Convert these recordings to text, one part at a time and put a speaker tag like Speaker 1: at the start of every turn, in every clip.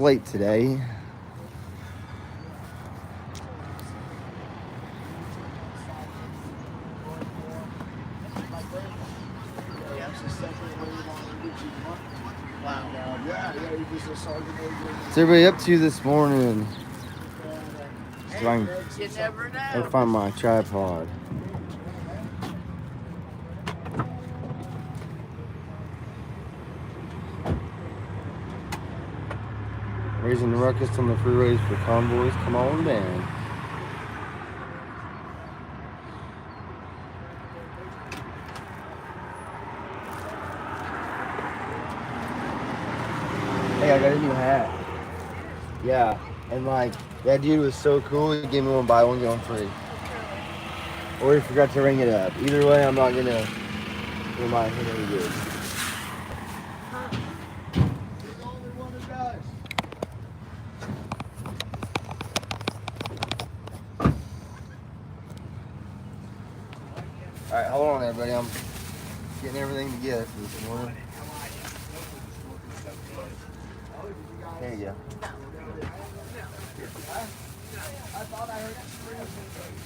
Speaker 1: late today. What's everybody up to this morning? So I
Speaker 2: You never know.
Speaker 1: can find my tripod. Raising the ruckus on the freeways for convoys. Come on down. Hey, I got a new hat. Yeah, and like that dude was so cool. He gave me one buy one get one free. Or he forgot to ring it up. Either way, I'm not gonna remind him any good. All right, hold on, everybody. I'm getting everything together for this morning. There you go.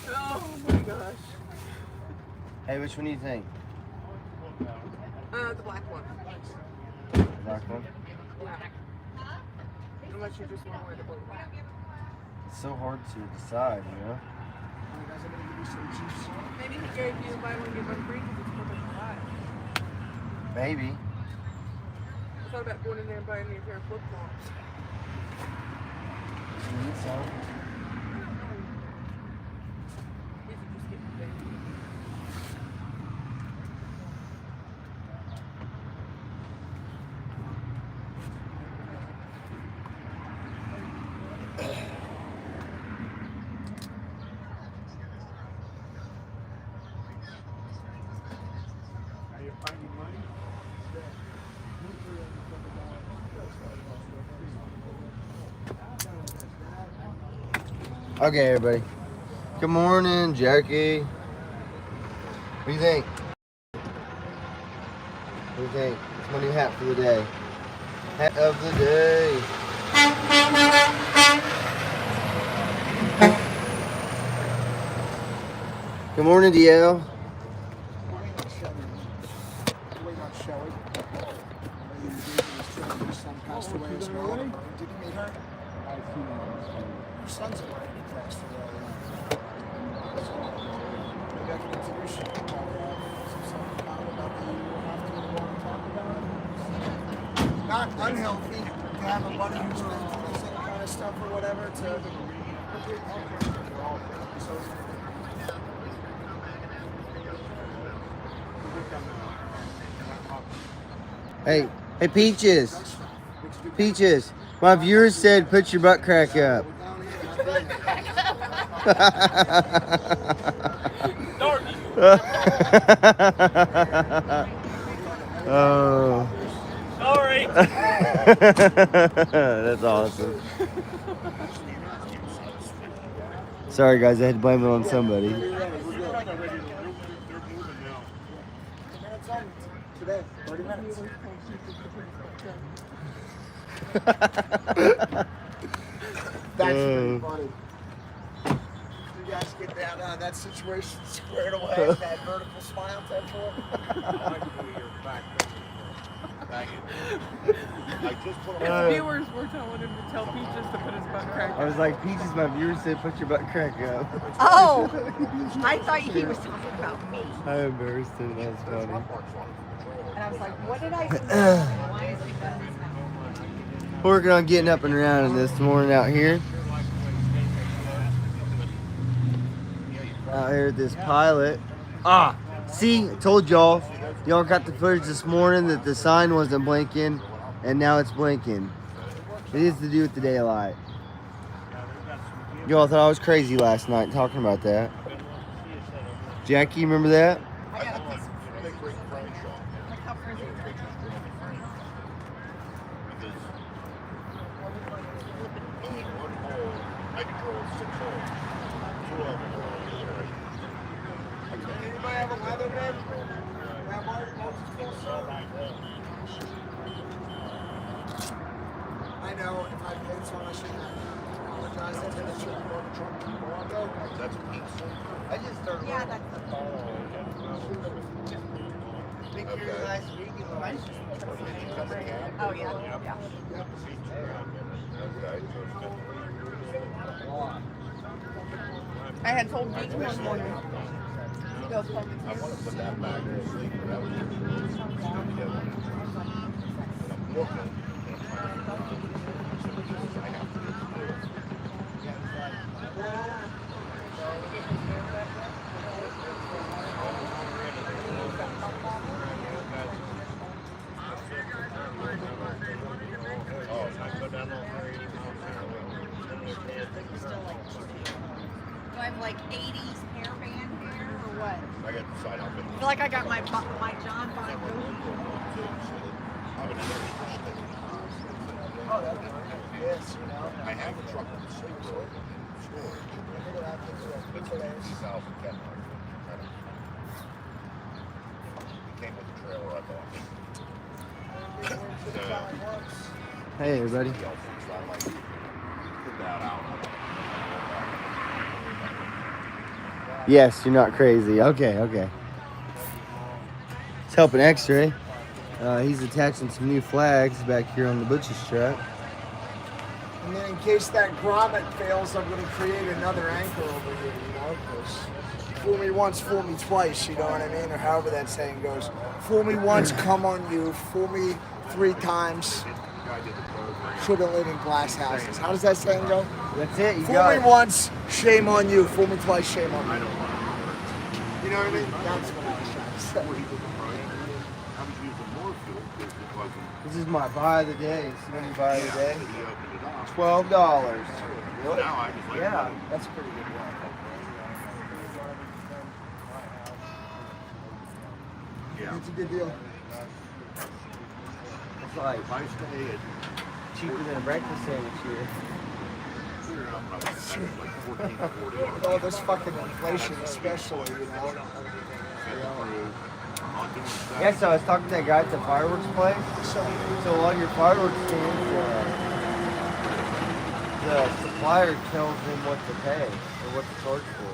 Speaker 2: Oh my gosh.
Speaker 1: Hey, which one do you think?
Speaker 2: The black one.
Speaker 1: Black one?
Speaker 2: Yeah. Unless you just want to wear the blue one.
Speaker 1: It's so hard to decide, you know?
Speaker 2: Maybe he gave you buy one, get one free because it's 4th of July.
Speaker 1: Maybe.
Speaker 2: I thought about going in there and buying me a pair of flip-flops.
Speaker 1: You need some?
Speaker 2: These are just getting big.
Speaker 1: Okay, everybody. Good morning, Jackie. What do you think? What do you think? It's my new hat for the day. Hat of the day. Good morning, DL.
Speaker 3: Passed away as well. Did you meet her? Her son's away. He passed away. Maybe I can introduce you. Some stuff about that you have to want to talk about. Not unhealthy to have a buddy who's been through the same kind of stuff or whatever.
Speaker 1: Hey, Peaches. Peaches. My viewers said put your butt crack up. Oh.
Speaker 4: Sorry.
Speaker 1: That's awesome. Sorry, guys. I had to blame it on somebody.
Speaker 3: Today, 30 minutes. That's pretty funny. You guys get down on that situation squared away, that vertical smile type for
Speaker 2: His viewers were telling him to tell Peaches to put his butt crack
Speaker 1: I was like, Peaches, my viewers said put your butt crack up.
Speaker 5: Oh, I thought he was talking about me.
Speaker 1: I embarrassed him. That's funny.
Speaker 5: And I was like, what did I say? Why is he done this now?
Speaker 1: Working on getting up and around this morning out here. Out here at this pilot. See, I told y'all. Y'all got the footage this morning that the sign wasn't blinking, and now it's blinking. It is to do with the daylight. Y'all thought I was crazy last night talking about that. Jackie, you remember that?
Speaker 5: I got a piece of frizzy. Look how frizzy it is.
Speaker 3: Anybody have a leather bed? I know. know if I paid so much, I shouldn't have apologized. I should have bought the truck before I go.
Speaker 1: That's a piece. I just started.
Speaker 5: Yeah, that's
Speaker 1: Big year last week.
Speaker 5: Oh, yeah. I had told Deacon one morning. He goes home and
Speaker 4: I want to put that back in the sleep, but that was I'm looking. I have to do it. Oh, I go down on 80 miles an hour.
Speaker 5: Do I have like 80s hairband hair or what?
Speaker 4: I got the side outfit.
Speaker 5: I feel like I got my John Bon Jovi.
Speaker 3: Oh, that'd be yes, you know.
Speaker 4: I have a truck with a sleep room storage. It's a 50,000 cat mark. It came with the trailer I bought.
Speaker 1: Hey, everybody.
Speaker 4: So I like put that out.
Speaker 1: Yes, you're not crazy. Okay. It's helping X-ray. He's attaching some new flags back here on the butcher's truck.
Speaker 3: And then in case that grommet fails, I'm going to create another anchor over here, you know, because fool me once, fool me twice, you know what I mean? Or however that saying goes. Fool me once, come on you. Fool me 3 times, shouldn't live in glass houses. How does that saying go?
Speaker 1: That's it. You
Speaker 3: Fool
Speaker 1: got
Speaker 3: me
Speaker 1: it.
Speaker 3: once, shame on you. Fool me twice, shame on me. You know what I mean? That's what I was trying to say.
Speaker 4: I was using more fuel because it wasn't.
Speaker 1: This is my buy of the day. See what you buy of the day?
Speaker 4: He opened it up.
Speaker 1: $12. Really?
Speaker 4: Now I just like,
Speaker 1: Yeah, that's a pretty good one.
Speaker 4: yeah.
Speaker 3: It's a good deal.
Speaker 1: It's like
Speaker 4: If I stay at
Speaker 1: cheaper than a breakfast sandwich here.
Speaker 4: here, I'm like 14, 40.
Speaker 3: With all this fucking inflation, especially, you know.
Speaker 1: Yeah, so I was talking to that guy at the fireworks place. So all your fireworks stands, the supplier tells them what to pay or what to charge for.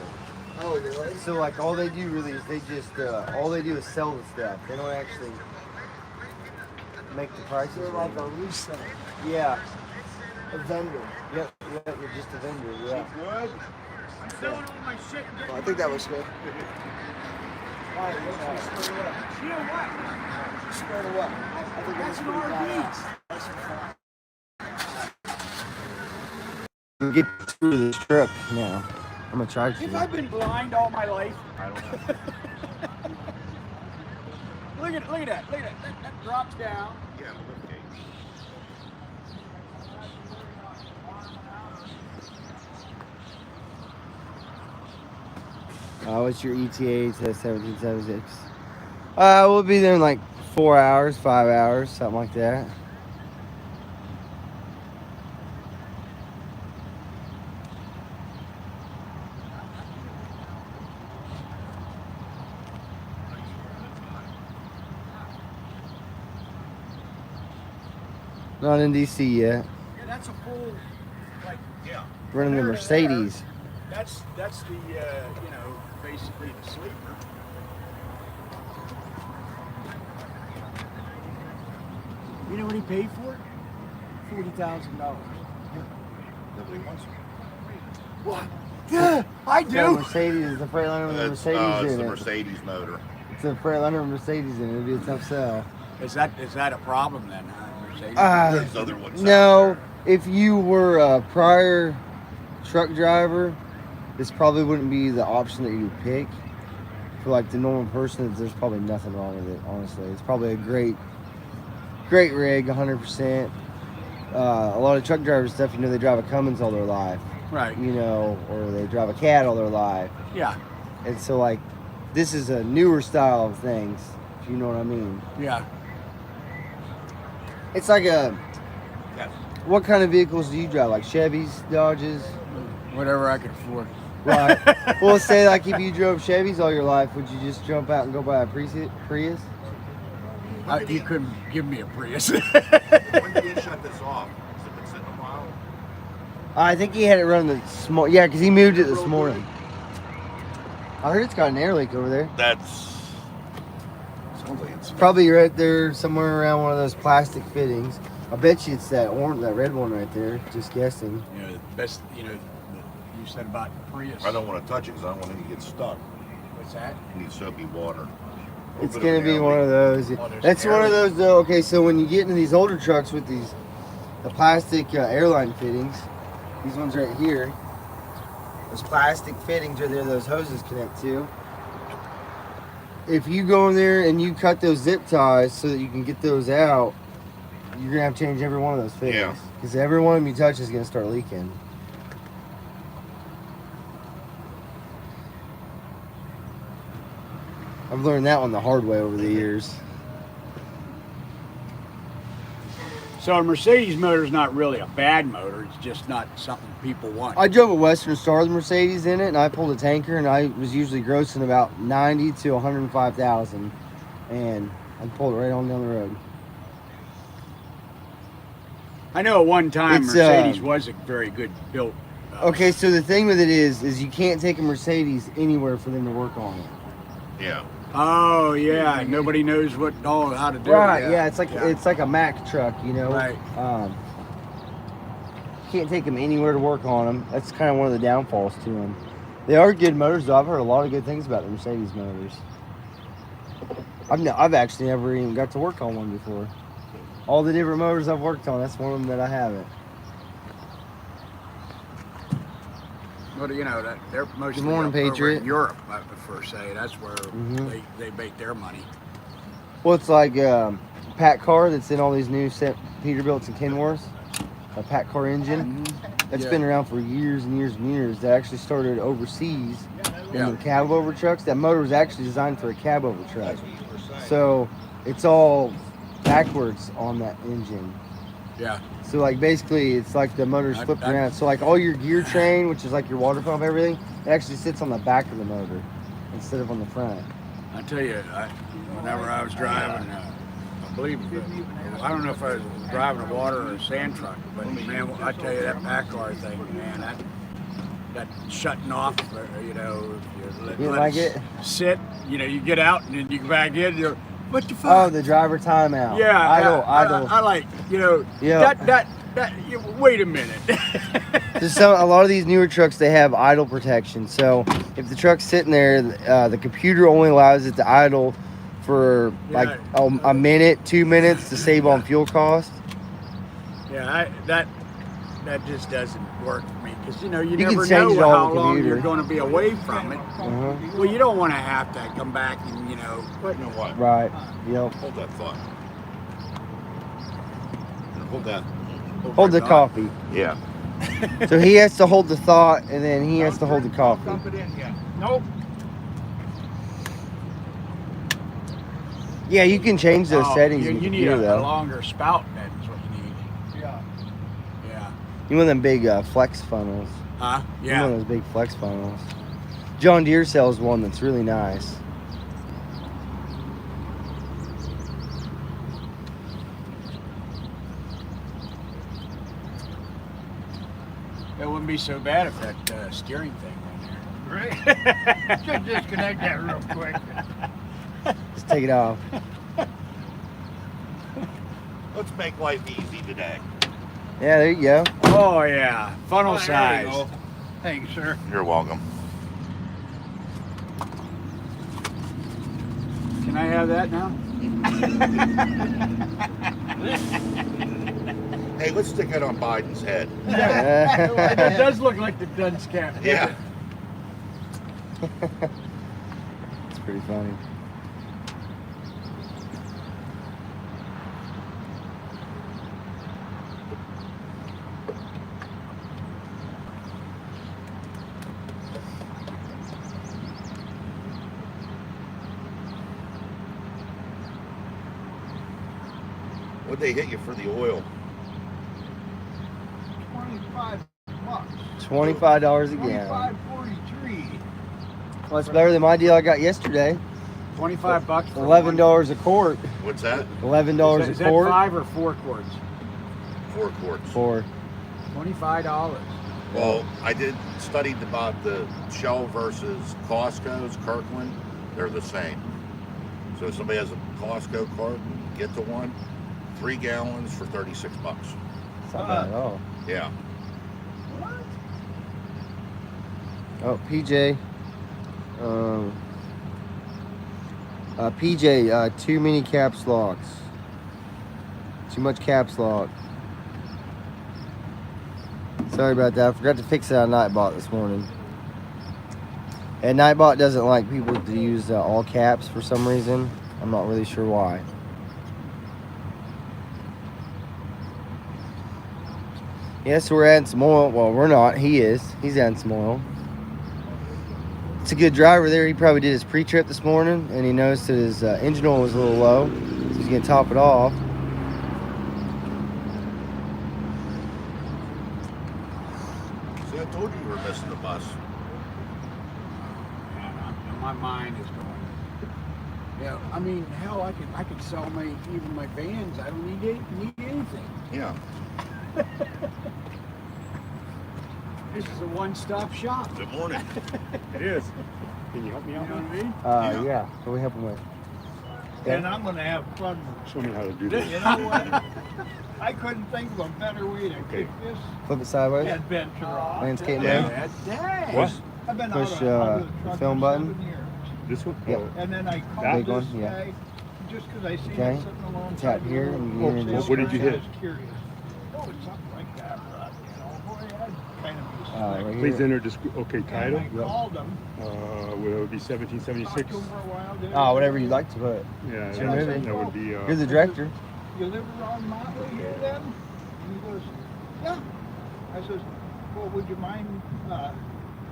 Speaker 3: Oh, really?
Speaker 1: So like all they do really is they just all they do is sell the stuff. They don't actually make the prices.
Speaker 3: They're like a reseller,
Speaker 1: Yeah.
Speaker 3: a vendor.
Speaker 1: Yep. You're just a vendor. Yeah.
Speaker 4: Wood?
Speaker 3: Well, I think that was good. Alright, let's spray it up. Spray it what? I think that's pretty badass. That's fun.
Speaker 1: Get through this truck now. I'm gonna try to.
Speaker 6: Have I been blind all my life?
Speaker 4: I don't know.
Speaker 6: Look at that. That drops down.
Speaker 4: Yeah, lift gate.
Speaker 1: What's your ETA to 1776? We'll be there in like 4 hours, 5 hours, something like that. Not in DC yet.
Speaker 6: Yeah, that's a full, like,
Speaker 4: Yeah.
Speaker 1: Running the Mercedes.
Speaker 6: that's the, basically the sleeper. You know what he paid for it? $40,000.
Speaker 4: Nobody wants it.
Speaker 6: What? Yeah, I
Speaker 1: The
Speaker 6: do.
Speaker 1: Mercedes is the Freightliner with the
Speaker 4: It's
Speaker 1: Mercedes in
Speaker 4: the
Speaker 1: it.
Speaker 4: Mercedes motor.
Speaker 1: It's a Freightliner with Mercedes in it. It'd be a tough sell.
Speaker 6: Is that a problem then, huh? Mercedes?
Speaker 4: There's other ones. out
Speaker 1: No, if you were a prior truck driver, this probably wouldn't be the option that you would pick. For like the normal person, there's probably nothing wrong with it, honestly. It's probably a great rig, 100%. A lot of truck drivers stuff, they drive a Cummins all their life,
Speaker 6: Right.
Speaker 1: or they drive a Cat all their life.
Speaker 6: Yeah.
Speaker 1: And so like, this is a newer style of things, if you know what I mean.
Speaker 6: Yeah.
Speaker 1: It's like
Speaker 4: Yes.
Speaker 1: what kind of vehicles do you drive? Like Chevys, Dodges?
Speaker 6: Whatever I can afford.
Speaker 1: Right. Well, say like if you drove Chevys all your life, would you just jump out and go buy a Prius?
Speaker 6: You couldn't give me a Prius.
Speaker 4: When did he shut this off? Has it been sitting
Speaker 1: I think he had it run this morning. Yeah, because he moved it this morning. I heard it's got an air leak over there.
Speaker 4: That's sounds like it's
Speaker 1: Probably right there, somewhere around one of those plastic fittings. I bet you it's that red one right there. Just guessing.
Speaker 6: You know, the best, you know, you said about Prius.
Speaker 4: I don't want to touch it because I don't want it to get stuck.
Speaker 6: What's that?
Speaker 4: It needs soapy water.
Speaker 1: It's gonna be one of those. That's one of those though. Okay, so when you get into these older trucks with the plastic airline fittings, these ones right here, those plastic fittings are there. Those hoses connect to. If you go in there and you cut those zip ties so that you can get those out, you're gonna have to change every one of those fittings.
Speaker 4: Yeah.
Speaker 1: Because every one of them you touch is gonna start leaking. I've learned that one the hard way over the years.
Speaker 6: So a Mercedes motor is not really a bad motor. It's just not something people want.
Speaker 1: I drove a Western Star with Mercedes in it, and I pulled a tanker, and I was usually grossing about 90 to 105,000, and I pulled it right on down the road.
Speaker 6: I know at one time
Speaker 1: It's,
Speaker 6: Mercedes was a very good built.
Speaker 1: Okay, so the thing with it is you can't take a Mercedes anywhere for them to work on it.
Speaker 4: Yeah.
Speaker 6: Oh yeah, nobody knows how to do
Speaker 1: Right?
Speaker 6: it.
Speaker 1: Yeah, it's like a Mack truck, you know.
Speaker 6: Right.
Speaker 1: Can't take them anywhere to work on them. That's kind of one of the downfalls to them. They are good motors, though. I've heard a lot of good things about the Mercedes motors. I've actually never even got to work on one before. All the different motors I've worked on, that's one of them that I haven't.
Speaker 6: But you know that they're mostly
Speaker 1: Good morning,
Speaker 6: up over
Speaker 1: Patriot.
Speaker 6: in Europe, I prefer say. That's where
Speaker 1: Mhm.
Speaker 6: they make their money.
Speaker 1: Well, it's like Pat car that's in all these new Peterbilts and Kenworths. A Pat car engine. That's
Speaker 6: Yeah.
Speaker 1: been around for years and years and years. That actually started overseas
Speaker 6: Yeah.
Speaker 1: in the cab over trucks. That motor was actually designed for a cab over truck. So it's all backwards on that engine.
Speaker 6: Yeah.
Speaker 1: So like basically it's like the motor's flipped around. So like all your gear train, which is like your water pump, everything, it actually sits on the back of the motor instead of on the front.
Speaker 6: I tell you, whenever I was driving, I believe, I don't know if I was driving a water or a sand truck, but man, I tell you that pack car thing, man, that shutting off, you know, if
Speaker 1: You
Speaker 6: let
Speaker 1: like it?
Speaker 6: sit, you know, you get out and then you go back in, you're, what the fuck?
Speaker 1: Oh, the driver timeout.
Speaker 6: Yeah,
Speaker 1: Idle.
Speaker 6: I like, you know,
Speaker 1: Yeah.
Speaker 6: wait a minute.
Speaker 1: So a lot of these newer trucks, they have idle protection. So if the truck's sitting there, the computer only allows it to idle for like a minute, 2 minutes to save on fuel costs.
Speaker 6: Yeah, that just doesn't work for me because you know you
Speaker 1: You
Speaker 6: never
Speaker 1: can change
Speaker 6: know
Speaker 1: it on
Speaker 6: how
Speaker 1: the
Speaker 6: long
Speaker 1: computer.
Speaker 6: you're going to be away from it. Well, you don't want to have to come back and you know.
Speaker 4: But you know what?
Speaker 1: Right. Yep.
Speaker 4: Hold that thought. Hold that.
Speaker 1: Hold the coffee.
Speaker 4: Yeah.
Speaker 1: So he has to hold the thought, and then he has to hold the coffee.
Speaker 6: Dump it in, yeah. Nope.
Speaker 1: Yeah, you can change those settings. in the
Speaker 6: You need
Speaker 1: computer,
Speaker 6: a
Speaker 1: though.
Speaker 6: longer spout. That's what you need.
Speaker 3: Yeah.
Speaker 6: Yeah.
Speaker 1: You want them big flex funnels.
Speaker 6: Huh?
Speaker 1: You
Speaker 6: Yeah.
Speaker 1: want those big flex funnels. John Deere sells one that's really nice.
Speaker 6: It wouldn't be so bad if that steering thing went there.
Speaker 3: Right. Should disconnect that real quick.
Speaker 1: Just take it off.
Speaker 4: Let's make life easy today.
Speaker 1: Yeah, there you go.
Speaker 6: Oh yeah, funnel size.
Speaker 3: Thanks, sir.
Speaker 4: You're welcome.
Speaker 6: Can I have that now?
Speaker 4: Hey, let's stick it on Biden's head.
Speaker 6: It does look like the dunce cap.
Speaker 4: Yeah.
Speaker 1: It's pretty funny.
Speaker 4: What'd they hit you for the oil?
Speaker 3: $25.
Speaker 1: $25 a gallon.
Speaker 3: $25.43.
Speaker 1: Well, it's better than my deal I got yesterday.
Speaker 6: 25 bucks. For
Speaker 1: $11 a quart.
Speaker 4: What's that?
Speaker 1: $11
Speaker 6: Is
Speaker 1: a
Speaker 6: that
Speaker 1: quart.
Speaker 6: 5 or 4 quarts?
Speaker 4: 4 quarts.
Speaker 1: For
Speaker 6: $25.
Speaker 4: Well, I studied about the Shell versus Costco's, Kirkland. They're the same. So if somebody has a Costco cart, get the one. 3 gallons for $36.
Speaker 1: It's not bad at all.
Speaker 4: Yeah.
Speaker 1: Oh, PJ. PJ, too many caps locks. Too much caps lock. Sorry about that. I forgot to fix it on Nightbot this morning. And Nightbot doesn't like people to use all caps for some reason. I'm not really sure why. Yes, we're adding some oil. Well, we're not. He is. He's adding some oil. It's a good driver there. He probably did his pre-trip this morning, and he noticed that his engine oil was a little low. So he's going to top it off.
Speaker 4: See, I told you were missing the bus.
Speaker 6: And my mind is going. Yeah, I mean, hell, I could sell even my vans. I don't need anything.
Speaker 4: Yeah.
Speaker 6: This is a one-stop shop.
Speaker 4: Good morning.
Speaker 7: It is. Can you help me
Speaker 6: You know
Speaker 7: out?
Speaker 6: what I mean?
Speaker 1: Yeah. What do we help him with?
Speaker 2: And I'm going to have fun.
Speaker 7: Show me how to do
Speaker 2: You
Speaker 7: this.
Speaker 2: know what? I couldn't think of a better way to
Speaker 7: Okay.
Speaker 2: kick this
Speaker 1: Flip it sideways.
Speaker 2: adventure off.
Speaker 1: Landscape
Speaker 6: Yeah,
Speaker 1: mode.
Speaker 6: dang.
Speaker 7: What?
Speaker 2: I've been
Speaker 1: Push,
Speaker 2: out on the
Speaker 1: the
Speaker 2: truck
Speaker 1: film
Speaker 2: for
Speaker 1: button.
Speaker 2: 7 years.
Speaker 7: This one?
Speaker 1: Yep.
Speaker 7: Oh,
Speaker 2: And then I
Speaker 1: Big
Speaker 2: called this
Speaker 1: one, yeah.
Speaker 2: guy just because I seen
Speaker 1: Okay.
Speaker 2: him sitting alongside
Speaker 1: Tap
Speaker 2: the
Speaker 1: here
Speaker 2: road.
Speaker 1: and you
Speaker 2: Oh,
Speaker 1: enter
Speaker 2: this
Speaker 7: what did you
Speaker 2: guy
Speaker 7: hit?
Speaker 2: was curious. Oh, it's something like that, but, you know, boy, I'd kind of be
Speaker 1: Right
Speaker 7: please
Speaker 1: here.
Speaker 7: enter okay,
Speaker 2: And
Speaker 7: title.
Speaker 2: I called him.
Speaker 7: Will it be 1776?
Speaker 2: Talked to him for a while. did
Speaker 1: Oh, whatever you'd like to put.
Speaker 7: Yeah,
Speaker 1: Sure, maybe.
Speaker 7: that would be.
Speaker 1: You're the director.
Speaker 2: You live around Motley here then? And he goes, yeah. I says, well, would you mind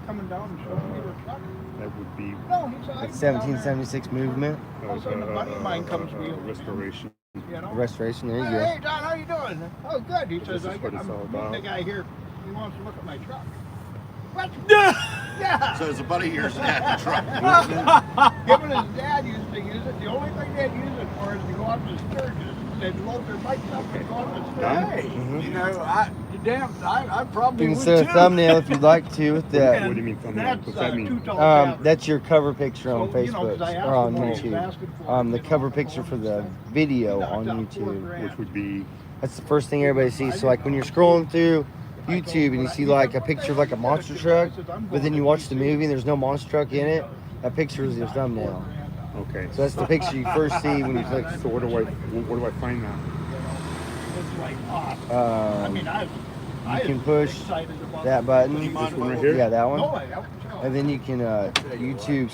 Speaker 2: coming down and showing me the truck?
Speaker 7: That would be
Speaker 2: No, he said, I
Speaker 1: Like
Speaker 2: can get down there."
Speaker 1: 1776 movement.
Speaker 2: All of a sudden, a buddy of mine comes wheeling.
Speaker 7: restoration.
Speaker 2: You know?
Speaker 1: Restoration. There you go.
Speaker 2: Hey, Don, how you doing? Oh, good. He says,
Speaker 7: is what it's all
Speaker 2: I'm
Speaker 7: about.
Speaker 2: meeting a guy here. He wants to look at my truck. What? Yeah.
Speaker 4: So there's a buddy of yours that had the truck.
Speaker 2: Him and his dad used to use it. The only thing they'd use it for is to go out to Sturgis. They'd load their bikes up and go out to
Speaker 7: Done?
Speaker 2: Sturgis.
Speaker 6: Hey, you know, I probably
Speaker 1: You can
Speaker 6: would
Speaker 1: set a
Speaker 6: too.
Speaker 1: thumbnail if you'd like to with
Speaker 7: What
Speaker 1: that.
Speaker 7: do you mean thumbnail?
Speaker 2: That's
Speaker 7: What's that mean?
Speaker 2: too tall to
Speaker 1: That's your cover picture on
Speaker 2: So, you know, 'cause
Speaker 1: Facebook
Speaker 2: I asked
Speaker 1: or on
Speaker 2: him what he was
Speaker 1: YouTube.
Speaker 2: asking for,
Speaker 1: The
Speaker 2: you know,
Speaker 1: cover
Speaker 2: on the
Speaker 1: picture for the
Speaker 2: bonus
Speaker 1: video
Speaker 2: Knocked
Speaker 1: on
Speaker 2: out
Speaker 1: YouTube.
Speaker 2: $4,000.
Speaker 7: Which would be
Speaker 1: That's the first thing everybody sees. So like when you're scrolling through YouTube and you see like a picture of like a monster truck, but then you watch the movie and there's no monster truck in it, that picture is your thumbnail.
Speaker 7: okay.
Speaker 1: So that's the picture you first see when you click.
Speaker 7: So where do I find that?
Speaker 2: It's like awesome. I mean,
Speaker 1: You
Speaker 2: I
Speaker 1: can
Speaker 2: was
Speaker 1: push
Speaker 2: excited about
Speaker 1: that button.
Speaker 7: This one right here?
Speaker 1: Yeah, that
Speaker 2: No,
Speaker 1: one.
Speaker 2: I don't.
Speaker 1: And then you can YouTube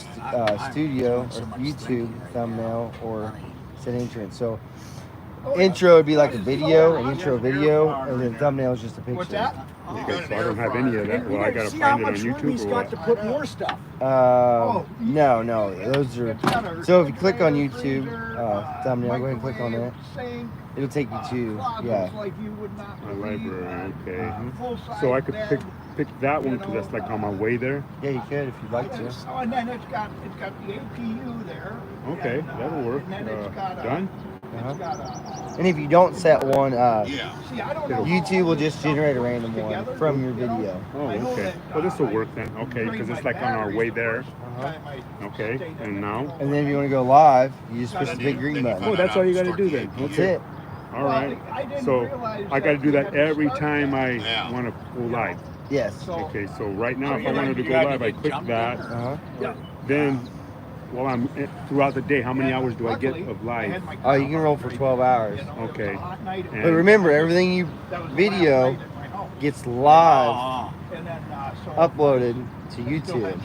Speaker 1: studio or YouTube thumbnail or set intro. So intro would be like a video, an intro video, and then thumbnail is just a
Speaker 2: What's
Speaker 1: picture.
Speaker 2: that?
Speaker 7: Okay, so I don't have any of that. Well, I gotta
Speaker 6: See how
Speaker 7: find it on
Speaker 6: much room he's
Speaker 7: YouTube or
Speaker 6: got
Speaker 7: what?
Speaker 6: to put more stuff.
Speaker 1: No, those are. So if you click on YouTube thumbnail, go ahead and click on that. It'll take you to
Speaker 7: My library, okay.
Speaker 2: Full-size
Speaker 7: So I could
Speaker 2: bed,
Speaker 7: pick that one because that's like on my way there.
Speaker 1: Yeah, you could if you'd like to.
Speaker 2: Oh, and then it's got the APU there.
Speaker 7: Okay,
Speaker 2: and,
Speaker 7: that'll work.
Speaker 2: And then it's got
Speaker 7: Done?
Speaker 2: It's got a.
Speaker 1: And if you don't set one,
Speaker 4: Yeah.
Speaker 2: See, I don't know.
Speaker 1: YouTube will just generate a random one from your video.
Speaker 7: Oh, okay. Well, this will work then. Okay, because it's like on our way there. Okay, and now?
Speaker 1: And then if you want to go live, you just push the big green
Speaker 7: Oh,
Speaker 1: button.
Speaker 7: that's all you got to do then.
Speaker 1: That's
Speaker 7: Okay.
Speaker 1: it.
Speaker 7: All right. So I got to do that every time I want to go live.
Speaker 1: Yes.
Speaker 7: Okay, so right now, if I wanted to go live, I click that.
Speaker 1: Uh-huh.
Speaker 7: Then, while I'm throughout the day, how many hours do I get of live?
Speaker 1: Oh, you can roll for 12 hours.
Speaker 7: Okay.
Speaker 1: But remember, everything you video gets live uploaded to YouTube.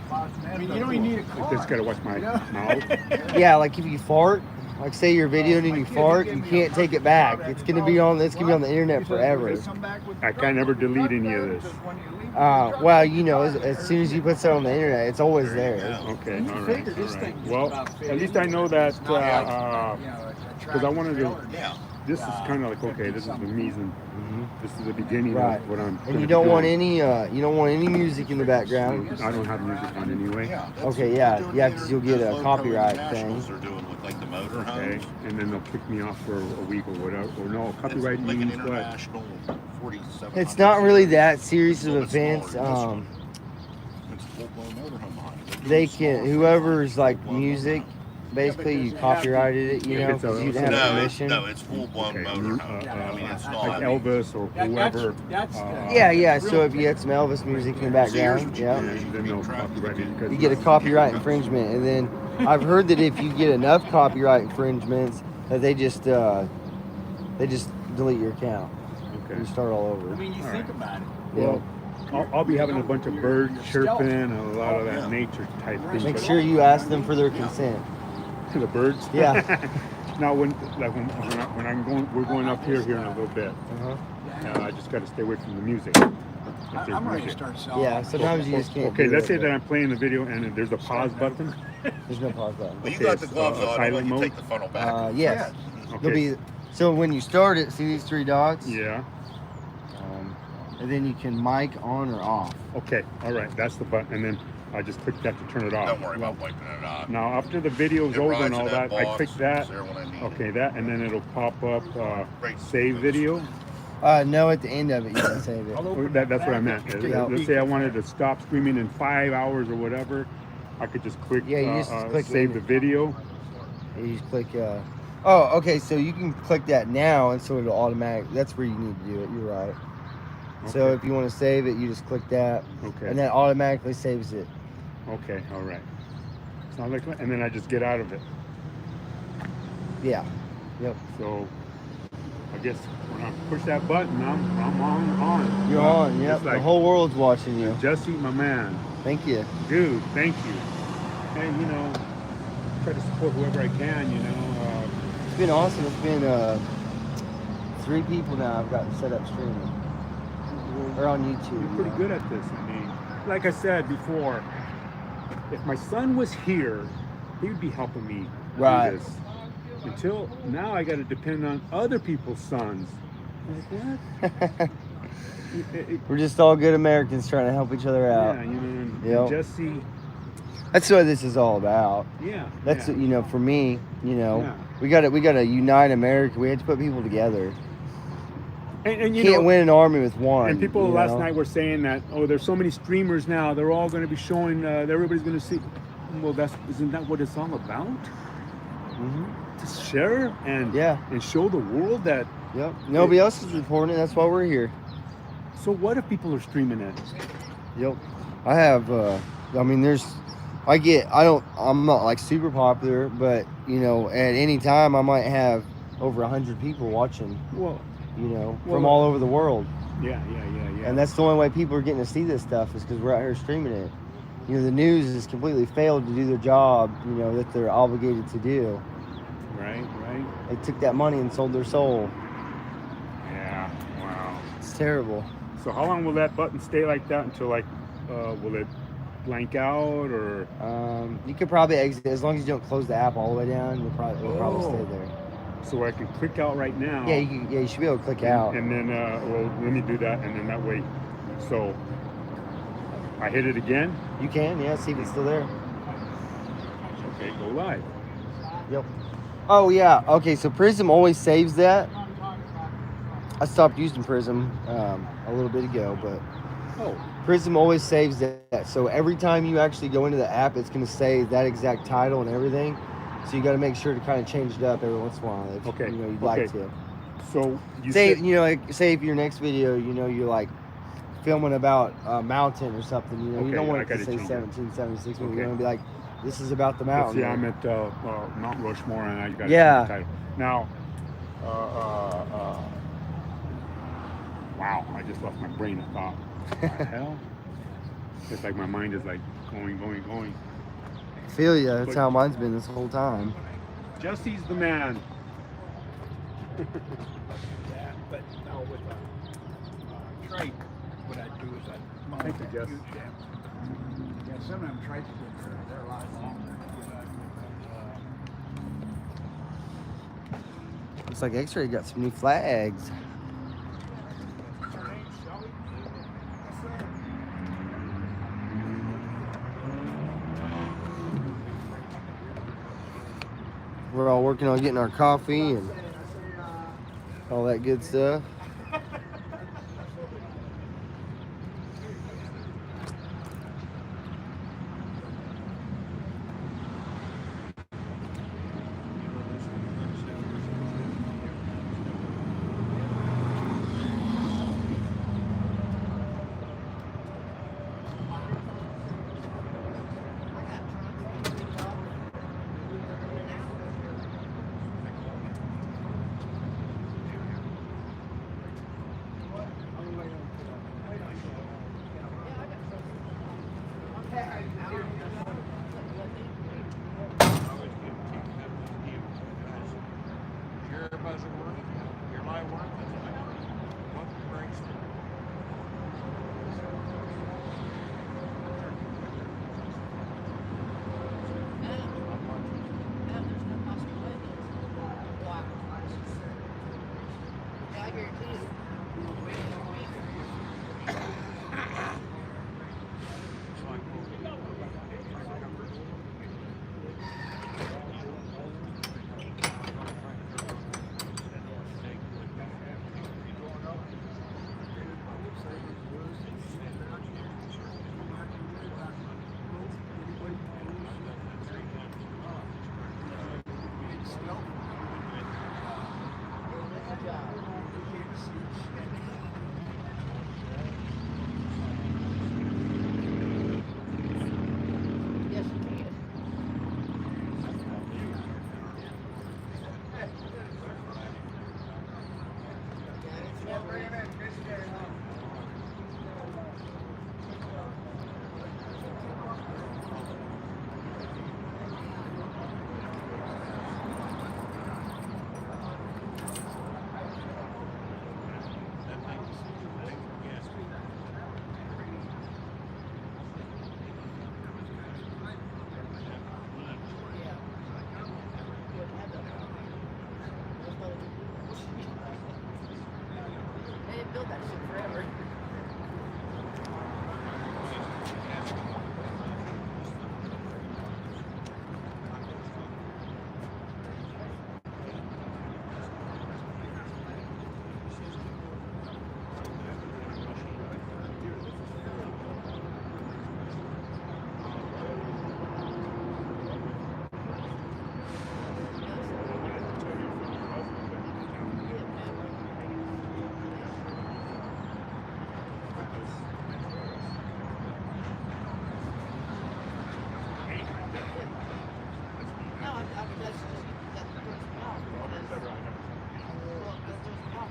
Speaker 6: I mean, you don't even need a
Speaker 7: I
Speaker 6: car.
Speaker 7: just got to watch my mouth.
Speaker 1: Yeah, like if you fart, like say you're videoing and you fart, you can't take it back. It's gonna be on the internet forever.
Speaker 7: I can't ever delete any of this.
Speaker 1: Well, you know, as soon as you put something on the internet, it's always there.
Speaker 7: Okay,
Speaker 6: You
Speaker 7: all right.
Speaker 6: figure this
Speaker 7: All
Speaker 6: thing
Speaker 7: right.
Speaker 6: is
Speaker 7: Well,
Speaker 6: about
Speaker 7: at least I know that
Speaker 6: You know, it's a
Speaker 7: because I wanted to
Speaker 6: tractor
Speaker 4: Yeah.
Speaker 7: this is kind of like, okay, this is the meson. This is the beginning
Speaker 1: Right.
Speaker 7: of what I'm.
Speaker 1: And you don't want any music in the background.
Speaker 7: I don't have music on anyway.
Speaker 1: Okay, yeah, because you'll get a copyright thing.
Speaker 4: They're doing with like the motorhomes.
Speaker 7: Okay, and then they'll kick me off for a week or whatever. Or no, copyright
Speaker 4: It's like an
Speaker 7: means what?
Speaker 4: international 47.
Speaker 1: It's not really that serious of
Speaker 4: Well,
Speaker 1: a
Speaker 4: it's smaller
Speaker 1: offense.
Speaker 4: than this one. It's a full-blown motorhome behind it.
Speaker 1: They can, whoever's like music, basically you copyrighted it, you know,
Speaker 7: It's a-
Speaker 1: because you didn't have
Speaker 4: No,
Speaker 1: permission.
Speaker 4: no, it's full-blown
Speaker 7: Okay,
Speaker 4: motorhome. I mean, it's not.
Speaker 7: like Elvis or whoever.
Speaker 1: Yeah, so if you had some Elvis music in the background, yeah,
Speaker 7: Then they'll copyright it because
Speaker 1: you get a copyright infringement. And then I've heard that if you get enough copyright infringements, that they just delete your account.
Speaker 7: Okay.
Speaker 1: You start all over.
Speaker 2: I mean, you
Speaker 7: All
Speaker 2: think
Speaker 7: right.
Speaker 2: about it.
Speaker 7: Well, I'll be having a bunch of birds chirping and a lot of that nature type thing.
Speaker 1: Make
Speaker 7: but-
Speaker 1: sure you ask them for their consent.
Speaker 7: to the birds.
Speaker 1: Yeah.
Speaker 7: Now when we're going up here in a little bit.
Speaker 1: Uh-huh.
Speaker 7: I just got to stay away from the music. If there's
Speaker 2: I'm ready to
Speaker 7: music.
Speaker 2: start selling.
Speaker 1: Yeah, sometimes you just can't.
Speaker 7: Okay,
Speaker 1: do
Speaker 7: let's
Speaker 1: it,
Speaker 7: say
Speaker 1: but
Speaker 7: that I'm playing the video and there's a pause button.
Speaker 1: there's no pause button.
Speaker 4: Well, you
Speaker 7: Okay,
Speaker 4: got the
Speaker 7: it's,
Speaker 4: gloves on. I'll
Speaker 7: silent
Speaker 4: let you
Speaker 7: mode?
Speaker 4: take the funnel back.
Speaker 1: Yes.
Speaker 7: Okay.
Speaker 1: There'll be, so when you start it, see these three dots?
Speaker 7: Yeah.
Speaker 1: And then you can mic on or off.
Speaker 7: Okay. All right. That's the button, and then I just click that to turn it off.
Speaker 4: Don't worry about wiping it off.
Speaker 7: Now after the video's
Speaker 4: It
Speaker 7: over
Speaker 4: rides
Speaker 7: and all
Speaker 4: in
Speaker 7: that, I
Speaker 4: box.
Speaker 7: click that.
Speaker 4: It's there when I need it.
Speaker 7: Okay, that, and then it'll pop up
Speaker 4: Right.
Speaker 7: save video.
Speaker 1: No, at the end of it, you can save it.
Speaker 7: Or that's what I meant.
Speaker 1: Yeah.
Speaker 7: Let's say I wanted to stop streaming in 5 hours or whatever. I could just click,
Speaker 1: Yeah, you just click
Speaker 7: save
Speaker 1: in.
Speaker 7: the video.
Speaker 1: You just click, oh, okay, so you can click that now, and so it'll automatic, that's where you need to do it, you're right. So
Speaker 7: Okay.
Speaker 1: if you want to save it, you just click that,
Speaker 7: Okay.
Speaker 1: and that automatically saves it.
Speaker 7: Okay, all right. Sounds like, and then I just get out of it.
Speaker 1: Yeah, yep.
Speaker 7: So I guess when I push that button, I'm on.
Speaker 1: You're on, yep.
Speaker 7: It's like,
Speaker 1: The whole world's watching you.
Speaker 7: Jesse, my man,
Speaker 1: Thank you.
Speaker 7: dude, thank you. And try to support whoever I can.
Speaker 1: It's been awesome. It's been 3 people now I've got set up streaming. Or on YouTube.
Speaker 7: You're pretty good at this. I mean, like I said before, if my son was here, he would be helping me
Speaker 1: Right.
Speaker 7: do this. Until now, I got to depend on other people's sons. Like what?
Speaker 1: We're just all good Americans trying to help each other out.
Speaker 7: Yeah, and
Speaker 1: Yep.
Speaker 7: Jesse.
Speaker 1: That's what this is all about.
Speaker 7: Yeah.
Speaker 1: That's
Speaker 7: yeah.
Speaker 1: for me,
Speaker 7: Yeah.
Speaker 1: we got to unite America. We have to put people together.
Speaker 7: And
Speaker 1: You can't win an army with one.
Speaker 7: And people
Speaker 1: you
Speaker 7: last
Speaker 1: know?
Speaker 7: night were saying that, oh, there's so many streamers now. They're all going to be showing. Everybody's going to see. Well, isn't that what it's all about?
Speaker 1: Mhm.
Speaker 7: To share and show the world that.
Speaker 1: Yep. Nobody else is reporting it. That's why we're here.
Speaker 7: So what if people are streaming it?
Speaker 1: Yep. I have. I'm not like super popular, but at any time I might have over 100 people watching.
Speaker 7: Well.
Speaker 1: From all over the world.
Speaker 7: Yeah.
Speaker 1: And that's the only way people are getting to see this stuff is because we're out here streaming it. The news has completely failed to do their job, that they're obligated to do.
Speaker 7: Right.
Speaker 1: They took that money and sold their soul.
Speaker 7: Yeah. Wow.
Speaker 1: It's terrible.
Speaker 7: So how long will that button stay like that until will it blank out or?
Speaker 1: You could probably exit as long as you don't close the app all the way down. It'll probably stay there.
Speaker 7: So I can click out right now.
Speaker 1: Yeah, you should be able to click out.
Speaker 7: And then, let me do that, and then that way, so I hit it again.
Speaker 1: You can, see if it's still there.
Speaker 7: Okay, go live.
Speaker 1: Yep. Oh yeah. Okay, so Prism always saves that. I stopped using Prism a little bit ago, but Prism always saves that. So every time you actually go into the app, it's going to say that exact title and everything. So you got to make sure to kind of change it up every once in a while if you'd like to.
Speaker 7: So you
Speaker 1: say say if your next video, you're like filming about a mountain or something, you don't want it to say 1776. You want to be like, this is about the mountain.
Speaker 7: Yeah, I'm at Mount Rushmore, and I got
Speaker 1: Yeah.
Speaker 7: the title. Now, wow, I just lost my brain of thought. What the hell? It's like my mind is like going.
Speaker 1: I feel you. That's how mine's been this whole time.
Speaker 7: Jesse's the man.
Speaker 2: Yeah, but no, with a trike, what I do is I mount
Speaker 7: Thank you,
Speaker 2: that
Speaker 7: Jess.
Speaker 2: huge dam. Yeah, some of them trikes, they're a lot longer.
Speaker 1: Looks like X-Ray got some new flags. We're all working on getting our coffee and all that good stuff.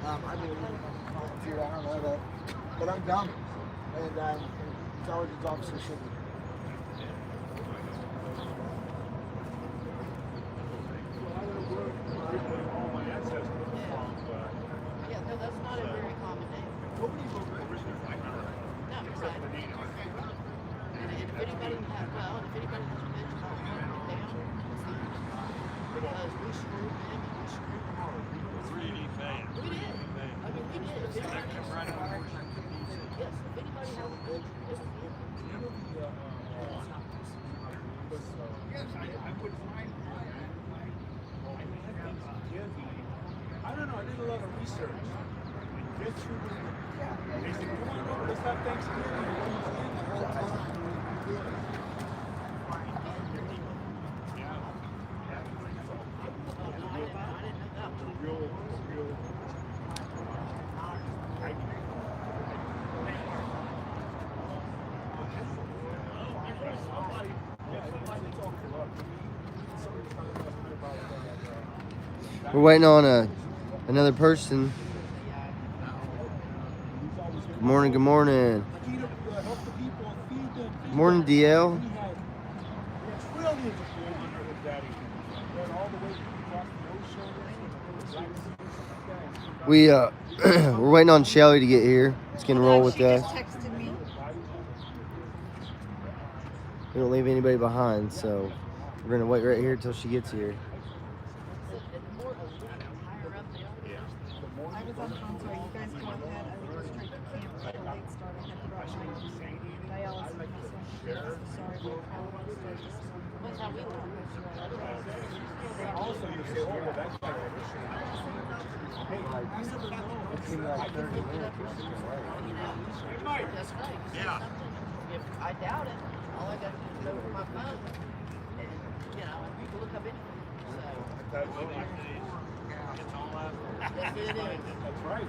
Speaker 3: I believe in volunteer. I don't know that, but I'm dumb, and intelligence officer should be.
Speaker 5: Yeah, no, that's not a very common name. No, exactly. And if anybody has, well, if anybody has a mention of it, down, it's theirs. Because we screwed them and we screwed them hard. We did. I mean, we did. If anybody has, yes, if anybody has a good, this is it.
Speaker 2: Yes, I would find. I don't know. I did a lot of research. Get through the. They said, come on over. Let's have Thanksgiving.
Speaker 1: We're waiting on another person. Good morning, good morning. Good morning, DL. We're waiting on Shelly to get here. It's gonna roll with us.
Speaker 5: She just texted me.
Speaker 1: We don't leave anybody behind, so we're gonna wait right here until she gets here.
Speaker 5: More higher up That's how we learn.
Speaker 7: Also, you say, oh, well, that's like,
Speaker 1: It seemed like 30 minutes.
Speaker 5: That's right.
Speaker 4: Yeah.
Speaker 5: If I doubt it, all I got to do is go to my phone, and you know, you can look up anything. So
Speaker 7: that's
Speaker 5: yes, it is.
Speaker 7: right.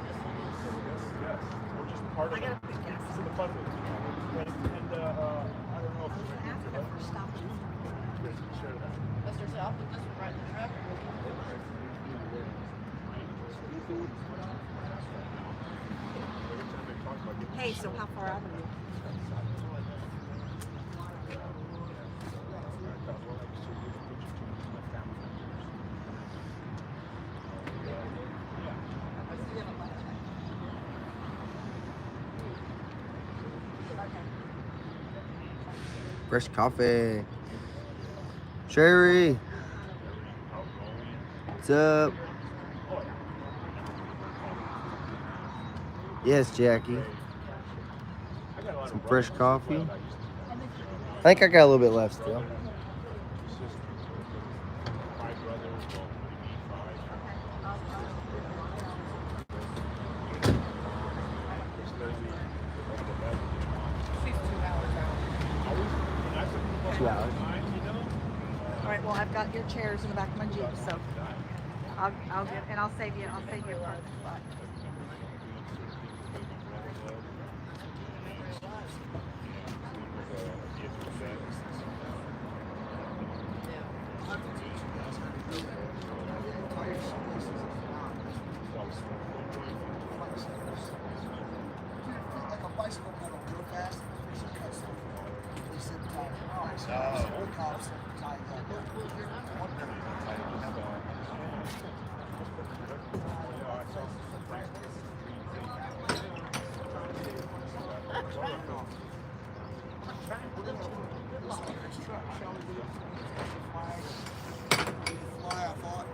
Speaker 7: Yes. We're just part of it. It's in the fun with it. And I don't know if it's share that.
Speaker 5: Lester said, I'll put this one right in the truck.
Speaker 8: Hey, so how far out are you?
Speaker 1: Fresh coffee. Sherry. What's up? Yes, Jackie. Some fresh coffee. I think I got a little bit left still.
Speaker 8: All right. Well, I've got your chairs in the back of my Jeep, so I'll save you a parking spot.
Speaker 3: Like a bicycle pedal real fast. They said, oh, cops tied fly, I thought.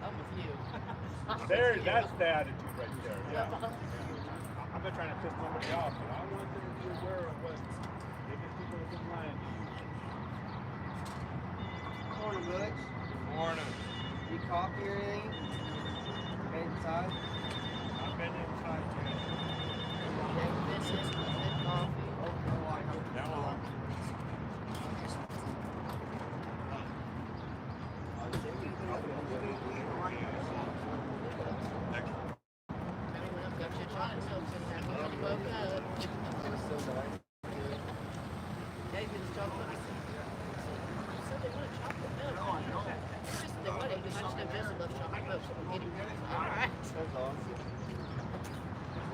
Speaker 5: I'm with you.
Speaker 7: That's the attitude right there. Yeah. I'm not trying to piss somebody off, but I want them to be aware of what maybe people have been lying to you.
Speaker 1: Morning, Butch.
Speaker 7: Morning.
Speaker 1: You coffee or anything? Been inside?
Speaker 7: I've been inside today.
Speaker 5: This is good coffee.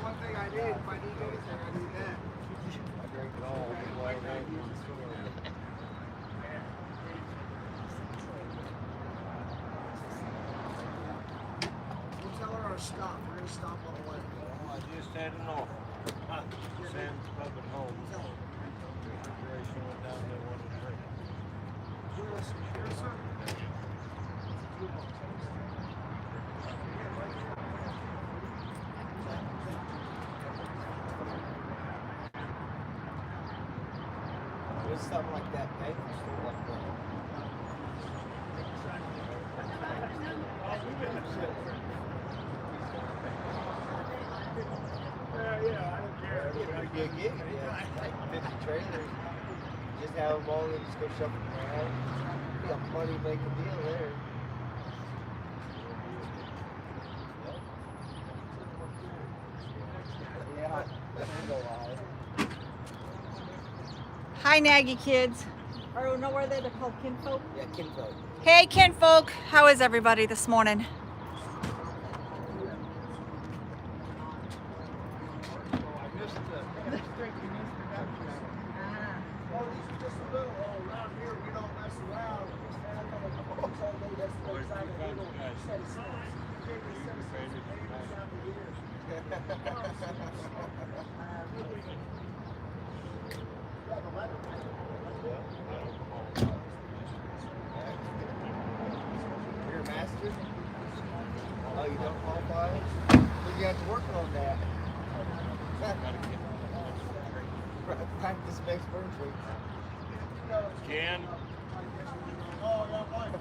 Speaker 3: One thing I need, if I need anything, I need that.
Speaker 1: I drink it all.
Speaker 3: We'll tell her to stop. We're going to stop on the way.
Speaker 9: I just had an offer. Sam's Pub at Home. Operation went down there, wanted to drink.
Speaker 3: Yes, sir.
Speaker 1: It's something like that paper store like that.
Speaker 7: Yeah, I don't care.
Speaker 1: Pretty good gig, yeah. Like 50 trailers. Just have them all and just go shove them around. You got money to make a deal there. Yeah, that's a lie.
Speaker 8: Hi, Nagy kids. Or no, where are they? They're called kinfolk.
Speaker 1: Yeah, kinfolk.
Speaker 8: Hey, kinfolk. How is everybody this morning?
Speaker 3: Oh, these are just a little. Oh, around here we don't mess around. We stand up on the box all day. That's the other side of the hill.
Speaker 1: You're a master? Oh, you don't qualify? Well, you have to work on that. Practice makes perfect.
Speaker 9: Ken?
Speaker 2: Oh, yeah, fine.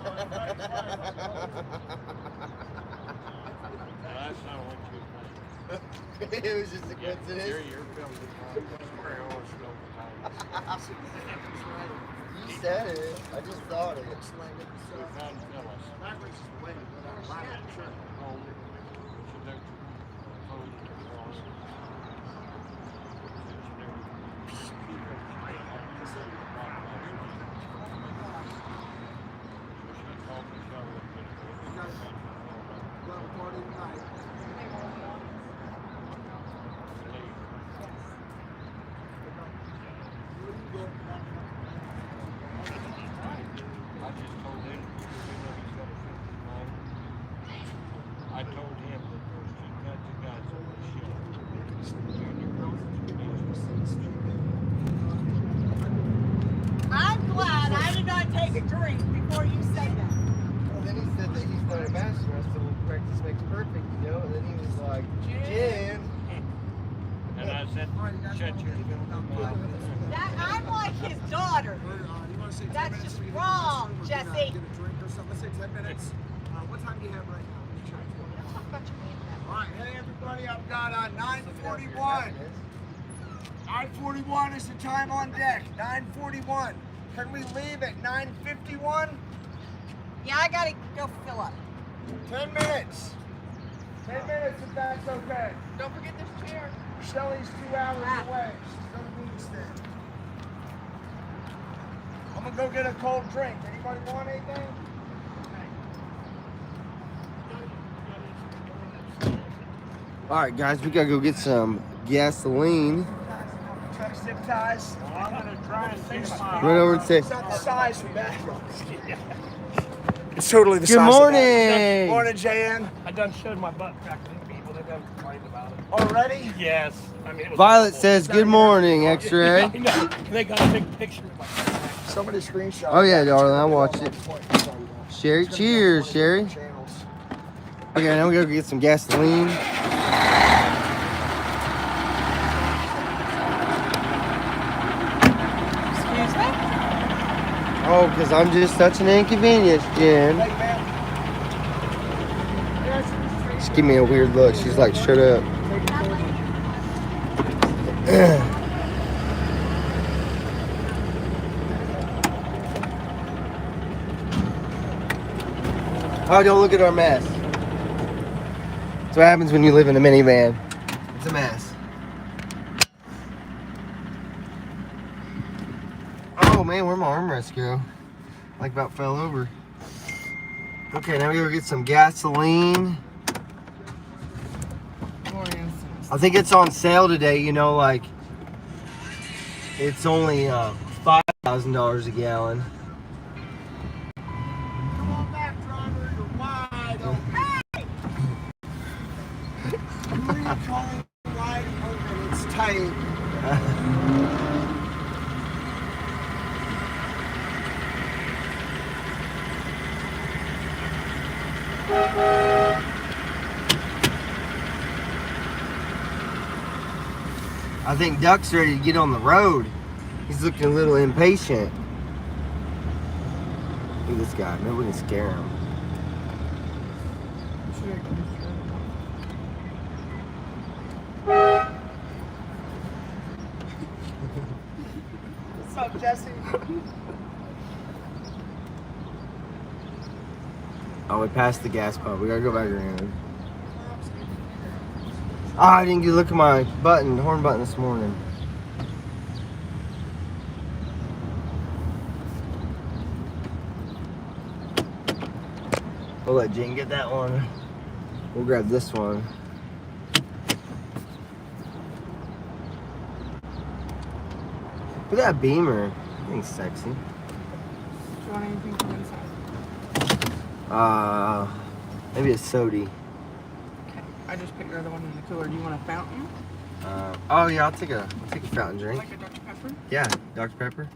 Speaker 9: That's not what you think.
Speaker 1: It was just a coincidence.
Speaker 9: You're filming.
Speaker 1: You said it. I just thought it.
Speaker 9: We found Phyllis.
Speaker 2: Backwards is the way to go down. Sure.
Speaker 9: Home. She looked home.
Speaker 3: We'll have a party tonight.
Speaker 9: I just told him, I told him that there's two kinds of guys on the ship.
Speaker 8: I'm glad I did not take a drink before you said that.
Speaker 1: Well, then he said that he's not a master. I said, well, practice makes perfect, you know? And then he was like, Jen.
Speaker 9: And I said, shut your mouth.
Speaker 8: That I'm like his daughter.
Speaker 3: You want to say 10
Speaker 8: That's
Speaker 3: minutes?
Speaker 8: just
Speaker 3: so you
Speaker 8: wrong,
Speaker 3: can,
Speaker 8: Jesse.
Speaker 3: Get a drink or something. Let's say 10 minutes. What time do you have right now? Let me check.
Speaker 8: Talk about your man.
Speaker 3: All right, hey everybody, I've got 9:41. 9:41 is the time on deck. 9:41. Can we leave at 9:51?
Speaker 8: Yeah, I gotta go fill up.
Speaker 3: 10 minutes. 10 minutes if that's okay.
Speaker 8: Don't forget this chair.
Speaker 3: Shelly's 2 hours away. She's gonna be staying. I'm gonna go get a cold drink. Anybody want anything?
Speaker 1: All right, guys, we gotta go get some gasoline.
Speaker 3: Check zip ties.
Speaker 7: I'm gonna try and see my.
Speaker 1: Run over and say,
Speaker 3: It's not the size of that. It's totally the
Speaker 1: good
Speaker 3: size
Speaker 1: morning.
Speaker 3: of that. Morning, JN.
Speaker 7: I done showed my butt crack to the people. They done complained about it.
Speaker 3: Already?
Speaker 7: Yes. I mean, it was
Speaker 1: Violet
Speaker 7: awful.
Speaker 1: says, good morning,
Speaker 7: I
Speaker 1: X-ray.
Speaker 7: know. They got a big picture of my butt crack.
Speaker 3: Somebody screenshot.
Speaker 1: Oh, yeah, darling, I watched it. Sherry, cheers, Sherry. Okay, now we gotta get some gasoline.
Speaker 8: Excuse me?
Speaker 1: Oh, because I'm just such an inconvenience, Jen. Just give me a weird look. She's like, shut up. Oh, don't look at our mess. That's what happens when you live in a minivan. It's a mess. Oh man, where'd my armrest go? Like about fell over. Okay, now we gotta get some gasoline. I think it's on sale today, you know, like it's only $5,000 a gallon.
Speaker 3: Come on back, driver. You're wide open. Hey! Who are you calling wide open? It's tight.
Speaker 1: I think Duck's ready to get on the road. He's looking a little impatient. Look at this guy. Nobody can scare him.
Speaker 3: What's up, Jesse?
Speaker 1: Oh, we passed the gas pump. We gotta go back around. Oh, I didn't get a look at my button, horn button this morning. We'll let Jen get that one. We'll grab this one. Look at that Beamer. I think it's sexy.
Speaker 10: Do you want anything from inside?
Speaker 1: Maybe a sody.
Speaker 10: Okay. I just picked the other one in the cooler. Do you want a fountain?
Speaker 1: Oh yeah, I'll take a fountain drink.
Speaker 10: Like a Dr. Pepper?
Speaker 1: Yeah, Dr. Pepper.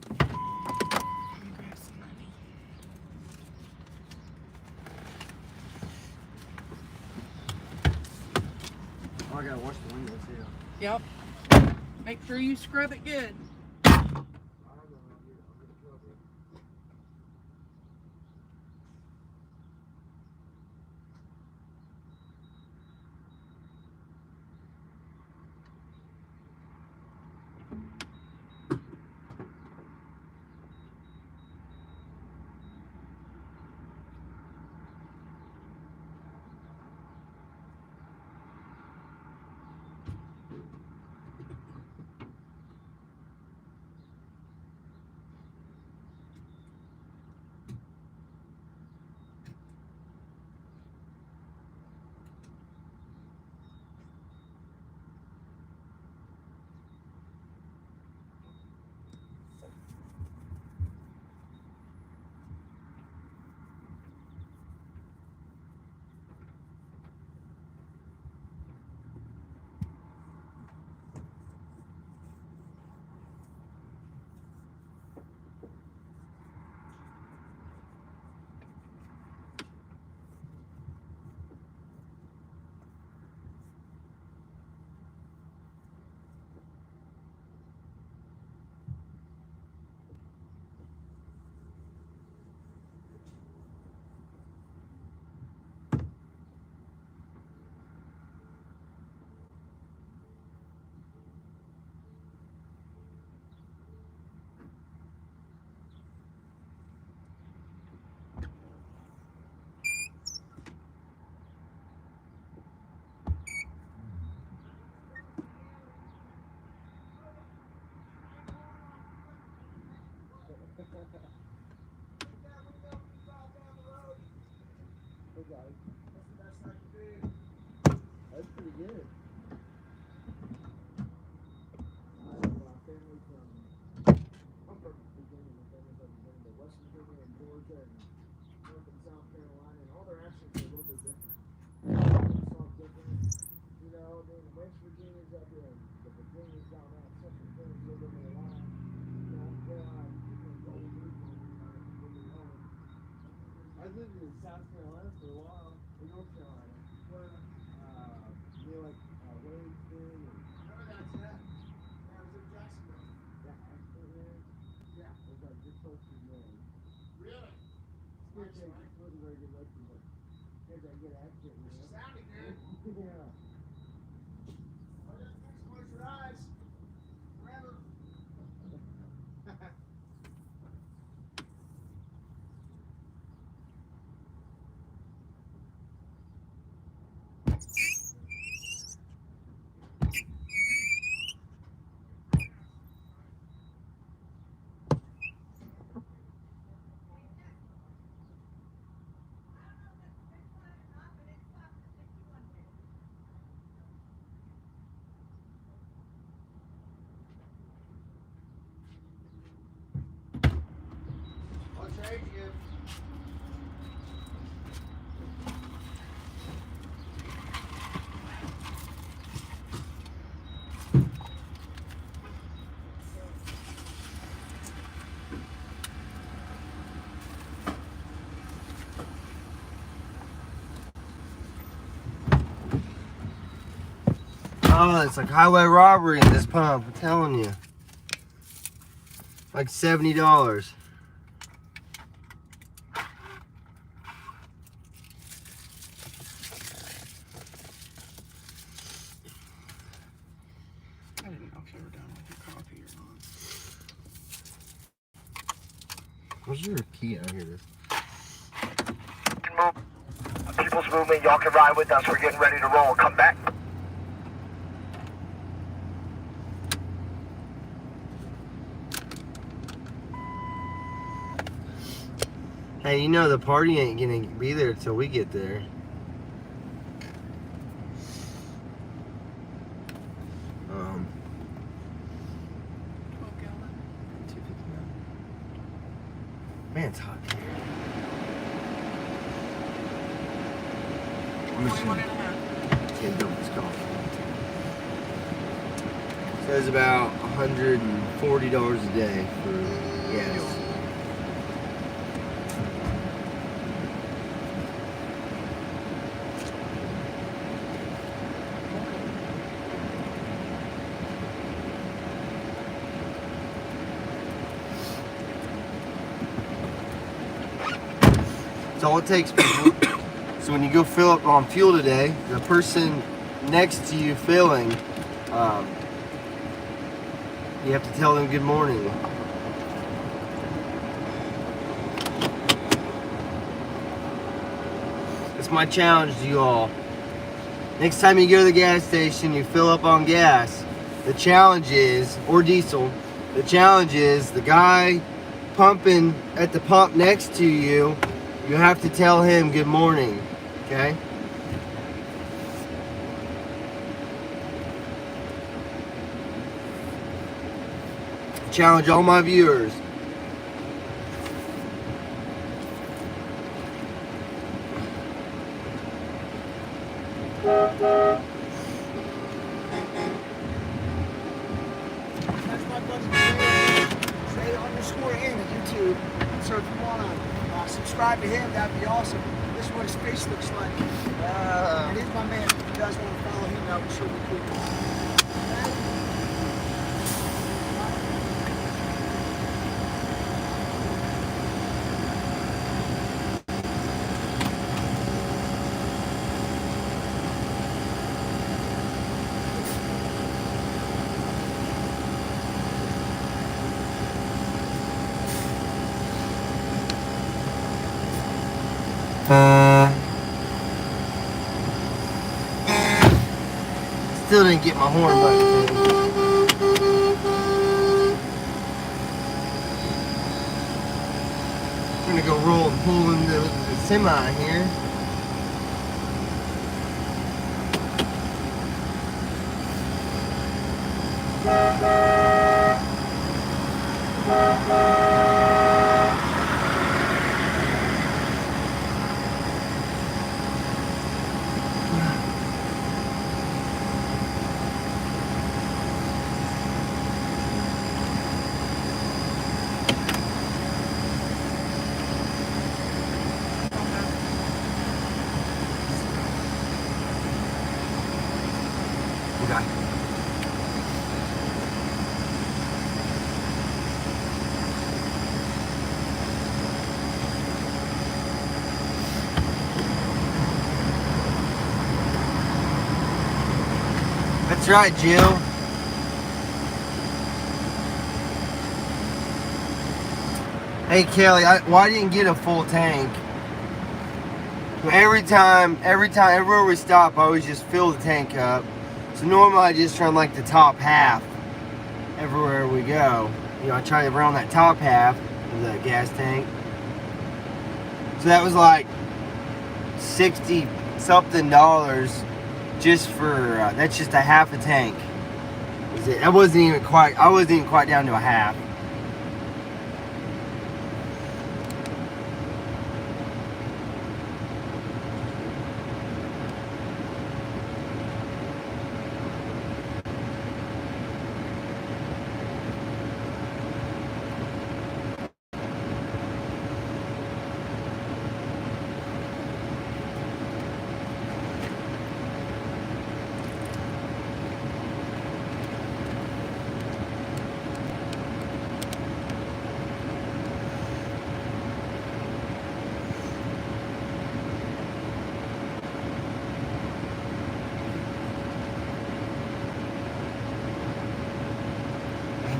Speaker 10: Let me grab some money.
Speaker 1: I gotta wash the windows too.
Speaker 10: Yep. Make sure you scrub it good.
Speaker 1: That's pretty good. I lived in South Carolina for a while, in North Carolina. Where? Near like Wayneston and.
Speaker 3: Where that's at? I was in Jacksonville.
Speaker 1: Yeah, accident.
Speaker 3: Yeah.
Speaker 1: It was like this close to the end.
Speaker 3: Really?
Speaker 1: Still think it wasn't very good looking, but there's that good accent, you know?
Speaker 3: Sounded good.
Speaker 1: Yeah.
Speaker 3: Oh, yeah, thanks. Close your eyes. Forever.
Speaker 1: I'll trade you. Oh, it's like highway robbery in this pump, I'm telling you. Like $70.
Speaker 10: I didn't know if you were done with your coffee or not.
Speaker 1: Where's your key? I hear this.
Speaker 11: People's movement, y'all can ride with us. We're getting ready to roll. Come back.
Speaker 1: Hey, you know the party ain't gonna be there till we get there. Um,
Speaker 10: 12 gallon.
Speaker 1: 259. Man, it's hot here. I'm just
Speaker 10: 21
Speaker 1: gonna
Speaker 10: and a half.
Speaker 1: dump this coffee. So it's about $140 a day for gas. That's all it takes, people. So when you go fill up on fuel today, the person next to you filling, you have to tell them good morning. That's my challenge to you all. Next time you go to the gas station, you fill up on gas. The challenge is, or diesel, the challenge is the guy pumping at the pump next to you, you have to tell him good morning, okay? Challenge all my viewers.
Speaker 3: That's my buddy Say underscore in at YouTube. So if you want to subscribe to him, that'd be awesome. This is what his face looks like. And he's my man. If you guys want to follow him, that would sure be cool.
Speaker 1: Still didn't get my horn button. I'm gonna go roll and pull into the semi here. Okay. That's right, Jill. Hey Kelly, why didn't get a full tank? Everywhere we stop, I always just fill the tank up. So normally I just run like the top half everywhere we go. You know, I try to run that top half of the gas tank. So that was like $60 something just for that's just a half a tank. I wasn't even quite down to a half.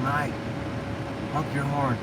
Speaker 1: Mike, honk your horn.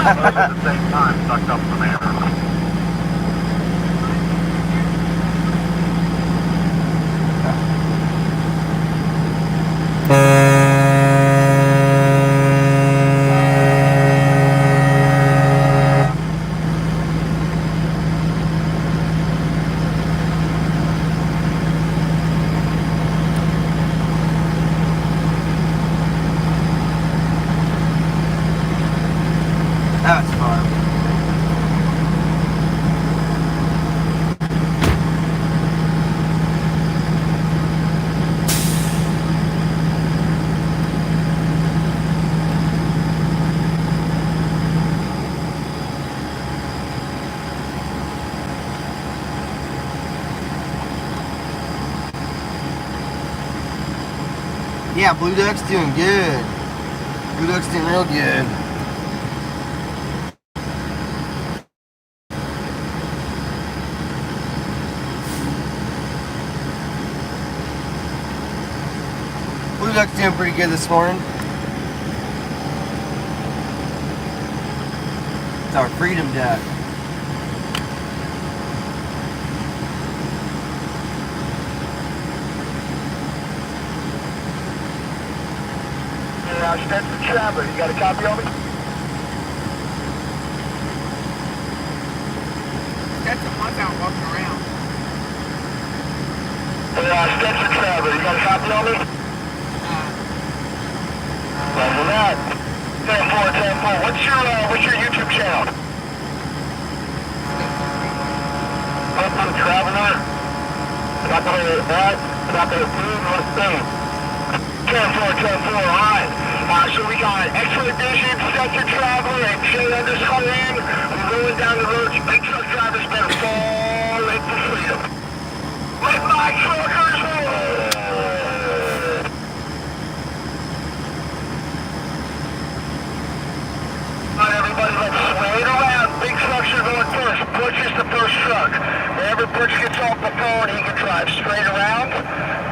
Speaker 11: At the same time, sucked up some air.
Speaker 1: That was fun. Yeah, Blue Duck's doing good. Blue Duck's doing real good. Blue Duck's doing pretty good this morning. It's our freedom duck.
Speaker 11: Stetson Traveler, you got a copy of me?
Speaker 10: Stetson wants out walking around.
Speaker 11: Stetson Traveler, you got a copy of me? Roger that. 10-4, 10-4. What's your YouTube channel? Stetson Traveler. Capital Blue, let's see. 10-4, alright. So we got X-ray vision, Stetson Traveler, and J_N. We're rolling down the road. You big truck drivers better fall into freedom. Let my truckers roll! Alright, everybody, let's sway it around. Big trucks are going first. Butch is the first truck. Whenever Butch gets off the phone, he can drive straight around.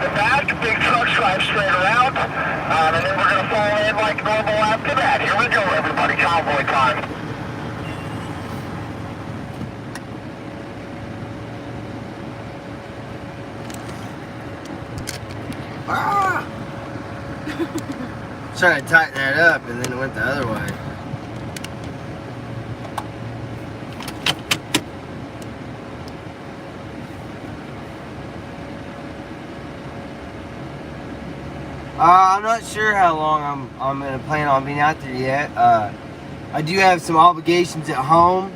Speaker 11: The back, big trucks drive straight around. And then we're going to fall in like normal after that. Here we go, everybody. Convoy time.
Speaker 1: Ah! Trying to tighten that up and then it went the other way. I'm not sure how long I'm gonna plan on being out there yet. I do have some obligations at home.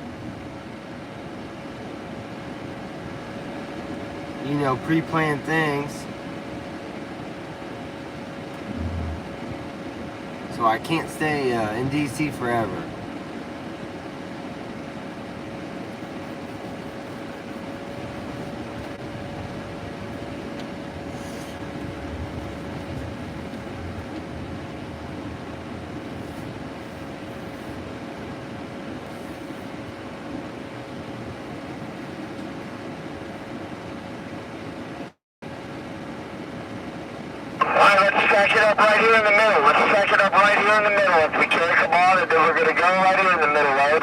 Speaker 1: You know, pre-planned things. So I can't stay in DC forever.
Speaker 11: Stack it up right here in the middle. Let's stack it up right here in the middle. If we can't come on it, then we're going to go right here in the middle, right?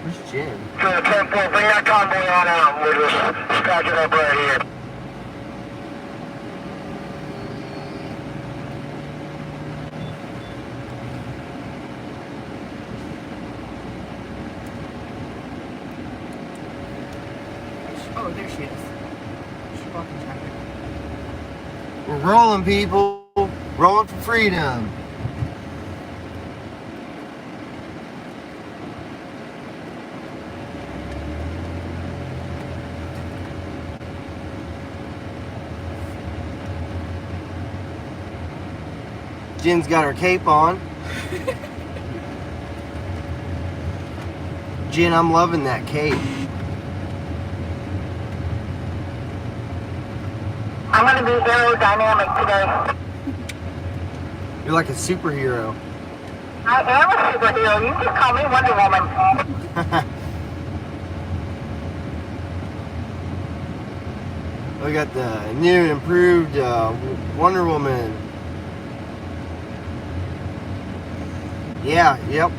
Speaker 1: Where's Jim?
Speaker 11: So the 10-4, bring that convoy on out and we'll just stack it up right here.
Speaker 10: Oh, there she is. She's walking traffic.
Speaker 1: We're rolling, people. Rolling for freedom. Jen's got her cape on. Jen, I'm loving that cape.
Speaker 11: I'm going to be aerodynamic today.
Speaker 1: You're like a superhero.
Speaker 11: I am a superhero. You can call me Wonder Woman.
Speaker 1: We got the new and improved Wonder Woman. Yeah, yep.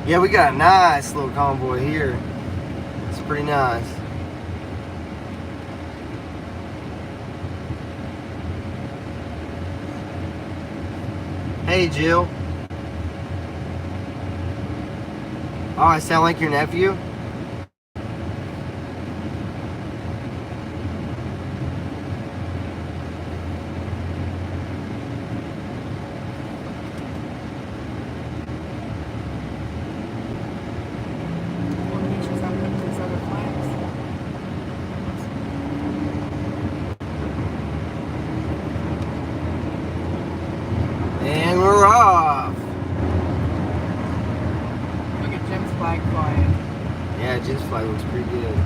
Speaker 1: Yeah, we got a nice little convoy here. It's pretty nice. Hey, Jill. Oh, I sound like your nephew? And we're off.
Speaker 10: Look at Jim's flag flying.
Speaker 1: Yeah, Jim's flag looks pretty good.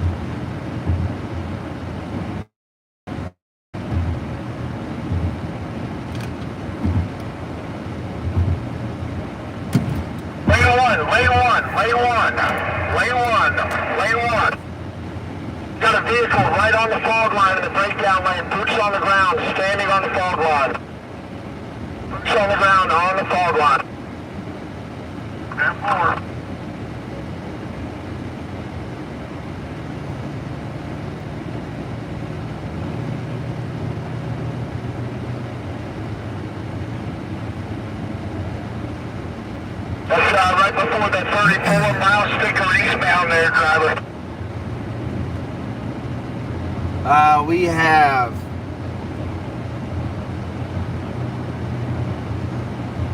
Speaker 11: Lane 1. Got a vehicle right on the fog line in the breakdown lane. Boots on the ground, standing on the fog line. Boots on the ground, on the fog line. 10-4. That's right before that 34-mile sticker eastbound there, driver.
Speaker 1: We have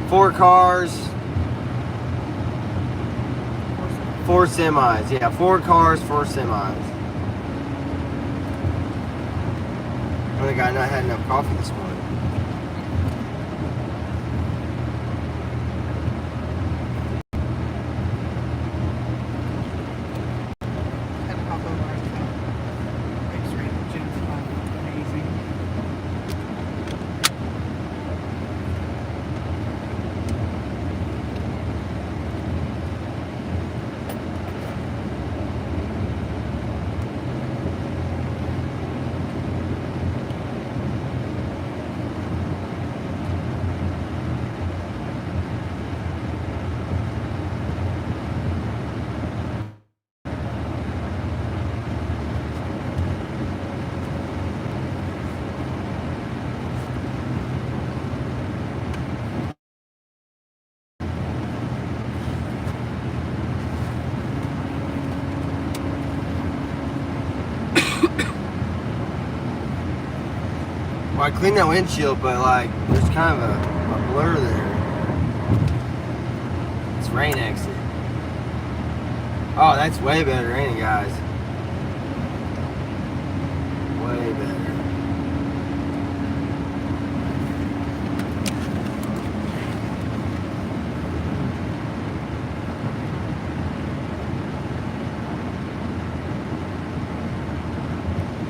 Speaker 1: 4 cars, 4 semis. Yeah, 4 cars, 4 semis. I think I not had enough coffee this morning.
Speaker 10: Had to hop over and X-ray the gym's amazing.
Speaker 1: Well, I cleaned that windshield, but like, there's kind of a blur there. It's rain exit. Oh, that's way better, ain't it, guys? Way better.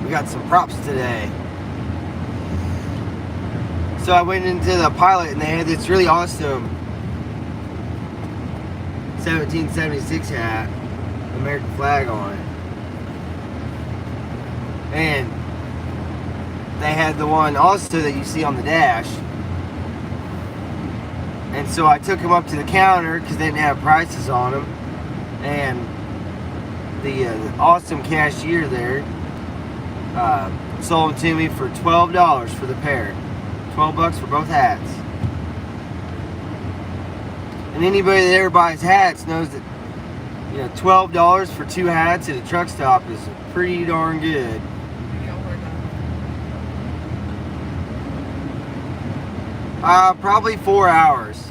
Speaker 1: We got some props today. So I went into the pilot and they had this really awesome 1776 hat, American flag on it. And they had the one also that you see on the dash. And so I took them up to the counter because they didn't have prices on them. And the awesome cashier there sold them to me for $12 for the pair. $12 for both hats. And anybody that ever buys hats knows that, you know, $12 for 2 hats at a truck stop is pretty darn good. Probably 4 hours.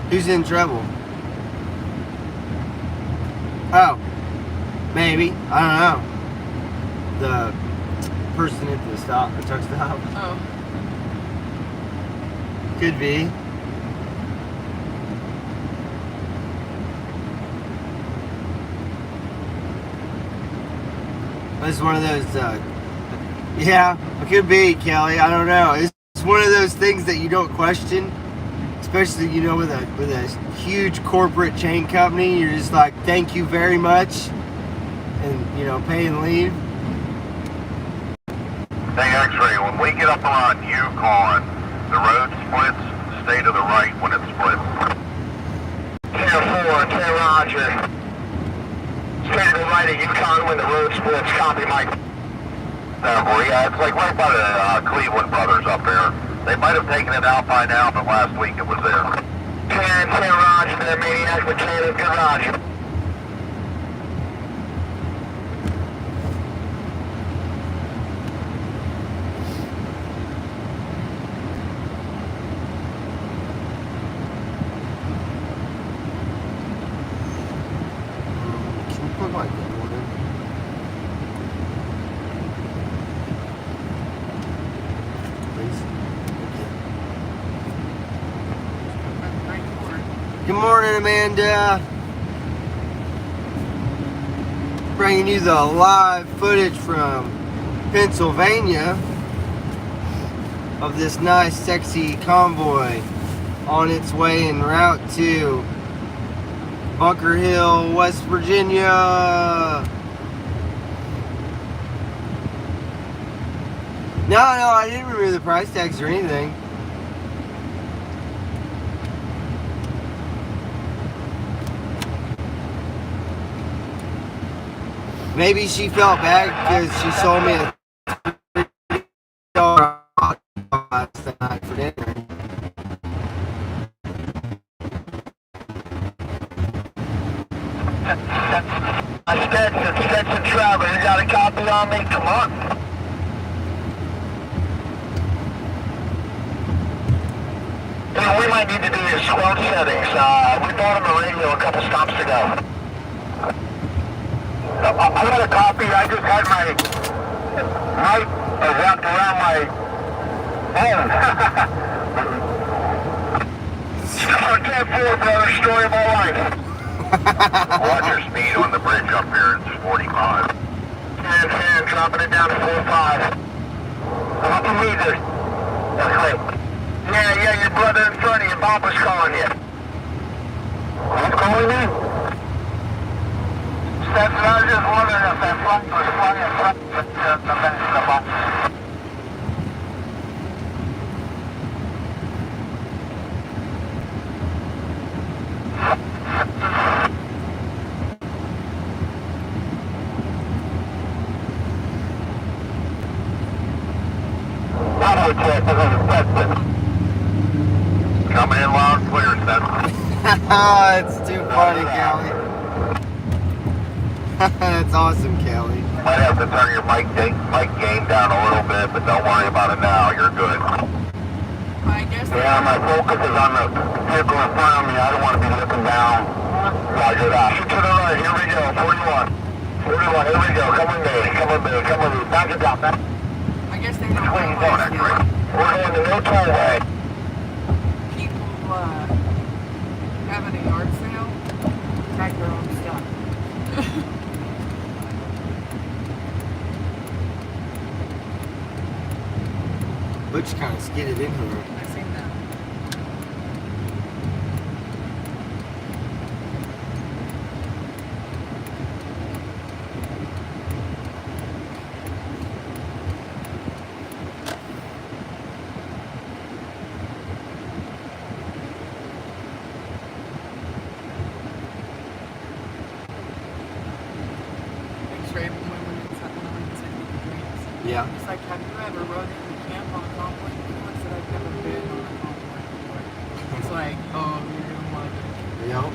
Speaker 1: Who's in trouble? Oh, maybe. I don't know. The person at the stop, the truck stop.
Speaker 10: Oh.
Speaker 1: Could be. It's one of those, yeah, it could be, Kelly. I don't know. It's one of those things that you don't question. Especially, you know, with a huge corporate chain company, you're just like, thank you very much, and, you know, pay and leave.
Speaker 11: Hey, X-ray, when we get up on Yukon, the road splits, stay to the right when it splits. 10-4, 10 Roger. Stay to the right of Yukon when the road splits, copy Mike. Yeah, it's like right by the Cleveland brothers up there. They might have taken it out by now, but last week it was there. 10 Roger, there, Maniac Mechanic, good Roger.
Speaker 1: Can you put my good one in? Please? Good morning, Amanda. bringing you the live footage from Pennsylvania of this nice, sexy convoy on its way en route to Bunker Hill, West Virginia. No, I didn't remove the price tags or anything. Maybe she felt bad because she sold me a $3 last night for dinner.
Speaker 11: Stetson Traveler, you got a copy on me? Come on. We might need to do your squelch settings. We bought him a radio a couple stops ago. I got a copy. I just had my mic wrapped around my phone. I can't afford, brother. Story of my life. Watch your speed on the bridge up here. It's 45. And dropping it down to 45. What do you need this? That's right. Yeah, your brother in front of you. Bob was calling you. Who's calling me? Stetson, I was just wondering if that flight was flying in front of the box. Coming in loud and clear, Stetson.
Speaker 1: It's too funny, Callie. That's awesome, Callie.
Speaker 11: Might have to turn your mic gain down a little bit, but don't worry about it now. You're good.
Speaker 10: I guess.
Speaker 11: Yeah, my focus is on the vehicle in front of me. I don't want to be looking down. Roger that. Shoot to the right. Here we go. 41. 41. Here we go. Come with me. Back it down.
Speaker 10: I guess they don't
Speaker 11: Which way you going,
Speaker 10: realize
Speaker 11: actually?
Speaker 10: that
Speaker 11: We're going to no tollway.
Speaker 10: people having a yard sale pack their own stuff.
Speaker 1: Butch kind of skidded in here.
Speaker 10: I seen that.
Speaker 1: Yeah.
Speaker 10: It's like, have you ever rode in camp on a convoy before? I said, I've never been on a convoy before. He's like, oh, you're gonna love it.
Speaker 1: Yep.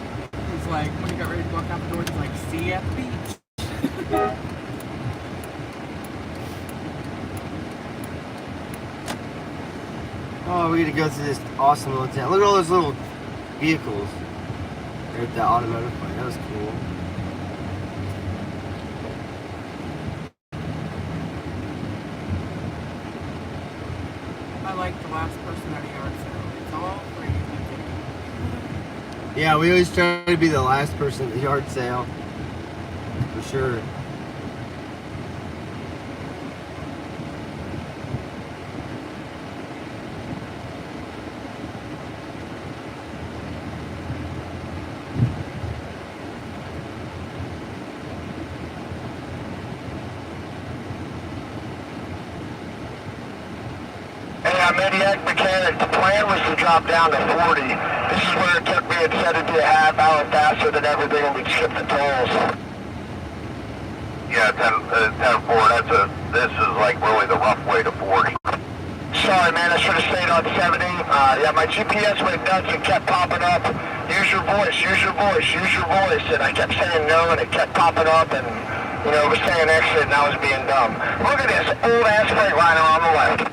Speaker 10: He's like, when he got ready to walk out the door, he's like, see you at the beach.
Speaker 1: Oh, we get to go through this awesome little town. Look at all those little vehicles. They're at the automotive plant. That was cool.
Speaker 10: I like the last person at a yard sale. It's all free.
Speaker 1: Yeah, we always try to be the last person at the yard sale. For sure.
Speaker 11: Maniac mechanic, the plan was to drop down to 40. This is where it kept being set to be a half hour faster than everything and we'd skip the tolls. Yeah, 10-4, this is like really the rough way to 40. Sorry man, I should have stayed on 70. Yeah, my GPS went nuts and kept popping up. Use your voice. And I kept saying no and it kept popping up and, you know, it was saying exit and I was being dumb. Look at this old ass Freightliner on the left.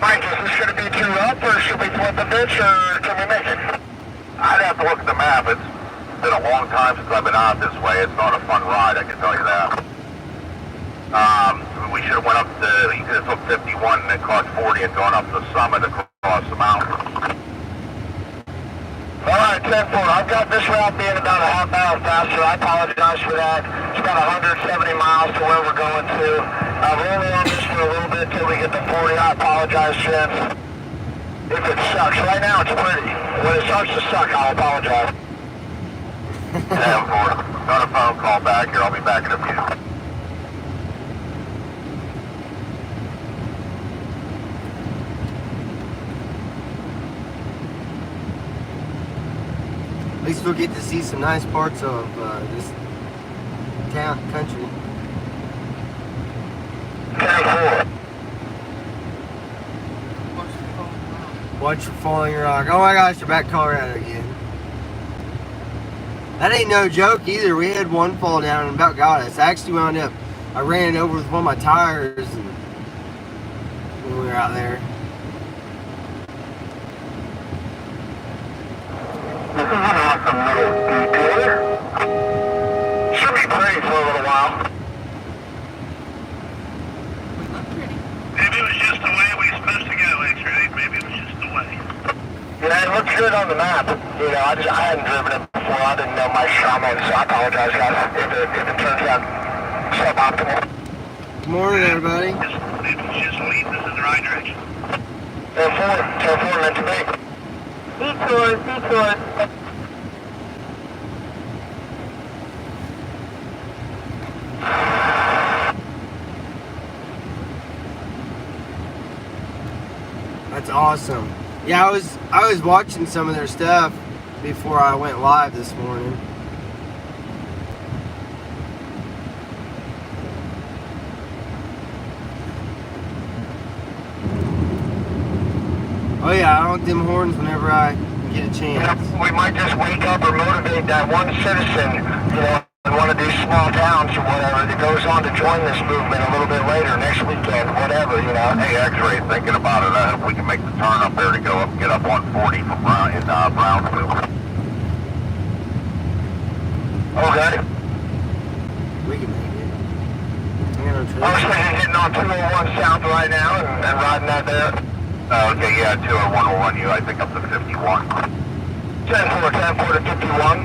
Speaker 11: Mike, is this going to be too rough, or should we flip the bitch, or can we make it? I'd have to look at the map. It's been a long time since I've been out this way. It's not a fun ride, I can tell you that. We should have went up to, you could have took 51 and then caught 40 and gone up the summit across the mountain. Alright, 10-4. I've got this route being about a half hour faster. I apologize for that. It's about 170 miles to where we're going to. We're only on this for a little bit till we get to 40. I apologize, Jim. If it sucks. Right now it's pretty. When it starts to suck, I'll apologize. 10-4. Got a phone call back here. I'll be back in a few.
Speaker 1: At least we'll get to see some nice parts of this town, country.
Speaker 11: 10-4.
Speaker 1: Watch for falling rock. Oh my gosh, you're back Colorado again. That ain't no joke either. We had one fall down and about got us. I actually wound up, I ran it over with one of my tires and when we were out there.
Speaker 11: This is an awesome little detour. Should be pretty for a little while. Maybe it was just the way we were supposed to go, X-Ray. Maybe it was just the way. Yeah, it looks good on the map. You know, I hadn't driven it before. I didn't know my shaman, so I apologize, guys, if it turns out suboptimal.
Speaker 1: Good morning, everybody.
Speaker 11: It was just leading us in the right direction. 10-4 meant to be. Detour.
Speaker 1: That's awesome. Yeah, I was watching some of their stuff before I went live this morning. Oh yeah, I want them horns whenever I get a chance.
Speaker 11: We might just wake up or motivate that one citizen, you know, in one of these small towns or whatever that goes on to join this movement a little bit later, next weekend, whatever, you know. Hey, X-Ray, thinking about it, if we can make the turn up there to go up and get up on 40 from Brownsville. Okay.
Speaker 1: We can make it. I got no
Speaker 11: I was thinking hitting on 201 South right now and riding that there. Okay, yeah, 201 will run you, I think, up to 51. 10-4 to 51.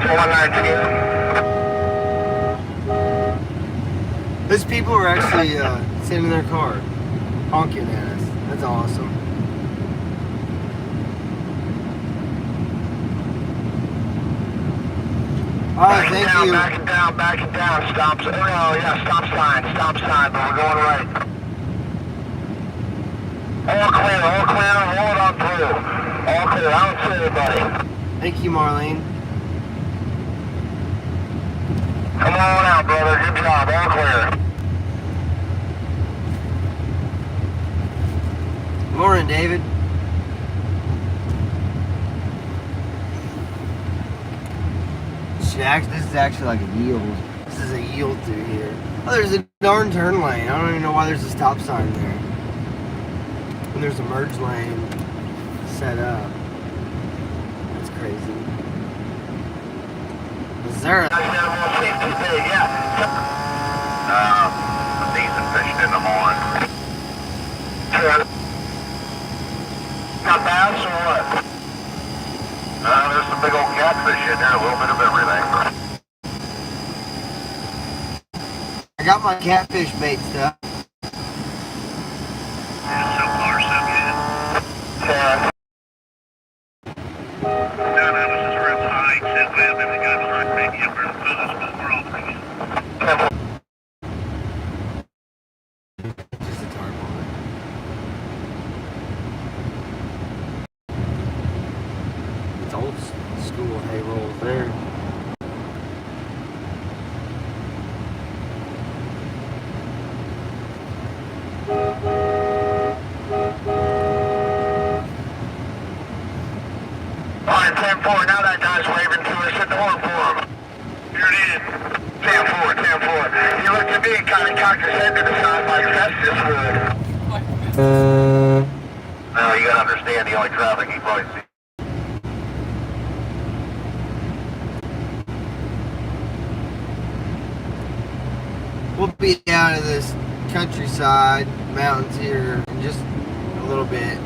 Speaker 11: 119.
Speaker 1: Those people are actually sitting in their car, honking at us. That's awesome. Alright, thank you.
Speaker 11: Backing down, stop sign, but we're going right. All clear, roll it on through. All clear, I don't see anybody.
Speaker 1: Thank you, Marlene.
Speaker 11: Come on out, brother, good job, all clear.
Speaker 1: Morning, David. This is actually like a yield. This is a yield through here. Oh, there's a darn turn lane. I don't even know why there's a stop sign there. And there's a merge lane set up. That's crazy. Missouri.
Speaker 11: Decent fishing in the horn. Got bass or what? There's some big old catfish in there, a little bit of everything.
Speaker 1: I got my catfish bait stuff.
Speaker 11: Yeah, so far so good. No, this is real high, except we have maybe got like maybe up there in the but we're all pretty good.
Speaker 1: Just a tarpon. It's old school hay rolls there.
Speaker 11: Alright, 10-4, now that guy's waving to us, hit the horn for him. Here it is. 10-4. He looked at me and kind of cocked his head to the side like Festus would. No, you gotta understand, the only traffic he probably sees.
Speaker 1: We'll be out of this countryside, mountains here in just a little bit.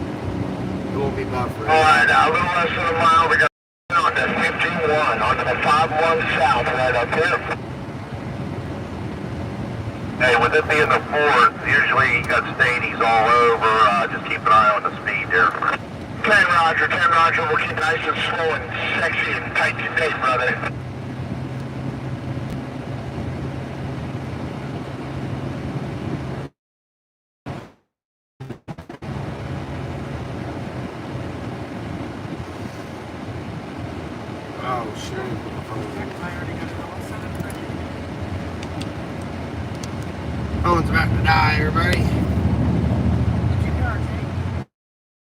Speaker 1: It won't be about forever.
Speaker 11: Alright, a little less than a mile. We got on to 51, onto the 51 south, right up here. Hey, with it being the 4th, usually you got stadies all over. Just keep an eye on the speed there. 10 Roger, 10 Roger. We'll keep nice and slow and sexy and tight to tape, brother.
Speaker 1: Oh, shit. Phone's about to die, everybody.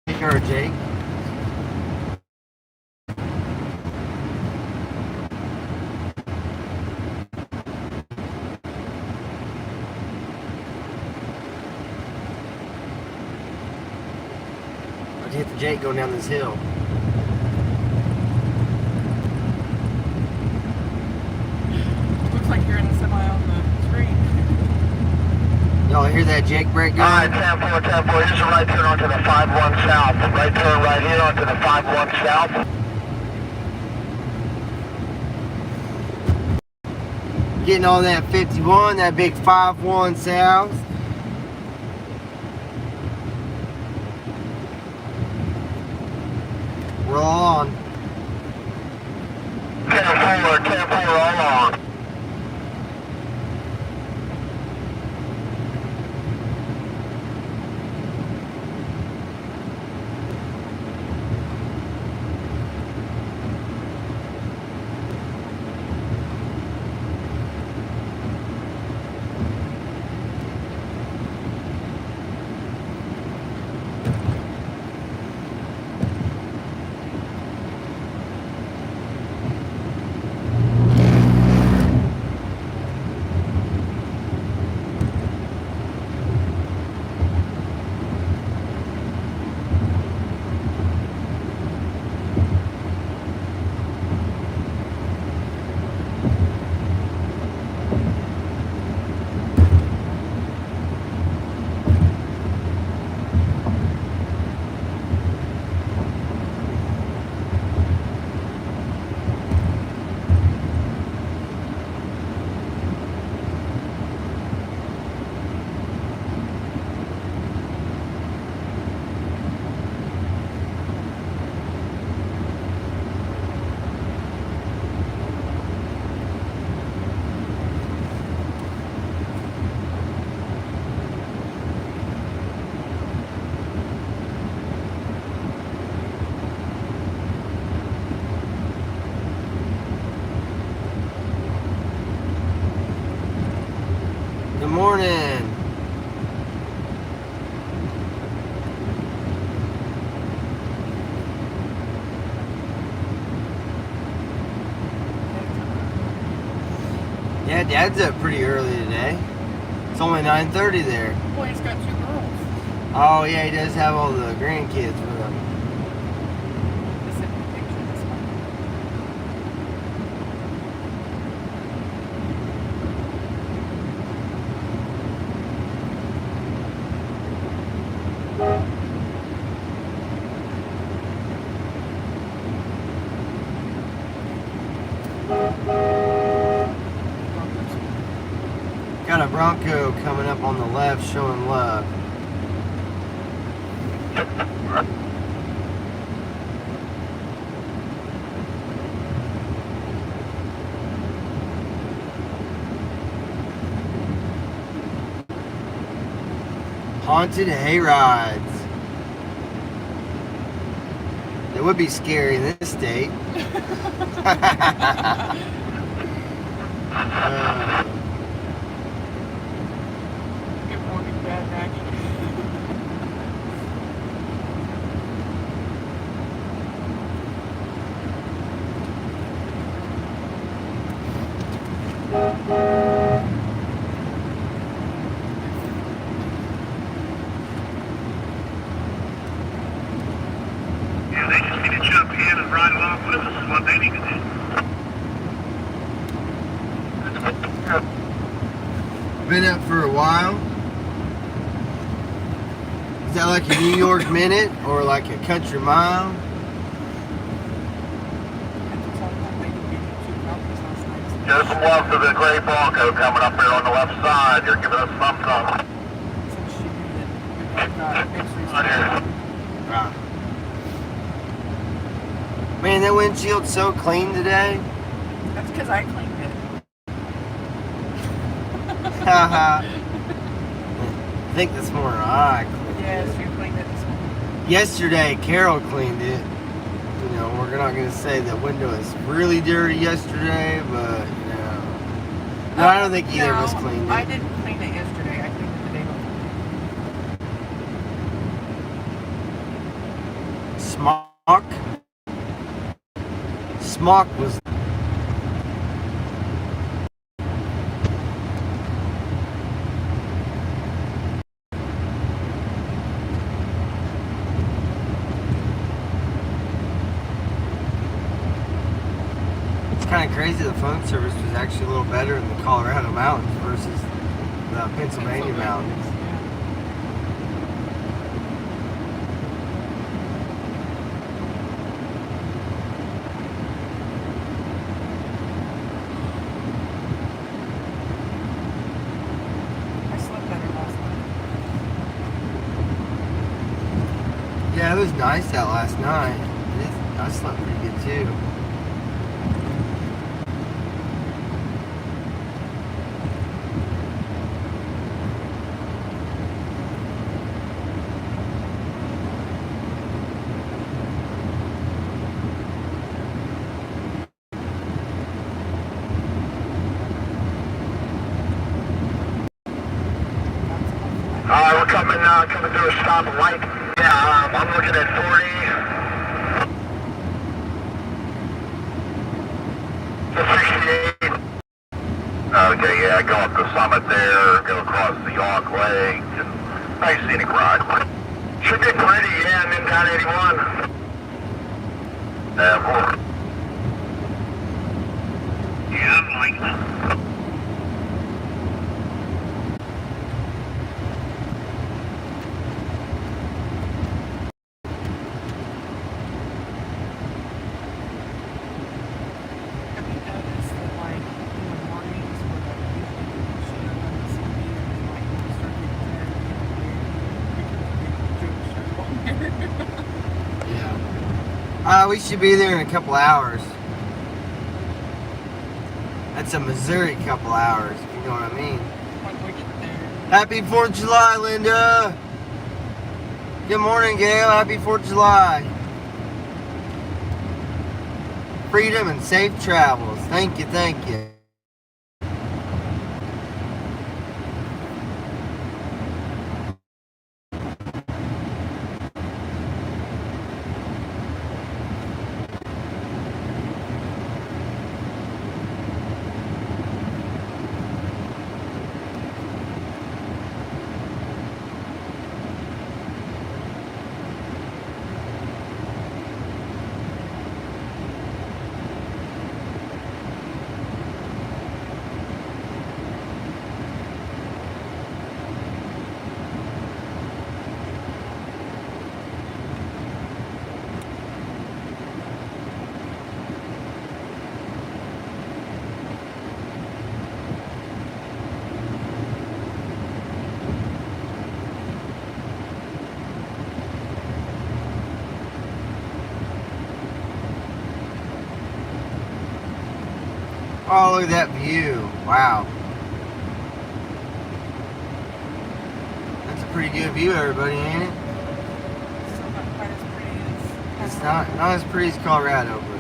Speaker 1: Take care, Jake. I'd hit the Jake going down this hill.
Speaker 10: Looks like you're in the semi on the screen.
Speaker 1: Y'all hear that Jake brake going?
Speaker 11: Alright, 10-4, 10-4. Here's a right turn onto the 51 south. Right turn right here onto the 51 south.
Speaker 1: Getting on that 51, that big 5-1 south. Roll on.
Speaker 11: 10-4, 10-4, all on.
Speaker 1: Good morning. Yeah, Dad's up pretty early today. It's only 9:30 there.
Speaker 10: Boy, he's got 2 girls.
Speaker 1: Oh yeah, he does have all the grandkids with him.
Speaker 10: They sent me a picture this morning.
Speaker 1: Got a Bronco coming up on the left showing love. Haunted hayrides. It would be scary in this state.
Speaker 10: Good morning, Dad, Maggie.
Speaker 11: Yeah, they just need to jump in and ride along with us is what they need to do.
Speaker 1: Been up for a while. Is that like a New York minute or like a country mile?
Speaker 11: Just west of the Gray Bronco coming up here on the left side. You're giving us thumbs up. Right here.
Speaker 1: Wow. Man, that windshield's so clean today.
Speaker 10: That's because I cleaned it.
Speaker 1: Haha. I think this morning I cleaned it.
Speaker 10: Yes, you cleaned it this morning.
Speaker 1: Yesterday, Carol cleaned it. You know, we're not going to say the window is really dirty yesterday, but, you know. No, I don't think either of us cleaned it.
Speaker 10: I didn't clean it yesterday. I cleaned it the day before.
Speaker 1: Smock was. Kind of crazy the phone service was actually a little better in the Colorado mountains versus the Pennsylvania mountains.
Speaker 10: I slept better last night.
Speaker 1: Yeah, it was nice out last night. I slept pretty good too.
Speaker 11: We're coming through a stop light. Yeah, I'm looking at 40 to 68. Okay, yeah, go up the summit there, go across the York Lake, and nice scenic ride. Should be pretty, yeah, and then down 81. Yeah, like
Speaker 1: We should be there in a couple hours. That's a Missouri couple hours, if you know what I mean. Happy 4th of July, Linda. Good morning, Gail. Happy 4th of July. Freedom and safe travels. Thank you, thank you. Oh, look at that view. Wow. That's a pretty good view, everybody, ain't it?
Speaker 10: Still not quite as pretty as...
Speaker 1: It's not as pretty as Colorado, but...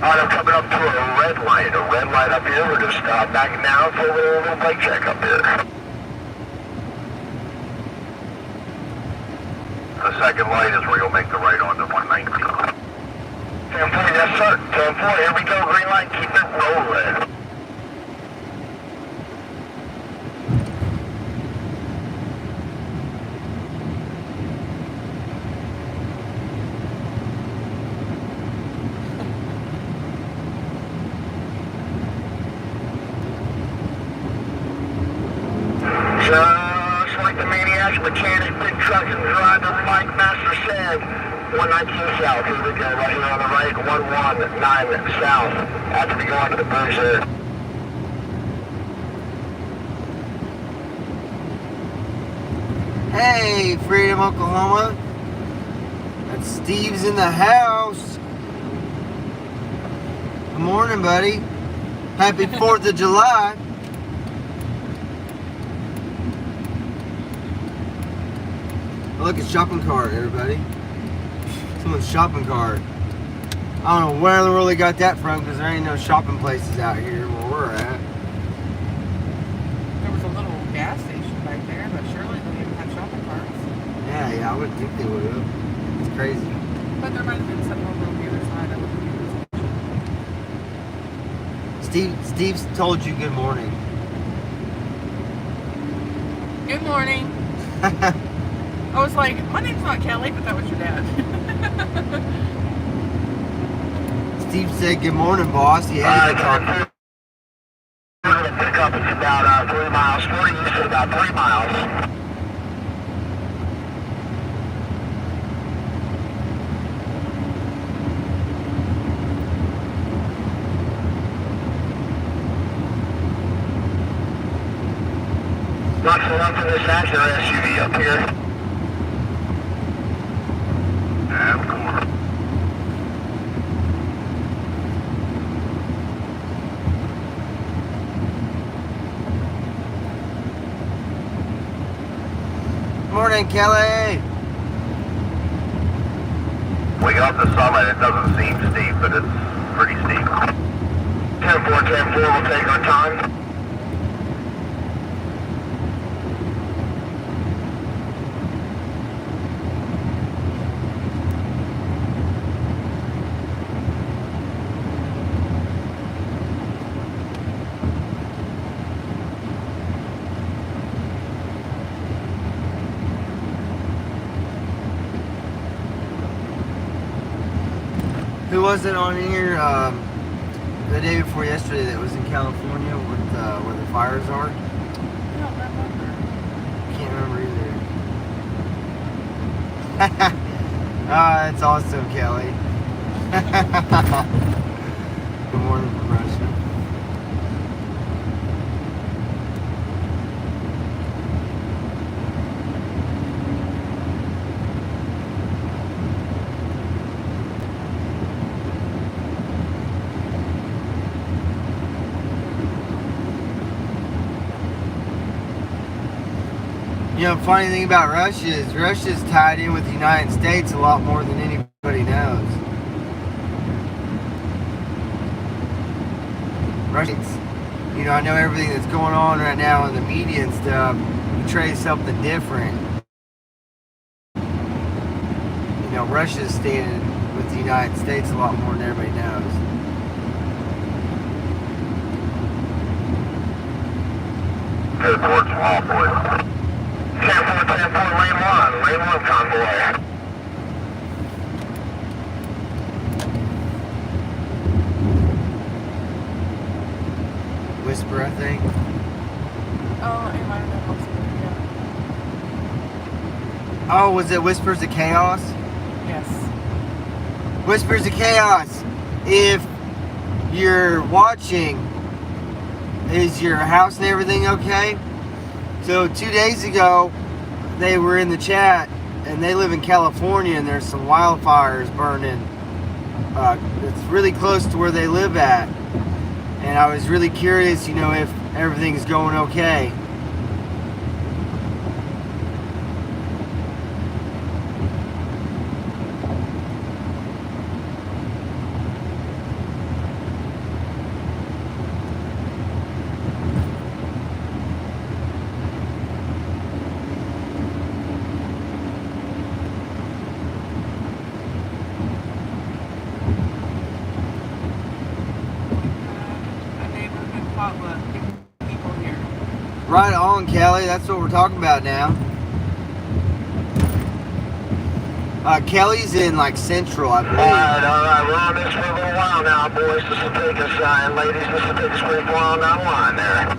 Speaker 11: I'm coming up to a red light. A red light up here. We're just backing down for a little bike check up here. The second light is where you'll make the right onto 190. 10-4, yes sir. 10-4, here we go. Green light. Keep it rolling. Just like the maniac mechanic, big trucks and driver, Mike Master said, 119 south. Here we go, right here on the right, 119 south. After we go onto the bridge there.
Speaker 1: Hey, Freedom, Oklahoma. That's Steve's in the house. Good morning, buddy. Happy 4th of July. Look, it's shopping cart, everybody. Someone's shopping cart. I don't know where in the world they got that from, because there ain't no shopping places out here where we're at.
Speaker 10: There was a little gas station back there, but surely they didn't have shopping carts.
Speaker 1: Yeah, I would think they would have. It's crazy.
Speaker 10: But there might have been some over on the other side of the
Speaker 1: Steve's told you good morning.
Speaker 10: Good morning. I was like, my name's not Kelly, but that was your dad.
Speaker 1: Steve said good morning, boss. He had to talk.
Speaker 11: We're going to pick up, it's about 3 miles, 40 east to about 3 miles. Not so left in this Acura SUV up here. And corner.
Speaker 1: Morning, Kelly.
Speaker 11: We got the summit. It doesn't seem steep, but it's pretty steep. 10-4, 10-4, we'll take our time.
Speaker 1: Who was it on here the day before yesterday that was in California with where the fires are?
Speaker 10: I don't remember.
Speaker 1: Can't remember either. That's awesome, Kelly. Good morning from Russia. You know, funny thing about Russia is Russia's tied in with the United States a lot more than anybody knows. Russians, you know, I know everything that's going on right now in the media and stuff portrays something different. You know, Russia's standing with the United States a lot more than everybody knows.
Speaker 11: Head towards Wall, boys. 10-4, 10-4, lane 1 convoy.
Speaker 1: Whisper, I think.
Speaker 10: Oh, it might have been Whisper, yeah.
Speaker 1: Oh, was it Whispers of Chaos?
Speaker 10: Yes.
Speaker 1: Whispers of Chaos. If you're watching, is your house and everything okay? So 2 days ago, they were in the chat, and they live in California, and there's some wildfires burning. It's really close to where they live at. And I was really curious, you know, if everything's going okay. Right on, Kelly. That's what we're talking about now. Kelly's in like Central, I believe.
Speaker 11: All right. We're on this for a little while now, boys. This will take us, and ladies, this will take us pretty far on that line there.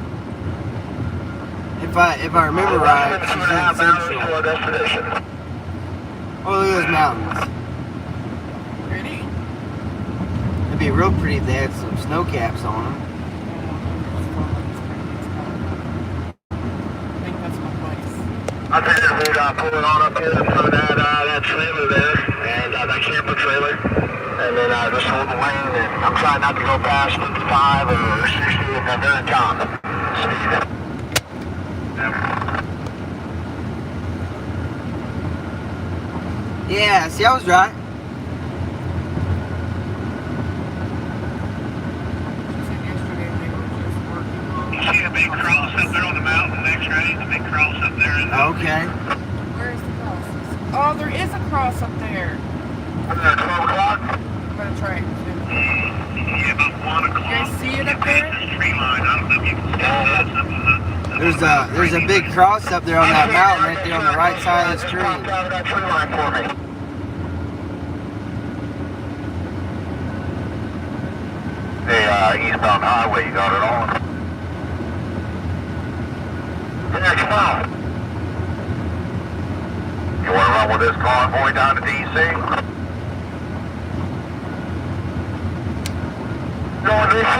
Speaker 1: if I remember right, she's in Central.
Speaker 11: To our destination.
Speaker 1: Oh, look at those mountains.
Speaker 10: Pretty.
Speaker 1: It'd be real pretty if they had some snow caps on them.
Speaker 10: I think that's my place.
Speaker 11: I figured we'd pull it on up here in front of that trailer there, and that camper trailer, and then just hold the lane, and I'm trying not to go past 55 or 60 at the very top speed.
Speaker 1: Yeah, see, I was right.
Speaker 10: She said yesterday they were just working on.
Speaker 11: You see the big cross up there on the mountain next, right? The big cross up there.
Speaker 1: Okay.
Speaker 10: Where is the cross? Oh, there is a cross up there.
Speaker 11: 12 o'clock?
Speaker 10: I'm gonna try it too.
Speaker 11: Yeah, about 1 o'clock.
Speaker 10: You guys see it up there?
Speaker 11: Tree line. I don't know if you can see that.
Speaker 1: There's a big cross up there on that mountain right there on the right side of the screen.
Speaker 11: Out of that tree line for me. Hey, eastbound highway, you got it on? The next mile. You want to run with this convoy down to DC? Going DC?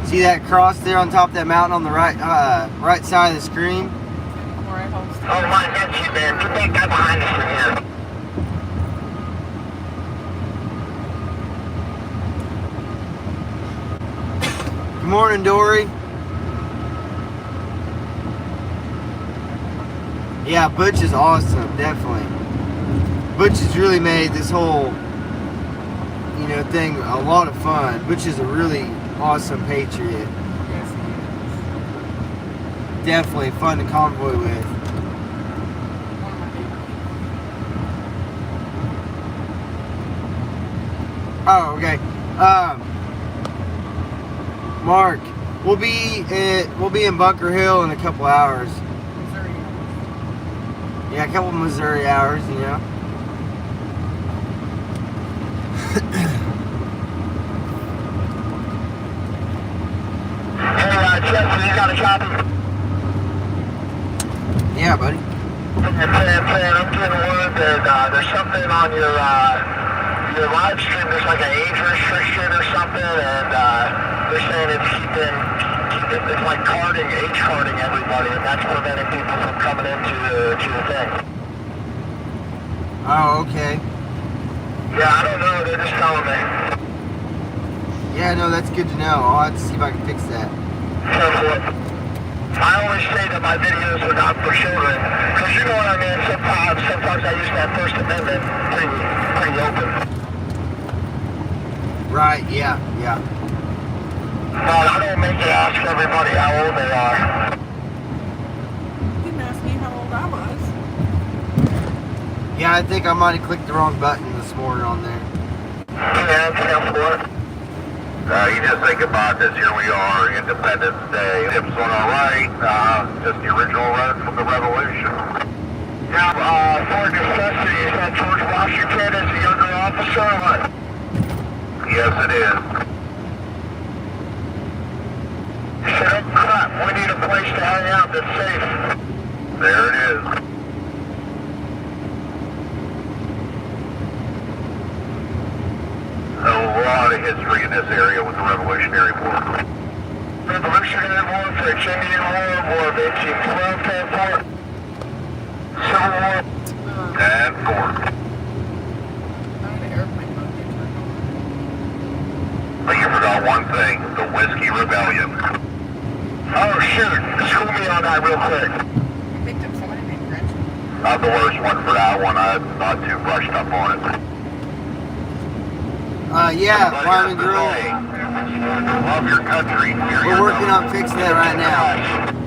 Speaker 1: See that cross there on top of that mountain on the right side of the screen?
Speaker 10: Where I host.
Speaker 11: Oh my, that's you, man. Get that guy behind us from here.
Speaker 1: Good morning, Dory. Yeah, Butch is awesome, definitely. Butch has really made this whole, thing a lot of fun. Butch is a really awesome Patriot.
Speaker 10: Yes, he is.
Speaker 1: Definitely fun to convoy with.
Speaker 10: One of my favorites.
Speaker 1: Oh, okay. Mark, we'll be in Bunker Hill in a couple hours.
Speaker 10: Missouri.
Speaker 1: Yeah, a couple Missouri hours,
Speaker 11: Hey, Chester, you got a copy?
Speaker 1: Yeah, buddy.
Speaker 11: I'm getting word that there's something on your live stream. There's like an age restriction or something, and they're saying it's it's like age carding everybody, and that's preventing people from coming into the thing.
Speaker 1: Oh, okay.
Speaker 11: Yeah, I don't know. They're just telling me.
Speaker 1: Yeah, no, that's good to know. I'll have to see if I can fix that.
Speaker 11: I always say that my videos are not for children, because you know what I mean. Sometimes I use that First Amendment pretty open.
Speaker 1: Right? Yeah.
Speaker 11: But I don't make it ask everybody how old they are.
Speaker 10: You didn't ask me how old I was.
Speaker 1: Yeah, I think I might have clicked the wrong button this morning on there.
Speaker 11: Yeah, for it. You just think about this. Here we are, Independence Day. Tips on our right, just the original road from the Revolution. Yeah, for necessity, is that George Washington as a younger officer or what? Yes, it is. Shut up, crap. We need a place to hang out that's safe. There it is. A lot of history in this area with the Revolutionary War. Revolutionary War, French Indian War, War of 1812, Civil War, and War. But you forgot one thing, the Whiskey Rebellion. Oh shoot, school me on that real quick.
Speaker 10: You picked up somebody named Gretchen.
Speaker 11: I'm the worst one for that one, I'm not too brushed up on it.
Speaker 1: Yeah, Farming Girl.
Speaker 11: Love your country.
Speaker 1: We're working on fixing that right now.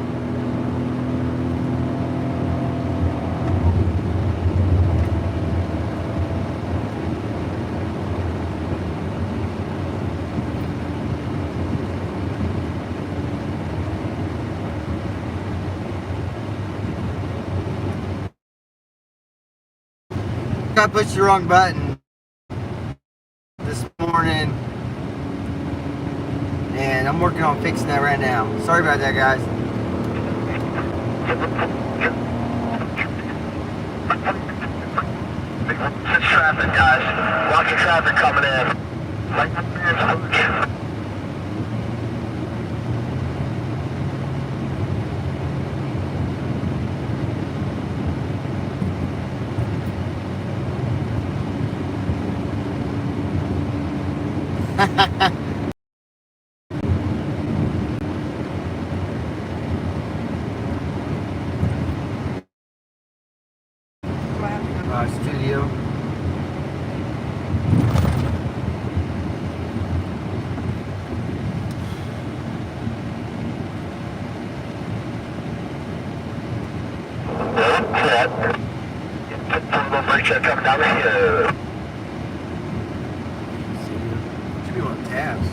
Speaker 1: I pushed the wrong button this morning. working on fixing that right now. Sorry about that, guys.
Speaker 11: It's traffic, guys. Lots of traffic coming in.
Speaker 1: Studio.
Speaker 11: Patriot coming down the hill.
Speaker 1: Should be on tabs.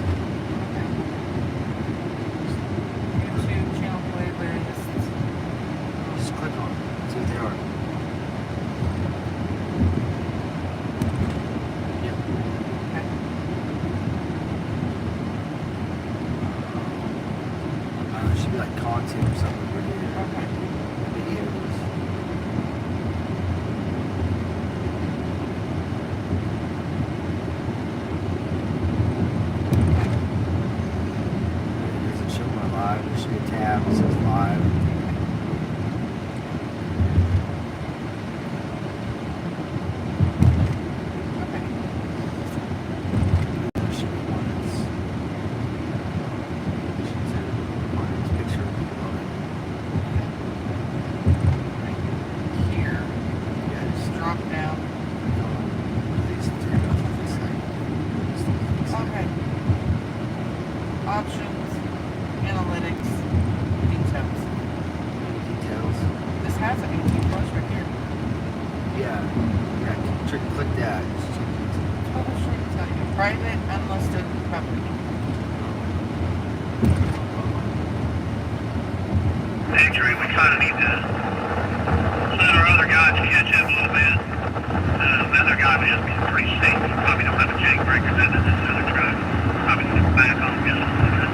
Speaker 10: YouTube channel playlists.
Speaker 1: Just click on it. See what they are. It should be like content or something over here.
Speaker 10: Okay.
Speaker 1: Videos. It doesn't show my live. There should be a tab that says live. There should be one that's picture of it.
Speaker 10: Here.
Speaker 1: Yeah, just
Speaker 10: Drop down.
Speaker 1: these three options. It's like,
Speaker 10: Okay. Options, analytics, details.
Speaker 1: details.
Speaker 10: This has an 18 plus right here.
Speaker 1: Yeah, click that. Just check details.
Speaker 10: Total short tell you. Private, unlisted, public.
Speaker 11: Actually, we kind of need to let our other guys catch up a little bit. The other guy would just be pretty safe. He probably don't have a jake breaker in this other truck. Probably need to back on just a little bit.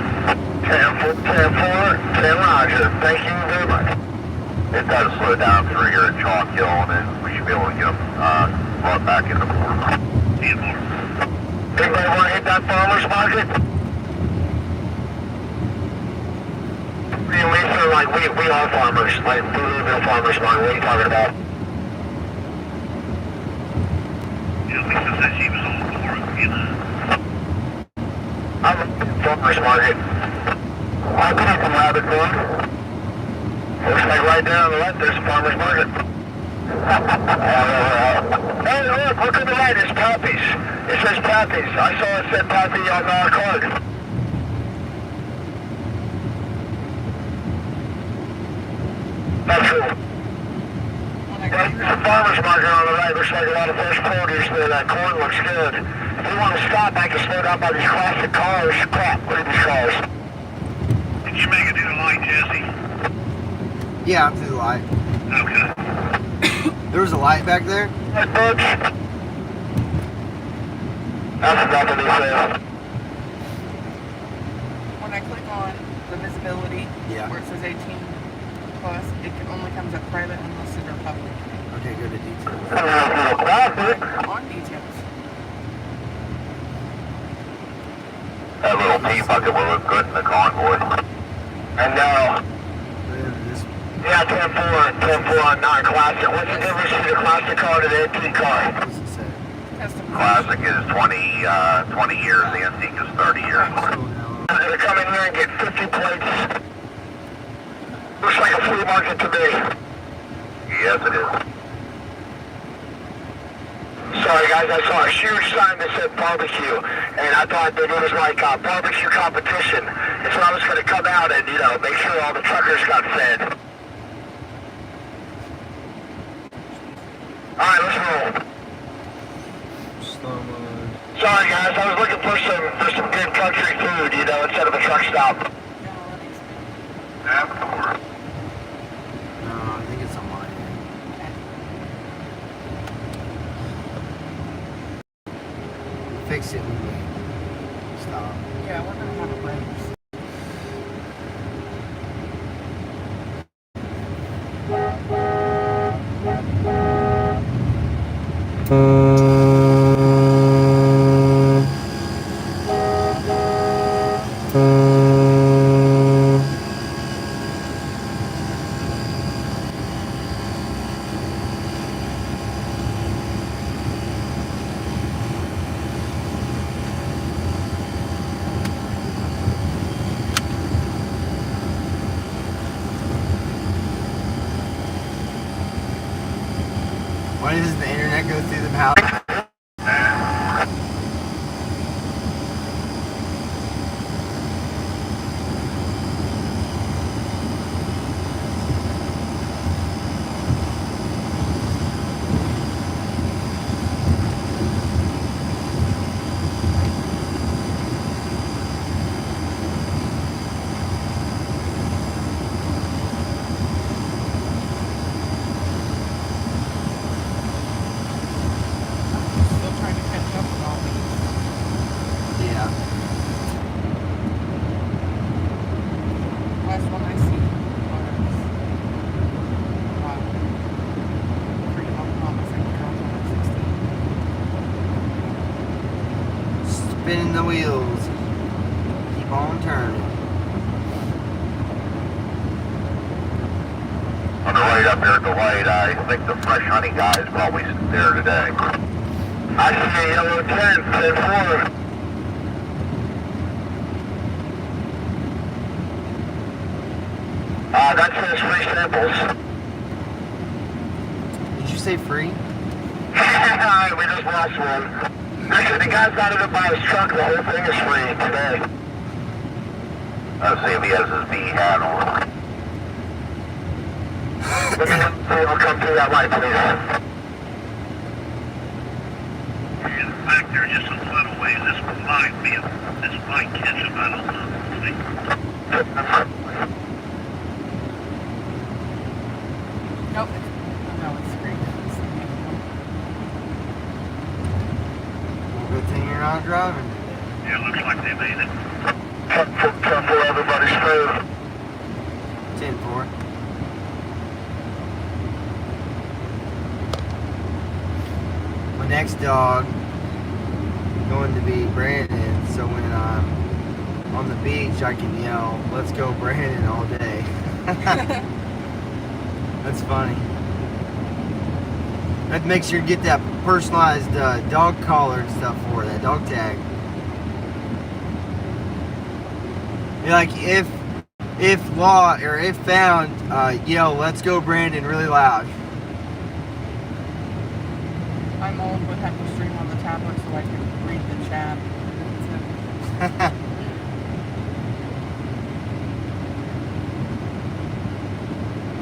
Speaker 11: 10-4, 10 Roger. Thank you very much. It does slow down through here at Chalk Hill, and then we should be able to get them brought back into form. See you more. Anybody want to hit that farmer's market? We feel like we are farmers. Like, we live in a farmer's market. What are you talking about? You know, Lisa said she was all for it, you know. I'm a farmer's market. I've been up in Rabbit Moon. Looks like right there on the left there's a farmer's market. Hey, look to the right, it's Pappy's. It says Pappy's. I saw it said Pappy on our card. That's true. There's a farmer's market on the right. Looks like a lot of fresh produce there. That corn looks good. If you want to stop, I can slow down by these classic cars. Crap, look at these cars. Did you make it through the light, Jesse?
Speaker 1: Yeah, I'm through the light.
Speaker 11: Okay.
Speaker 1: There was a light back there?
Speaker 11: Hey, Butch. That's nothing he says.
Speaker 10: When I click on the visibility,
Speaker 1: Yeah.
Speaker 10: where it says 18 plus, it only comes up private, unlisted, or public.
Speaker 1: Okay, go to details.
Speaker 10: On details.
Speaker 11: That little pea bucket will look good in the convoy. And now,
Speaker 1: This,
Speaker 11: yeah, 10-4 on non-classic. What's the difference between a classic car and an antique car?
Speaker 1: what does it say?
Speaker 10: Customization.
Speaker 11: Classic is 20 years, the antique is 30 years.
Speaker 1: Scroll down.
Speaker 11: I'm gonna come in here and get 50 plates. Looks like a flea market to me. Yes, it is. Sorry guys, I saw a huge sign that said barbecue, and I thought that it was like a barbecue competition. And so I was gonna come out and, make sure all the truckers got fed. Alright, let's roll.
Speaker 1: Slow mode.
Speaker 11: Sorry guys, I was looking for some good country food, instead of a truck stop.
Speaker 1: No, I think it's on my end. Fix it when we stop.
Speaker 10: Yeah, we're gonna have a break.
Speaker 1: Why does the internet go through the house?
Speaker 10: Still trying to catch up with all these.
Speaker 1: Yeah.
Speaker 10: Last one I see was Freedom of Promise and Carol 16.
Speaker 1: Spinning the wheels. Keep on turning.
Speaker 11: On the right up here at the light, I think the fresh honey guy is probably there today. I see a yellow 10, 10-4. That says free samples.
Speaker 1: Did you say free?
Speaker 11: We just lost one. Actually, the guy's got it up by his truck. The whole thing is free today. Let's see if he has his V hat on. Let me see, come through that light, please. In fact, they're just a little ways. This might catch him. I don't know.
Speaker 10: Nope. No, it's green. It's the main one.
Speaker 1: Well, good thing you're not driving.
Speaker 11: Yeah, looks like they made it. 10-4, everybody's through.
Speaker 1: 10-4. My next dog going to be Brandon, so when I'm on the beach I can yell, "Let's go Brandon" all day. That's funny. That makes sure you get that personalized dog collar and stuff for that dog tag. You're like if found, yell "Let's go Brandon" really loud.
Speaker 10: I'm old would have to stream on the tablet so I can read the chat.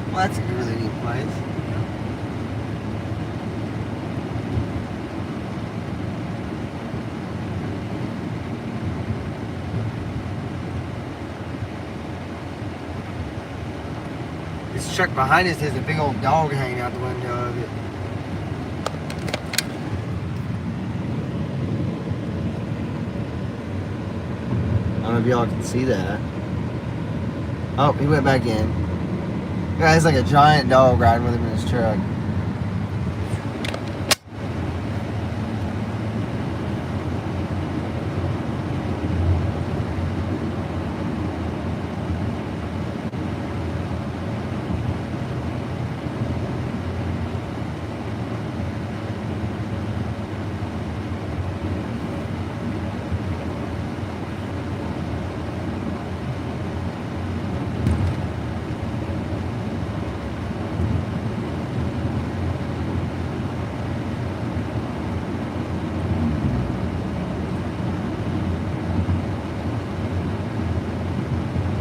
Speaker 1: Well, that's a really neat place. This truck behind us has a big old dog hanging out the window of it. I don't know if y'all can see that. Oh, he went back in. Yeah, it's like a giant dog riding with him in his truck.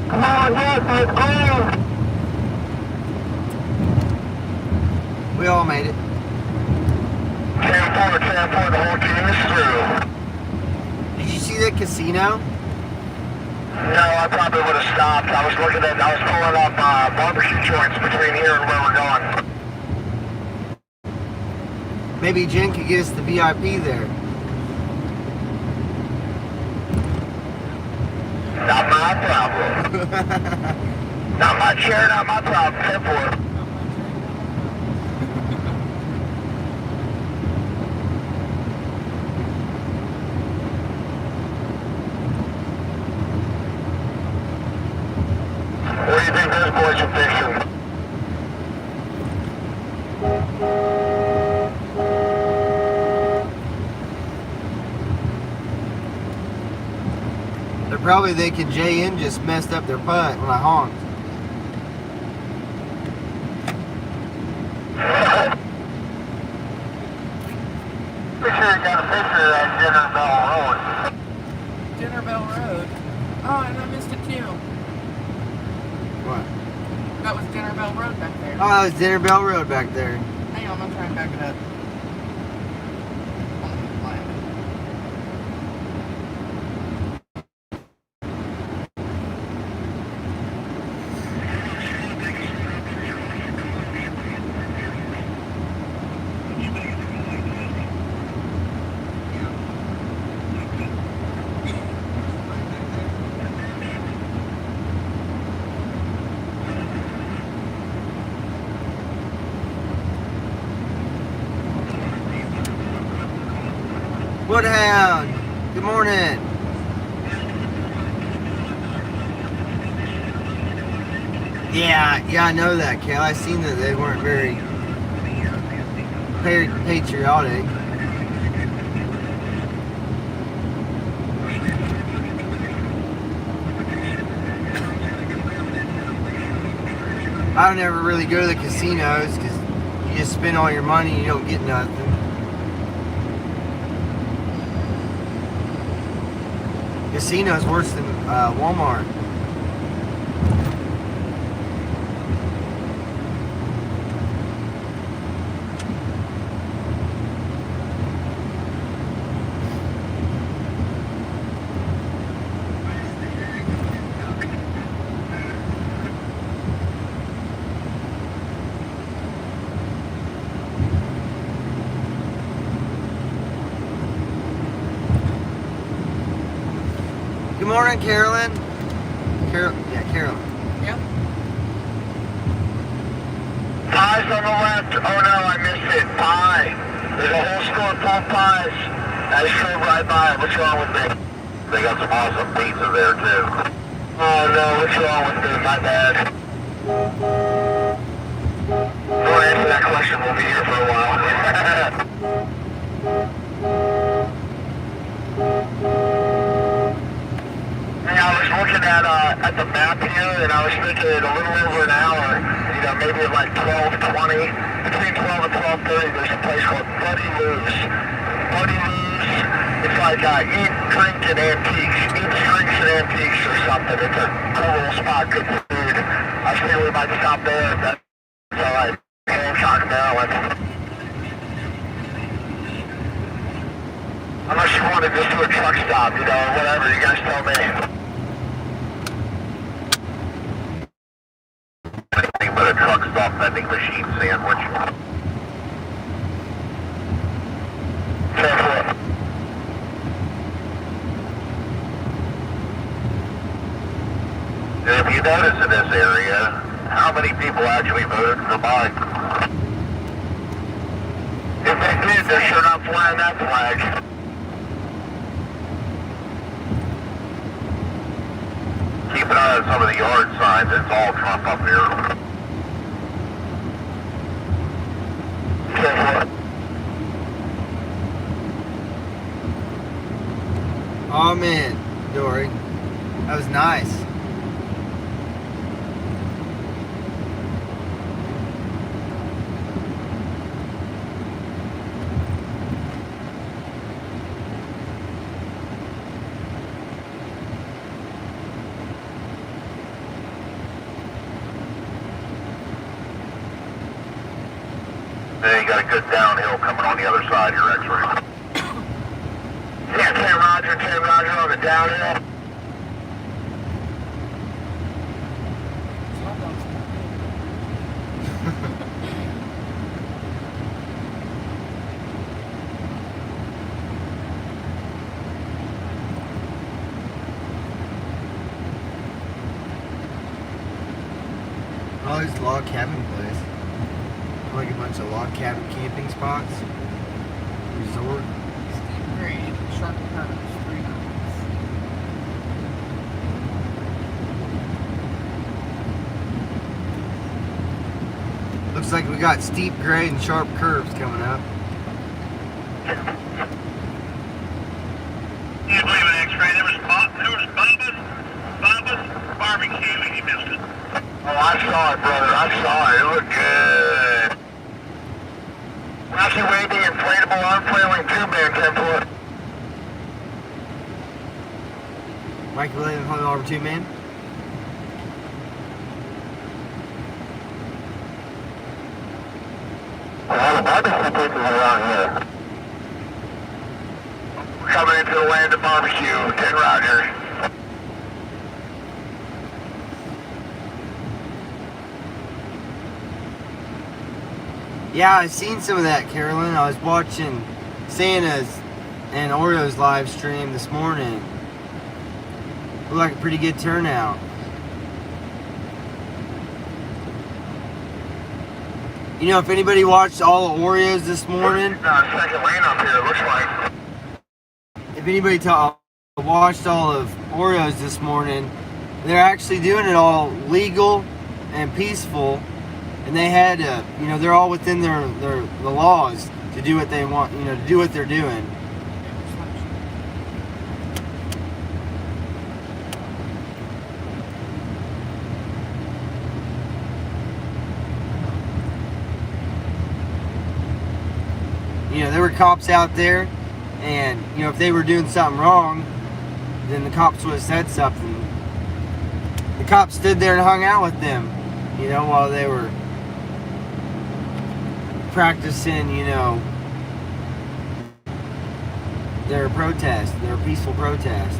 Speaker 11: Come on, yes, let's go!
Speaker 1: We all made it.
Speaker 11: 10-4, the whole team is through.
Speaker 1: Did you see that casino?
Speaker 11: No, I probably would have stopped. I was pulling up barbecue joints between here and where we're going.
Speaker 1: Maybe Jen could get us the VIP there.
Speaker 11: Not my problem. Not my chair, not my problem. 10-4. those boys some pictures.
Speaker 1: They're probably thinking JN just messed up their putt when I honked.
Speaker 11: Pretty sure you got a picture of that Dinner Bell Road.
Speaker 10: Dinner Bell Road. Oh, and I missed it too.
Speaker 1: What?
Speaker 10: That was Dinner Bell Road back there.
Speaker 1: Oh, that was Dinner Bell Road back there.
Speaker 10: Hang on, I'm trying to back it up.
Speaker 1: Woodhound, good morning. Yeah, I know that, Cal. I seen that they weren't very patriotic. I don't ever really go to the casinos because you just spend all your money and you don't get nothing. Casino's worse than Walmart. Good morning, Carolyn. Carolyn.
Speaker 10: Yep.
Speaker 11: Pies on the left. Oh no, I missed it. Pie. There's a whole store full of pies. I just drove right by it. What's wrong with me? They got some awesome pizza there too. Oh no, what's wrong with me? My bad. Don't answer that question. We'll be here for a while. I was looking at the map here, and I was thinking a little over an hour, you know, maybe at like 12:20, between 12 and 12:30, there's a place called Buddy Lou's. Buddy Lou's, it's like eat, drink, and antiques. Eat, drinks, and antiques or something. It's a cool little spot, good food. I was thinking we might stop there. That's all right. Hancock, Maryland. Unless you want to just do a truck stop, you know, whatever, you guys tell me. Anything but a truck stop vending machine sandwich. Careful. If you notice in this area, how many people actually voted for Biden? If they did, they're sure not flying that flag. Keep an eye on some of the yard signs. It's all Trump up here.
Speaker 1: Oh man, Dory, that was nice.
Speaker 11: Then you got a good downhill coming on the other side of your X-ray. Yeah, 10 Roger on the downhill.
Speaker 1: All these log cabin places. Like a bunch of log cabin camping spots. Resort.
Speaker 10: Steep grade, sharp curves, 3 miles.
Speaker 1: Looks like we got steep grade and sharp curves coming up.
Speaker 11: You believe an X-ray? There was Bubba's barbecue and you missed it. Oh, I saw it, brother. I saw it. It looked good. Rocky waving inflatable arm flailing tube band 10-foot.
Speaker 1: Mike Williams, Honda Arbor 2 man.
Speaker 11: Well, the barbecue people are around here. We're coming into the land of barbecue. 10 Roger.
Speaker 1: Yeah, I seen some of that, Carolyn. I was watching Santa's and Oreo's live stream this morning. Looked like a pretty good turnout. You know, if anybody watched all the Oreos this morning,
Speaker 11: Second lane up here, it looks like.
Speaker 1: if anybody watched all of Oreos this morning, they're actually doing it all legal and peaceful, and they had to, you know, they're all within the laws to do what they want, you know, to do what they're doing. You know, there were cops out there, and, you know, if they were doing something wrong, then the cops would have said something. The cops stood there and hung out with them, you know, while they were practicing, you know, their protest, their peaceful protest.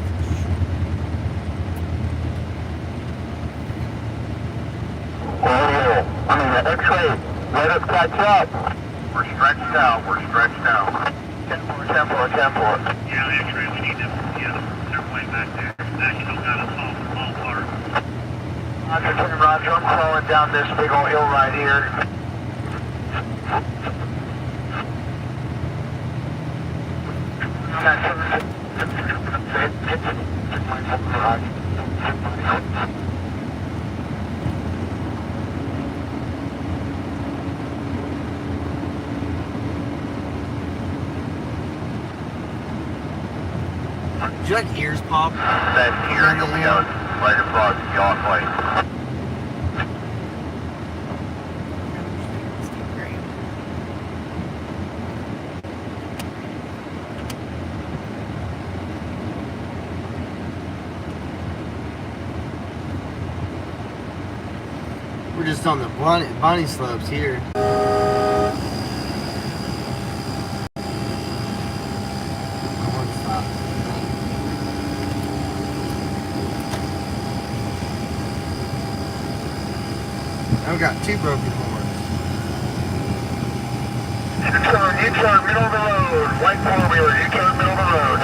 Speaker 11: Oh, I mean, the X-ray, let us catch up. We're stretched out, 10-4. Yeah, the X-ray, we need to, they're way back there. That still got us all apart. Roger, 10 Roger, I'm crawling down this big old hill right here.
Speaker 1: Did you like ears pop?
Speaker 11: That here, you'll be out right across the yacht lane.
Speaker 1: We're just on the Bonnie slopes here. I've got two broken horns.
Speaker 11: U-turn, middle of the road. White four-wheeler, U-turn, middle of the road.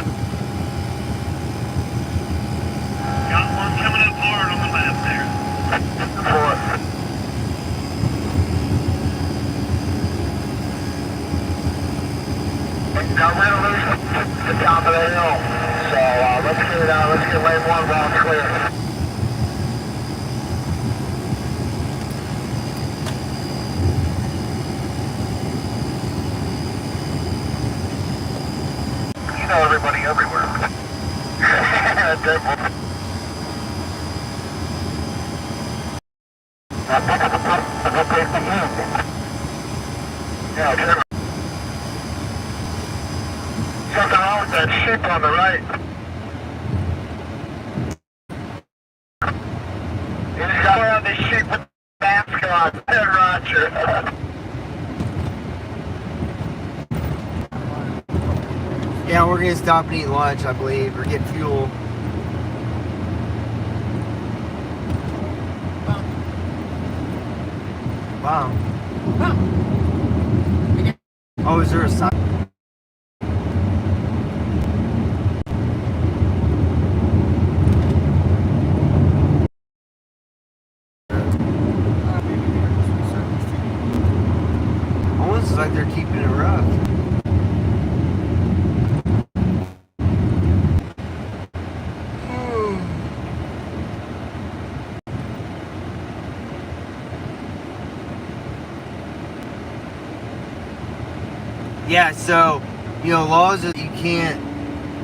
Speaker 11: Got one coming up hard on the left there. Now we're going to lose the top of the hill. So let's get it out. Let's get lane one while it's clear. You know everybody everywhere. Yeah, something wrong with that sheep on the right. He's got around this sheep with mask on. Hey, Roger.
Speaker 1: Yeah, we're gonna stop and eat lunch, I believe, or get fuel. Wow. Oh, is there a sign? Almost like they're keeping it rough. Yeah, so, you know, laws of you can't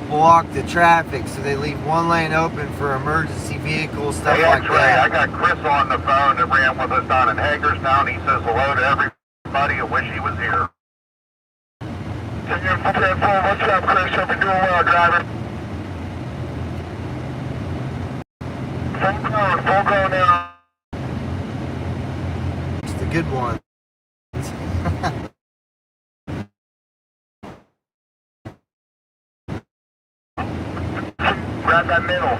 Speaker 1: block the traffic, so they leave one lane open for emergency vehicles, stuff like that.
Speaker 11: I got Chris on the phone that ran with us down in Hagerstown. He says hello to everybody and wish he was here. What's up, Chris? Hope you're doing well, driver. Full grown now.
Speaker 1: It's the good one.
Speaker 11: Grab that middle.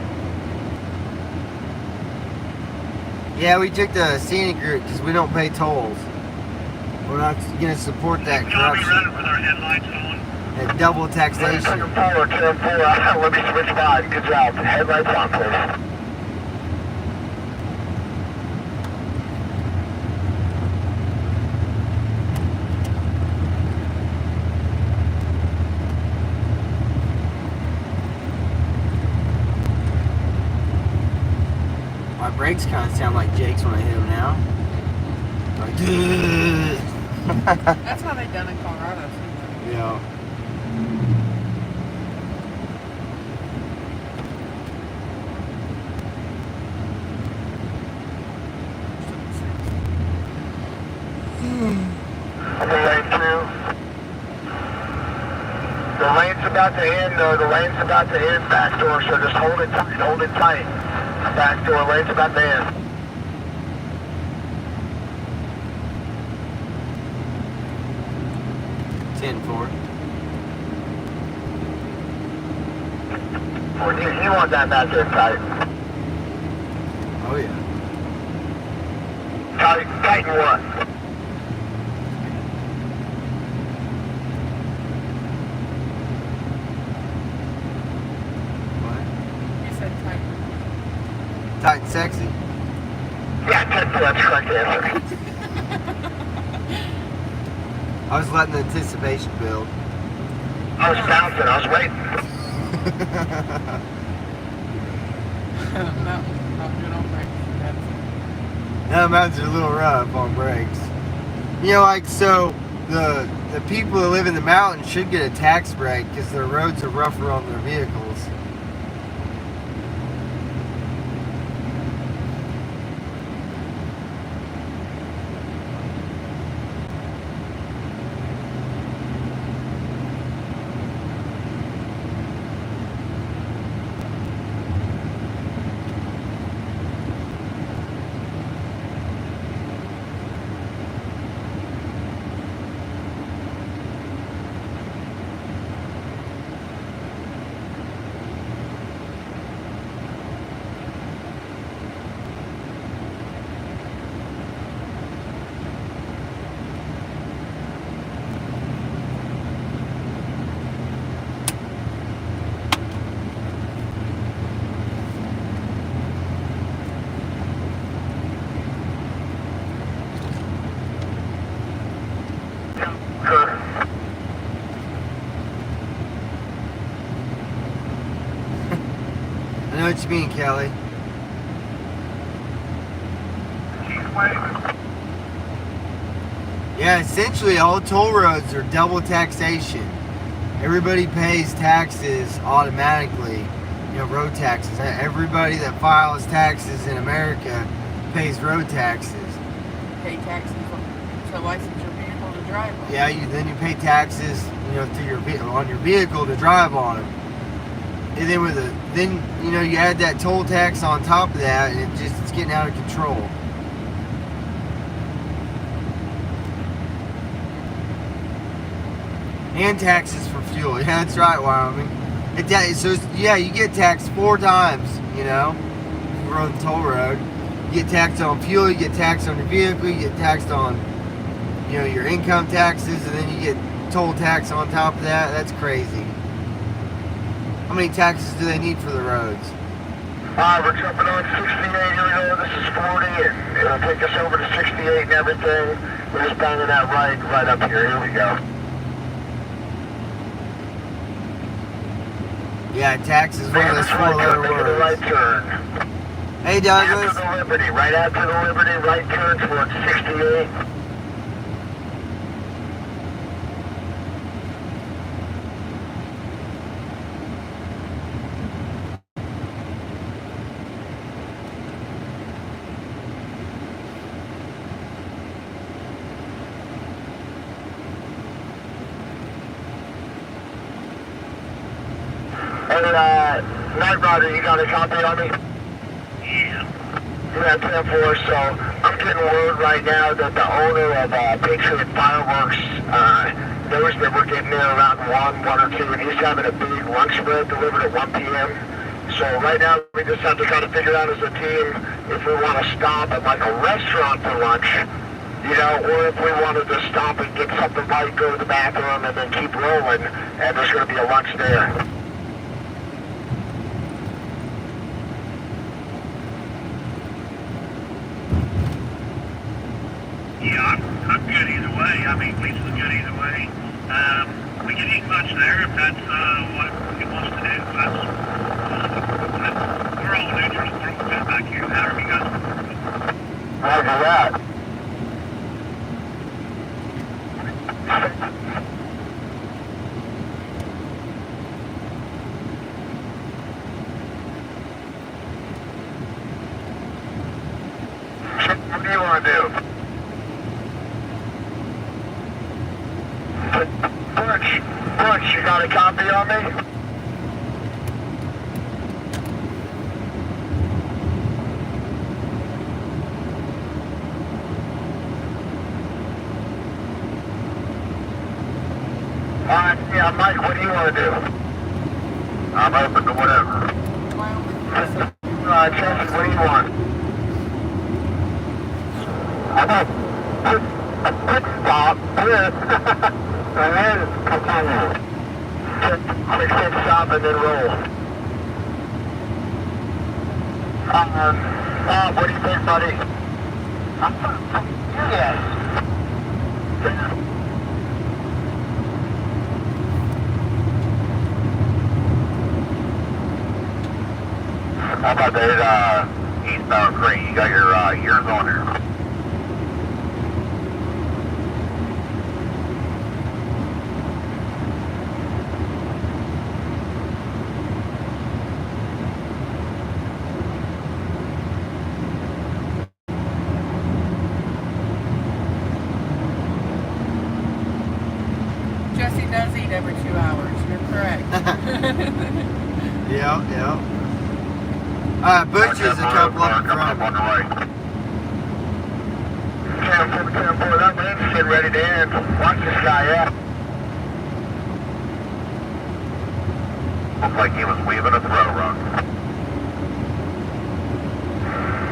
Speaker 1: Yeah, we took the scenic route because we don't pay tolls. We're not going to support that corruption. That double taxation.
Speaker 11: Forward, let me switch by. Good job. Headlights on, please.
Speaker 1: My brakes kind of sound like Jake's when I hit them now. Like,
Speaker 10: That's how they done in Colorado too.
Speaker 1: yeah.
Speaker 11: The lane's about to end, though. The lane's about to end, back door, so just hold it tight, hold it tight. Back door, lane's about to end. You want that back there tight.
Speaker 1: Oh yeah.
Speaker 11: Tighten what?
Speaker 10: You said tight.
Speaker 1: Tight and sexy.
Speaker 11: Yeah, that's the correct answer.
Speaker 1: I was letting the anticipation build.
Speaker 11: I was bouncing, I was waiting.
Speaker 10: Not good on brakes.
Speaker 1: Now the mountains are a little rough on brakes. You know, like, so the people that live in the mountains should get a tax break because their roads are rougher on their vehicles. I know what you mean, Kelly. Yeah, essentially all toll roads are double taxation. Everybody pays taxes automatically, you know, road taxes. Everybody that files taxes in America pays road taxes.
Speaker 10: Pay taxes to license your vehicle to drive on.
Speaker 1: Yeah, then you pay taxes, you know, to your on your vehicle to drive on them. And then you know, you add that toll tax on top of that, and it's getting out of control. And taxes for fuel. Yeah, that's right, Wyoming. Yeah, you get taxed 4 times, you know, if you're on the toll road. You get taxed on fuel, you get taxed on your vehicle, you get taxed on, you know, your income taxes, and then you get toll tax on top of that. That's crazy. How many taxes do they need for the roads?
Speaker 11: We're jumping on 68, here we go, this is 40, and it'll take us over to 68 and everything. We're just banging that right up here, here we go.
Speaker 1: Yeah, taxes is one of those 4-letter words.
Speaker 11: Right turn.
Speaker 1: Hey, Douglas.
Speaker 11: After the Liberty, right after the Liberty, right turn towards 68. Hey, Night Rider, you got a copy on me? Yeah. Yeah, 10-4, so I'm getting word right now that the owner of Patriot Fireworks knows that we're getting there around 1 or 2, and he's having a big lunch spread delivered at 1 p.m. So right now we just have to kind of figure out as a team if we want to stop at like a restaurant for lunch, you know, or if we wanted to stop and get something light, go to the bathroom, and then keep rolling, and there's going to be a lunch there.
Speaker 12: Yeah, I'm good either way. I mean, Lisa's good either way. We can eat lunch there if that's what he wants to do. We're all neutral. We're all good back here. However you guys want.
Speaker 11: Roger that. What do you want to do? Butch, you got a copy on me? Yeah, Mike, what do you want to do? I'm open to whatever. Chelsea, what do you want? I'm a quick stop. And then continue. Quick stop and then roll. What do you think, buddy? Yes. How about that eastbound crane? You got your ears on there.
Speaker 10: Jesse does eat every 2 hours. You're correct.
Speaker 1: Yeah. Butcher's a couple up in front of me.
Speaker 11: 10-4, that man's getting ready to end. Watch this guy out. Looks like he was weaving a throw run.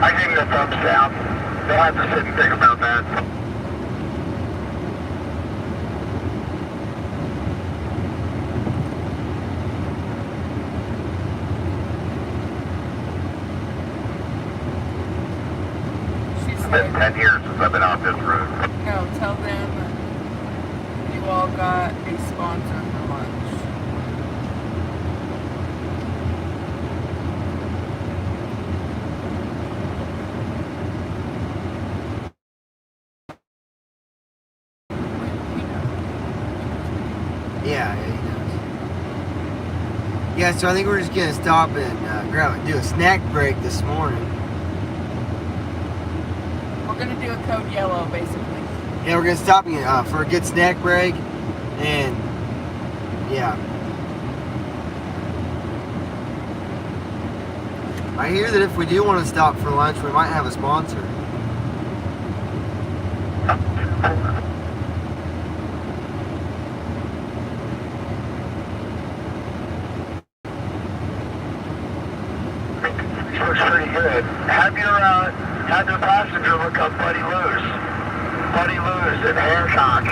Speaker 11: I give him a thumbs down. They'll have to sit and think about that. It's been 10 years since I've been off this road.
Speaker 10: No, tell them you all got a sponsor for lunch.
Speaker 1: Yeah, he does. Yeah, so I think we're just gonna stop and do a snack break this morning.
Speaker 10: We're gonna do a code yellow, basically.
Speaker 1: Yeah, we're gonna stop for a good snack break, and yeah. I hear that if we do want to stop for lunch, we might have a sponsor.
Speaker 11: Looks pretty good. Have your passenger look up Buddy Lou's. Buddy Lou's in Hancock.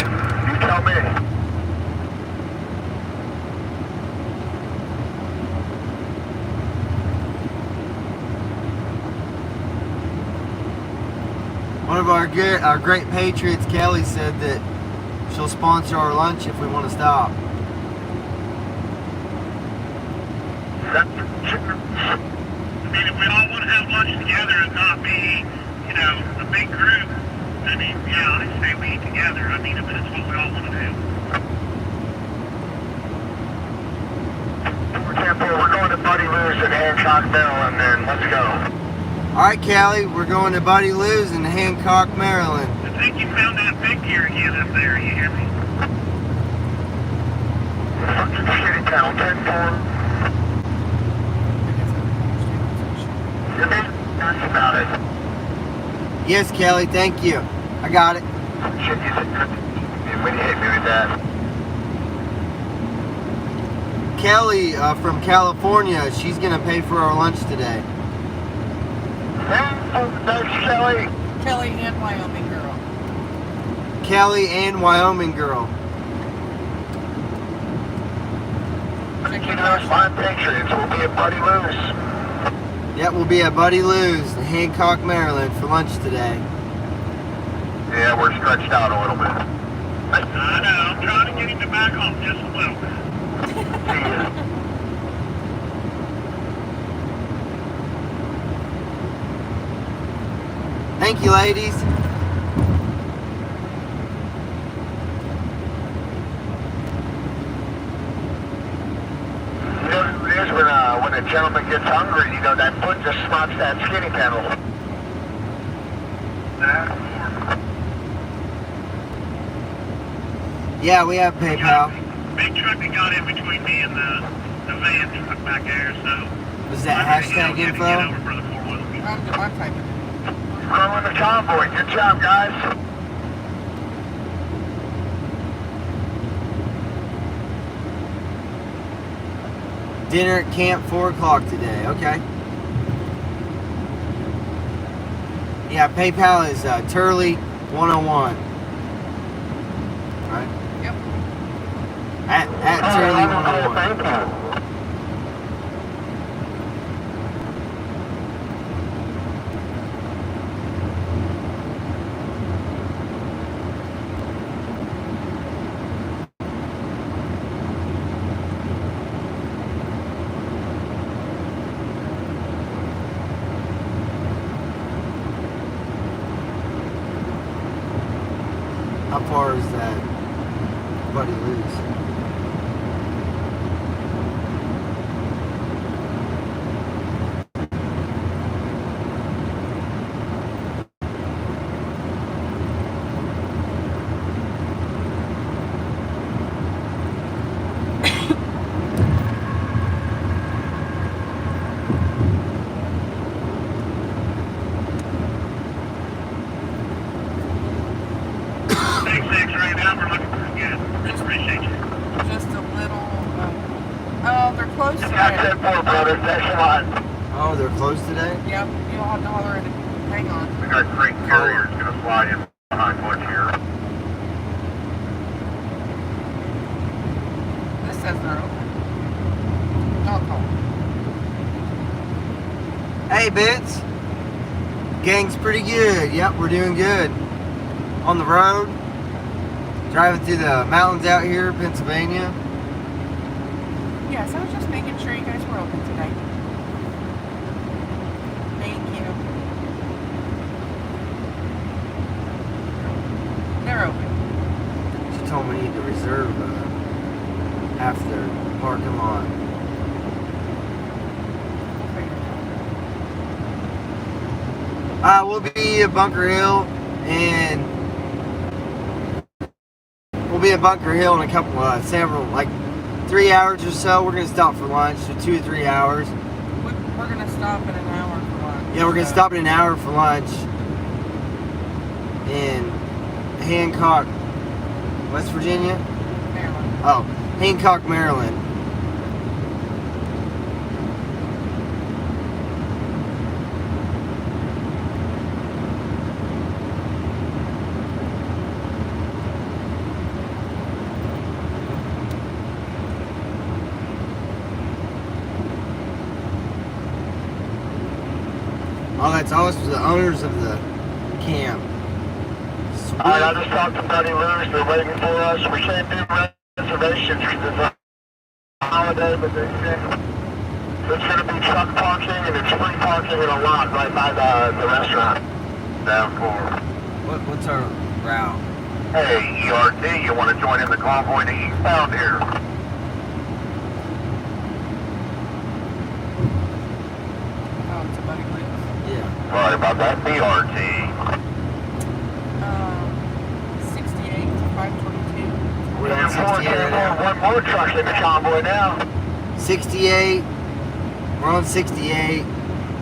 Speaker 11: You tell me.
Speaker 1: One of our great Patriots, Kelly, said that she'll sponsor our lunch if we want to stop.
Speaker 12: I mean, if we all want to have lunch together and not be, you know, a big group, I mean, yeah, I say we eat together. I mean, if it's what we all want to do.
Speaker 11: We're going to Buddy Lou's in Hancock, Maryland, then let's go.
Speaker 1: Alright, Callie, we're going to Buddy Lou's in Hancock, Maryland.
Speaker 12: I think you found that big gear again up there, you hear me?
Speaker 11: Fucking shitty town, 10-4. You're being nice about it.
Speaker 1: Yes, Kelly, thank you. I got it.
Speaker 11: Shit, you said good. When you hit me with that.
Speaker 1: Kelly from California, she's gonna pay for our lunch today.
Speaker 11: Thanks, Kelly.
Speaker 10: Kelly and Wyoming girl.
Speaker 1: Kelly and Wyoming girl.
Speaker 10: Check
Speaker 11: You
Speaker 10: it
Speaker 11: know,
Speaker 10: out.
Speaker 11: my Patriots will be at Buddy Lou's.
Speaker 1: Yep, we'll be at Buddy Lou's in Hancock, Maryland for lunch today.
Speaker 11: Yeah, we're stretched out a little bit.
Speaker 12: I know, I'm trying to get him to back off just a little bit.
Speaker 1: Thank you, ladies.
Speaker 11: You know who it is when a gentleman gets hungry, you know, that foot just spots that skinny pedal.
Speaker 1: Yeah, we have PayPal.
Speaker 12: Big truck that got in between me and the van truck back there, so.
Speaker 1: Was that hashtag info?
Speaker 10: I'm typing.
Speaker 11: Growing the convoy. Good job, guys.
Speaker 1: Dinner at camp 4 o'clock today, okay? Yeah, PayPal is Turley101. Right?
Speaker 10: Yep.
Speaker 1: At Turley101. How far is that Buddy Lou's?
Speaker 10: Just a little. Oh, they're close
Speaker 11: Got
Speaker 10: today.
Speaker 11: 10-4, brother. Thanks a lot.
Speaker 1: Oh, they're closed today?
Speaker 10: Yep, you'll have to holler at it. Hang on.
Speaker 11: We got great carriers going to fly in behind Butch here.
Speaker 10: This says they're open. I'll call.
Speaker 1: Hey, Bits. Gang's pretty good. Yep, we're doing good. On the road. Driving through the mountains out here, Pennsylvania.
Speaker 10: Yes, I was just making sure you guys were open today. Thank you. They're open.
Speaker 1: She told me I need to reserve half their parking lot. We'll be at Bunker Hill and we'll be at Bunker Hill in a couple, like 3 hours or so. We're gonna stop for lunch, so 2 or 3 hours.
Speaker 10: We're gonna stop in an hour for lunch.
Speaker 1: Yeah, we're gonna stop in an hour for lunch in Hancock, West Virginia.
Speaker 10: Maryland.
Speaker 1: Oh, Hancock, Maryland. Oh, that's us, the owners of the camp.
Speaker 11: Alright, I just talked to Buddy Lou's. They're waiting for us. We can't do reservations because it's a holiday, but they said it's going to be truck parking and it's free parking in a lot right by the restaurant. Down for.
Speaker 1: What's our route?
Speaker 11: Hey, ERD, you want to join in the convoy to eastbound here?
Speaker 10: Oh, it's a Buddy Lou's.
Speaker 1: Yeah.
Speaker 11: Sorry about that. BRT.
Speaker 10: 68 to 522.
Speaker 1: We're on 68 right now.
Speaker 11: One more truck in the convoy now.
Speaker 1: 68. We're on 68.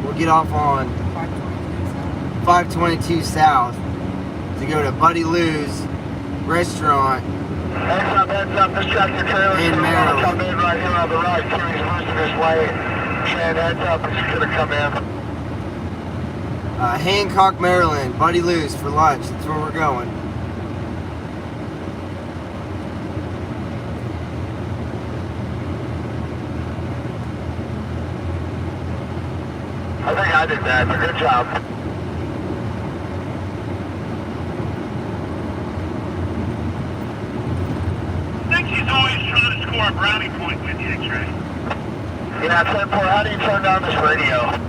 Speaker 1: we'll get off on 522 South to go to Buddy Lou's restaurant
Speaker 11: Heads up, this tractor trailer is
Speaker 1: in
Speaker 11: going to
Speaker 1: Maryland.
Speaker 11: come in right here on the right. He's losing his way. Saying heads up, it's going to come in.
Speaker 1: Hancock, Maryland, Buddy Lou's for lunch. That's where we're going.
Speaker 11: I think I did that. Good job.
Speaker 12: I think she's always trying to score a brownie point with you, X-Ray.
Speaker 11: Yeah, 10-4, how do you turn down this radio?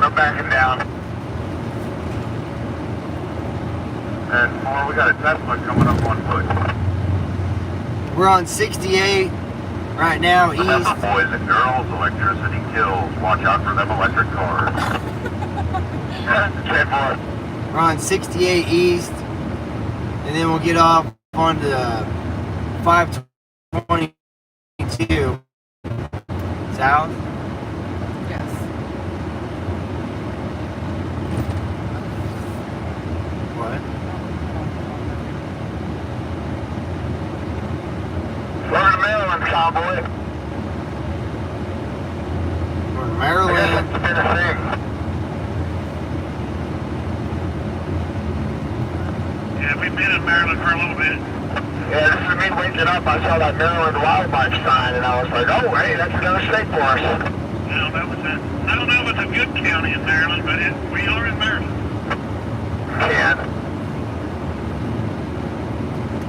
Speaker 11: I'm backing down. And we got a Tesla coming up on foot.
Speaker 1: We're on 68 right now, east.
Speaker 11: Boys and girls, electricity kills. Watch out for them electric cars. 10-4.
Speaker 1: We're on 68 east, and then we'll get off onto 522 south.
Speaker 10: Yes.
Speaker 1: What?
Speaker 11: We're in Maryland, cowboy.
Speaker 1: We're in Maryland.
Speaker 11: It's been a thing.
Speaker 12: Yeah, we've been in Maryland for a little bit.
Speaker 11: Yeah, this is me waking up. I saw that Maryland wildlife sign, and I was like, oh, hey, that's another state for us.
Speaker 12: Well, that was a, I don't know if it's a good county in Maryland, but we are in Maryland.
Speaker 11: Can.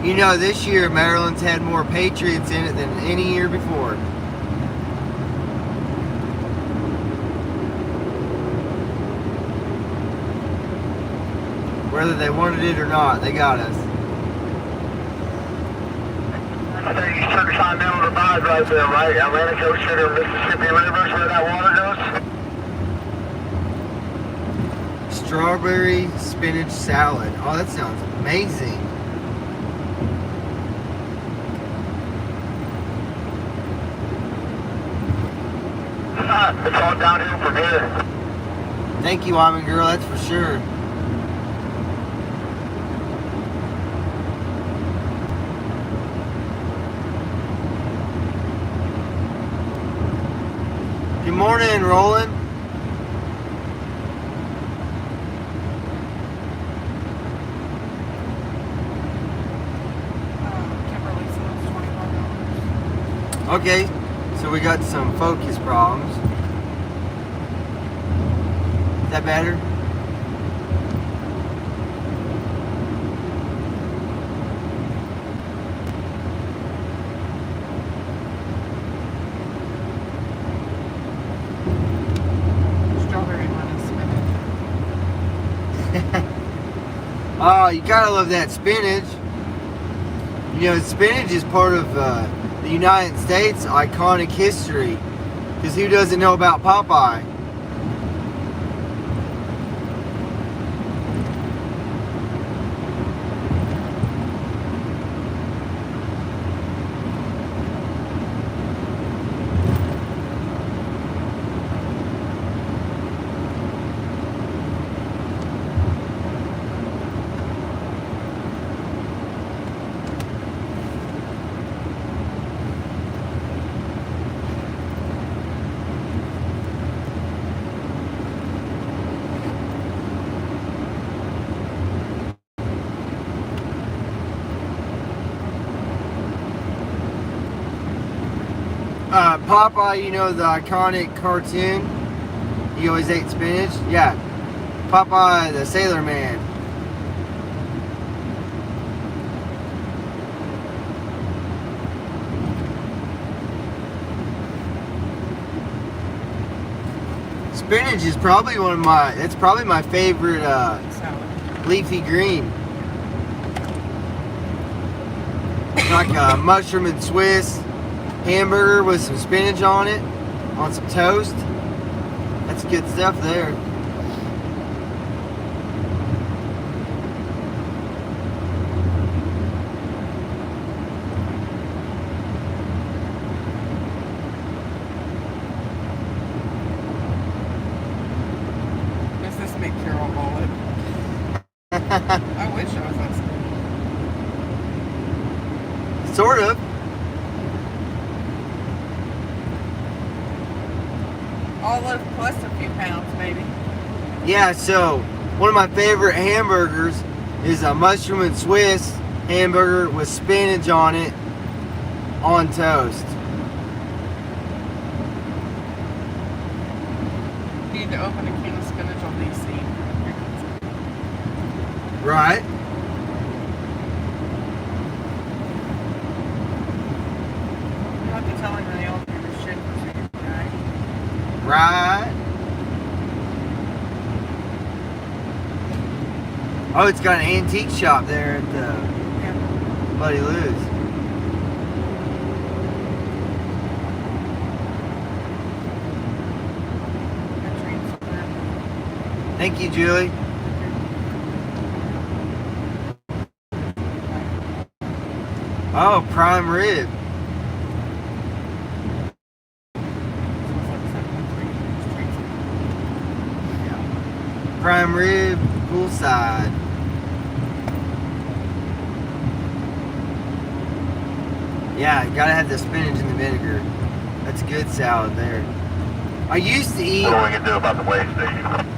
Speaker 1: You know, this year Maryland's had more Patriots in it than any year before. Whether they wanted it or not, they got us.
Speaker 11: I think Eastern Continental Divide right there, right? Atlantic Ocean or Mississippi Rivers, where that water goes?
Speaker 1: Strawberry spinach salad. Oh, that sounds amazing.
Speaker 11: It's all downhill from here.
Speaker 1: Thank you, Wyman girl, that's for sure. Good morning, Roland.
Speaker 10: Kimberly says $25.
Speaker 1: Okay, so we got some focus problems. Is that better?
Speaker 10: Strawberry lemon spinach.
Speaker 1: Oh, you gotta love that spinach. You know, spinach is part of the United States iconic history. Because who doesn't know about Popeye? Popeye, you know, the iconic cartoon, he always ate spinach. Yeah, Popeye the Sailor Man. Spinach is probably it's probably my favorite leafy green. Like a mushroom and Swiss hamburger with some spinach on it, on some toast. That's good stuff there.
Speaker 10: Does this make Carol mullet? I wish I was that skinny.
Speaker 1: Sort of.
Speaker 10: Olive plus a few pounds, maybe.
Speaker 1: Yeah, so one of my favorite hamburgers is a mushroom and Swiss hamburger with spinach on it on toast.
Speaker 10: You need to open a can of spinach on DC.
Speaker 1: Right.
Speaker 10: You have to tell him they all do this shit for you, right?
Speaker 1: Right. Oh, it's got an antique shop there at the Buddy Lou's. Thank you, Julie. Oh, prime rib. Prime rib, poolside. Yeah, you gotta have the spinach and the vinegar. That's a good salad there. I used to eat.
Speaker 11: What are we gonna do about the weigh station?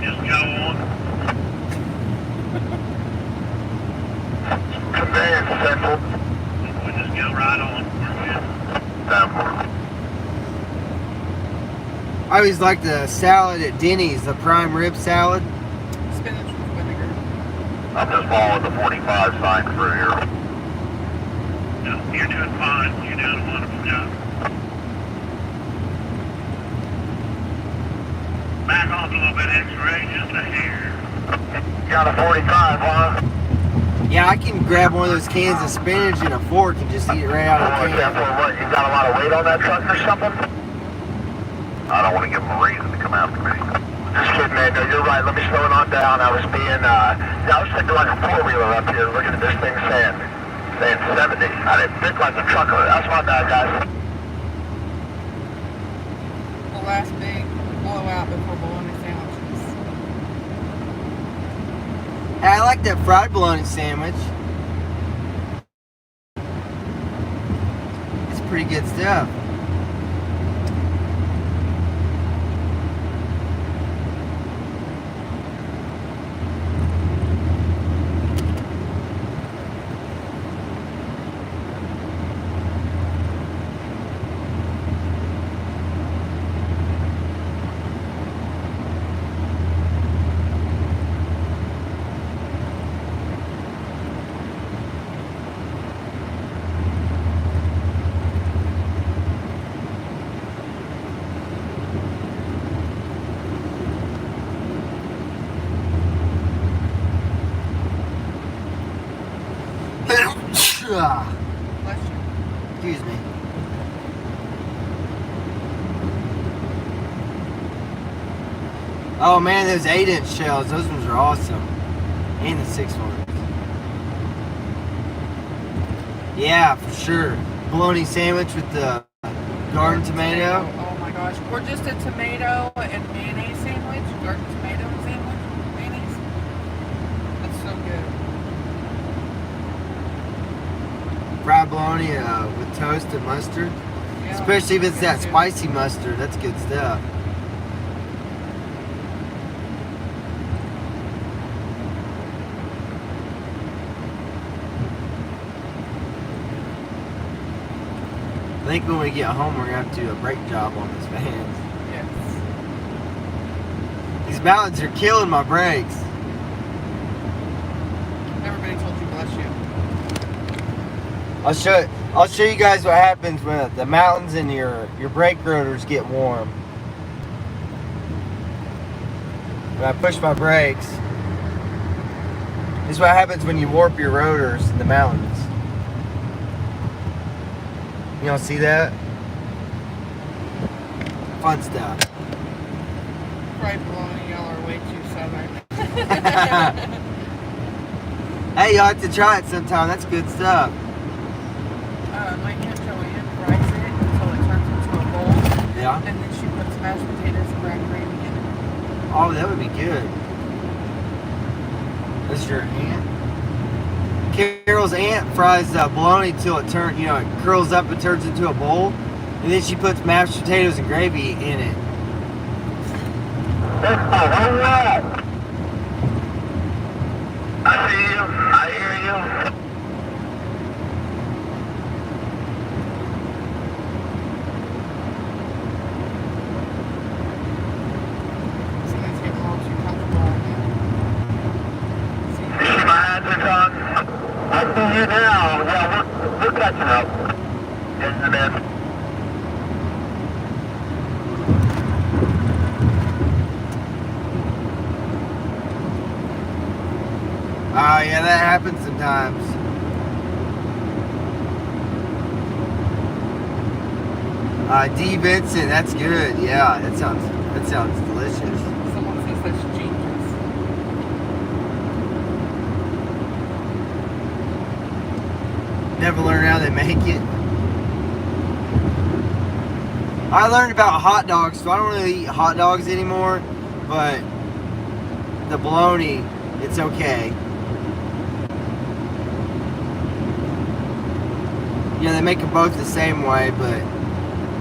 Speaker 12: Just go on.
Speaker 11: Conveyance central.
Speaker 12: We'll just go right on. We're good.
Speaker 11: Down.
Speaker 1: I always like the salad at Denny's, the prime rib salad.
Speaker 10: Spinach with vinegar.
Speaker 11: I'm just following the 45 sign through here.
Speaker 12: No, you're doing fine. You're doing a wonderful job. Back off a little bit, X-ray, just a hair.
Speaker 11: Got a 45, huh?
Speaker 1: Yeah, I can grab one of those cans of spinach and a fork and just eat it right out of the
Speaker 11: What's that
Speaker 1: can.
Speaker 11: for? What? You got a lot of weight on that truck or something? I don't want to give them a reason to come after me. Just kidding, man. No, you're right. Let me slow it on down. I was being, I was thinking like a four-wheeler up here, looking at this thing saying 70. I didn't think like a trucker. That's my bad, guys.
Speaker 10: The last big blowout before bologna sandwiches.
Speaker 1: Hey, I like that fried bologna sandwich. It's pretty good stuff. Excuse me. Oh man, those 8-inch shells, those ones are awesome. And the 6 ones. Yeah, for sure. Bologna sandwich with the garden tomato.
Speaker 10: Oh my gosh. Or just a tomato and mayonnaise sandwich. Garden tomato sandwich. Mayonnaise. That's so good.
Speaker 1: Fried bologna with toast and mustard.
Speaker 10: Yeah,
Speaker 1: Especially if it's
Speaker 10: good
Speaker 1: that
Speaker 10: too.
Speaker 1: spicy mustard. That's good stuff. I think when we get home, we're going to have to do a brake job on this van.
Speaker 10: Yes.
Speaker 1: These these mountains are killing my brakes.
Speaker 10: Everybody told you bless you.
Speaker 1: I'll show you guys what happens when the mountains and your brake rotors get warm. When I push my brakes, this is what happens when you warp your rotors in the mountains. You don't see that? Fun stuff.
Speaker 10: Right below y'all are way too southern.
Speaker 1: Hey, you'll have to try it sometime. That's good stuff.
Speaker 10: My Aunt Joanne fries it until it turns into a bowl.
Speaker 1: Yeah.
Speaker 10: And then she puts mashed potatoes and brown gravy in it.
Speaker 1: Oh, that would be good. That's your aunt? Carol's aunt fries bologna till it turns, it curls up and turns into a bowl. And then she puts mashed potatoes and gravy in it.
Speaker 11: I see you. I hear you.
Speaker 10: Somebody's getting a little too comfortable on you.
Speaker 11: You see my hands are on? I see you now. Yeah, we're catching up. Getting the man.
Speaker 1: Oh, yeah, that happens sometimes. D. Vincent, that's good. Yeah, that sounds delicious.
Speaker 10: Someone says that's genius.
Speaker 1: Never learned how they make it. I learned about hot dogs, so I don't really eat hot dogs anymore, but the bologna, it's okay. They make them both the same way, but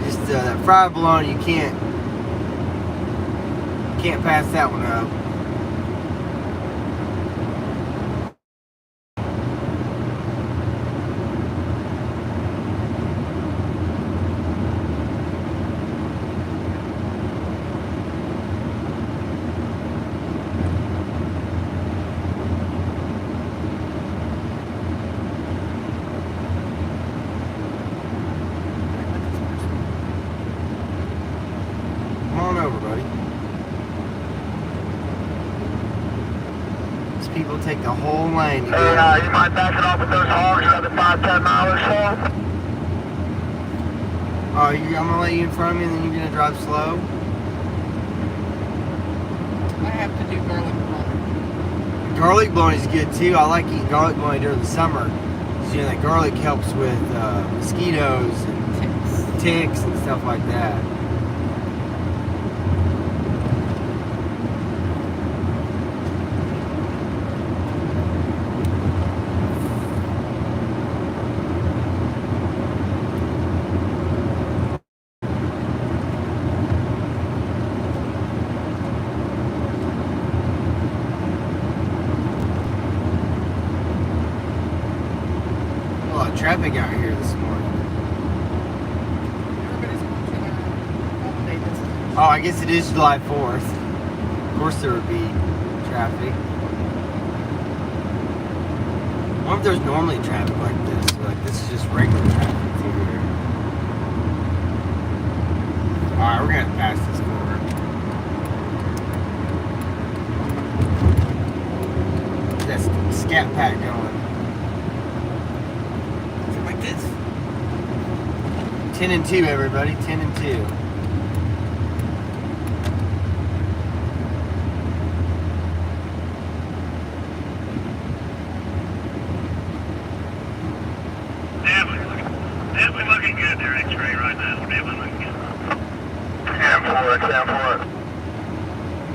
Speaker 1: just that fried bologna, you can't pass that one up. People take the whole lane to
Speaker 11: Hey, you mind backing off with those hogs another 5-10 miles or so?
Speaker 1: Oh, I'm gonna let you in front of me and then you're gonna drive slow?
Speaker 10: I have to do garlic bologna.
Speaker 1: Garlic bologna is good too. I like eating garlic bologna during the summer. So, that garlic helps with mosquitoes and ticks and stuff like that. Traffic out here this morning.
Speaker 10: Everybody's going to their holiday destination.
Speaker 1: Oh, I guess it is July 4th. Of course there would be traffic. I wonder if there's normally traffic like this. Like this is just regular traffic through here. Alright, we're gonna pass this corner. That's Scat Pack going. 10 and 2, everybody. 10 and 2.
Speaker 12: Definitely looking good there, X-ray right now. Definitely looking good.
Speaker 11: Stand for it.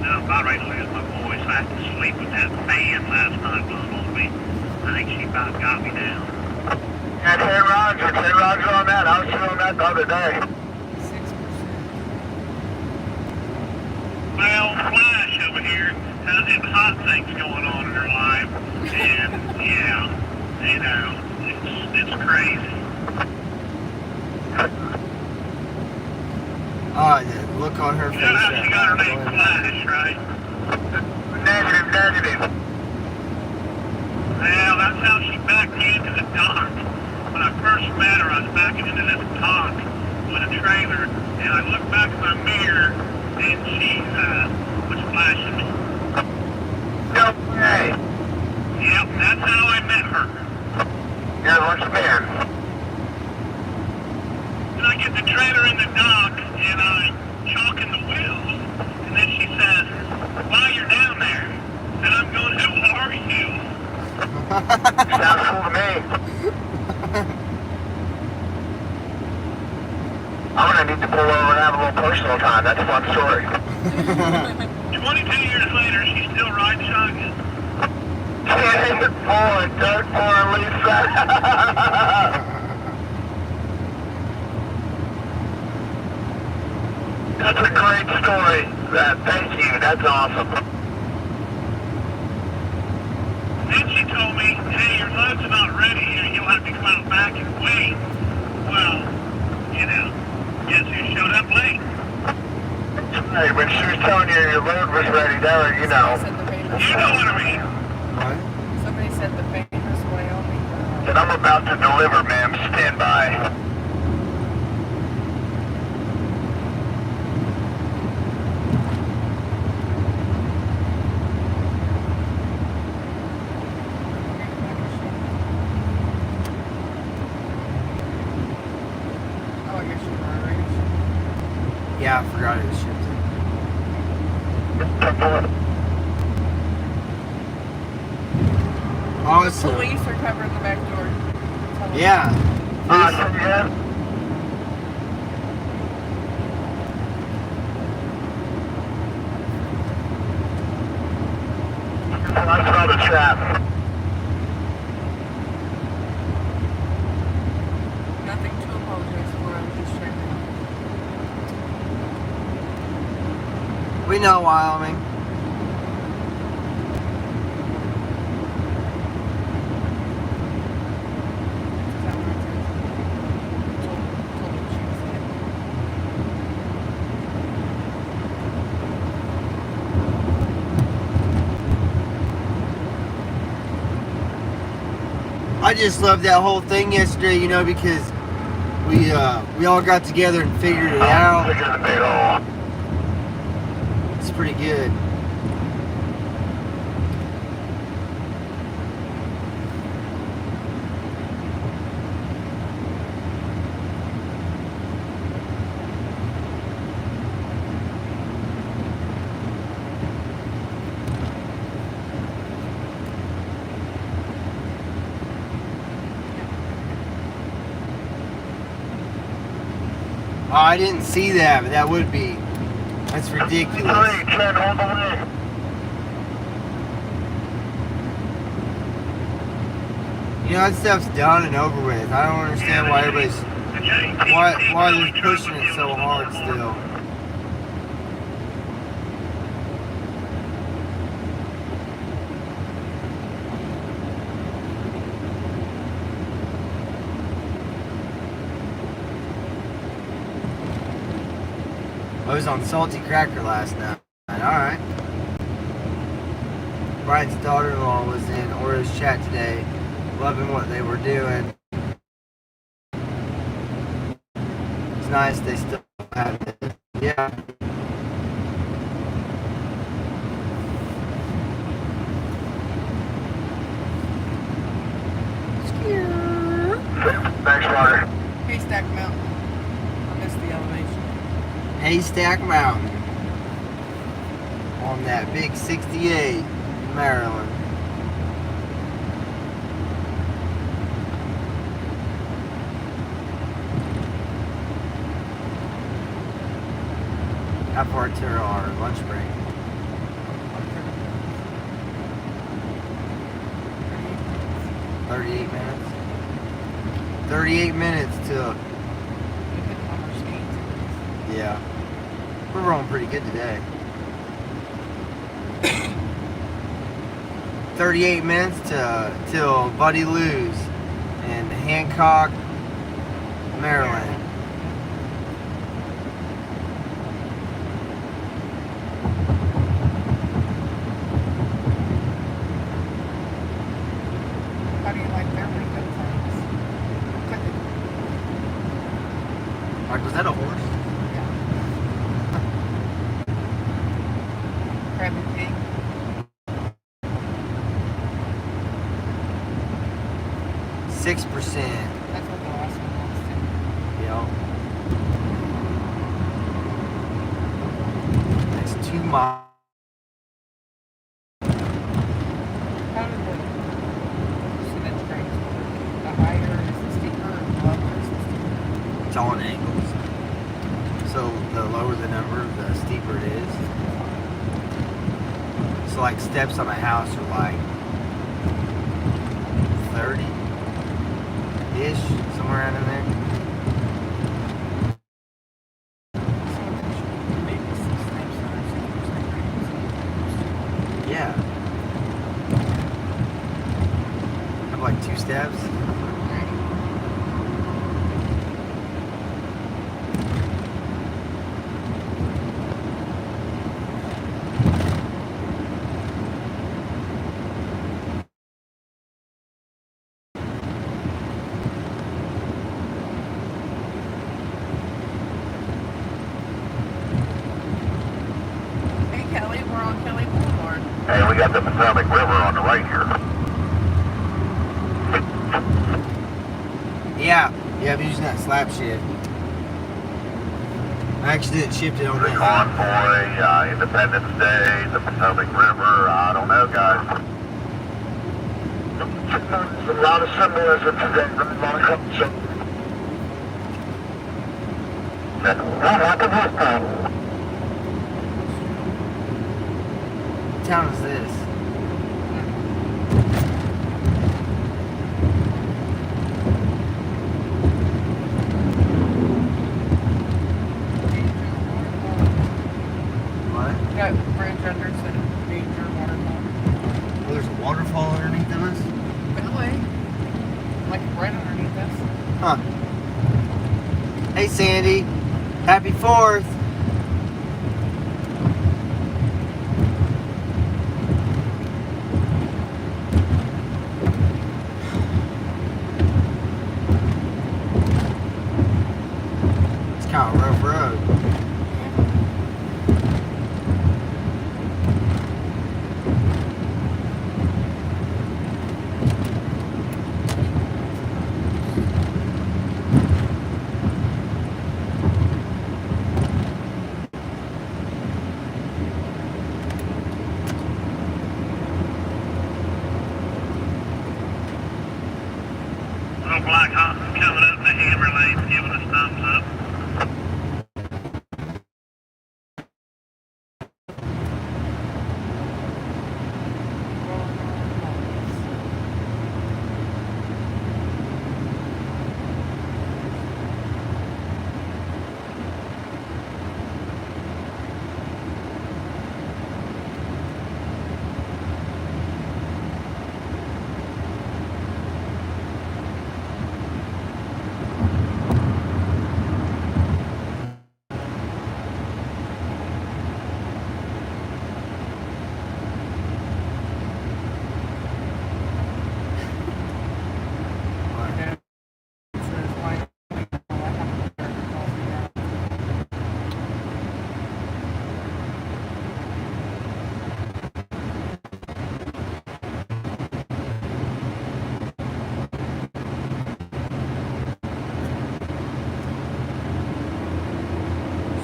Speaker 12: No, I'm about ready to lose my voice. I had to sleep with that fan last night blowing on me. I think she about got me down.
Speaker 11: Yeah, 10 Roger on that. I was feeling that the other day.
Speaker 10: 6%.
Speaker 12: Well, Flash over here has them hot things going on in her life. And, yeah, it's crazy.
Speaker 1: Oh, the look on her face.
Speaker 12: You know how she got her name Flash, right?
Speaker 11: negative.
Speaker 12: Well, that's how she backed me into the dock. When I first met her, I was backing into this dock with a trailer, and I looked back in my mirror, and she was flashing me.
Speaker 11: No way.
Speaker 12: Yep, that's how I met her.
Speaker 11: You're a lucky man.
Speaker 12: And I get the trailer in the dock, and I chalk in the wheels, and then she says, while you're down there, and I'm going, who are you?
Speaker 11: Sounds cool to me. I'm gonna need to pull over and have a little personal time. That's a fun story.
Speaker 12: 22 years later, she's still riding shotgun.
Speaker 11: Can't pull a dirt for Lisa. That's a great story. Thank you. That's awesome.
Speaker 12: Then she told me, hey, your load's about ready here. You'll have to come out back and wait. Well, you know, guess who showed up late?
Speaker 11: Hey, when she was telling you your load was ready, there, you know.
Speaker 12: You know what I mean.
Speaker 1: What?
Speaker 10: Somebody said the famous Wyoming.
Speaker 11: And I'm about to deliver, ma'am. Stand by.
Speaker 10: Oh, I guess you're right.
Speaker 1: Yeah, I forgot it was shipped.
Speaker 10: The
Speaker 1: Awesome.
Speaker 10: police are covering the back door. Tell them.
Speaker 1: Yeah.
Speaker 11: Awesome, yeah. I saw the trap.
Speaker 10: Nothing to apologize for. I'm just checking.
Speaker 1: We know Wyoming.
Speaker 10: Is that what it says? Told her she was sick.
Speaker 1: I just loved that whole thing yesterday, you know, because we all got together and figured it out.
Speaker 11: Look at the big hole.
Speaker 1: It's pretty good. Oh, I didn't see that, but that would be. That's ridiculous.
Speaker 11: 3, 10, hold the way.
Speaker 1: You know, that stuff's done and over with. I don't understand why everybody's why they're pushing it so hard still. I was on Salty Cracker last night. Alright. Brian's daughter-in-law was in Ora's chat today, loving what they were doing. It's nice they still have it. Yeah.
Speaker 11: Thanks, Roger.
Speaker 10: Haystack Mountain. I missed the elevation.
Speaker 1: Haystack Mountain. On that big 68 in Maryland. How far to our lunch break? 38 minutes. 38 minutes to. Yeah. We're rolling pretty good today. 38 minutes till Buddy Lou's in Hancock, Maryland.
Speaker 10: How do you like their weekend plans?
Speaker 1: Mark, was that a horse?
Speaker 10: Yeah. Crabby pig.
Speaker 1: 6%.
Speaker 10: That's what the last one was too.
Speaker 1: Yeah. That's 2 miles.
Speaker 10: How did the percentage grades work? The higher is the steeper, or the lower is the steeper?
Speaker 1: It's all in angles. So the lower the number, the steeper it is. So like steps on a house are like 30-ish, somewhere around in there.
Speaker 10: So they should maybe 6 steps or 6% grades.
Speaker 1: Yeah. Have like 2 steps.
Speaker 10: Hey Kelly, we're on Kelly Boulevard.
Speaker 11: Hey, we got the Potomac River on the right here.
Speaker 1: Yeah, I'm using that slap shift. I actually didn't shift it on
Speaker 11: The
Speaker 1: that.
Speaker 11: convoy, Independence Day, the Potomac River, I don't know, guys. A lot of symbolism today, a lot of culture. What happened this time?
Speaker 1: What town is this? What?
Speaker 10: Got bridge under some danger waterfall.
Speaker 1: Oh, there's a waterfall underneath of us?
Speaker 10: Really? Like right underneath us.
Speaker 1: Huh. Hey Sandy, happy 4th. It's kind of a rough road.
Speaker 12: Little Black Hawk coming up the hammer lane, giving us thumbs up.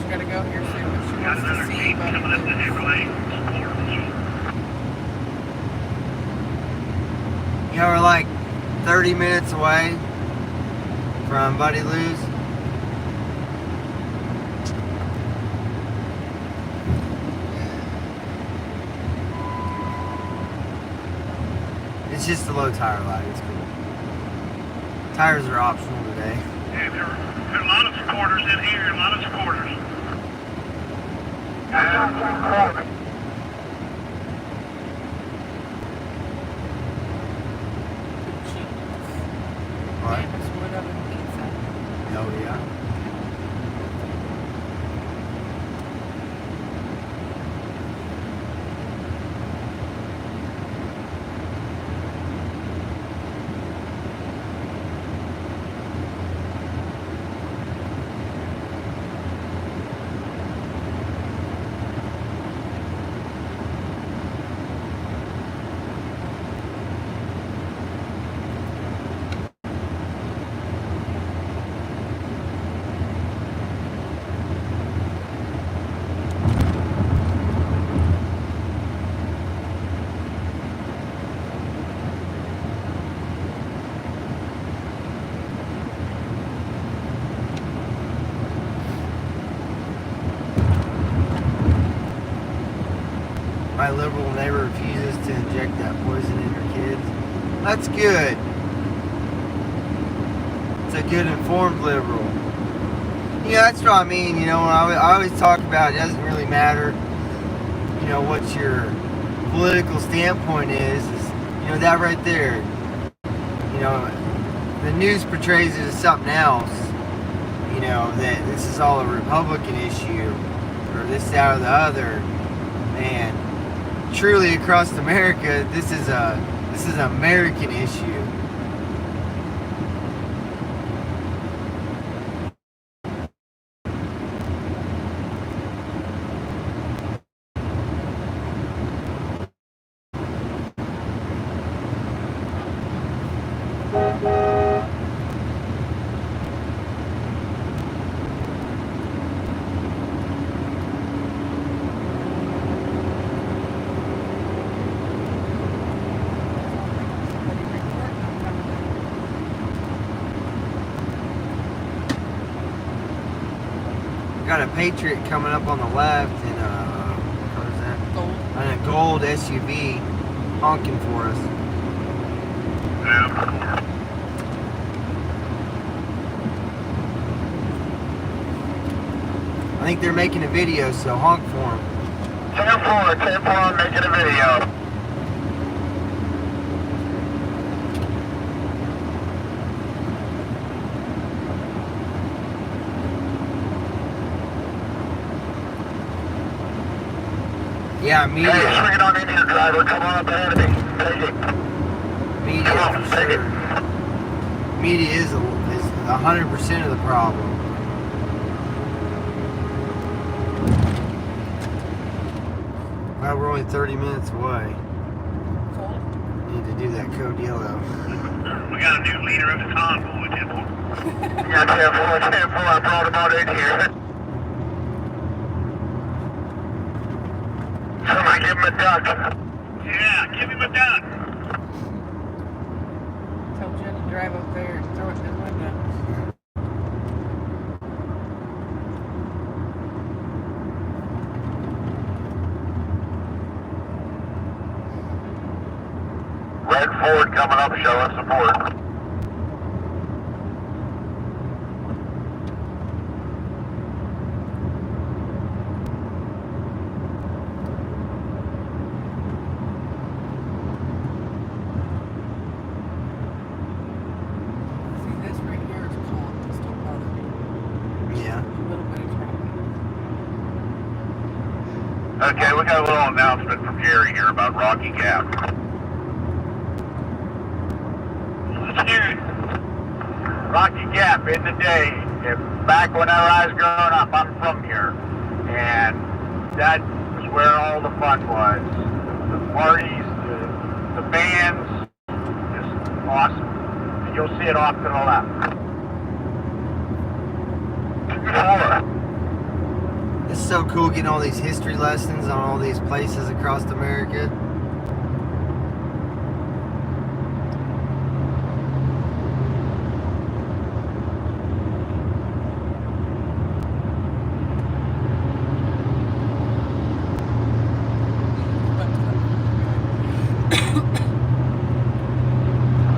Speaker 10: Gotta go here, see what she
Speaker 12: Got
Speaker 10: wants
Speaker 12: another
Speaker 10: to see
Speaker 12: Jeep
Speaker 10: about
Speaker 12: coming up the
Speaker 10: it.
Speaker 12: hammer lane, sports.
Speaker 1: Yeah, we're like 30 minutes away from Buddy Lou's. It's just a low tire light, it's cool. Tires are optional today.
Speaker 12: Yeah, there are a lot of supporters in here, a lot of supporters.
Speaker 1: What?
Speaker 10: Famous wood oven pizza.
Speaker 1: Oh yeah. my liberal neighbor refuses to inject that poison in her kids. That's good. It's a good informed liberal. Yeah, that's what I mean. You know, I always talk about it doesn't really matter, you know, what your political standpoint is, you know, that right there. You know, the news portrays it as something else. You know, that this is all a Republican issue, or this, that, or the other. And truly across America, this is an American issue. Got a Patriot coming up on the left in what is that?
Speaker 8: Gold.
Speaker 1: And a gold SUV honking for us. I think they're making a video, so honk for them.
Speaker 11: 10-4, I'm making a video.
Speaker 1: Yeah, media.
Speaker 11: Hey, swing it on in here, driver. Come on up ahead of me. Take it.
Speaker 1: Media,
Speaker 11: Come on,
Speaker 1: for
Speaker 11: take
Speaker 1: sure. Media is 100% of the problem. Well, we're only 30 minutes away. Need to do that code yellow.
Speaker 12: We got a new leader of the convoy, 10-4.
Speaker 11: Yeah, 10-4, I brought him on in here. Somebody give him a duck.
Speaker 12: Yeah, give him a duck.
Speaker 10: Tell Jen to drive up there and throw it in the window.
Speaker 11: Red Ford coming up, showing support.
Speaker 10: See, this right here is calm. This don't bother me.
Speaker 1: Yeah.
Speaker 10: A little bit of traffic.
Speaker 11: Okay, we got a little announcement from Jerry here about Rocky Gap.
Speaker 12: Let's hear it.
Speaker 11: Rocky Gap in the day, back whenever I was growing up, I'm from here, and that was where all the fun was. The parties, the bands, just awesome. And you'll see it off to the left. 4.
Speaker 1: It's so cool getting all these history lessons on all these places across America.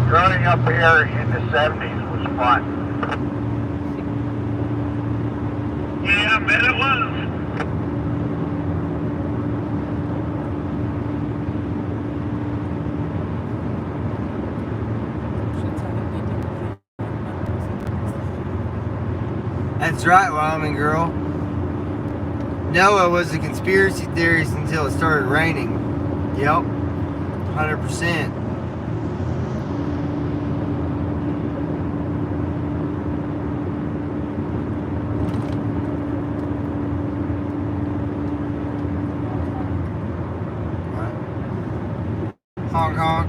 Speaker 11: Growing up here in the 70s was fun.
Speaker 12: Yeah, I bet it was.
Speaker 1: That's right, Wyoming girl. Noah was a conspiracy theorist until it started raining. Yep. 100%. Honk honk.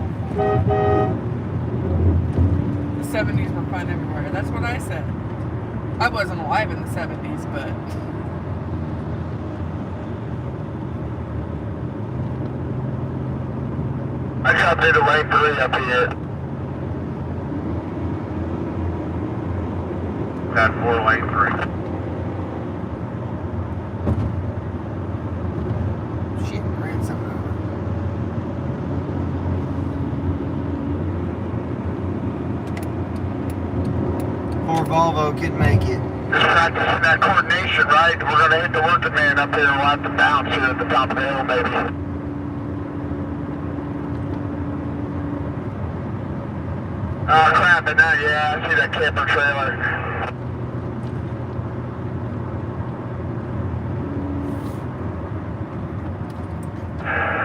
Speaker 10: The 70s were fun everywhere. That's what I said. I wasn't alive in the 70s, but
Speaker 11: I got through the lane 3 up here. Got 4 lane 3.
Speaker 1: Shit, ran something over. 4 Volvo, couldn't make it.
Speaker 11: Just practicing that coordination, right? We're going to hit the working man up here. We'll have to bounce here at the top of the hill, maybe. Oh, crap, and that, yeah, I see that camper trailer.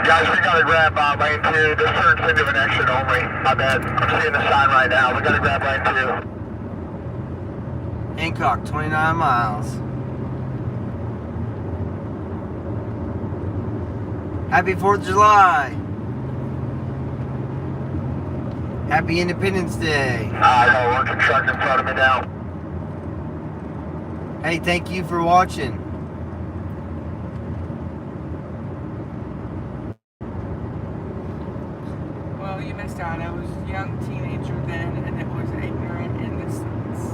Speaker 11: Guys, we gotta grab lane 2. This turns into an exit only. My bad. I'm seeing the sign right now. We gotta grab lane 2.
Speaker 1: Hancock, 29 miles. Happy 4th of July. Happy Independence Day.
Speaker 11: I got a working truck in front of me now.
Speaker 1: Hey, thank you for watching.
Speaker 10: Well, you missed out. I was a young teenager then, and it was ignorant innocence.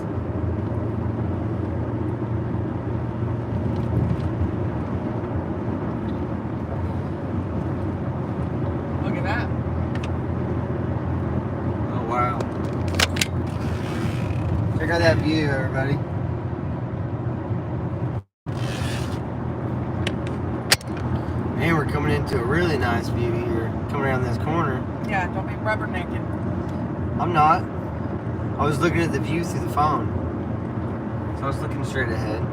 Speaker 10: Look at that.
Speaker 1: Oh, wow. Check out that view, everybody. And we're coming into a really nice view here, coming around this corner.
Speaker 10: Yeah, don't be rubbernecking.
Speaker 1: I'm not. I was looking at the view through the phone. So I was looking straight ahead.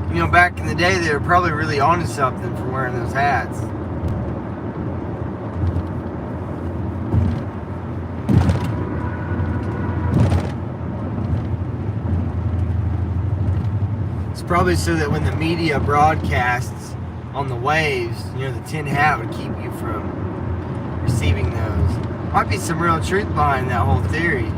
Speaker 1: You know, back in the day, they were probably really onto something for wearing those hats. It's probably so that when the media broadcasts on the waves, you know, the tin hat would keep you from receiving those. Might be some real truth behind that whole theory.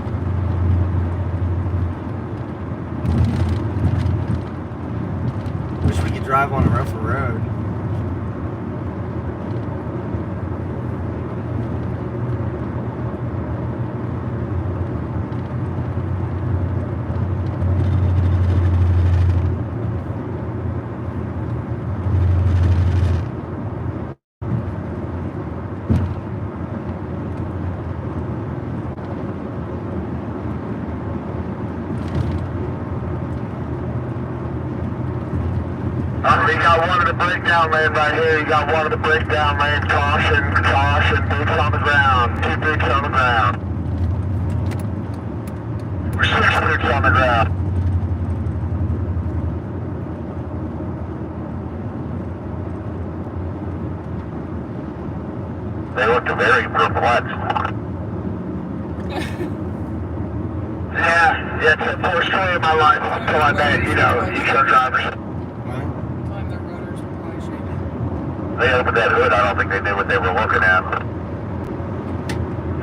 Speaker 1: Wish we could drive on a rougher road.
Speaker 11: You got one of the breakdown lane right here. You got one of the breakdown lane. Caution, caution. Boots on the ground. 2 boots on the ground. 6 boots on the ground. They looked very perplexed. Yeah, it's the first story of my life until I met, eco drivers. They opened that hood, I don't think they knew what they were looking at.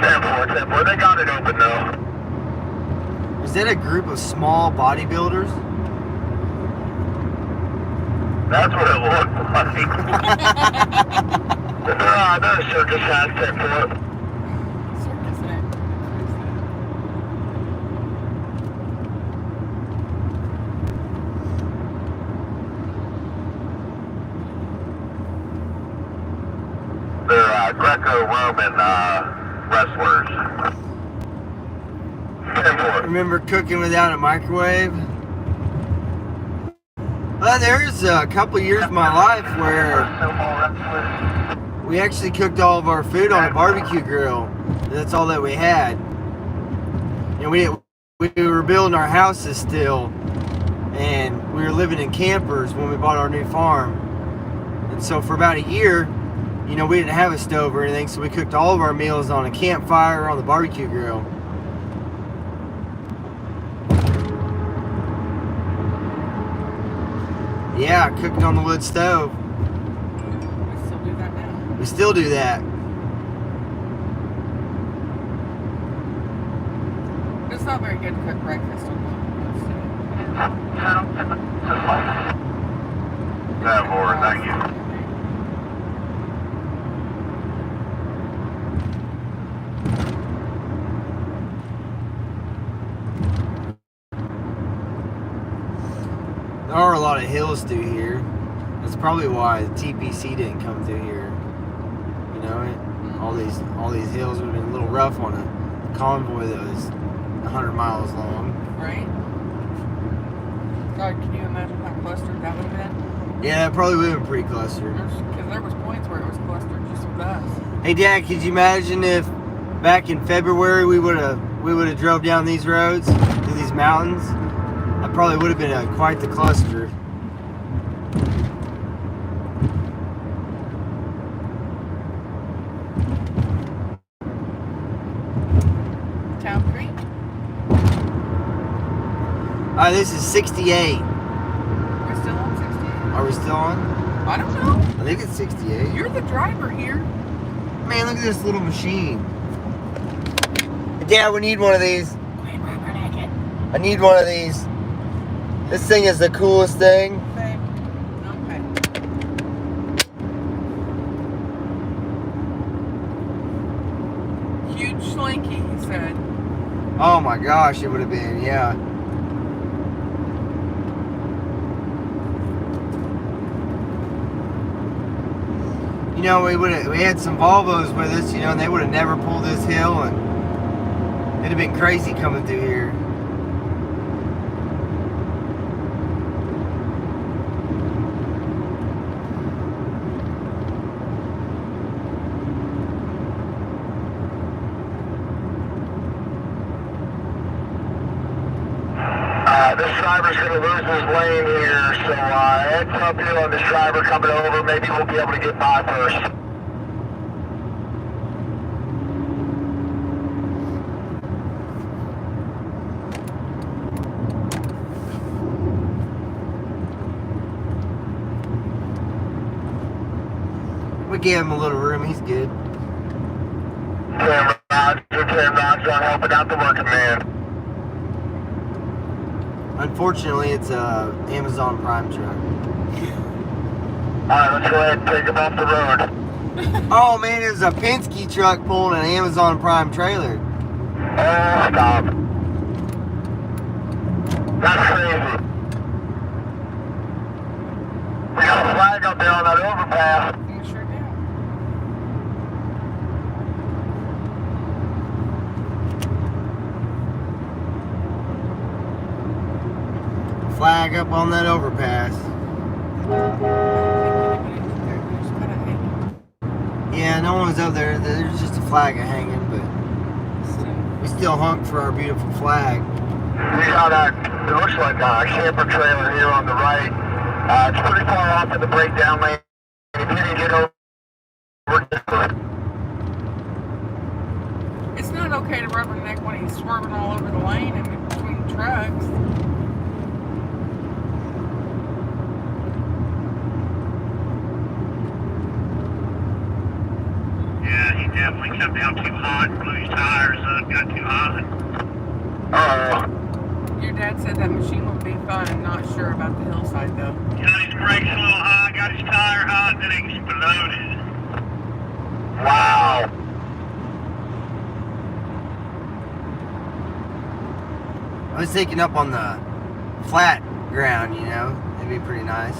Speaker 11: 10-4, they got it open though.
Speaker 1: Is that a group of small bodybuilders?
Speaker 11: That's what it looked like. They're a circus hat, 10-4.
Speaker 10: Circus hat.
Speaker 11: They're Greco-Roman wrestlers. 10-4.
Speaker 1: Remember cooking without a microwave? Well, there's a couple years of my life where we actually cooked all of our food on a barbecue grill. That's all that we had. And we were building our houses still, and we were living in campers when we bought our new farm. And so for about a year, we didn't have a stove or anything, so we cooked all of our meals on a campfire on the barbecue grill. Yeah, I cooked on the wood stove.
Speaker 10: We still do that now.
Speaker 1: We We still do that.
Speaker 10: It's not very good to cook breakfast on
Speaker 11: Yeah, Lord, thank you.
Speaker 1: There are a lot of hills through here. That's probably why the TPC didn't come through here. You know, all these hills would have been a little rough on a convoy that was 100 miles long.
Speaker 10: Right? God, can you imagine how clustered that would have been?
Speaker 1: Yeah, it probably would have been pretty clustered.
Speaker 10: Because there was points where it was clustered just with us.
Speaker 1: Hey, Dad, could you imagine if back in February we would have drove down these roads through these mountains? That probably would have been quite the cluster.
Speaker 10: Town Creek?
Speaker 1: This is 68.
Speaker 10: We're still on 68?
Speaker 1: Are we still on?
Speaker 10: I don't know.
Speaker 1: I think it's 68.
Speaker 10: You're the driver here.
Speaker 1: Man, look at this little machine. Dad, we need one of these. I need one of these. This thing is the coolest thing.
Speaker 10: Okay. Huge slinky, he said.
Speaker 1: Oh my gosh, it would have been, yeah. You know, we had some Volvos with us, you know, and they would have never pulled this hill, and it'd have been crazy coming through here.
Speaker 11: This driver's going to lose his lane here, so heads up here on this driver coming over. Maybe we'll be able to get by first.
Speaker 1: We gave him a little room, he's good.
Speaker 11: Sam Roger on helping out the working man.
Speaker 1: Unfortunately, it's a Amazon Prime truck.
Speaker 11: Alright, let's go ahead and take him off the road.
Speaker 1: Oh man, it's a Penske truck pulling an Amazon Prime trailer.
Speaker 11: Oh, stop. That's crazy. We got a flag up there on that overpass.
Speaker 10: You sure do.
Speaker 1: Flag up on that overpass. Yeah, no one was up there. There's just a flag hanging, but we still hunk for our beautiful flag.
Speaker 11: We saw that, it looks like a camper trailer here on the right. It's pretty far off in the breakdown lane. If you can get over,
Speaker 10: It's not okay to rubberneck when he's swerving all over the lane and between trucks.
Speaker 12: Yeah, he definitely come down too hot, blew his tires up, got too hot.
Speaker 10: Your dad said that machine would be fun. I'm not sure about the hillside though.
Speaker 12: Got his brakes a little high, got his tire hot, then exploded.
Speaker 11: wow.
Speaker 1: I was thinking up on the flat ground, you know. That'd be pretty nice.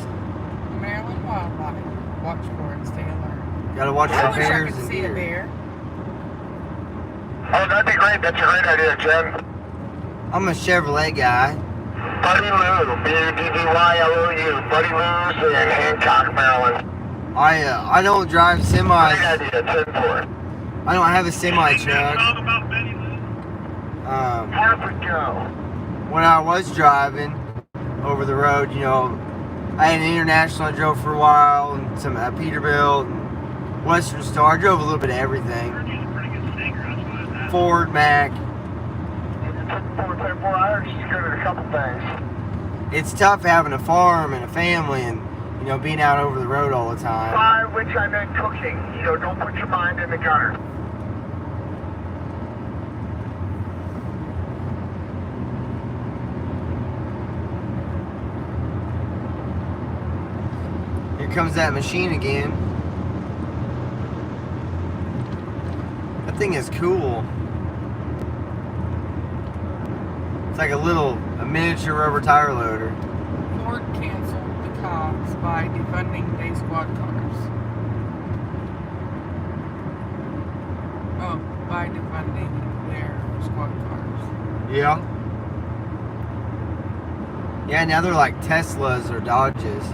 Speaker 10: Maryland wildlife. Watch for it, stay alert.
Speaker 1: Gotta watch
Speaker 10: I
Speaker 1: for
Speaker 10: wish I
Speaker 1: bears
Speaker 10: could
Speaker 1: and
Speaker 10: see a
Speaker 1: deer.
Speaker 10: bear.
Speaker 11: Oh, that'd be great. That's a great idea, Jen.
Speaker 1: I'm a Chevrolet guy.
Speaker 11: Buddy Lou, B-U-D-D-Y-L-O-U. Buddy Lou's in Hancock, Maryland.
Speaker 1: I don't drive
Speaker 11: Great
Speaker 1: semis.
Speaker 11: idea, 10-4.
Speaker 1: I don't have a semi truck.
Speaker 12: Talk about Betty Lou.
Speaker 11: Perfect go.
Speaker 1: When I was driving over the road, you know, I had an International I drove for a while, and some Peterbilt, and Western Star. I drove a little bit of everything. Ford, Mac.
Speaker 11: 10-4, I heard she's good at a couple things.
Speaker 1: It's tough having a farm and a family, and you you know, being out over the road all the time.
Speaker 11: By which I meant cooking. You know, don't put your mind in the gunner.
Speaker 1: Here comes that machine again. That thing is cool. It's like a miniature rubber tire loader.
Speaker 10: Ford canceled the cops by defunding day squad cars. Oh, by defunding their squad cars.
Speaker 1: Yeah. Yeah, now they're like Teslas or Dodges.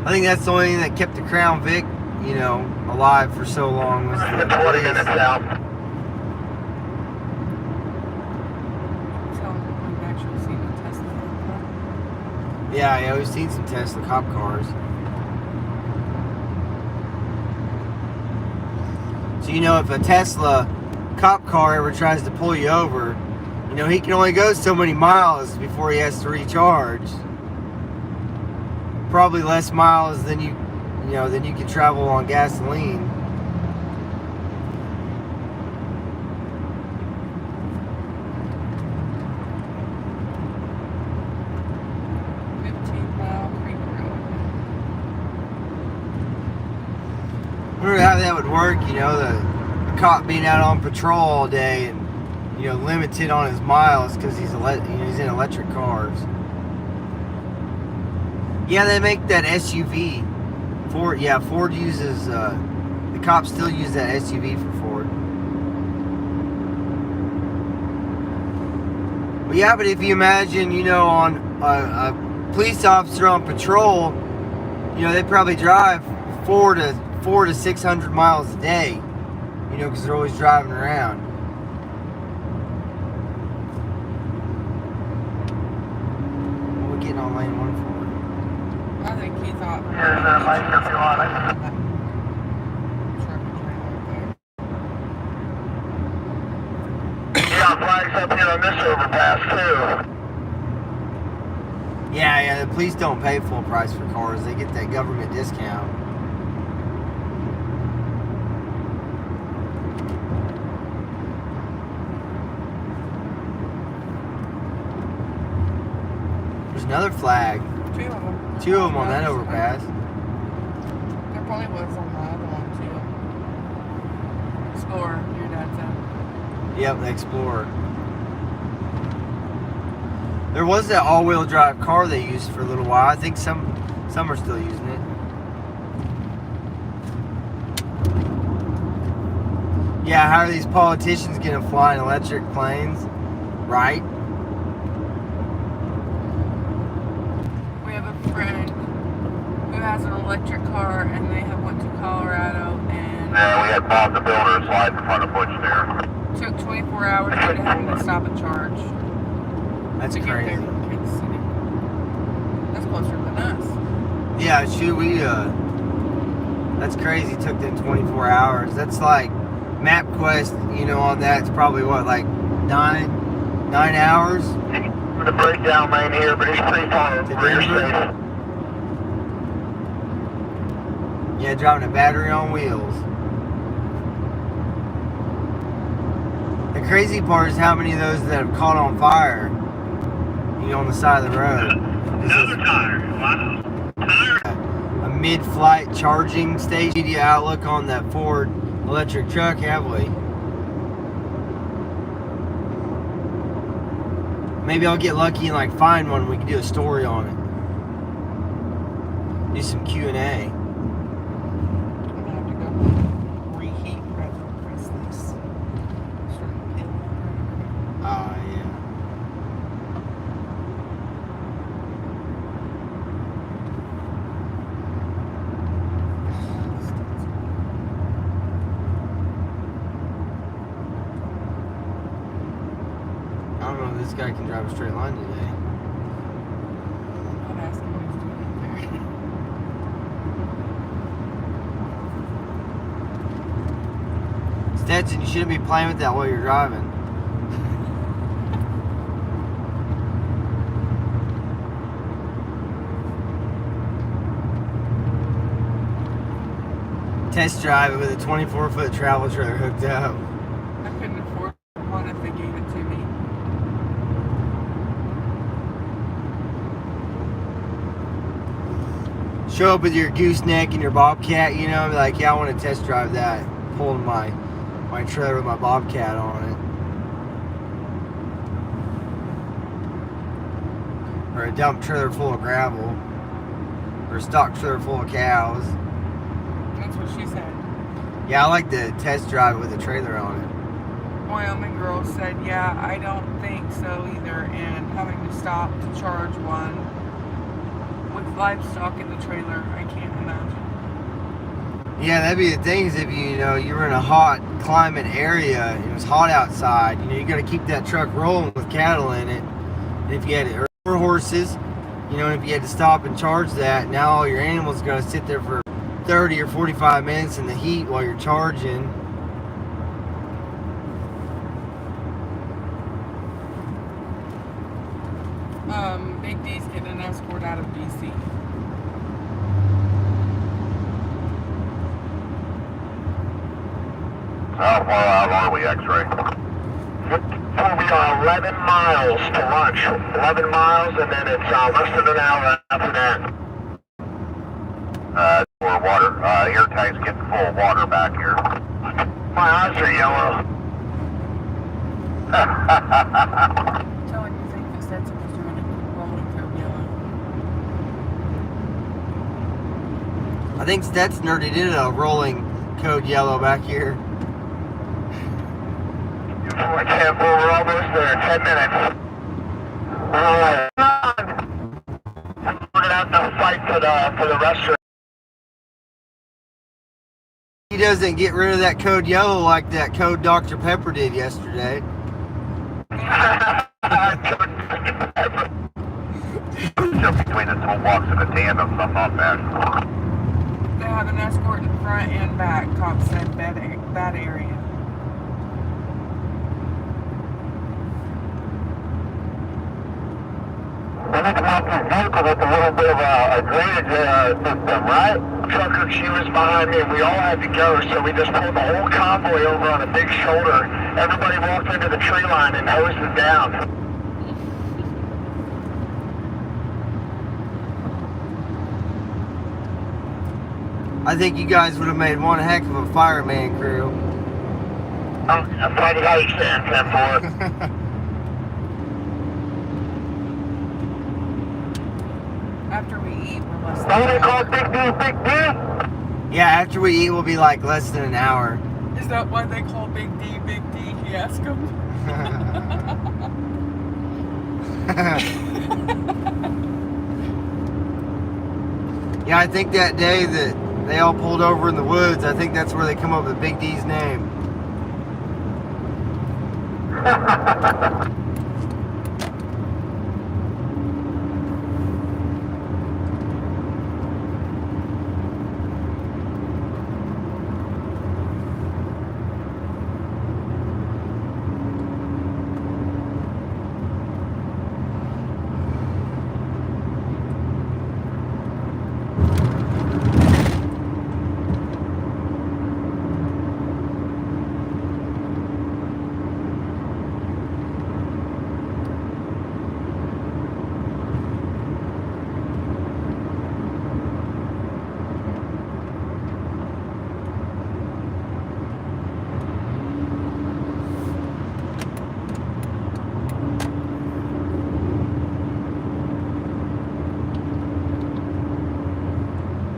Speaker 1: I think that's the only thing that kept the Crown Vic, you know, alive for so long was the
Speaker 11: 20 minutes out.
Speaker 1: Yeah, we've seen some Tesla cop cars. So, you know, if a Tesla cop car ever tries to pull you over, you know, he can only go so many miles before he has to recharge. Probably less miles than you can travel on gasoline. I wonder how that would work, you know, the cop being out on patrol all day and, you know, limited on his miles because he's in electric cars. Yeah, they make that SUV. Ford uses, the cops still use that SUV for Ford. But yeah, but if you imagine, you know, on a police officer on patrol, you know, they probably drive 400 to 600 miles a day, you know, because they're always driving around. What are we getting on lane 1 for?
Speaker 10: I think he thought.
Speaker 11: Here's the light if you want it. Yeah, flags up here on this overpass too.
Speaker 1: Yeah, the police don't pay full price for cars. They get that government discount. There's another flag.
Speaker 10: 2 of them.
Speaker 1: 2 of them on that overpass.
Speaker 10: There probably was on the other one too. Explorer, your dad said.
Speaker 1: Yep, the Explorer. There was that all-wheel drive car they used for a little while. I think some are still using it. Yeah, how are these politicians gonna fly in electric planes? Right?
Speaker 10: We have a friend who has an electric car and they have went to Colorado and
Speaker 11: Yeah, we had Bob the Builder slide in front of Butch there.
Speaker 10: took 24 hours to get him to stop and charge.
Speaker 1: That's
Speaker 10: to
Speaker 1: crazy.
Speaker 10: Get there from Kansas City. That's closer than us.
Speaker 1: Yeah, shoot, that's crazy. It took them 24 hours. That's like MapQuest, you know, on that, it's probably what, like 9 hours?
Speaker 11: The breakdown lane here, but it's pretty far
Speaker 1: To
Speaker 11: where you're
Speaker 1: Denver?
Speaker 11: safe.
Speaker 1: Yeah, driving a battery on wheels. The crazy part is how many of those that have caught on fire, you know, on the side of the road.
Speaker 12: Another tire. Wow. Tire.
Speaker 1: A mid-flight charging station. Media outlook on that Ford electric truck, have we? Maybe I'll get lucky and like find one and we can do a story on it. Do some Q&A.
Speaker 10: I'm gonna have to go reheat right for Christmas.
Speaker 1: Oh, yeah. I don't know if this guy can drive a straight line today.
Speaker 10: I'll ask him what he's doing up there.
Speaker 1: Stetson, you shouldn't be playing with that while you're driving. test drive it with a 24-foot travel trailer hooked up.
Speaker 10: I couldn't afford one if they gave it to me.
Speaker 1: Show up with your gooseneck and your bobcat, you know, be like, yeah, I want to test drive that. Pulling my trailer with my bobcat on it. Or a dump trailer full of gravel. Or a stock trailer full of cows.
Speaker 10: That's what she said.
Speaker 1: Yeah, I like to test drive it with a trailer on it.
Speaker 10: Wyoming girl said, yeah, I don't think so either, and having to stop to charge one with livestock in the trailer, I can't imagine.
Speaker 1: Yeah, that'd be the thing is if you know you were in a hot climate area and it was hot outside, you know, you got to keep that truck rolling with cattle in it. And if you had or horses, you know, if you had to stop and charge that, now all your animals got to sit there for 30 or 45 minutes in the heat while you're charging.
Speaker 10: Big D's getting an escort out of BC.
Speaker 11: How far out are we, X-ray? We are 11 miles to lunch. 11 miles, and then it's less than an hour after that. For water. Air tank's getting full of water back here. My eyes are yellow.
Speaker 10: Telling you think that Stetson was doing a rolling curve yellow.
Speaker 1: I think Stetson already did a rolling code yellow back here.
Speaker 11: I can't move. We're almost there. 10 minutes. Alright. We're gonna have to fight for the restaurant.
Speaker 1: He doesn't get rid of that code yellow like that code Dr. Pepper did yesterday.
Speaker 11: Jump between the toolbox and the tandem, something not bad.
Speaker 10: They have an escort in front and back, cop said bad area.
Speaker 11: We need to mount this vehicle with a little bit of a drainage system, right? Trucker, she was behind me, and we all had to go, so we just pulled the whole convoy over on a big shoulder. Everybody walked into the tree line and hosed it down.
Speaker 1: I think you guys would have made one heck of a fireman crew.
Speaker 11: Friday, how you stand, 10-4?
Speaker 10: After we eat, we're less than
Speaker 11: What do they
Speaker 10: an
Speaker 11: call
Speaker 10: hour.
Speaker 11: Big D, Big D?
Speaker 1: Yeah, after we eat, we'll be like less than an hour.
Speaker 10: Is that why they call Big D Big D? He asked him.
Speaker 1: Yeah, I think that day that they all pulled over in the woods, I think that's where they come up with Big D's name.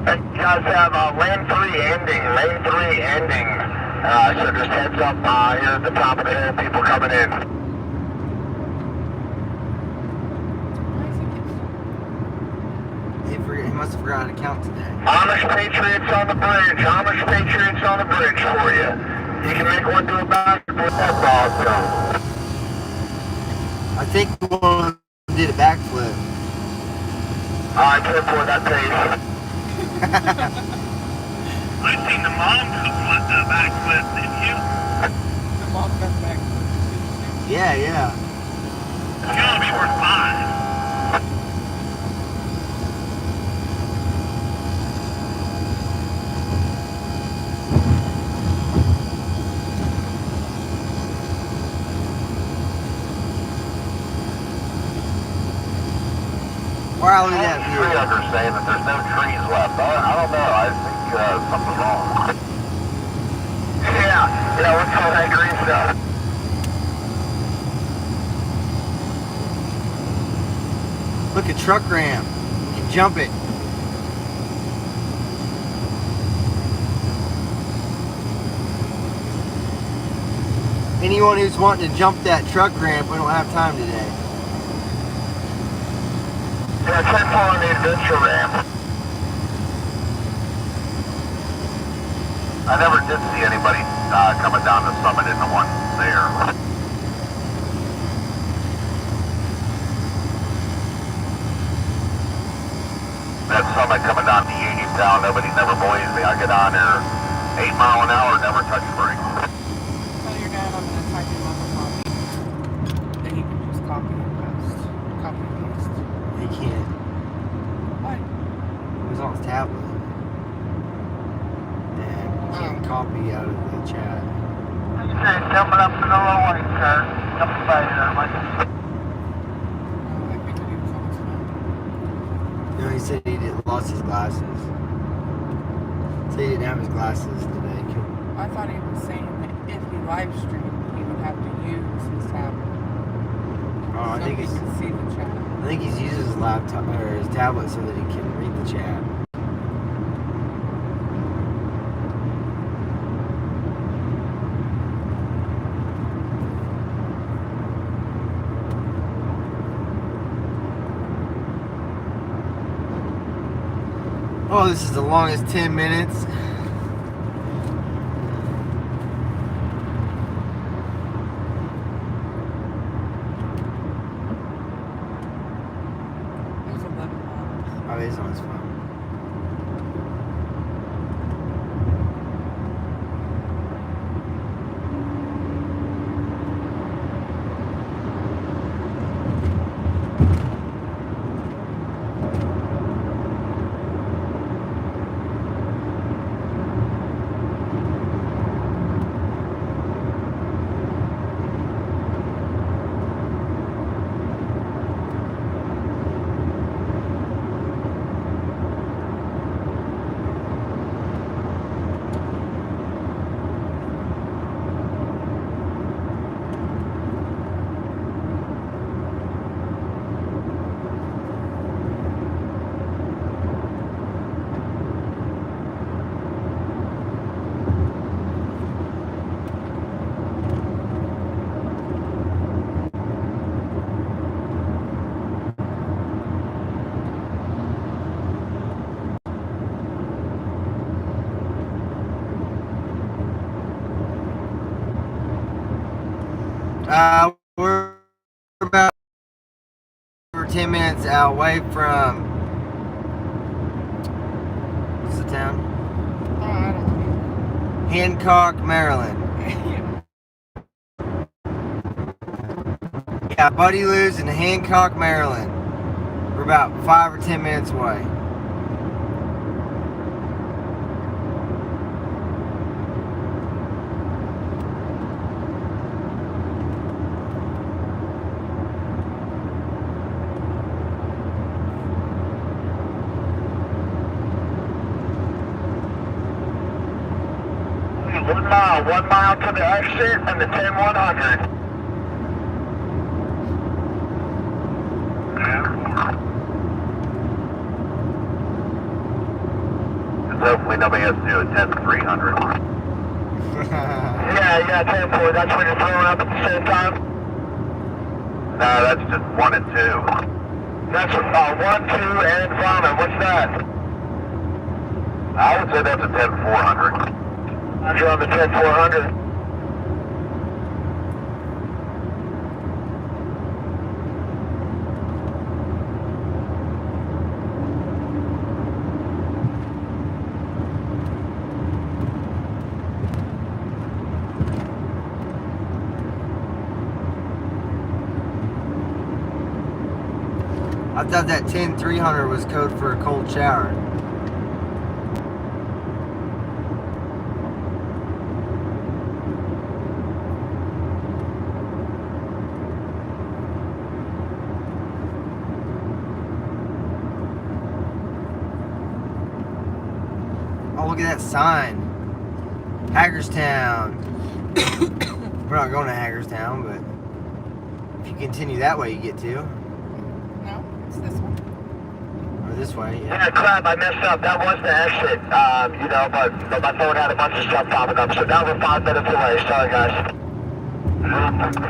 Speaker 11: You guys have lane 3 ending, so just heads up here at the top of the hill, people coming in.
Speaker 1: He must have forgotten to count today.
Speaker 11: Amish Patriots on the bridge, Amish Patriots on the bridge for you. You can make one do a backflip, that's awesome.
Speaker 1: I think one did a backflip.
Speaker 11: Alright, 10-4, that pace.
Speaker 12: I've seen the mom do a backflip, didn't you?
Speaker 10: The mom got back.
Speaker 1: Yeah, yeah.
Speaker 12: It's gonna be worth 5.
Speaker 11: tree huggers saying that there's no trees left. I don't know. I think something's wrong. Yeah, what's all that green stuff?
Speaker 1: Look, a truck ramp. You can jump it. Anyone who's wanting to jump that truck ramp, we don't have time today.
Speaker 11: Yeah, 10-4 on the adventure ramp. I never did see anybody coming down the summit in the one there. That summit coming down the Union Town, nobody never believes me. I get on there 8 mile an hour, never touch brakes.
Speaker 10: Tell your dad I'm gonna type him up a copy. Then he can just copy and paste. Copy and paste.
Speaker 1: He can't.
Speaker 10: What?
Speaker 1: It was on his tablet. And you can't copy out of the chat.
Speaker 11: Okay, jumping up in the low light, sir. Up the side there, Mike.
Speaker 10: I figured he was on his phone.
Speaker 1: No, he said he lost his glasses. Said he didn't have his glasses today.
Speaker 10: I thought he was saying that if he live streamed, he would have to use his tablet.
Speaker 1: Oh, I
Speaker 10: so
Speaker 1: think
Speaker 10: he
Speaker 1: he's.
Speaker 10: can see the chat.
Speaker 1: I think he's using his laptop or his tablet so that he can read the chat. Oh, this is the longest 10 minutes.
Speaker 10: There's 11 miles.
Speaker 1: Oh, he's on his phone. We're about 10 minutes away from. What's the town?
Speaker 10: I don't know.
Speaker 1: Hancock, Maryland. Yeah, Buddy lives in Hancock, Maryland. We're about 5 or 10 minutes away.
Speaker 11: One mile to the exit and the 10-100. Hopefully nobody has to do a 10-300. yeah, 10-4. That's when you're throwing up at the same time? No, that's just 1 and 2. That's 1, 2, and vomit. What's that? I would say that's a 10-400. Roger on the 10-400.
Speaker 1: I thought that 10-300 was code for a cold shower. Oh, look at that sign. Hagerstown. We're not going to Hagerstown, but if you continue that way, you get to.
Speaker 10: No, it's this one.
Speaker 1: Or this way, yeah.
Speaker 11: Yeah, crap, I messed up. That was the exit, you know, but my phone had a bunch of stuff popping up, so now we're 5 minutes away. Sorry, guys.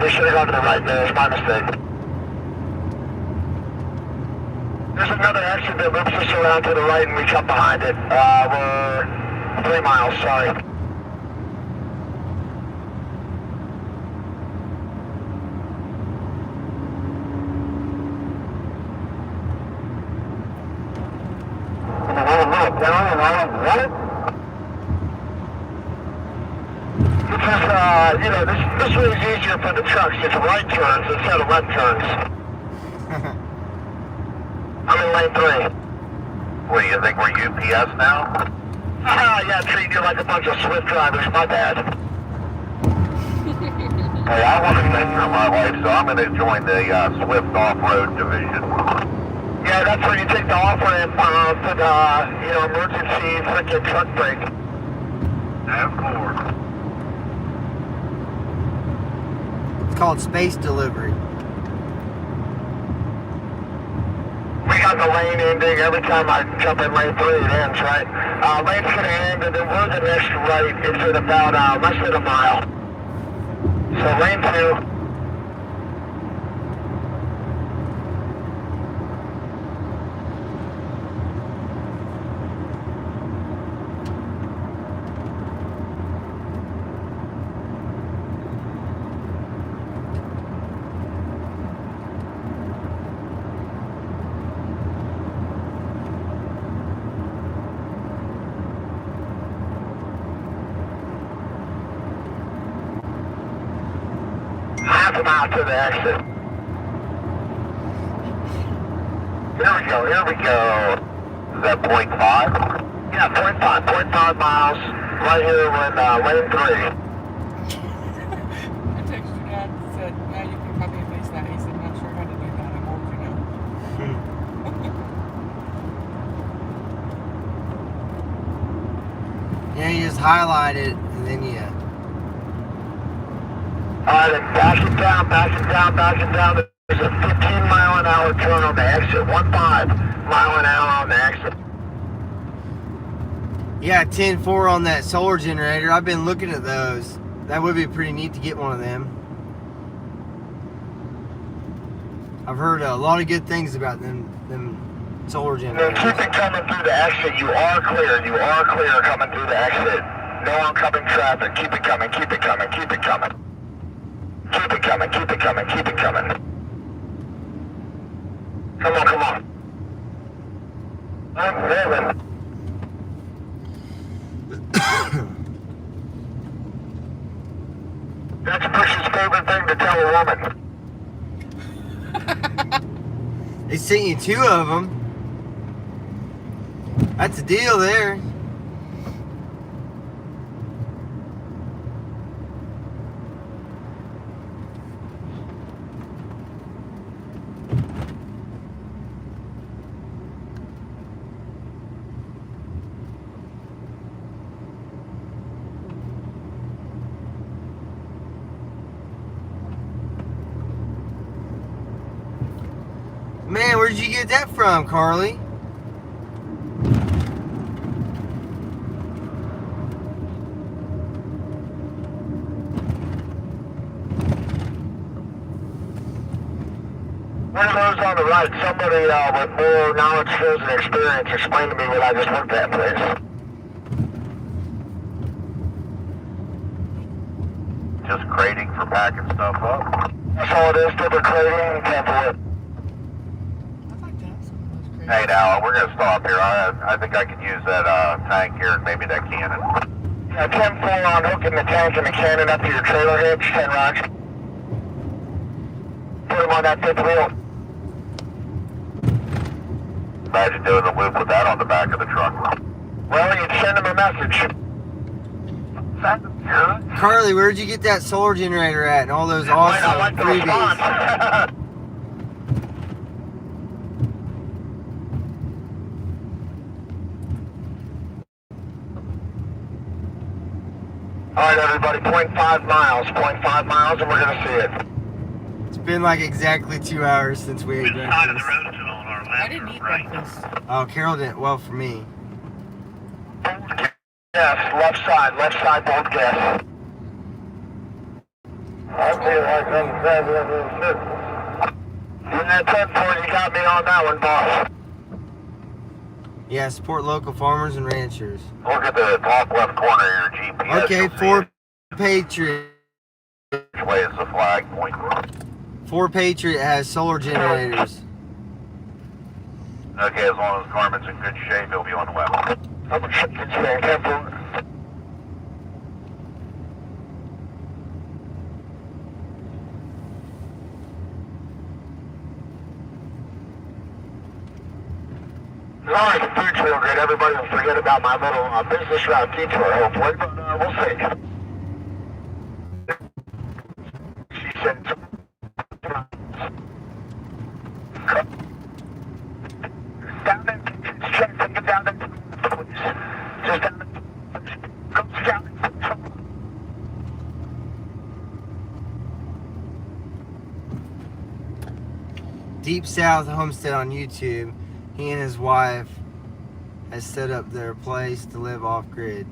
Speaker 11: We should have gone to the right there. It's my mistake. There's another exit that loops us around to the right, and we come behind it. We're 3 miles, sorry. You know, this way is easier for the trucks. It's right turns instead of left turns. I'm in lane 3. What do you think, we're UPS now? Yeah, treating you like a bunch of Swift drivers, my bad. Hey, I want to thank for my wife, so I'm going to join the Swift off-road division. Yeah, that's where you take the off-ramp for the, you know, emergency freaking truck break. Of course.
Speaker 1: It's called space delivery.
Speaker 11: We got the lane ending. Every time I jump in lane 3, it ends, right? Lane's going to end, and then we're the next right. It's at about less than a mile. So lane 2. Half a mile to the exit. Here we go, here we go. Is that 0.5? Yeah, 0.5 miles. Right here in lane 3.
Speaker 10: I texted your dad and said, now you can copy and paste that. He said, not sure how to do that. I'm old, you know.
Speaker 1: Yeah, you just highlight it, and then you...
Speaker 11: Alright, then back it down, back it down, back it down. There's a 15-mile-an-hour turn on the exit. 15 mile an hour on the exit.
Speaker 1: Yeah, 10-4 on that solar generator. I've been looking at those. That would be pretty neat to get one of them. I've heard a lot of good things about them solar generators.
Speaker 11: Keep it coming through the exit. You are clear. You are clear coming through the exit. No oncoming traffic. Keep it coming. Keep it coming. Keep it coming. Keep it coming. Keep it coming. Keep it coming. Come on. Come on. I'm moving. That's Bush's favorite thing to tell a woman.
Speaker 1: They sent you 2 of them. That's a deal there. Man, where did you get that from, Carly?
Speaker 11: One of those on the right, somebody with more knowledge, skills, and experience explain to me what I just looked at, please. Just crating for packing stuff up. That's all it is, different crating, template. Hey now, we're gonna stop here. I think I could use that tank here and maybe that cannon. Yeah, 10-4 on hooking the tank and the cannon up to your trailer hitch, 10 rocks. Put them on that 5th wheel. Imagine doing the loop with that on the back of the truck. Well, you'd send them a message.
Speaker 1: Carly, where'd you get that solar generator at and all those awesome freebies?
Speaker 11: Alright everybody, 0.5 miles. 0.5 miles and we're gonna see it.
Speaker 1: It's been like exactly 2 hours since we ate
Speaker 12: Side of the
Speaker 1: breakfast.
Speaker 12: road to on our left.
Speaker 10: I didn't eat
Speaker 12: right.
Speaker 10: breakfast.
Speaker 1: Oh, Carol didn't. Well, for me.
Speaker 11: Yes, left side, both gas. I feel like I'm in that 10-4, you got me on that one, boss.
Speaker 1: Yeah, support local farmers and ranchers.
Speaker 11: Look at the top left corner of your GPS.
Speaker 1: Okay, for Patriot.
Speaker 11: Which way is the flag point?
Speaker 1: For Patriot has solar generators.
Speaker 11: Okay, as long as Carmen's in good shape, he'll be on the left. I'm gonna check this man, 10-4. Alright, the food's real good. Everybody will forget about my little business route detour, hopefully, but we'll see. She said, down there, check, take it down there, please. Just down there. Go scout.
Speaker 1: Deep South Homestead on YouTube. He and his wife has set up their place to live off grid.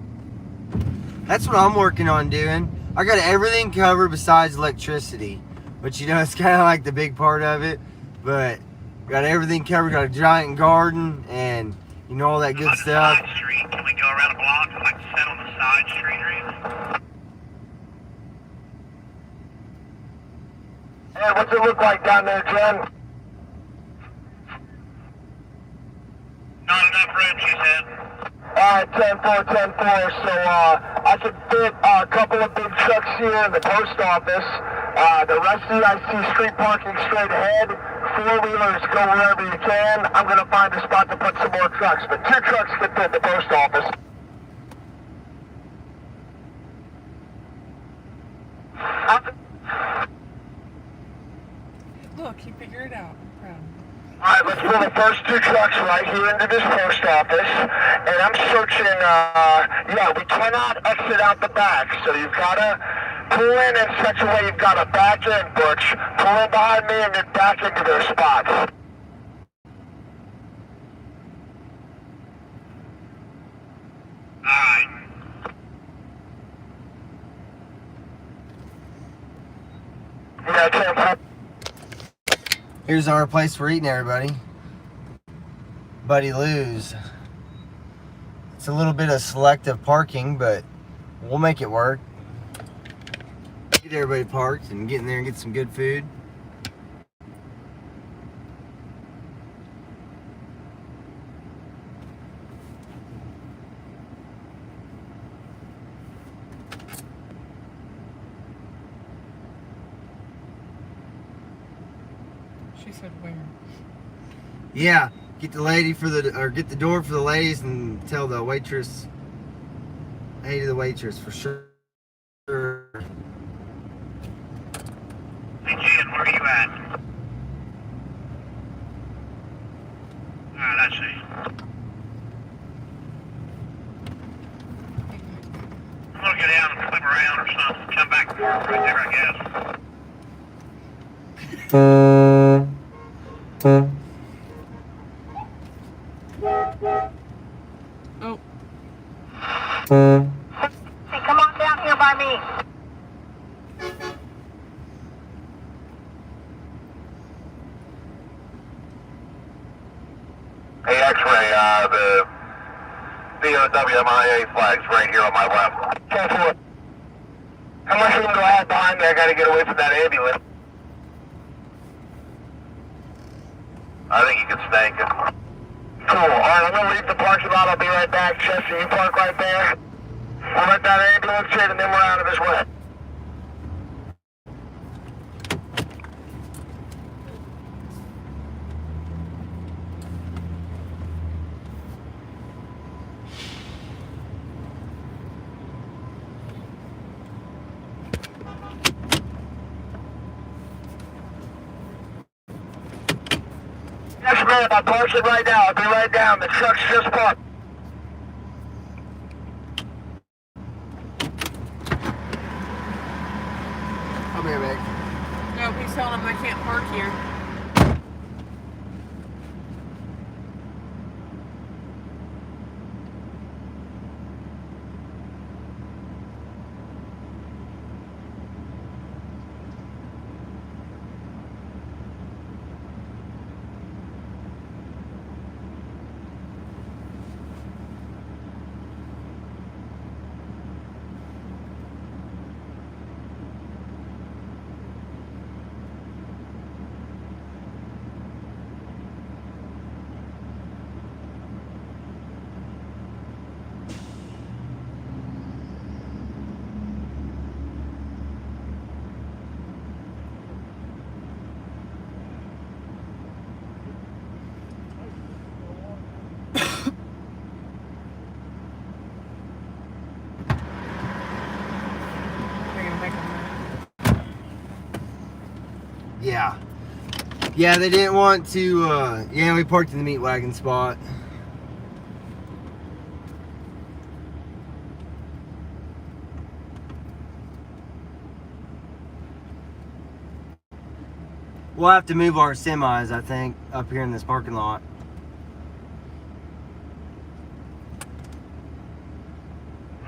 Speaker 1: That's what I'm working on doing. I got everything covered besides electricity, which you know it's kind of like the big part of it. But got everything covered. Got a giant garden and you know all that good stuff.
Speaker 12: Side street. Can we go around a block and like sit on the side street or anything?
Speaker 11: Hey, what's it look like down there, Jen?
Speaker 12: Not enough room, she said.
Speaker 11: Alright, 10-4, 10-4. So, I can fit a couple of big trucks here in the post office. The rest of you, I see street parking straight ahead. Four-wheelers, go wherever you can. I'm going to find a spot to put some more trucks, but 2 trucks can fit the post office.
Speaker 10: Look, he figured it out. I'm proud.
Speaker 11: Alright, let's pull the first 2 trucks right here into this post office. And I'm searching, yeah, we cannot exit out the back. So you've got to pull in such a way you've got to back in, Butch. Pull in behind me and then back into their spots.
Speaker 12: Alright.
Speaker 11: Yeah, 10-4.
Speaker 1: Here's our place for eating, everybody. Buddy Lou's. It's a little bit of selective parking, but we'll make it work. Get everybody parked and get in there and get some good food.
Speaker 10: She said where?
Speaker 1: Yeah, get the lady for the, or get the door for the ladies and tell the waitress, hey to the waitress for sure.
Speaker 12: Hey, Jen, where are you at? Alright, I see. I'm gonna go down and flip around or something. Come back right there, I guess.
Speaker 10: Oh.
Speaker 11: Hey, come on down here by me. Hey, X-ray, the DOWMIA flag's right here on my left. 10-4. How much room do I have behind me? I gotta get away from that ambulance. I think you can snake it. Cool. Alright, I'm gonna leave the parking lot. I'll be right back. Chester, you park right there. We'll let that ambulance in and then we're out of his way. Yes, ma'am. I'm parking right now. I'll be right down. The truck's just parked.
Speaker 10: telling them they can't park here.
Speaker 1: Yeah. Yeah, they didn't want to, yeah, we parked in the meat wagon spot. We'll have to move our semis, I think, up here in this parking lot.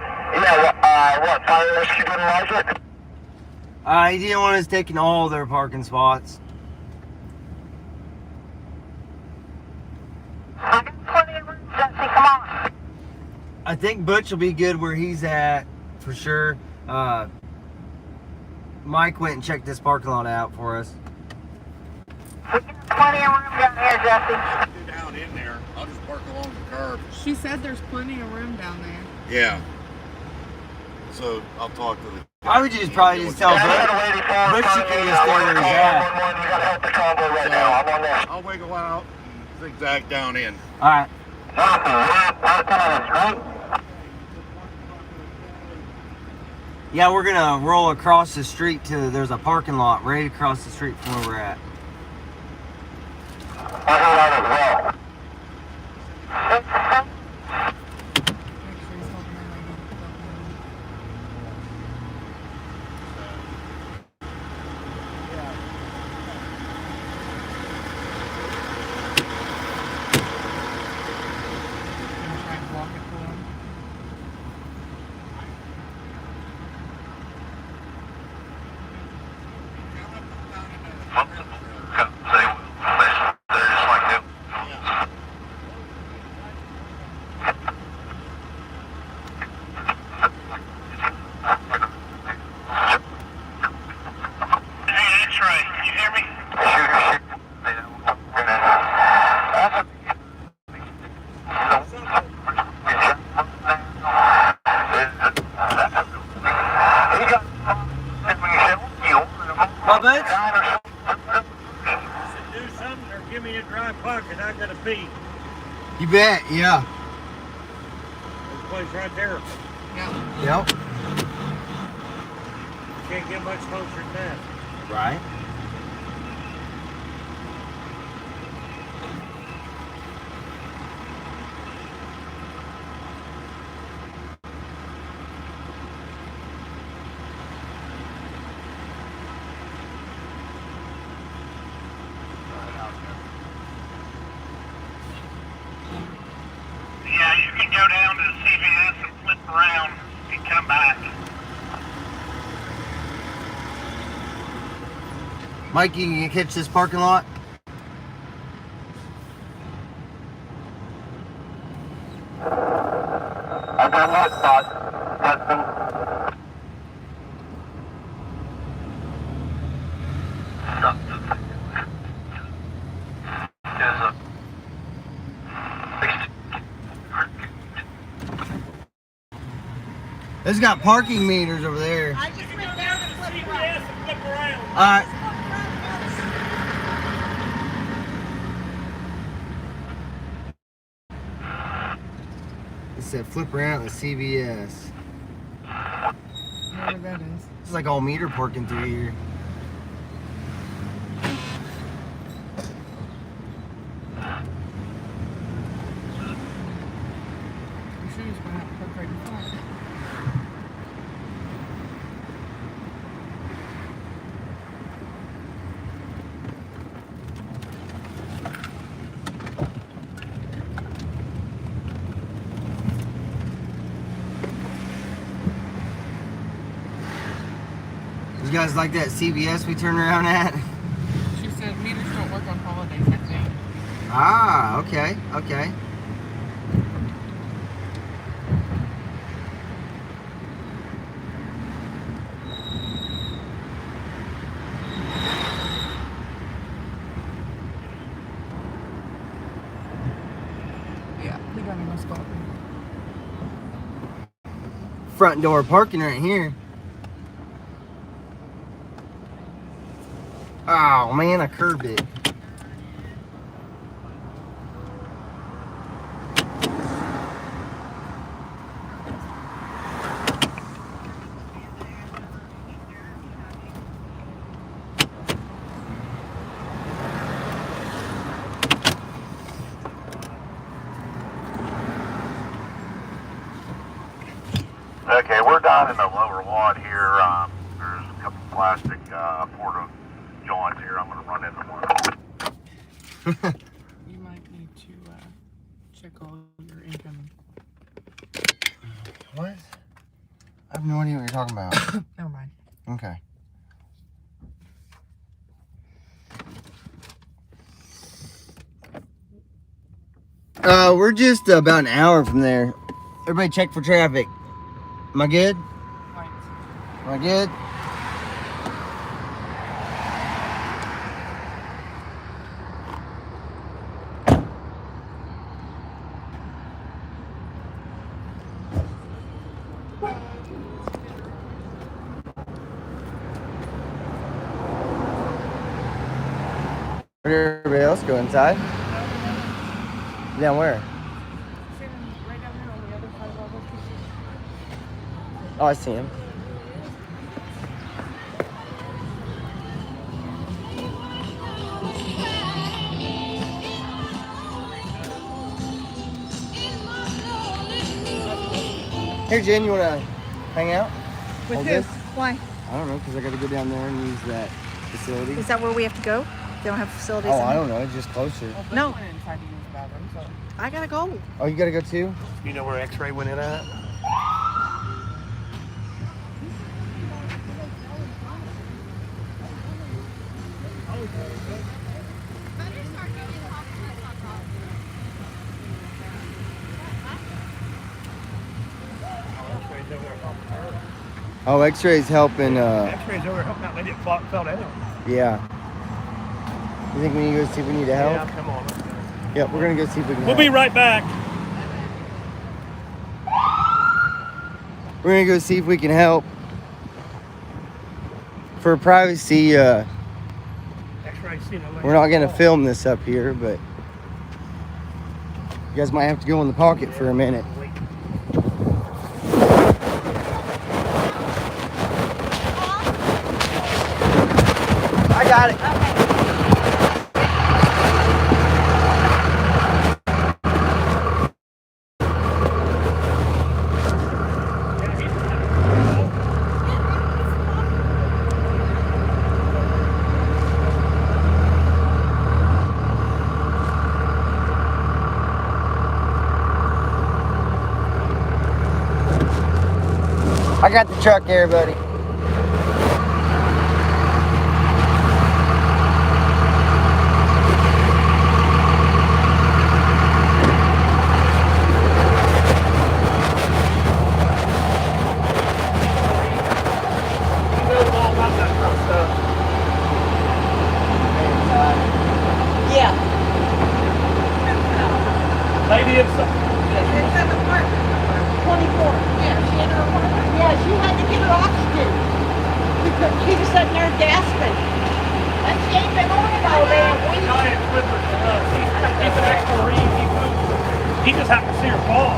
Speaker 11: Yeah, what, fire rescue didn't like it?
Speaker 1: He didn't want us taking all their parking spots.
Speaker 11: I got plenty of room, Jesse, come on.
Speaker 1: I think Butch will be good where he's at, for sure. Mike went and checked this parking lot out for us.
Speaker 11: We got plenty of room down here, Jesse.
Speaker 4: Down in there, I'll just park along the curb.
Speaker 10: She said there's plenty of room down there.
Speaker 4: Yeah. So I'll talk to the.
Speaker 1: I would just probably just tell Butch. Butch can just stay where he's at.
Speaker 11: You gotta help the convoy right now. I'm on this.
Speaker 4: I'll wiggle out and zigzag down in.
Speaker 1: All right. Yeah, we're gonna roll across the street to. There's a parking lot right across the street from where we're at.
Speaker 11: I heard that as well.
Speaker 1: You bet, yeah.
Speaker 9: There's a place right there.
Speaker 10: Yeah.
Speaker 1: Yep.
Speaker 9: Can't get much closer than that.
Speaker 1: Right.
Speaker 12: Yeah, you can go down to the CVS and flip around and come back.
Speaker 1: Mike, you can catch this parking lot?
Speaker 11: I got my spot. Testing.
Speaker 1: It's got parking meters over there.
Speaker 8: I just went down and flipped around.
Speaker 12: Flip around.
Speaker 1: All right. It said flip around at the CVS.
Speaker 10: Whatever that is.
Speaker 1: It's like all meter parking through here.
Speaker 10: You should just go out and park right in front.
Speaker 1: You guys like that CVS we turned around at?
Speaker 10: She said meters don't work on holidays, I think.
Speaker 1: Ah, okay, okay.
Speaker 10: Yeah, we got in a spot.
Speaker 1: Front door parking right here. Oh man, I curbed it.
Speaker 11: Okay, we're down in the lower wad here. There's a couple plastic porta joints here. I'm going to run into one.
Speaker 10: You might need to check all your income.
Speaker 1: What? I have no idea what you're talking about.
Speaker 10: Never mind.
Speaker 1: Okay. We're just about an hour from there. Everybody check for traffic. Am I good? Am I good? Where did everybody else go inside? Down where?
Speaker 10: Right down there on the other side of all those pieces.
Speaker 1: Oh, I see him. Here, Jen, you want to hang out?
Speaker 8: With
Speaker 1: Hold
Speaker 8: who?
Speaker 1: this?
Speaker 8: Why?
Speaker 1: I don't know, because I got to go down there and use that facility.
Speaker 8: Is that where we have to go? They don't have facilities
Speaker 1: Oh,
Speaker 8: in
Speaker 1: I
Speaker 8: there?
Speaker 1: don't know. It's just closer.
Speaker 8: No.
Speaker 10: Went inside to use the bathroom, so.
Speaker 8: I gotta go.
Speaker 1: Oh, you got to go too?
Speaker 7: You know where X-ray went in at?
Speaker 1: Oh, X-ray's helping.
Speaker 7: X-ray's over helping out. They didn't fell down.
Speaker 1: Yeah. You think we need to go see if we need to help?
Speaker 7: Yeah, come on. Let's go.
Speaker 1: Yep, we're going to go see if we can
Speaker 7: We'll
Speaker 1: help.
Speaker 7: be right back.
Speaker 1: We're going to go see if we can help. For privacy,
Speaker 7: X-ray, seen a lady.
Speaker 1: we're not going to film this up here, but you guys might have to go in the pocket for a minute. I got it. I got the truck there, buddy.
Speaker 8: Yeah.
Speaker 7: Lady inside.
Speaker 8: It's an apartment. 24. Yeah, she had her apartment. Yeah, she had to get her oxygen. Because she was sitting there gasping. And she ain't been on it all day.
Speaker 7: Giant flipper. He's an ex-Marine. He just happened to see her fall.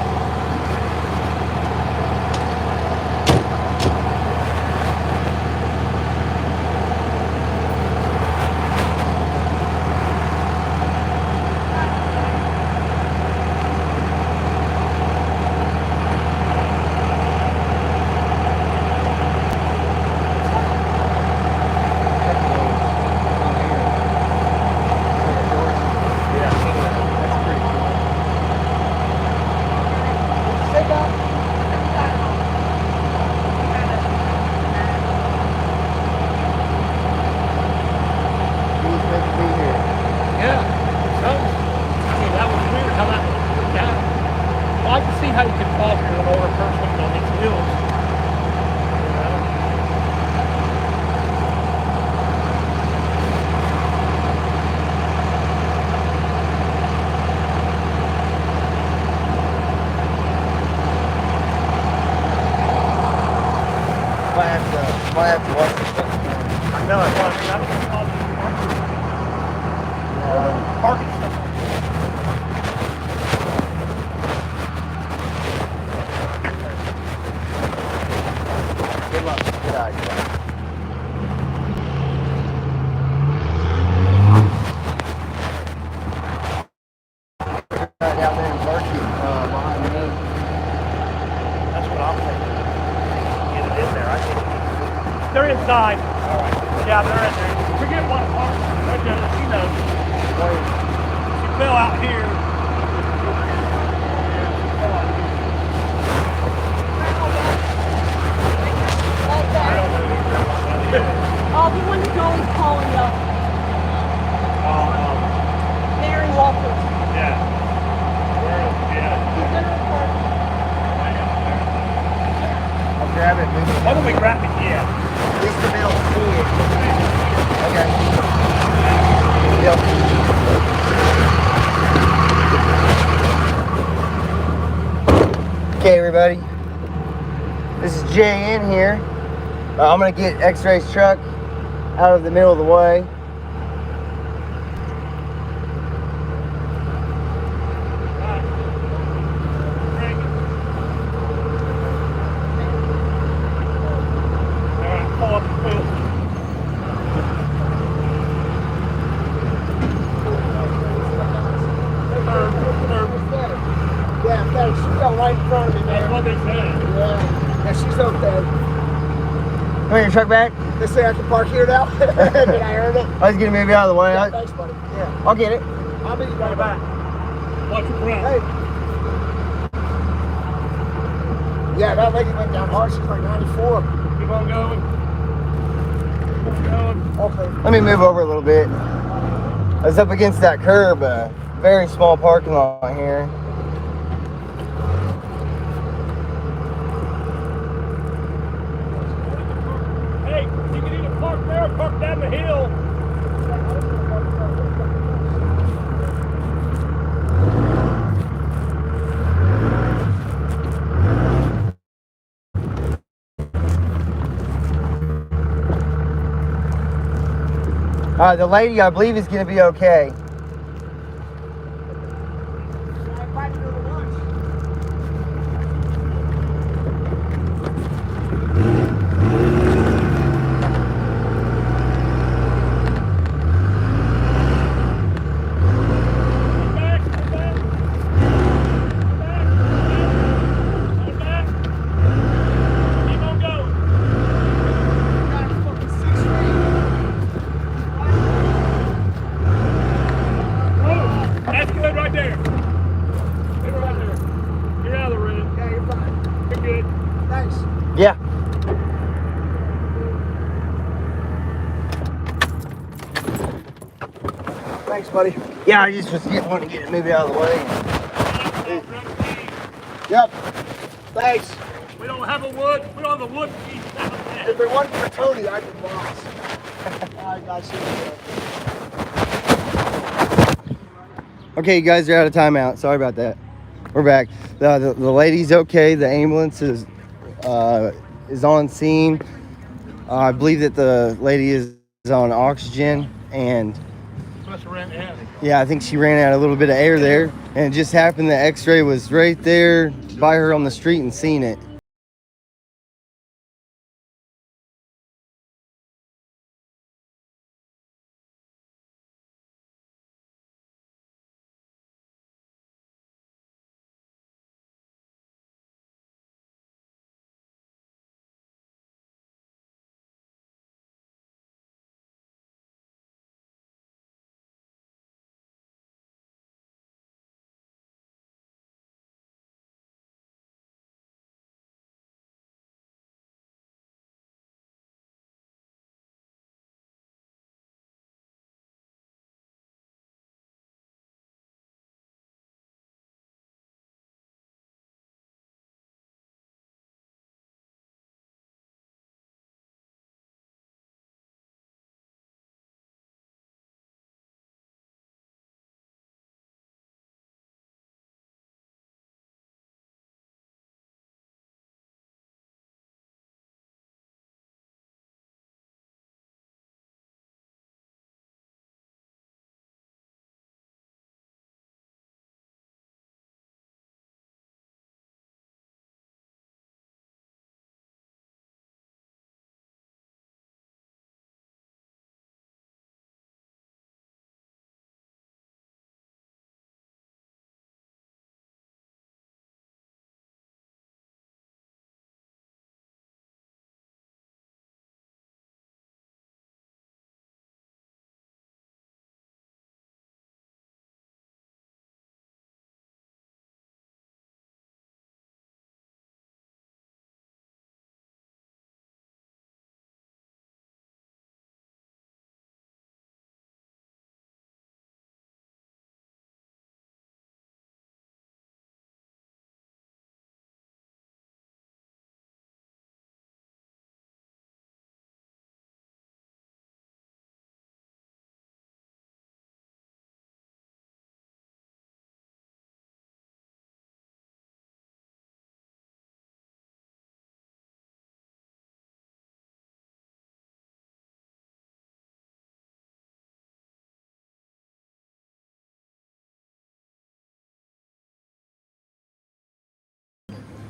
Speaker 7: how you can talk to an older person on these hills. You know?
Speaker 1: Might have to watch this.
Speaker 7: I know it. Well, I mean, I don't know all the parking stuff.
Speaker 1: Good luck. Good eye. Good eye. Down there in Berkey, behind me.
Speaker 7: That's what I'm thinking. Get it in there. I think they're inside. All right. Yeah, they're in there. Forget one part. Right there. She knows. She fell out here. I don't know.
Speaker 8: Oh, the one Joey's calling up. Mary Walters.
Speaker 7: Yeah. Yeah.
Speaker 8: He's in her apartment.
Speaker 1: I'll grab it. Move it.
Speaker 7: Why don't we grab it? Yeah.
Speaker 1: Just to be able to see it. Okay. Yep. Okay, everybody. This is Jay in here. I'm gonna get X-Ray's truck out of the middle of the way.
Speaker 2: Yeah, thanks. She's got right in front of me, man.
Speaker 7: That's what they said.
Speaker 2: Yeah, she's okay.
Speaker 1: Want your truck back?
Speaker 2: They say I can park here now. Did I earn it?
Speaker 1: I was gonna move you out of the way.
Speaker 2: Yeah, thanks, buddy. Yeah,
Speaker 1: I'll get it.
Speaker 2: I'll be right back.
Speaker 7: Watch your front.
Speaker 2: Hey. Yeah, that lady went down hard. She's like 94.
Speaker 7: Keep on going. Keep going.
Speaker 2: Okay.
Speaker 1: Let me move over a little bit. I was up against that curb, very small parking lot here.
Speaker 7: Hey, you can either park there or park down the hill.
Speaker 1: The lady, I believe, is going to be okay.
Speaker 7: That's good right there. Get right there. Get out of the room.
Speaker 2: Yeah, you're fine.
Speaker 7: You're good.
Speaker 2: Thanks.
Speaker 1: Yeah.
Speaker 2: Thanks, buddy.
Speaker 1: Yeah, I just was wanting to get it, maybe out of the way.
Speaker 2: Yep. Thanks.
Speaker 7: We don't have a wood. We don't have a wood piece down there.
Speaker 2: If it wasn't for Tony, I'd be lost. All right, guys. See you.
Speaker 1: Okay, you guys are out of timeout. Sorry about that. We're back. The lady's okay. The ambulance is on scene. I believe that the lady is on oxygen, and yeah, I think she ran out a little bit of air there, and it just happened that X-Ray was right there by her on the street and seen it.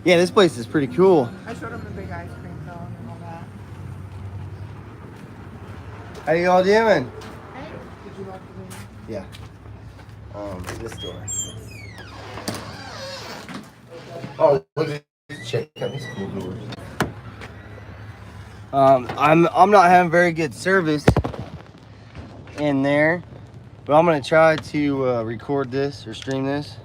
Speaker 1: Yeah, this place is pretty cool.
Speaker 10: I showed him the big ice cream cone and all that.
Speaker 1: How you all doing?
Speaker 10: Hey, did you like the video?
Speaker 1: Yeah. This door. Oh, look at this. Check out these cool doors. I'm not having very good service in there, but I'm gonna try to record this or stream this.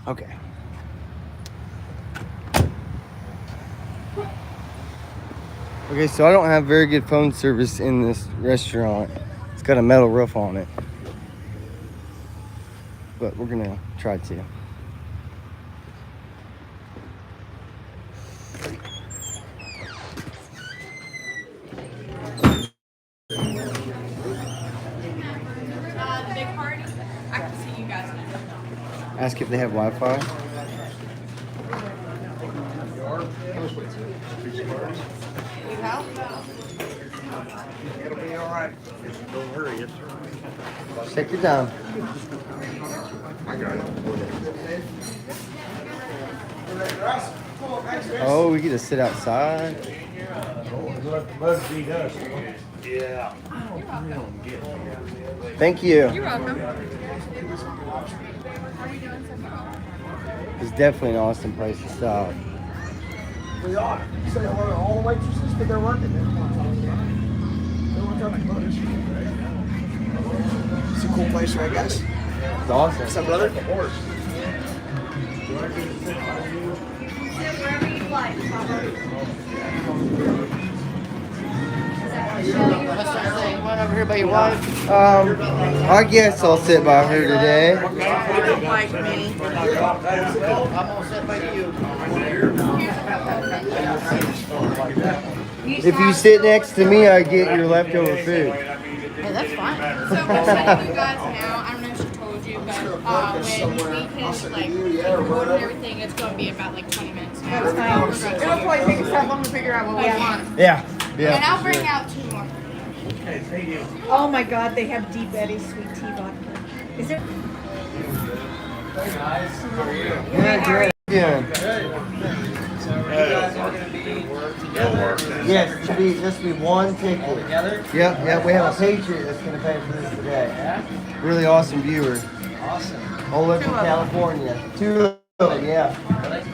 Speaker 1: Okay. Okay, so I don't have very good phone service in this restaurant. It's got a metal roof on it. But we're gonna try to.
Speaker 13: The big party? I can see you guys now.
Speaker 1: Ask if they have Wi-Fi.
Speaker 10: You have?
Speaker 9: It'll be all right. Don't hurry. It's
Speaker 1: Take your time. Oh, we get to sit outside.
Speaker 9: Buzz beat us. Yeah.
Speaker 1: Thank you.
Speaker 13: You're welcome.
Speaker 1: It's definitely an awesome place to stop.
Speaker 3: We are. Say hello to all the waitresses because they're working there. It's a cool place, right, guys?
Speaker 1: It's awesome.
Speaker 3: What's up, brother?
Speaker 13: Wherever you like,
Speaker 5: One over here by your wife.
Speaker 1: I guess I'll sit by her today.
Speaker 10: You don't like me.
Speaker 5: I'm gonna sit by you.
Speaker 1: If you sit next to me, I get your leftover food.
Speaker 5: Hey, that's fine.
Speaker 13: So we're setting you guys now. I don't know if she told you, but when we can like record and everything, it's going to be about like 20 minutes now.
Speaker 10: That's fine. It'll probably take us that long to figure out what we want.
Speaker 1: Yeah.
Speaker 13: And I'll bring out 2 more.
Speaker 8: Oh my God, they have Deep Eddy sweet tea vodka. Is it?
Speaker 1: Yeah, good. Yes, just be one ticket. Yep, we have a Patriot that's going to pay for this today. Really awesome viewer.
Speaker 3: Awesome.
Speaker 1: All the way from California. 2 of them, yeah.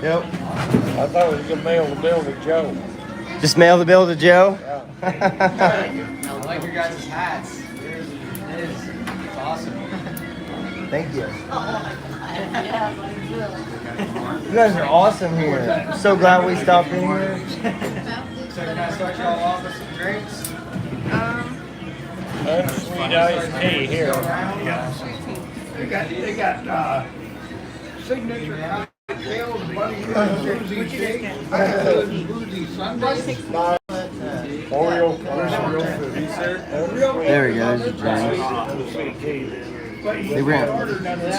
Speaker 1: Yep.
Speaker 9: I thought we was gonna mail the bill to Joe.
Speaker 1: Just mail the bill to Joe?
Speaker 3: I like your guys' hats. It is. It's awesome.
Speaker 1: Thank you. You guys are awesome here. I'm so glad we stopped in here.
Speaker 3: So can I start y'all off with some drinks?
Speaker 9: Sweet iced tea here.
Speaker 2: Yeah. They got signature cocktails, bunny boozy shake, boozy sundaes.
Speaker 9: Oreo.
Speaker 1: There we go, there's the drinks. They rent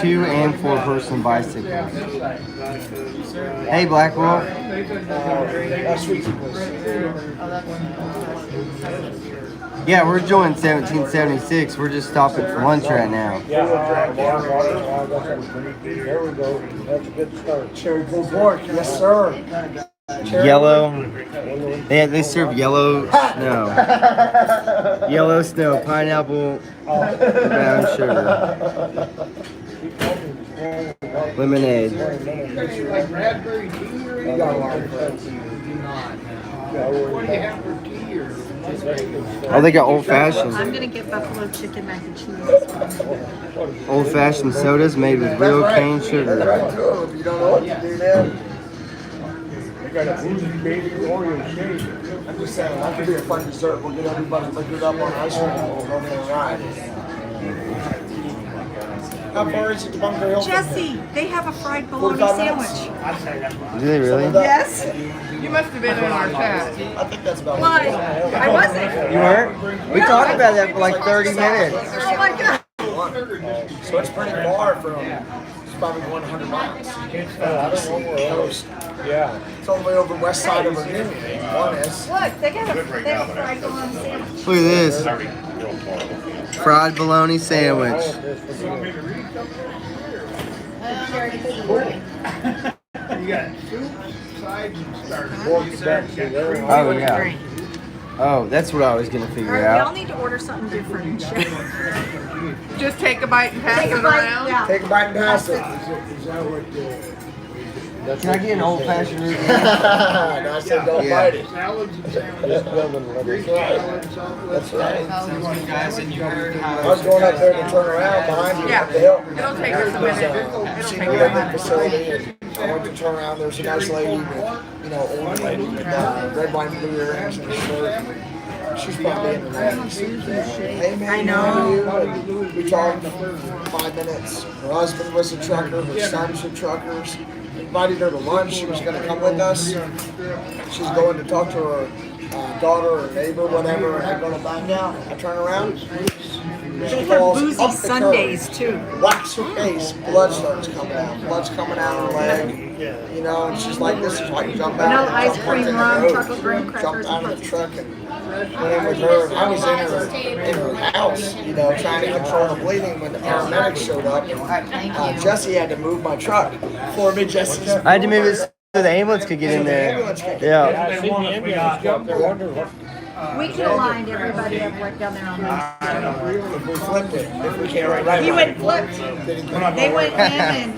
Speaker 1: 2 and 4 person bicycles. Hey, Black Wolf. Yeah, we're joining 1776. We're just stopping for lunch right now.
Speaker 9: Yeah. There we go. That's a good start.
Speaker 3: Cherry pulled pork, yes sir.
Speaker 1: Yellow. They serve yellow snow. Yellow snow, pineapple, brown sugar, lemonade.
Speaker 2: Like raspberry tea or anything? What do you have for tea or?
Speaker 1: Oh, they got old fashioned.
Speaker 8: I'm gonna get buffalo chicken mac and cheese.
Speaker 1: Old fashioned sodas made with real cane sugar.
Speaker 3: If you don't know what to do then.
Speaker 9: Got a boozy baby Oreo shake.
Speaker 3: I'm just saying, that could be a fun dessert. We'll get everybody liquored up on ice cream and we'll go for a ride. How far is it to Bunker Hill?
Speaker 8: Jesse, they have a fried bologna
Speaker 3: 45 minutes?
Speaker 8: sandwich.
Speaker 7: I'd say that's what.
Speaker 1: Do they really?
Speaker 8: Yes.
Speaker 10: You must have been in our chat.
Speaker 3: I think that's about
Speaker 8: Why? I wasn't.
Speaker 1: You weren't? We talked about that for like 30 minutes.
Speaker 8: Oh my God.
Speaker 3: So it's pretty far from, it's probably 100 miles. Coast.
Speaker 9: Yeah.
Speaker 3: It's all the way over west side of Virginia. One is.
Speaker 8: Look, they got a fried bologna sandwich.
Speaker 1: Look at this. Fried bologna sandwich.
Speaker 2: You got soup, sides, and starters.
Speaker 1: Oh, yeah. Oh, that's what I was going to
Speaker 8: All
Speaker 1: figure
Speaker 8: right, we all
Speaker 1: out.
Speaker 8: need to order something different.
Speaker 10: Just take a bite and pass
Speaker 8: Take
Speaker 10: it
Speaker 8: a bite,
Speaker 10: around.
Speaker 8: yeah.
Speaker 3: Take a bite and pass it.
Speaker 2: Is that what
Speaker 1: Can I get an old fashioned root beer?
Speaker 3: No, I said don't
Speaker 1: Yeah.
Speaker 3: bite it.
Speaker 2: salads and sandwiches? Greek salads, all
Speaker 3: That's right.
Speaker 14: Guys, and you heard how
Speaker 3: I was going up there to turn around behind you up the hill.
Speaker 10: It'll take us a minute. It'll
Speaker 3: Senior
Speaker 10: take us a
Speaker 3: living
Speaker 10: minute.
Speaker 3: facility, and I went to turn around. There's a nice lady with, orange with red, white, and blue earrings and a shirt. She's probably in the 90s. Hey man,
Speaker 8: I know.
Speaker 3: how are you? And we talked for 5 minutes. Her husband was a trucker, her sons were truckers. Invited her to lunch. She was going to come with us. She's going to talk to her daughter or neighbor, whatever, and I go to back out. I turn around.
Speaker 8: They have boozy Sundays too.
Speaker 3: Wax her face. Blood starts coming out. Blood's coming out her leg. And she's like, this is why you jump out.
Speaker 8: Vanilla
Speaker 3: And
Speaker 8: ice
Speaker 3: jumped
Speaker 8: cream,
Speaker 3: in the
Speaker 8: rum,
Speaker 3: road.
Speaker 8: chocolate graham crackers,
Speaker 3: Jumped out of
Speaker 8: and
Speaker 3: the truck and went in with her. And I was in her house, trying to control the bleeding when the paramedics showed up. Jesse had to move my truck for me. Jesse.
Speaker 1: I had to move it so the ambulance could get in there. Yeah.
Speaker 7: I seen the ambulance up there wondering what.
Speaker 8: We could have lined everybody up right down there on this.
Speaker 3: If we flipped it, if we came right
Speaker 8: He went flipped. They went in and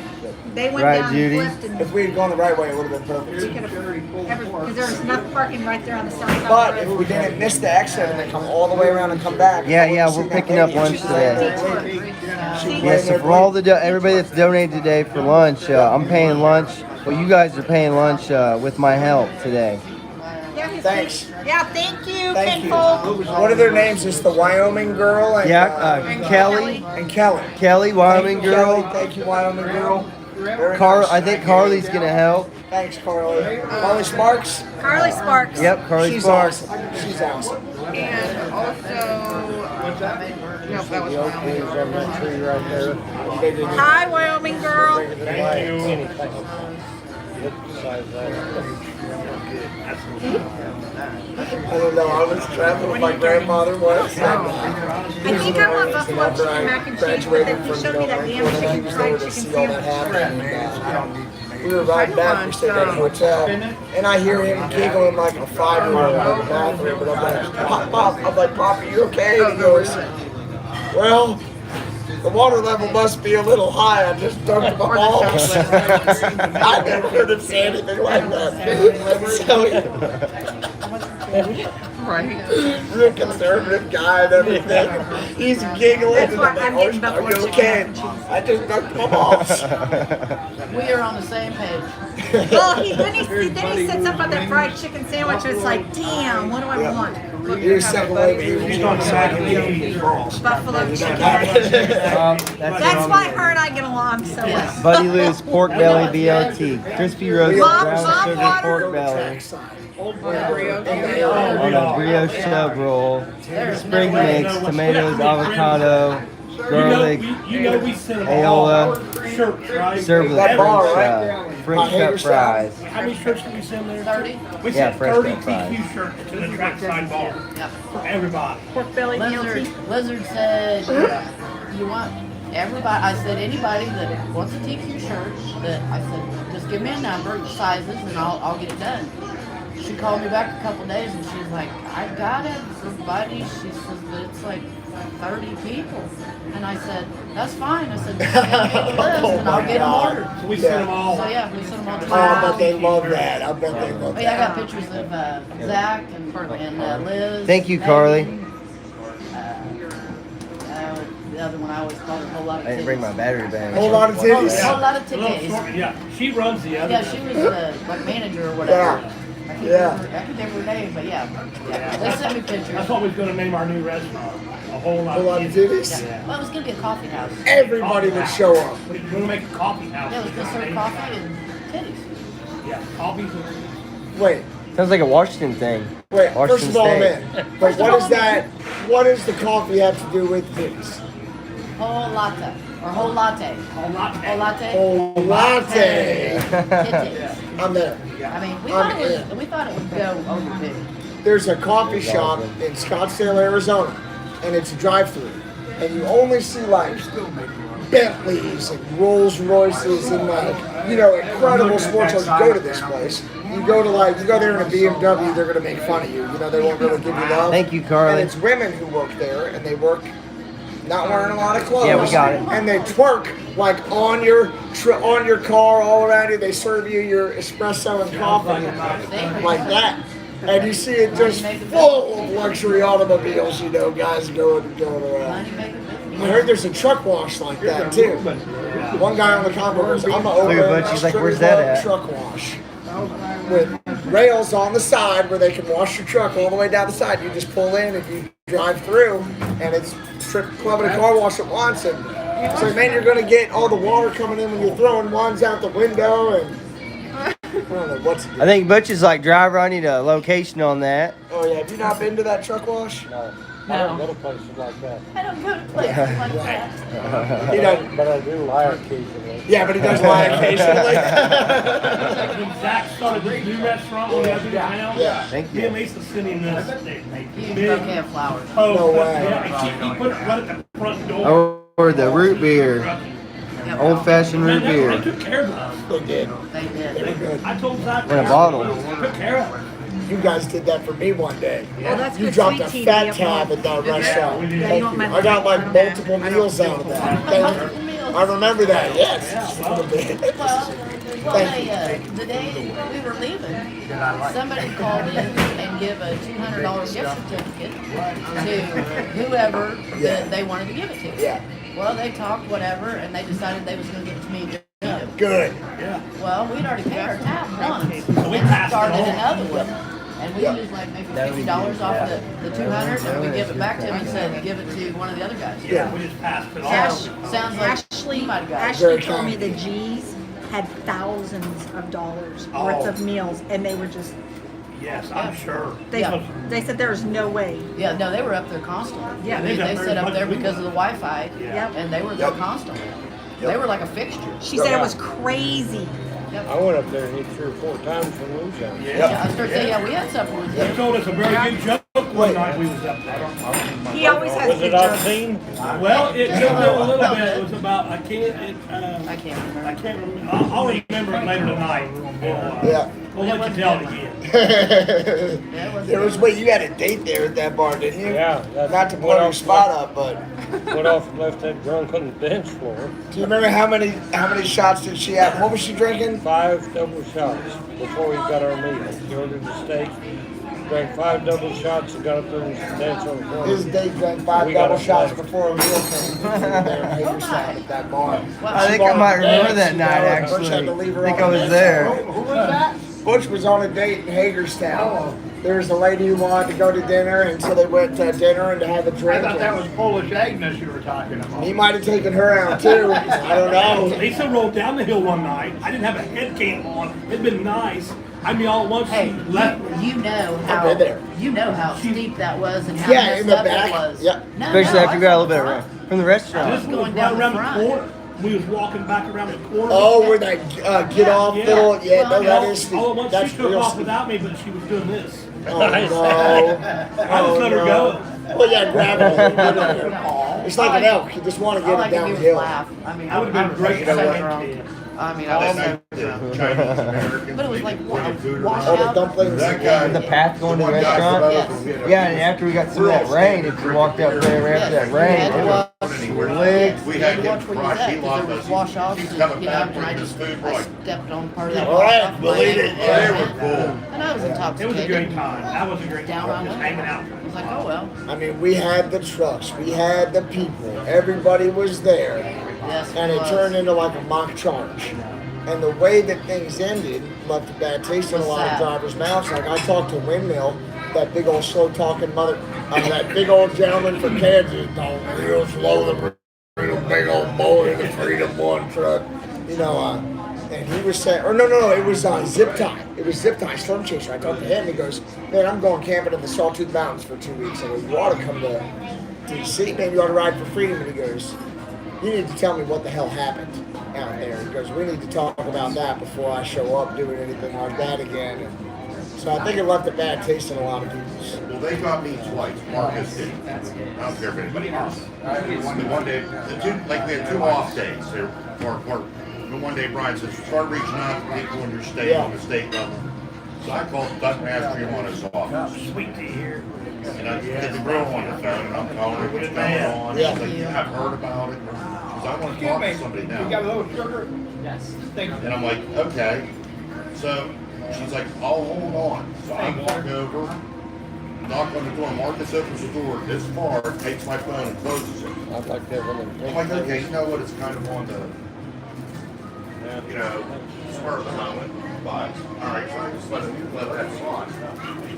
Speaker 8: they went
Speaker 1: Right,
Speaker 8: down
Speaker 1: Judy?
Speaker 8: and flipped.
Speaker 3: If we had gone the right way, it would have been perfect.
Speaker 8: Because there was enough parking right there on the south side.
Speaker 3: But if we didn't miss the exit and then come all the way around and come back.
Speaker 1: Yeah, we're picking up lunch today. Yeah, so for all everybody that's donated today for lunch, I'm paying lunch. Well, you guys are paying lunch with my help today.
Speaker 3: Thanks.
Speaker 8: Yeah, thank you,
Speaker 3: Thank you.
Speaker 8: Kinfolk.
Speaker 3: What are their names? It's the Wyoming girl and
Speaker 1: Kelly.
Speaker 3: and Kelly.
Speaker 1: Kelly, Wyoming girl.
Speaker 3: Thank you, Wyoming girl. Very
Speaker 1: Car,
Speaker 3: nice.
Speaker 1: I think Carly's gonna help.
Speaker 3: Thanks, Carly. Carly Sparks.
Speaker 8: Carly Sparks.
Speaker 1: Yep, Carly
Speaker 3: She's
Speaker 1: Sparks.
Speaker 3: awesome. She's awesome.
Speaker 10: And also, no, that was Wyoming.
Speaker 8: Hi, Wyoming girl.
Speaker 3: I don't know. I was traveling with my grandfather once.
Speaker 8: I think I want buffalo chicken mac and cheese, but then he showed me that damn chicken fried chicken sandwich.
Speaker 3: We were riding back, we stayed at a hotel, and I hear him giggling like a 5-year-old in the bathroom, and I'm like, Pop, I'm like, Pop, are you okay? And he goes, well, the water level must be a little high. I just dunked my balls. I never heard him say anything like that.
Speaker 10: right.
Speaker 3: Real conservative guy and everything. He's giggling.
Speaker 8: That's why I'm getting
Speaker 3: Are
Speaker 8: buffalo
Speaker 3: you
Speaker 8: chicken
Speaker 3: okay?
Speaker 8: mac and cheese.
Speaker 3: I just dunked my balls.
Speaker 5: We are on the same page.
Speaker 8: Well, then he sits up on that fried chicken sandwich, and it's like, damn, what do I want?
Speaker 3: You're second wave evil genius. I can eat these balls.
Speaker 8: Buffalo chicken mac and cheese. That's why her and I get along so well.
Speaker 1: Buddy Lou's pork belly BLT. Crispy roasted brown sugar pork belly. On a brioche sub roll. Spring mix, tomatoes, avocado, garlic, aioli.
Speaker 7: Shirts, right?
Speaker 1: Served with
Speaker 3: That bar,
Speaker 1: French cut fries.
Speaker 7: How many shirts did we send there?
Speaker 5: 30.
Speaker 7: We
Speaker 1: Yeah,
Speaker 7: sent
Speaker 1: fresh
Speaker 7: 30
Speaker 1: cut fries.
Speaker 7: TQ shirts to the trackside bar
Speaker 5: Yep.
Speaker 7: for everybody.
Speaker 8: Pork belly BLT.
Speaker 5: Lizard said, you want everybody, I said, anybody that wants a TQ shirt, that I said, just give me a number, sizes, and I'll get it done. She called me back a couple days and she was like, I got it for Buddy. She says, but it's like 30 people. And I said, that's fine. I said, just send me the list and I'll get them ordered.
Speaker 7: So we sent them all.
Speaker 5: So yeah, we sent them all to
Speaker 3: I bet they love that. I bet they love
Speaker 5: Oh yeah, I
Speaker 3: that.
Speaker 5: got pictures of Zach and Liz.
Speaker 1: Thank you, Carly.
Speaker 5: The other one I always called a whole lot of
Speaker 1: I didn't bring my
Speaker 5: titties.
Speaker 1: battery bank.
Speaker 3: Whole lot of titties.
Speaker 5: A whole lot of
Speaker 7: Little
Speaker 5: titties.
Speaker 7: short- Yeah, she runs the other.
Speaker 5: Yeah, she was the like manager or whatever.
Speaker 3: Yeah.
Speaker 5: I can't
Speaker 3: Yeah.
Speaker 5: remember her name, but yeah. They sent me pictures.
Speaker 7: That's what we're going to name our new restaurant. whole lot
Speaker 2: A lot of titties?
Speaker 5: Yeah. Well, it was gonna be a coffee house.
Speaker 2: Everybody would show up.
Speaker 7: We're gonna make a coffee house.
Speaker 5: Yeah, it was gonna serve coffee and titties.
Speaker 7: Yeah, coffees and
Speaker 2: Wait,
Speaker 1: Sounds like a Washington thing.
Speaker 2: wait. First
Speaker 1: Washington
Speaker 2: of all, I'm
Speaker 1: State.
Speaker 2: in. But what is that? What does the coffee have to do with titties?
Speaker 5: Whole latte. Or whole latte.
Speaker 7: whole latte.
Speaker 5: Whole latte.
Speaker 2: Oh, latte.
Speaker 5: Titties.
Speaker 2: I'm there.
Speaker 5: I mean, we
Speaker 2: I'm
Speaker 5: thought, it
Speaker 2: in.
Speaker 5: was, we thought it would go over big.
Speaker 2: There's a coffee shop in Scottsdale, Arizona, and it's a drive-through, and you only see like Bentleys and Rolls Royces and like incredible sports cars. You go to this place, you go there in a BMW, they're gonna make fun of you. They won't really give you love.
Speaker 1: Thank you, Carly.
Speaker 2: And it's women who work there, and they work not wearing a lot of clothes.
Speaker 1: Yeah, we got it.
Speaker 2: And they twerk like on your car, all around you. They serve you your espresso and coffee like that. And you see it just full of luxury automobiles, guys going around. I heard there's a truck wash like that too. One guy on the convoy goes, I'm gonna open
Speaker 1: Look at Butch,
Speaker 2: a
Speaker 1: he's like,
Speaker 2: strip
Speaker 1: "Where's that
Speaker 2: club
Speaker 1: at?"
Speaker 2: truck wash with rails on the side where they can wash your truck all the way down the side. You just pull in and you drive through, and it's strip club and a car wash at once. And so, man, you're gonna get all the water coming in when you're throwing ones out the window and. I don't know what's.
Speaker 1: I think Butch is like, driver, I need a location on that.
Speaker 2: Oh yeah, have you not been to that truck wash?
Speaker 9: No. I don't go to places like that.
Speaker 5: I don't go to places like that.
Speaker 2: He doesn't.
Speaker 9: But I do lie occasionally.
Speaker 2: Yeah, but he does lie occasionally.
Speaker 7: When Zach started this new restaurant on the other town,
Speaker 2: Yeah.
Speaker 1: Thank
Speaker 7: me
Speaker 1: you.
Speaker 7: and Lisa sent him this
Speaker 5: You
Speaker 7: big
Speaker 5: don't have flowers.
Speaker 7: post.
Speaker 2: No way.
Speaker 7: Yeah, and he put it right at the front door.
Speaker 1: Or the root beer. Old fashioned root
Speaker 7: They
Speaker 1: beer.
Speaker 7: took care of us.
Speaker 2: They did.
Speaker 5: They did.
Speaker 2: They were good.
Speaker 7: I told Zach
Speaker 1: In a bottle.
Speaker 7: took care of it.
Speaker 2: You guys did that for me one day.
Speaker 8: Well, that's
Speaker 2: You
Speaker 8: good
Speaker 2: dropped
Speaker 8: sweet
Speaker 2: a
Speaker 8: tea
Speaker 2: fat
Speaker 8: to be
Speaker 2: tab
Speaker 8: able-
Speaker 2: at that restaurant.
Speaker 8: Yeah,
Speaker 2: Thank
Speaker 8: you want
Speaker 2: you.
Speaker 8: my
Speaker 2: I got like
Speaker 8: line.
Speaker 2: multiple meals out of that. Thank you. I remember that. Yes.
Speaker 5: Well,
Speaker 2: Thank you.
Speaker 5: the day we were leaving, somebody called in and give a $200 gift certificate to whoever that they wanted to give it to.
Speaker 2: Yeah.
Speaker 5: Well, they talked whatever, and they decided they was going to give it to me.
Speaker 2: Good.
Speaker 5: Well, we'd already paid our tab once,
Speaker 7: So we
Speaker 5: and
Speaker 7: passed it
Speaker 5: started
Speaker 7: on.
Speaker 5: another one. And we used like maybe $50 off the 200, and we give it back to him and said, give it to one of the other guys.
Speaker 2: Yeah.
Speaker 7: We just passed it
Speaker 5: Sounds,
Speaker 7: on.
Speaker 5: sounds like
Speaker 8: Ashley,
Speaker 5: you might have got it.
Speaker 8: Ashley
Speaker 2: Very
Speaker 8: told me
Speaker 2: kind.
Speaker 8: the G's had thousands of dollars worth of meals, and they were just
Speaker 7: Yes, I'm sure.
Speaker 8: they
Speaker 5: Yeah.
Speaker 8: they said there's no way.
Speaker 5: Yeah, no, they were up there constantly.
Speaker 8: Yeah.
Speaker 5: I mean,
Speaker 7: They've
Speaker 5: they
Speaker 7: got
Speaker 5: set
Speaker 7: very
Speaker 5: up
Speaker 7: much
Speaker 5: there
Speaker 7: room.
Speaker 5: because of the Wi-Fi,
Speaker 8: Yep.
Speaker 5: and they were there
Speaker 2: Yep.
Speaker 5: constantly.
Speaker 2: Yep.
Speaker 5: They were like a fixture.
Speaker 8: She said it was crazy.
Speaker 9: I went up there and hit 3 or 4 times from Lou's house.
Speaker 5: Yeah, I started saying, yeah, we had supper with
Speaker 7: They
Speaker 5: you.
Speaker 7: told us a very good joke one night we was up there.
Speaker 8: He always has
Speaker 9: Was
Speaker 8: good
Speaker 9: it
Speaker 8: jokes.
Speaker 9: obscene?
Speaker 7: Well, it took a little bit. It was about, I can't
Speaker 5: I can't remember.
Speaker 7: remember. I'll remember it later tonight.
Speaker 2: Yeah.
Speaker 7: We'll let you tell it again.
Speaker 2: There was you had a date there at that bar, didn't you?
Speaker 9: Yeah. that's
Speaker 2: Not to
Speaker 9: what
Speaker 2: blow your
Speaker 9: else
Speaker 2: spot up, but
Speaker 9: Went off and left that drunk on the dance floor.
Speaker 2: do you remember how many shots did she have? What was she drinking?
Speaker 9: 5 double shots before we got our meal. He ordered the steak, drank 5 double shots, and got up there and danced on the corner.
Speaker 2: His date drank 5
Speaker 9: We got
Speaker 2: double
Speaker 9: a
Speaker 2: shots
Speaker 9: flight.
Speaker 2: before a meal came. We were there in Hagerstown at that bar.
Speaker 1: I think I might remember that night, actually.
Speaker 2: Butch had to leave her
Speaker 1: I think
Speaker 2: on
Speaker 1: I
Speaker 2: a
Speaker 1: was
Speaker 2: date.
Speaker 1: there.
Speaker 2: Who was that? Butch was on a date in Hagerstown. There was a lady who wanted to go to dinner, and so they went to dinner and to have a I drink. thought that and was
Speaker 3: Polish Agnes you were talking about.
Speaker 2: he might have taken her out too. I don't know.
Speaker 7: Lisa rolled down the hill one night. I didn't have a head cam on. It'd been nice. I mean, all at once
Speaker 5: Hey,
Speaker 7: she left.
Speaker 5: you know
Speaker 2: I've
Speaker 5: how
Speaker 2: been there.
Speaker 5: you know how steep that was and how
Speaker 2: Yeah,
Speaker 5: messed
Speaker 2: in the
Speaker 5: up
Speaker 2: back.
Speaker 5: it was.
Speaker 2: Yep.
Speaker 5: No,
Speaker 1: Especially
Speaker 5: no,
Speaker 1: after you got a little bit
Speaker 5: I
Speaker 1: of from the restaurant.
Speaker 7: This was
Speaker 5: going
Speaker 7: right
Speaker 5: down the
Speaker 7: around the
Speaker 5: front.
Speaker 7: corner. We was walking back around the corner.
Speaker 2: Oh, where that get off
Speaker 7: Yeah.
Speaker 2: little, yeah, no,
Speaker 5: Well,
Speaker 2: that
Speaker 7: all,
Speaker 2: is,
Speaker 7: all at once
Speaker 2: that's
Speaker 7: she took
Speaker 2: real
Speaker 7: off
Speaker 2: steep.
Speaker 7: without me, but she was doing this.
Speaker 2: Oh, no.
Speaker 7: I just let her go.
Speaker 2: Well, yeah, grab it. It's like an elk. You just want to
Speaker 5: All
Speaker 2: get
Speaker 5: I
Speaker 2: it
Speaker 5: could do was
Speaker 2: downhill.
Speaker 5: laugh. I mean,
Speaker 7: I would've
Speaker 5: I
Speaker 7: been
Speaker 5: was
Speaker 7: great
Speaker 5: so
Speaker 7: at that.
Speaker 5: drunk. I mean, I was so drunk.
Speaker 4: Chinese American.
Speaker 5: But it was like
Speaker 2: Oh, the
Speaker 5: washout.
Speaker 2: dumplings.
Speaker 4: That guy.
Speaker 1: The path going to the
Speaker 4: one guy
Speaker 1: restaurant?
Speaker 4: survived.
Speaker 1: Yeah, and after we got some of that rain, if you walked up there after that rain,
Speaker 5: had to
Speaker 1: it
Speaker 5: watch-
Speaker 1: was
Speaker 5: Yes,
Speaker 1: slick.
Speaker 4: We
Speaker 5: you
Speaker 4: had
Speaker 5: had to
Speaker 4: him
Speaker 5: watch where
Speaker 4: crush.
Speaker 5: he's at
Speaker 4: He
Speaker 5: because
Speaker 4: loved
Speaker 5: there was
Speaker 4: us.
Speaker 5: wash offs
Speaker 4: He's
Speaker 5: and
Speaker 4: coming
Speaker 5: you know,
Speaker 4: back
Speaker 5: and I
Speaker 4: with
Speaker 5: just
Speaker 4: his food.
Speaker 5: I
Speaker 4: Like,
Speaker 5: stepped on part of that
Speaker 2: All
Speaker 5: wash
Speaker 2: right,
Speaker 5: off
Speaker 2: believe it.
Speaker 4: they were cool.
Speaker 5: and I was
Speaker 7: It was a
Speaker 5: intoxicated.
Speaker 7: great time. That was a great
Speaker 5: Down
Speaker 7: time.
Speaker 5: on
Speaker 7: Just
Speaker 5: it.
Speaker 7: hanging out.
Speaker 5: I was like, oh well.
Speaker 2: I mean, we had the trucks, we had the people, everybody was there,
Speaker 5: Yes,
Speaker 2: and it
Speaker 5: was.
Speaker 2: turned into like a mock charge. And the way that things ended left a bad taste in a lot of
Speaker 5: Sad.
Speaker 2: drivers' mouths. Like I talked to Windmill, that big old slow talking that big old gentleman from Kansas, talking real slow, the real big old boy in the Freedom One truck, and he was saying, or no, it was Zip Tie. It was Zip Tie, Storm Chaser. I talked to him. He goes, man, I'm going camping in the Sawtooth Mountains for 2 weeks. I go, you ought to come to DC, man. You ought to ride for freedom. And he goes, you need to tell me what the hell happened out there. He goes, we need to talk about that before I show up doing anything like that again. And so I think it left a bad taste in a lot of people's.
Speaker 4: Well, they got me twice. Marcus did. I don't care if anybody else. One day, we had 2 off days. They were and one day Brian says, start reaching out to people in your state on the state level. So I called Dutton Mastery on his office.
Speaker 7: Sweet to hear.
Speaker 4: And I get the girl on the phone and I'm calling her what's going on.
Speaker 2: Yeah.
Speaker 4: She's like, I've heard about it. Because I want to talk to somebody now.
Speaker 7: You got a little sugar? Yes. Thank you.
Speaker 4: And I'm like, okay. So she's like, I'll hold on. So I walk over, knock on the door. Marcus opens the door this far, takes my phone and closes it.
Speaker 9: I'd like that one.
Speaker 4: I'm like, okay, you know what? It's kind of on the, spur of the moment. But, all right, so I just let that slide.
Speaker 1: See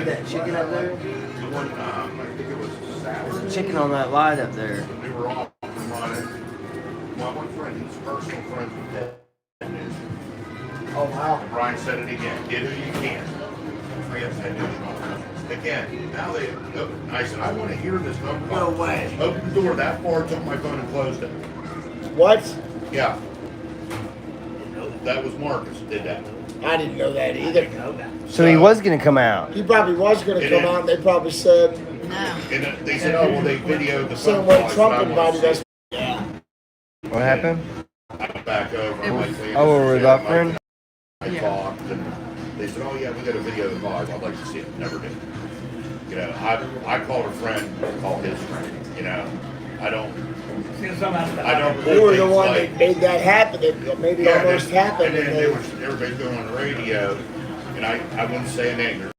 Speaker 1: that chicken up there?
Speaker 4: The one, I think it was Saturday.
Speaker 1: There's a chicken on that line up there.
Speaker 4: We were off and running. My one friend, he's personal friends with Ted News.
Speaker 2: Oh, wow.
Speaker 4: Brian said it again. Get who you can. I got Ted News. Again, now I said, I want to hear this.
Speaker 2: No way.
Speaker 4: Opened the door that far, took my phone and closed it.
Speaker 2: What?
Speaker 4: Yeah. That was Marcus did that.
Speaker 2: I didn't know that either.
Speaker 1: So he was going to come out.
Speaker 2: He probably was going to come out, and they probably said.
Speaker 13: No.
Speaker 4: And they said, oh, well, they videoed the
Speaker 2: Same
Speaker 4: phone
Speaker 2: way
Speaker 4: calls.
Speaker 2: Trump invited us.
Speaker 13: Yeah.
Speaker 1: What happened?
Speaker 4: I went back over. I'm like,
Speaker 1: Oh, we're buffering?
Speaker 4: I talked, and they said, oh, yeah, we got a video of the calls. I'd like to see it. Never did. I called a friend, called his friend. I don't.
Speaker 2: You were the one that made that happen. It made it almost happen.
Speaker 4: And then everybody going on the radio, and I wouldn't say a name.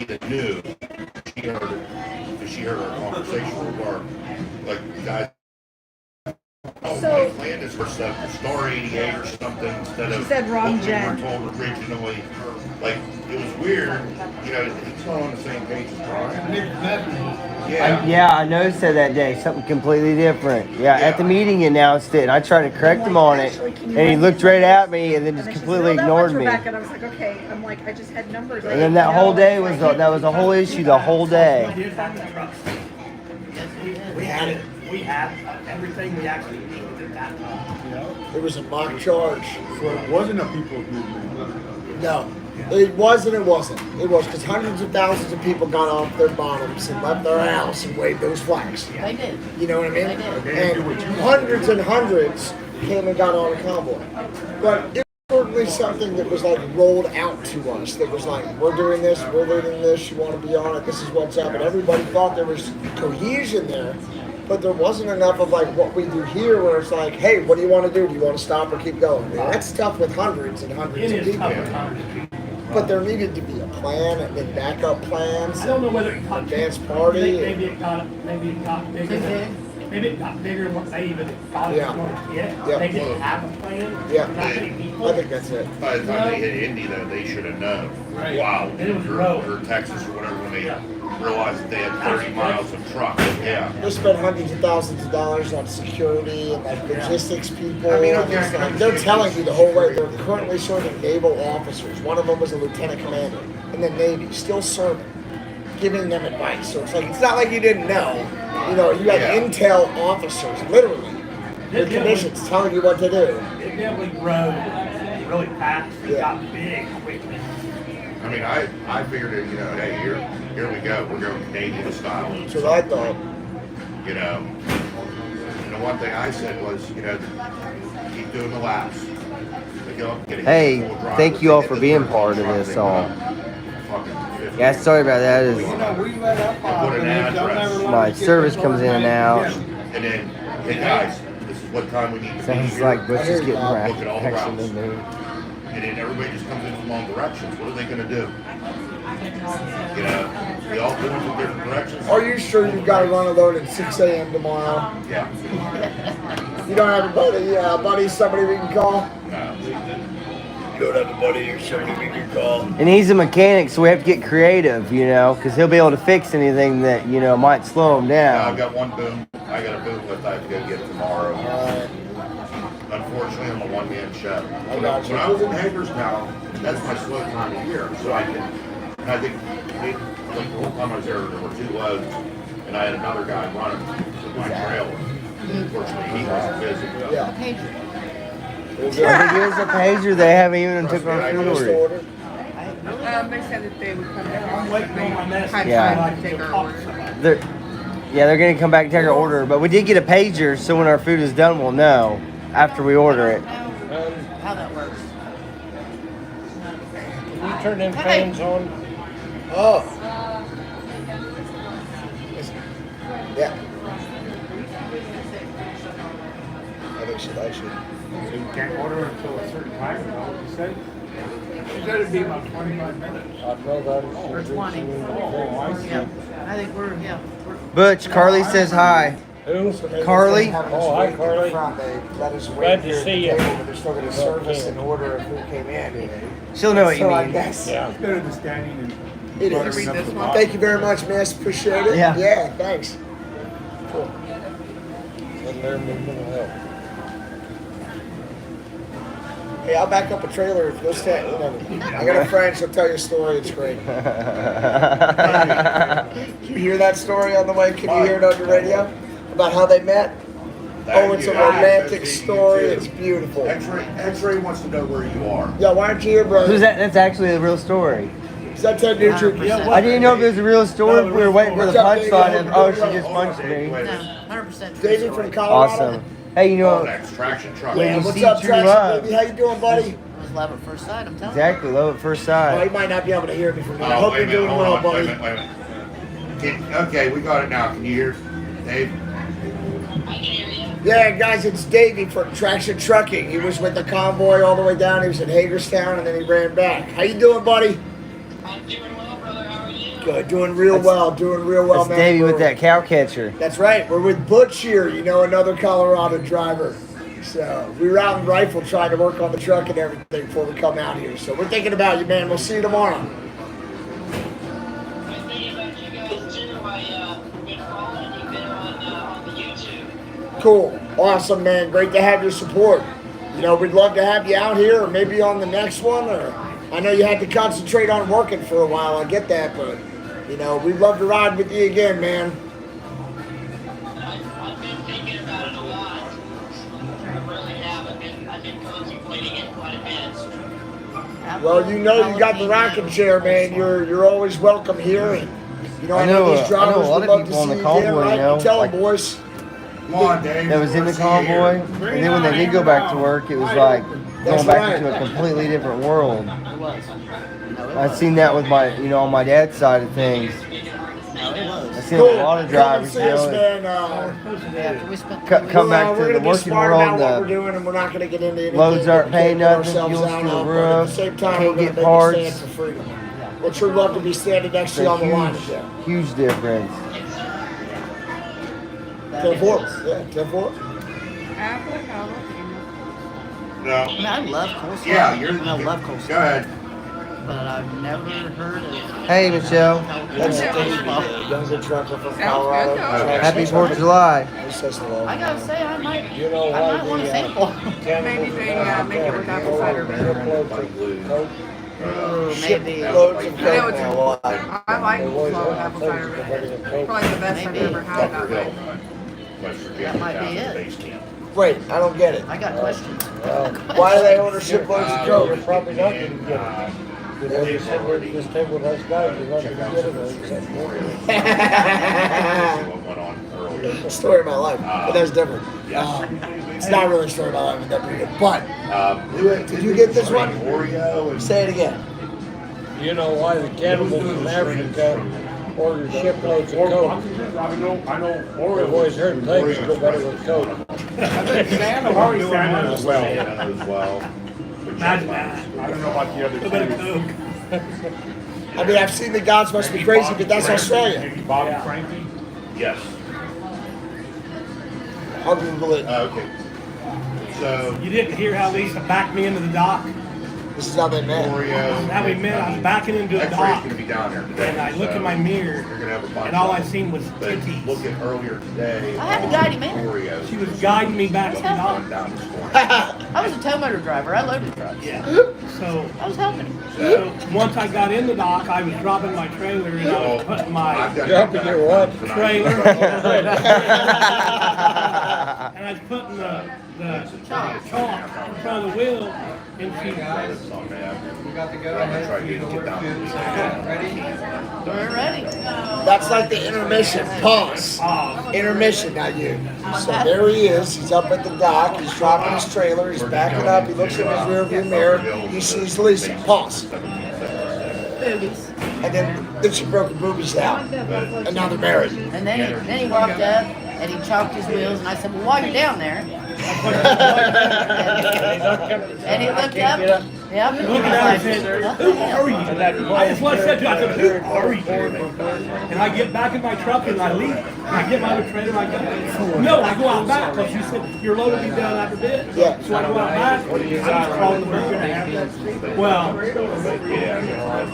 Speaker 4: That knew she heard it because she heard our conversation with our guys.
Speaker 8: So-
Speaker 4: Land is for Star 88 or something instead of
Speaker 8: She said wrong
Speaker 4: what we
Speaker 8: gen.
Speaker 4: were told originally. It was weird. He's not on the same page as Brian. Yeah.
Speaker 1: I noticed that day. Something completely different. Yeah, at the meeting he announced it, and I tried to correct him on it, and he looked right at me and then just completely ignored me.
Speaker 8: And I was like, okay. I'm like, I just had numbers.
Speaker 1: And then that whole day was a whole issue the whole day.
Speaker 7: We had it. We had everything we actually needed at that time.
Speaker 2: It was a mock charge.
Speaker 6: So it wasn't a people's movement.
Speaker 2: No. It was and it wasn't. It was because hundreds of thousands of people got off their bottoms and left their house and waved those flags.
Speaker 13: They did.
Speaker 2: You know what I mean?
Speaker 13: They did.
Speaker 2: And hundreds and hundreds came and got on a convoy. But it was certainly something that was rolled out to us. That was we're doing this, you want to be on it, this is what's up. And everybody thought there was cohesion there. But there wasn't enough of what we do here where it's hey, what do you want to do? Do you want to stop or keep going? That's tough with hundreds and hundreds of people. But there needed to be a plan and then backup plans.
Speaker 7: I don't know whether it got
Speaker 2: advanced party.
Speaker 7: Maybe it got bigger. Maybe it got bigger than what they even thought it was going to get.
Speaker 2: Yeah.
Speaker 7: They didn't have a plan.
Speaker 2: Yeah.
Speaker 7: Not many people.
Speaker 2: I think that's it.
Speaker 4: By the time they hit Indy, though, they should have known.
Speaker 7: Right.
Speaker 4: Wow.
Speaker 7: It was road.
Speaker 4: Or Texas or whatever when they realized that they had 30 miles of truck. Yeah.
Speaker 2: They spent hundreds of thousands of dollars on security and logistics people.
Speaker 4: I mean,
Speaker 2: and it's they're telling you the whole way. They're currently serving naval officers. One of them was a lieutenant commander in the Navy, still serving, giving them advice. So it's not like you didn't know. You had intel officers, literally, with commissions telling you what to do.
Speaker 7: It definitely grew really fast. It got big quickly.
Speaker 4: I mean, I figured it, hey, here we go. We're going Canadian style.
Speaker 2: That's what I thought.
Speaker 4: And the one thing I said was, keep doing the laps.
Speaker 1: Hey, thank you all for being part of this all. Yeah, sorry about that.
Speaker 6: We let up on
Speaker 4: Put an address.
Speaker 1: My service comes in and out.
Speaker 4: And then, hey guys, this is what time we need to be
Speaker 1: Sounds
Speaker 4: here.
Speaker 1: like Bush is getting
Speaker 4: Look at all the
Speaker 1: action
Speaker 4: routes.
Speaker 1: in there.
Speaker 4: And then everybody just comes in from all directions. What are they going to do? We all go in different directions.
Speaker 2: Are you sure you've got to run a load at 6 a.m. tomorrow?
Speaker 4: Yeah.
Speaker 2: You don't have a buddy, somebody we can call?
Speaker 4: No.
Speaker 2: You don't have a buddy or somebody we can call.
Speaker 1: And he's a mechanic, so we have to get creative, you know, because he'll be able to fix anything that, you know, might slow him
Speaker 4: Yeah, I've
Speaker 1: down.
Speaker 4: got one boom. I got a boom lift I have to go get tomorrow. Unfortunately, I'm a one-man show. When I was in Hagerstown, that's my slow time of year, so I can. And I think like the whole time I was there were 2 loads, and I had another guy running with my trailer. Unfortunately, he wasn't busy.
Speaker 2: Yeah.
Speaker 1: I think it was a pager. They haven't even took our food order.
Speaker 10: They said that they would come back. I'm waiting on my message.
Speaker 1: Yeah.
Speaker 10: Time to take our order.
Speaker 1: They're gonna come back and take our order, but we did get a pager, so when our food is done, we'll know after we order it.
Speaker 5: How that works.
Speaker 9: Can you turn them fans on?
Speaker 2: Oh. Yeah. I think she likes you.
Speaker 6: So you can't order until a certain time, is that what you said? She said it'd be about 25 minutes.
Speaker 9: I know that.
Speaker 5: Or 20.
Speaker 6: Oh, I see.
Speaker 5: Yeah. I think we're.
Speaker 1: Butch, Carly says hi.
Speaker 9: Who?
Speaker 1: Carly?
Speaker 9: Oh, hi, Carly.
Speaker 2: They let us wait
Speaker 9: Glad
Speaker 2: here
Speaker 9: to
Speaker 2: at
Speaker 9: see
Speaker 2: the
Speaker 9: you.
Speaker 2: table, but they're still going to service and order if who came in.
Speaker 1: She'll know what you
Speaker 2: So I
Speaker 1: mean.
Speaker 2: guess
Speaker 9: Yeah.
Speaker 6: It's better than standing and
Speaker 2: it
Speaker 10: Wanna
Speaker 2: is.
Speaker 10: read this one?
Speaker 2: Thank you very much, miss. Appreciate it.
Speaker 1: Yeah.
Speaker 2: Yeah, thanks. Cool.
Speaker 9: And their mental health.
Speaker 2: Hey, I'll back up a trailer if you'll stand. I got a friend, she'll tell you a story. It's great. You hear that story on the way? Can you hear it on your radio? About how they met? Oh, it's a romantic story. It's beautiful.
Speaker 4: X-Ray wants to know where you are.
Speaker 2: Yeah, why aren't you here, brother?
Speaker 1: Who's that? That's actually a real story.
Speaker 2: Is that Ted Nugent?
Speaker 1: I didn't know if it was a real story. We were waiting for the punchline, and oh, she just punched me.
Speaker 5: No, 100%.
Speaker 2: David from Colorado.
Speaker 1: Awesome. Hey, you know,
Speaker 4: Traction truck.
Speaker 1: when
Speaker 2: Yeah,
Speaker 1: you
Speaker 2: what's
Speaker 1: see
Speaker 2: up,
Speaker 1: true
Speaker 2: Traction
Speaker 1: love,
Speaker 2: baby? How you doing, buddy?
Speaker 5: It was love at first sight, I'm telling
Speaker 1: exactly, love at first
Speaker 2: Oh,
Speaker 1: sight.
Speaker 2: you might not be able to hear me from here. I
Speaker 4: Oh,
Speaker 2: hope
Speaker 4: wait
Speaker 2: you're
Speaker 4: a minute,
Speaker 2: doing
Speaker 4: hold
Speaker 2: well,
Speaker 4: on, wait a
Speaker 2: buddy.
Speaker 4: minute, wait a minute. Okay, we got it now. Can you hear, Dave?
Speaker 2: Yeah, guys, it's Davey from Traction Trucking. He was with the convoy all the way down. He was in Hagerstown, and then he ran back. How you doing, buddy?
Speaker 11: I'm doing well, brother. How are you?
Speaker 2: Good, doing real well,
Speaker 1: That's
Speaker 2: man.
Speaker 1: Davey with
Speaker 2: We're-
Speaker 1: that cow catcher.
Speaker 2: That's right. We're with Butch here, you know, another Colorado driver. So we were out in Rifle trying to work on the truck and everything before we come out here. So we're thinking about you, man. We'll see you tomorrow.
Speaker 11: I'm thinking about you guys too. I've been following you there on the YouTube.
Speaker 2: Cool. Awesome, man. Great to have your support. You know, we'd love to have you out here or maybe on the next one. Or I know you had to concentrate on working for a while. I get that, but, you know, we'd love to ride with you again, man.
Speaker 11: I've been thinking about it a lot. I really have. I've been contemplating it quite a bit.
Speaker 2: Well, you know you got the rocking chair, man. You're always welcome here. And, you know, I know these drivers
Speaker 1: a lot
Speaker 2: would
Speaker 1: of
Speaker 2: love to
Speaker 1: people on
Speaker 2: see
Speaker 1: the
Speaker 2: you again,
Speaker 1: convoy,
Speaker 2: right?
Speaker 1: you know,
Speaker 2: Tell
Speaker 1: like-
Speaker 2: them, boys.
Speaker 4: Come on, Dave.
Speaker 1: That was in the convoy, and then when they did go back to work, it was like going back into a completely different world.
Speaker 5: It was. No, it
Speaker 1: I've
Speaker 5: was.
Speaker 1: seen that with my, you know, on my dad's side of things.
Speaker 5: No, it was.
Speaker 1: I've seen a lot of drivers, you
Speaker 2: Come and see us,
Speaker 1: know,
Speaker 2: man.
Speaker 5: After we spent
Speaker 1: come back to
Speaker 2: we're
Speaker 1: the
Speaker 2: gonna be
Speaker 1: working
Speaker 2: smart
Speaker 1: world.
Speaker 2: about what we're
Speaker 1: The
Speaker 2: doing, and we're not going to get into anything.
Speaker 1: loads aren't
Speaker 2: that
Speaker 1: paying
Speaker 2: we can't
Speaker 1: nothing,
Speaker 2: get
Speaker 1: fuel's
Speaker 2: ourselves
Speaker 1: through the
Speaker 2: out of, but
Speaker 1: roof,
Speaker 2: at the same time,
Speaker 1: can't
Speaker 2: we're going
Speaker 1: get
Speaker 2: to
Speaker 1: parts.
Speaker 2: make a stand for freedom. We'll sure love to be standing next to you on the line
Speaker 1: It's a
Speaker 2: again.
Speaker 1: huge difference.
Speaker 2: 10-4. Yeah, 10-4.
Speaker 10: Apple, jalapeno.
Speaker 4: No.
Speaker 5: I mean, I love coleslaw.
Speaker 4: Yeah, you're.
Speaker 5: I love coleslaw.
Speaker 4: Go ahead.
Speaker 5: But I've never heard of.
Speaker 1: Hey, Michelle.
Speaker 2: That's
Speaker 10: Yeah.
Speaker 2: Dave, younger trucker from
Speaker 10: Sounds
Speaker 2: Colorado.
Speaker 10: good, though.
Speaker 1: Happy 4th of July.
Speaker 2: He says hello.
Speaker 5: I gotta say, I might
Speaker 9: You know
Speaker 5: I
Speaker 9: why
Speaker 5: might want to sample.
Speaker 10: Maybe they make it with apple cider vinegar.
Speaker 5: Ooh, maybe.
Speaker 2: Loads of
Speaker 10: I know
Speaker 2: coke
Speaker 10: it's
Speaker 2: now.
Speaker 10: I like coleslaw with apple cider vinegar. Probably the best I've
Speaker 5: Maybe.
Speaker 10: ever had that
Speaker 4: Bunker
Speaker 10: way.
Speaker 4: Hill, West Virginia,
Speaker 5: That might be
Speaker 4: down to
Speaker 5: it.
Speaker 4: base camp.
Speaker 2: Wait, I don't get it.
Speaker 5: I got questions.
Speaker 2: Why do they ownership loads of
Speaker 9: You're
Speaker 2: coke?
Speaker 9: probably not going to get it. You know, this table has guys, you're not going to get it.
Speaker 4: What went on earlier.
Speaker 2: Story of my life, but that's different. It's not really a story of my life, but that'd be good. But did you get this one?
Speaker 4: Oreo and
Speaker 2: Say it again.
Speaker 9: You know why the cannibals in Africa order shiploads of coke? I've always heard things go better with coke.
Speaker 4: Santa as well.
Speaker 6: Imagine that. I don't know about the other two.
Speaker 2: I mean, I've seen the gods must be crazy, but that's Australia.
Speaker 6: Maybe Bobby Frankie.
Speaker 4: Yes.
Speaker 2: I'll Google it.
Speaker 4: Okay. So
Speaker 7: You didn't hear how Lisa backed me into the dock?
Speaker 2: This is how they met.
Speaker 7: How we met, I was backing into a
Speaker 4: X-ray's
Speaker 7: dock,
Speaker 4: gonna be down there today.
Speaker 7: and I look
Speaker 4: so
Speaker 7: in my mirror,
Speaker 4: You're gonna have a bunch
Speaker 7: and all I
Speaker 4: of them.
Speaker 7: seen was
Speaker 4: But
Speaker 7: titties.
Speaker 4: looking earlier today.
Speaker 5: I had to guide him in.
Speaker 4: Oreos.
Speaker 7: She was guiding me back to the dock.
Speaker 4: Down this morning.
Speaker 5: I was a tow motor driver. I loaded trucks.
Speaker 7: Yeah. So,
Speaker 5: I was helping him.
Speaker 7: so once I got in the dock, I was dropping my trailer and I was putting my
Speaker 4: I've done
Speaker 9: Dropping your what?
Speaker 7: trailer. And I was putting the chalk in front of the wheel, and she
Speaker 14: We got to go ahead.
Speaker 5: We're ready.
Speaker 2: That's like the intermission. Pause. Intermission, not you. So there he is. He's up at the dock. He's dropping his trailer. He's backing up. He looks in his rearview mirror. He sees Lisa. Pause.
Speaker 5: Boobies.
Speaker 2: And then she broke her boobies out. And now they're married.
Speaker 5: And then he walked up and he chalked his wheels, and I said, well, while you're down there. And he looked up. Yep. And he
Speaker 7: looked
Speaker 5: was
Speaker 7: at
Speaker 5: like,
Speaker 7: her and said,
Speaker 5: "What the
Speaker 7: who
Speaker 5: hell?"
Speaker 7: are you? I just want to say to her, I said, who are you? And I get back in my truck and I leave. And I get my other trailer and I go, no, I go out back because you said you're loading me down after bit.
Speaker 2: Yeah.
Speaker 7: So I go out back. I'm just crawling the boat. Well,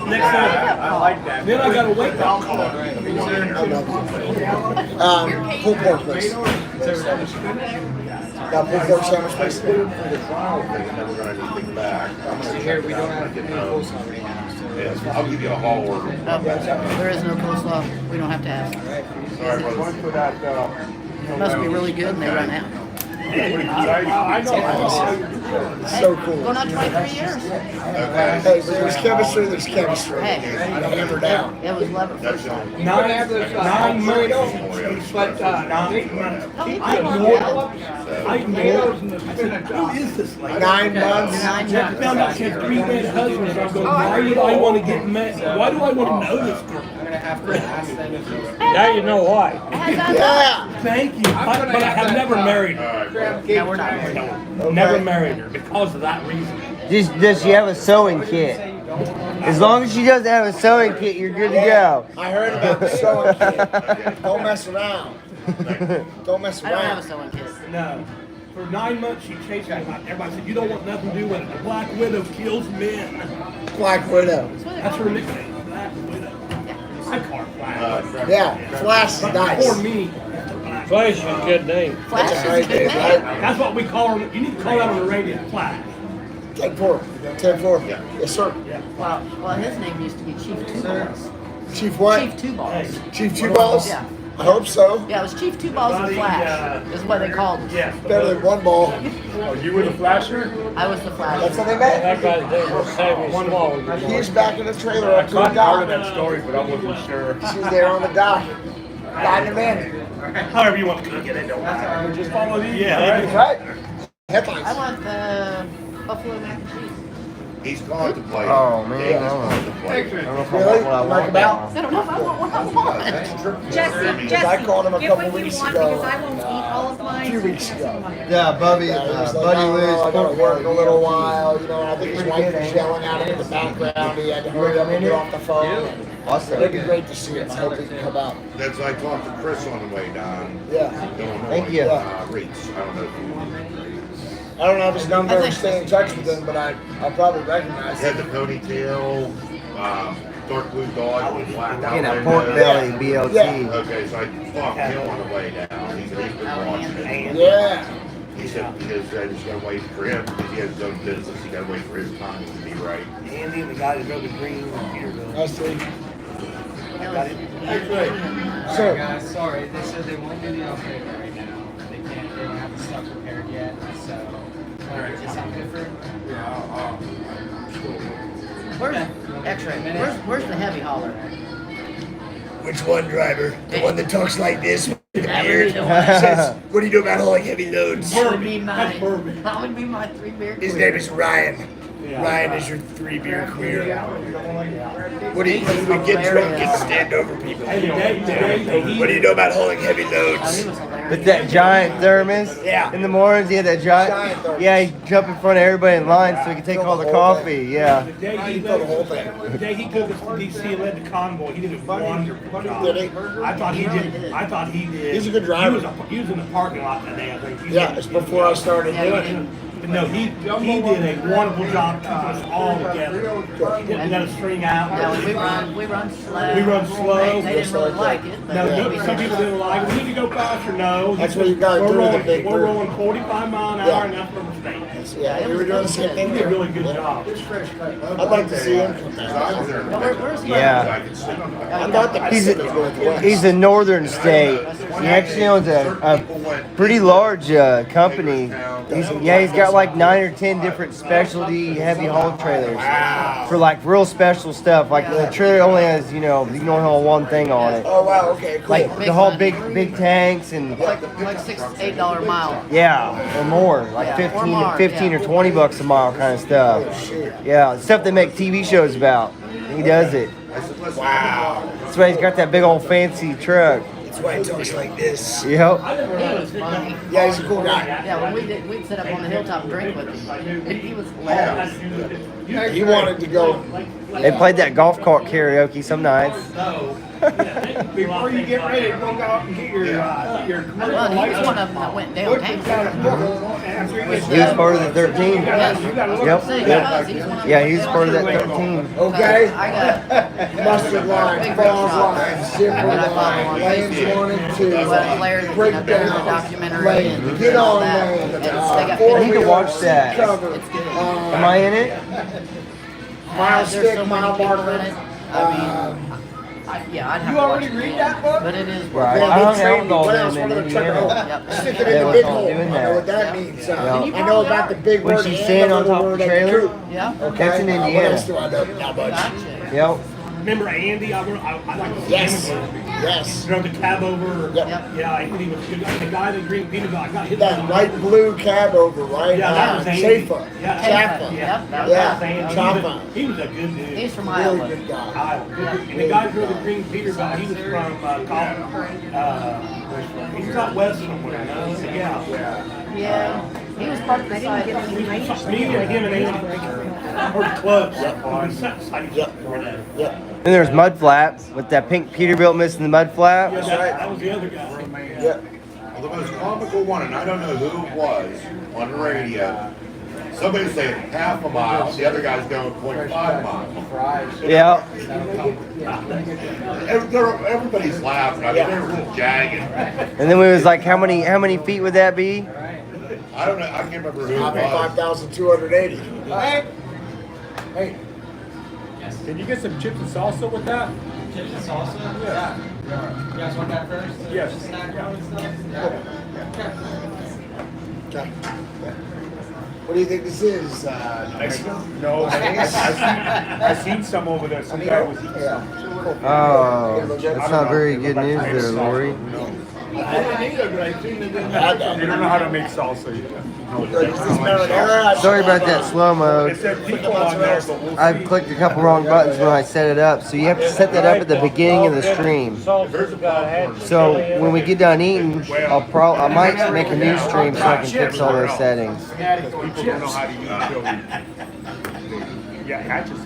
Speaker 7: next time, then I got a wake up call.
Speaker 2: Pulled pork, please. Got pulled pork sandwich, please.
Speaker 4: For the trial thing, and then we're gonna need things back. I'm gonna
Speaker 14: Here,
Speaker 4: check
Speaker 14: we
Speaker 4: it
Speaker 14: don't
Speaker 4: out
Speaker 14: have
Speaker 4: and get
Speaker 14: any
Speaker 4: those.
Speaker 14: coleslaw right now. So
Speaker 4: Yeah, I'll give you a haul order.
Speaker 5: There is no coleslaw. We don't have to ask.
Speaker 4: Sorry, brother.
Speaker 5: It must be really good and they run out.
Speaker 7: I know.
Speaker 2: So cool.
Speaker 5: Going on 23 years.
Speaker 2: Hey, but there's chemistry, there's chemistry.
Speaker 5: Hey.
Speaker 2: Hammer down.
Speaker 5: It was love at first sight.
Speaker 7: 9 months. But 9 months. I ignored her. I ignored her. I said, who is this lady?
Speaker 2: 9 months.
Speaker 7: I found out she had 3 dead husbands. I go, why do I want to get met? Why do I want to know this girl?
Speaker 14: I'm gonna have to ask them if they'll
Speaker 9: Now you know why.
Speaker 2: Yeah.
Speaker 7: Thank you. But I have never married her.
Speaker 5: No, we're not married.
Speaker 7: Never married her because of that reason.
Speaker 1: Does she have a sewing kit? As long as she doesn't have a sewing kit, you're good to go.
Speaker 2: I heard about the sewing kit. Don't mess around. Don't mess
Speaker 5: I don't have a
Speaker 2: around.
Speaker 5: sewing kit.
Speaker 7: No. For 9 months, she chased me. Everybody said, you don't want nothing to do with it. The Black Widow kills men.
Speaker 2: Black Widow.
Speaker 7: That's her nickname, Black Widow. I call her Black Widow.
Speaker 2: Yeah, Flash is
Speaker 7: But
Speaker 2: nice.
Speaker 7: for me,
Speaker 9: Flash is a good name.
Speaker 5: Flash
Speaker 2: That's a
Speaker 5: is
Speaker 2: great
Speaker 5: a good
Speaker 2: name,
Speaker 5: name.
Speaker 2: right?
Speaker 7: that's what we call her. You need to call that on the radio, Flash.
Speaker 2: 10-4. 10-4. Yes, sir.
Speaker 5: Well, his name used to be Chief Two Balls.
Speaker 2: Chief what?
Speaker 5: Chief Two Balls.
Speaker 2: Chief Two Balls?
Speaker 5: Yeah.
Speaker 2: I hope so.
Speaker 5: Yeah, it was Chief Two Balls and Flash. Is what they called him.
Speaker 7: Yeah.
Speaker 2: Better than one ball.
Speaker 7: You were the Flasher?
Speaker 5: I was the Flash.
Speaker 2: That's how they met.
Speaker 9: That guy's name was Sammy Small.
Speaker 2: He's back in the trailer up to the dock.
Speaker 7: story, but I wasn't sure.
Speaker 2: She's there on the dock. Guiding him in.
Speaker 7: However you want to cook it, it don't matter. Just follow these. Yeah.
Speaker 2: Right?
Speaker 5: I
Speaker 2: Headlines.
Speaker 5: want the buffalo mac and cheese.
Speaker 4: He's contemplating.
Speaker 1: Oh, man,
Speaker 4: Dave is
Speaker 1: I don't know.
Speaker 4: contemplating.
Speaker 1: I don't know if I
Speaker 2: Really?
Speaker 1: want what I
Speaker 2: Mark
Speaker 1: want
Speaker 2: him out?
Speaker 1: now.
Speaker 5: I don't know if I want what I want.
Speaker 15: Jesse,
Speaker 2: I called him a
Speaker 15: get
Speaker 2: couple
Speaker 15: what you
Speaker 2: weeks
Speaker 15: want
Speaker 2: ago.
Speaker 15: because I won't eat all of
Speaker 2: A
Speaker 15: mine.
Speaker 2: few weeks ago.
Speaker 1: Yeah, Buddy
Speaker 2: He was like,
Speaker 1: Lou's
Speaker 2: I gotta work a little
Speaker 1: BLT.
Speaker 2: while, you know, and I think his wife was yelling at him in the background. He had to hurry up and get off the phone.
Speaker 1: Awesome.
Speaker 2: It'd be great to see him. I hope he can come out.
Speaker 4: That's, I talked to Chris on the way down.
Speaker 2: Yeah.
Speaker 4: Illinois.
Speaker 1: Thank you.
Speaker 4: Reeds. I don't know if you
Speaker 2: I don't have his number or stay in touch with him, but I'll probably recognize
Speaker 4: had the
Speaker 2: him.
Speaker 4: ponytail, dark blue dog with black
Speaker 1: And a
Speaker 4: outline
Speaker 1: pork
Speaker 4: nose.
Speaker 1: belly BLT.
Speaker 4: Okay, so I talked to him on the way down. He said he's been watching it.
Speaker 2: Yeah.
Speaker 4: He said because I just gotta wait for him because he has his own business. He gotta wait for his timing to be right.
Speaker 7: Andy and the guy that drove the green here.
Speaker 2: I see.
Speaker 7: Got it.
Speaker 2: Sir.
Speaker 14: guys, sorry. They said they won't do the operator right now. They can't. They don't have the stuff prepared yet. So, is this something different?
Speaker 5: Where's X-ray? Where's the heavy hauler?
Speaker 2: Which one, driver? The one that talks like this with the
Speaker 5: That would
Speaker 2: beard?
Speaker 5: be the one.
Speaker 2: Says, what do you do about hauling heavy loads?
Speaker 5: That would be
Speaker 7: That's
Speaker 5: my.
Speaker 7: bourbon.
Speaker 5: That would be my 3 beer.
Speaker 2: His
Speaker 5: queer.
Speaker 2: name is Ryan.
Speaker 7: Yeah.
Speaker 2: Ryan is your 3 beer queer. What do you
Speaker 5: He's
Speaker 2: do? We get drunk and
Speaker 5: hilarious.
Speaker 2: stand over people.
Speaker 7: Hey, today,
Speaker 2: What do you know about hauling heavy
Speaker 5: Oh, he
Speaker 2: loads?
Speaker 5: was hilarious.
Speaker 1: With that giant thermos.
Speaker 2: Yeah.
Speaker 1: In the mornings, he had that
Speaker 2: Giant
Speaker 1: giant.
Speaker 2: thermos.
Speaker 1: Yeah, he jumped in front of everybody in line so he could take
Speaker 2: Fill
Speaker 1: all
Speaker 2: the
Speaker 1: the
Speaker 2: whole
Speaker 1: coffee.
Speaker 2: thing.
Speaker 1: Yeah.
Speaker 7: the day
Speaker 2: How
Speaker 7: he
Speaker 2: you fill the
Speaker 7: led,
Speaker 2: whole thing?
Speaker 7: the day he took us to DC and led the convoy, he did a wonderful job.
Speaker 2: Did he?
Speaker 7: I thought he did. I thought he did.
Speaker 2: He's a good driver.
Speaker 7: He was in the parking lot that day, I think.
Speaker 2: Yeah, it's before I started
Speaker 5: Yeah,
Speaker 2: doing
Speaker 5: he
Speaker 2: it.
Speaker 5: did.
Speaker 7: But no, he did a wonderful job keeping us all together. He didn't let us string out.
Speaker 5: No, we run slow.
Speaker 7: We run slow.
Speaker 5: They didn't really like it. But
Speaker 7: No, some people didn't like it. We need to go faster. No.
Speaker 2: That's what you gotta do with the big
Speaker 7: We're
Speaker 2: group.
Speaker 7: rolling 45 mile an hour,
Speaker 2: Yeah.
Speaker 7: and that's where we're staying.
Speaker 2: Yeah, we were doing the same
Speaker 7: He
Speaker 2: thing.
Speaker 7: did a really good job.
Speaker 2: I'd like to see him come back.
Speaker 5: Where's he?
Speaker 1: Yeah.
Speaker 2: I thought the
Speaker 1: He's
Speaker 2: Pacific Northwest.
Speaker 1: he's a northern state. He actually owns a pretty large company. He's got like 9 or 10 different specialty heavy haul trailers for like real special stuff. Like the trailer only has, you can only haul one thing on it.
Speaker 2: Oh wow, okay, cool.
Speaker 1: Like the whole big tanks and
Speaker 5: Like $6-8 a mile.
Speaker 1: yeah, or more, like
Speaker 5: Yeah,
Speaker 1: 15,
Speaker 5: or more,
Speaker 1: 15
Speaker 5: yeah.
Speaker 1: or 20 bucks a mile kind of stuff. Yeah, stuff they make TV shows about. He does it.
Speaker 2: Wow.
Speaker 1: That's why he's got that big old fancy truck.
Speaker 2: That's why he talks like this.
Speaker 1: Yep.
Speaker 5: He was funny.
Speaker 2: Yeah, he's a cool guy.
Speaker 5: Yeah, when we'd sit up on the hilltop and drink with him. He was hilarious.
Speaker 2: He wanted to go.
Speaker 1: They played that golf cart karaoke some nights.
Speaker 7: Before you get ready to go out and get your
Speaker 5: Well, he was one of them that went downtown.
Speaker 1: He was part of the 13.
Speaker 5: Yes.
Speaker 1: Yep. Yeah, he was part of that 13.
Speaker 2: Okay.
Speaker 5: I got
Speaker 2: Mustard line, Falls line, Zipper line, lanes 1 and 2.
Speaker 5: well, Blair, doing the
Speaker 2: Breakdown.
Speaker 5: documentary.
Speaker 2: Lane. Get on
Speaker 5: that.
Speaker 2: lane.
Speaker 5: They got
Speaker 1: I need to watch that.
Speaker 2: Cover.
Speaker 5: It's good.
Speaker 1: Am I in it?
Speaker 2: Mile
Speaker 5: There's
Speaker 2: stick,
Speaker 5: so many
Speaker 2: mile
Speaker 5: people
Speaker 2: marker.
Speaker 5: in it. I mean, I'd have
Speaker 2: You
Speaker 5: to watch
Speaker 2: already
Speaker 5: it
Speaker 2: read
Speaker 5: again.
Speaker 2: that book?
Speaker 5: But it is
Speaker 1: Right.
Speaker 2: Yeah,
Speaker 1: I
Speaker 2: they
Speaker 1: hung out
Speaker 2: trained
Speaker 1: with
Speaker 2: me
Speaker 1: all
Speaker 2: when I
Speaker 1: them
Speaker 2: was
Speaker 1: in
Speaker 2: one of the truck
Speaker 1: Indiana.
Speaker 5: Yep.
Speaker 2: Stick it
Speaker 1: They
Speaker 2: in the
Speaker 1: were
Speaker 2: big
Speaker 1: all
Speaker 2: hole.
Speaker 1: doing
Speaker 2: I know
Speaker 1: that.
Speaker 2: what that
Speaker 5: Yep.
Speaker 2: means.
Speaker 1: Yeah.
Speaker 2: I know about the big
Speaker 1: When
Speaker 2: word
Speaker 1: she's
Speaker 2: and
Speaker 1: standing
Speaker 2: the
Speaker 1: on
Speaker 2: little
Speaker 1: top of
Speaker 2: word
Speaker 1: the
Speaker 2: of the
Speaker 1: trailer?
Speaker 2: truth.
Speaker 5: Yeah.
Speaker 1: Okay. That's in
Speaker 2: What
Speaker 1: Indiana.
Speaker 2: else do I know? Not much.
Speaker 5: Gotcha.
Speaker 1: Yep.
Speaker 7: Remember Andy? I like to see
Speaker 2: Yes.
Speaker 7: him.
Speaker 2: Yes.
Speaker 7: You know, the cab over.
Speaker 2: Yep.
Speaker 7: Yeah, he was good. The guy that Green Peanut I got his
Speaker 2: That light blue cab over, right?
Speaker 7: Yeah, that was Andy.
Speaker 2: Chafa.
Speaker 7: Yeah,
Speaker 2: Chafa.
Speaker 5: Yep.
Speaker 7: That
Speaker 2: Yeah.
Speaker 7: was Andy.
Speaker 2: Choppa.
Speaker 7: He was a good dude.
Speaker 5: He's from
Speaker 2: Really
Speaker 5: Iowa.
Speaker 2: good guy.
Speaker 7: Iowa. And the guy who the Green Peter guy, he was from Colorado. He's out west somewhere. No? Yeah.
Speaker 5: Yeah. He was part of the side.
Speaker 7: Me and him and Andy were close.
Speaker 2: Yep. Yep.
Speaker 1: Then there's Mud Flap with that pink Peterbilt missing the mud flap.
Speaker 7: Yeah, that was the other guy.
Speaker 2: Yep.
Speaker 4: Well, the most comical one, and I don't know who it was on the radio. Somebody said half a mile, the other guy's going 0.5 miles.
Speaker 1: Yeah.
Speaker 4: Everybody's laughing. I mean, they're just jagging.
Speaker 1: And then we was like, how many feet would that be?
Speaker 4: I don't know. I can't remember who it
Speaker 2: Probably
Speaker 4: was.
Speaker 2: 5,280.
Speaker 16: Hey, can you get some chips and salsa with that?
Speaker 14: Chips and salsa?
Speaker 16: Yeah.
Speaker 14: You guys want that first?
Speaker 16: Yes.
Speaker 14: Just snack out and stuff?
Speaker 2: Okay. What do you think this is? Mexico?
Speaker 16: No, I seen some over there. Some guy was eating some.
Speaker 1: Oh, that's not very good news there, Lori.
Speaker 16: They don't know how to make salsa yet.
Speaker 1: Sorry about that slow-mo.
Speaker 16: It said people on there, but we'll
Speaker 1: I
Speaker 16: see.
Speaker 1: clicked a couple wrong buttons when I set it up, so you have to set that up at the beginning of the stream. So when we get done eating, I might make a new stream so I can fix all those settings.
Speaker 16: Because people don't know how to use chili. Yeah, hatches.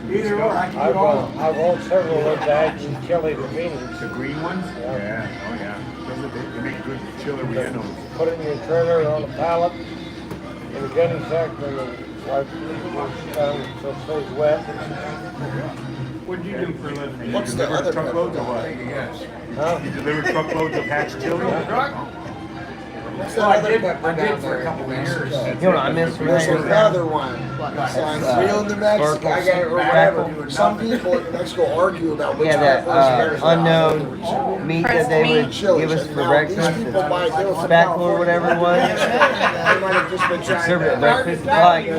Speaker 9: I've rolled several of the hatches chili paninis.
Speaker 16: The green ones? Yeah. Oh, yeah. Those are, they make good chili rellenos.
Speaker 9: Put it in your trailer on a pallet in a gunny sack and wipe it down so it stays wet.
Speaker 16: What do you do for a living?
Speaker 2: What's
Speaker 16: You
Speaker 2: the
Speaker 16: deliver
Speaker 2: other
Speaker 16: truckloads or what?
Speaker 2: Yes.
Speaker 9: Huh?
Speaker 16: You deliver truckloads of hatch chili?
Speaker 2: What's
Speaker 14: Well,
Speaker 2: that
Speaker 14: I
Speaker 2: other
Speaker 14: did
Speaker 2: pepper
Speaker 14: for
Speaker 2: down
Speaker 14: a
Speaker 2: there?
Speaker 14: couple of years.
Speaker 1: You know what I miss from
Speaker 2: There's
Speaker 1: there?
Speaker 2: another one. It's like real New Mexico, I got it, or whatever. Some people in New Mexico argue about which
Speaker 1: Yeah, that
Speaker 2: one was better.
Speaker 1: unknown meat that they would give us for breakfast, spackle or whatever it was.
Speaker 2: They might have just been trying
Speaker 1: Serve it at
Speaker 2: to-
Speaker 1: breakfast, like a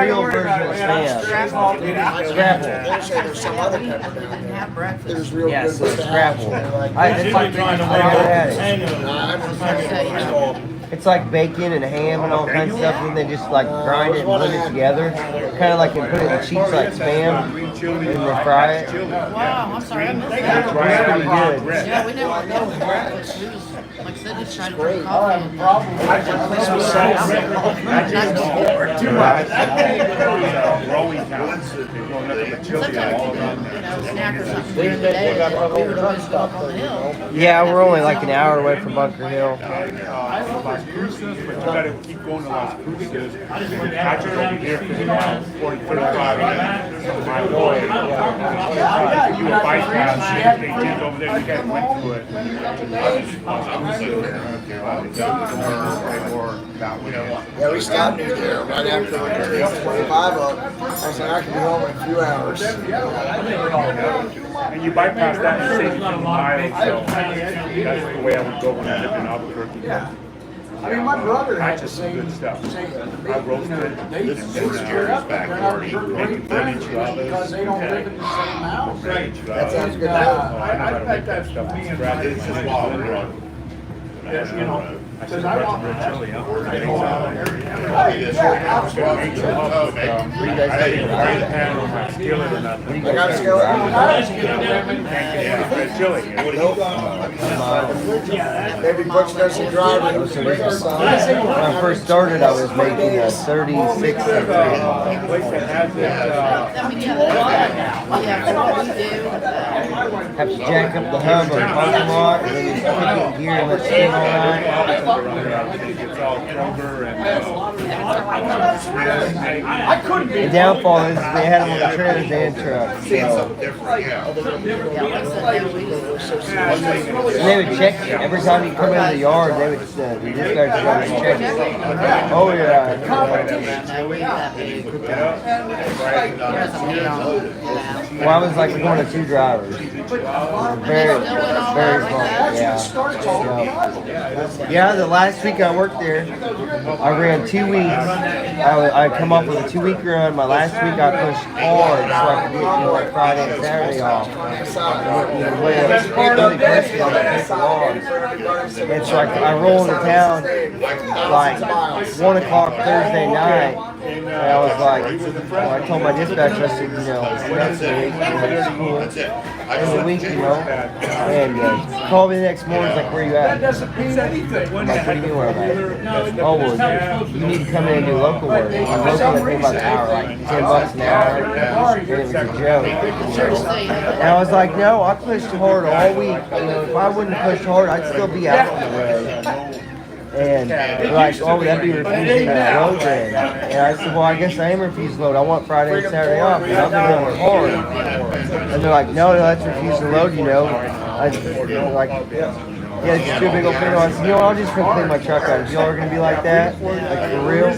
Speaker 1: real version of spam. Scrapple.
Speaker 2: They say there's some other pepper down
Speaker 5: Didn't
Speaker 2: there.
Speaker 5: have breakfast.
Speaker 2: There's real
Speaker 1: Yeah,
Speaker 2: good
Speaker 1: so
Speaker 2: with that.
Speaker 1: scrapple.
Speaker 2: They're like,
Speaker 1: It's like
Speaker 7: trying to
Speaker 1: I never had it.
Speaker 7: hang on.
Speaker 2: I'm just saying what it's called.
Speaker 1: It's like bacon and ham and all kinds of stuff, and they just like grind it and blend it together. Kind of like they put it in sheets like spam, and they fry it.
Speaker 5: Wow, I'm sorry, I missed
Speaker 1: It's
Speaker 5: that.
Speaker 1: pretty good.
Speaker 5: Yeah, we never had breakfast. We was, like I said, just trying to drink
Speaker 2: great.
Speaker 5: coffee.
Speaker 16: Growing towns. They know nothing but chili.
Speaker 5: Sometimes, snack or something during the day, but we would always go up on the hill.
Speaker 1: Yeah, we're only like an hour away from Bunker Hill.
Speaker 16: Las Cruces, but you gotta keep going to Las Cruces. And Patriot will be here for about 40, 35 miles away. You would bypass they did over there. You guys went through it.
Speaker 2: Yeah, we stopped near there right after we turned 25 up. I was like, I can be home in a few hours.
Speaker 16: And you bypass that and save 50 miles, so that's the way I would go when I lived in Albuquerque.
Speaker 3: I mean, my brother had
Speaker 16: That's
Speaker 3: the
Speaker 16: just
Speaker 3: same
Speaker 16: good stuff.
Speaker 3: thing.
Speaker 16: I roasted
Speaker 3: They
Speaker 16: and
Speaker 3: screwed up. They're not great friends because they don't live in the same house.
Speaker 2: That sounds good.
Speaker 3: I bet that's me and my
Speaker 4: It's just wild, bro.
Speaker 3: you know, because I want
Speaker 16: red chili, huh?
Speaker 3: yeah,
Speaker 16: Pan on my skillet or nothing.
Speaker 2: I got a skillet.
Speaker 16: Red chili.
Speaker 2: Maybe Butch does some driving.
Speaker 1: When I first started, I was making a 36
Speaker 16: Place that has it,
Speaker 1: have to jack up the hub on the parking lot, and then you put it in gear and let it spin all night.
Speaker 16: it's all Kroger and
Speaker 3: I couldn't be.
Speaker 1: The downfall is they had them on the trailers and trucks. So. And they would check it. Every time you come into the yard, they would, the dispatcher would check it. Oh, yeah. Well, I was like one of two drivers. Very, very small. Yeah. So, yeah, the last week I worked there, I ran 2 weeks. I come up with a 2-week run. My last week I pushed hard so I could get like Friday and Saturday off. And so I rolled into town like 1 o'clock Thursday night. And I was like, I told my dispatcher, I said, you know, that's the week, it's cool. End of the week, you know. And called me the next morning, he's like, where you at? I'm like, what do you mean where I'm at? Oh, well, you need to come in and do local work. And local, I think about an hour, like $10 an hour. And it was a joke. And I was like, no, I pushed hard all week. You know, if I wouldn't have pushed hard, I'd still be out on the road. And they're like, oh, would that be refusing load then? And I said, well, I guess I am refusing load. I want Friday and Saturday off, and I've been going hard. And they're like, no, that's refusing load, you know. Like, yeah, just do a big old thing on. I said, you know, I'll just go clean my truck out. If y'all are going to be like that, like for real.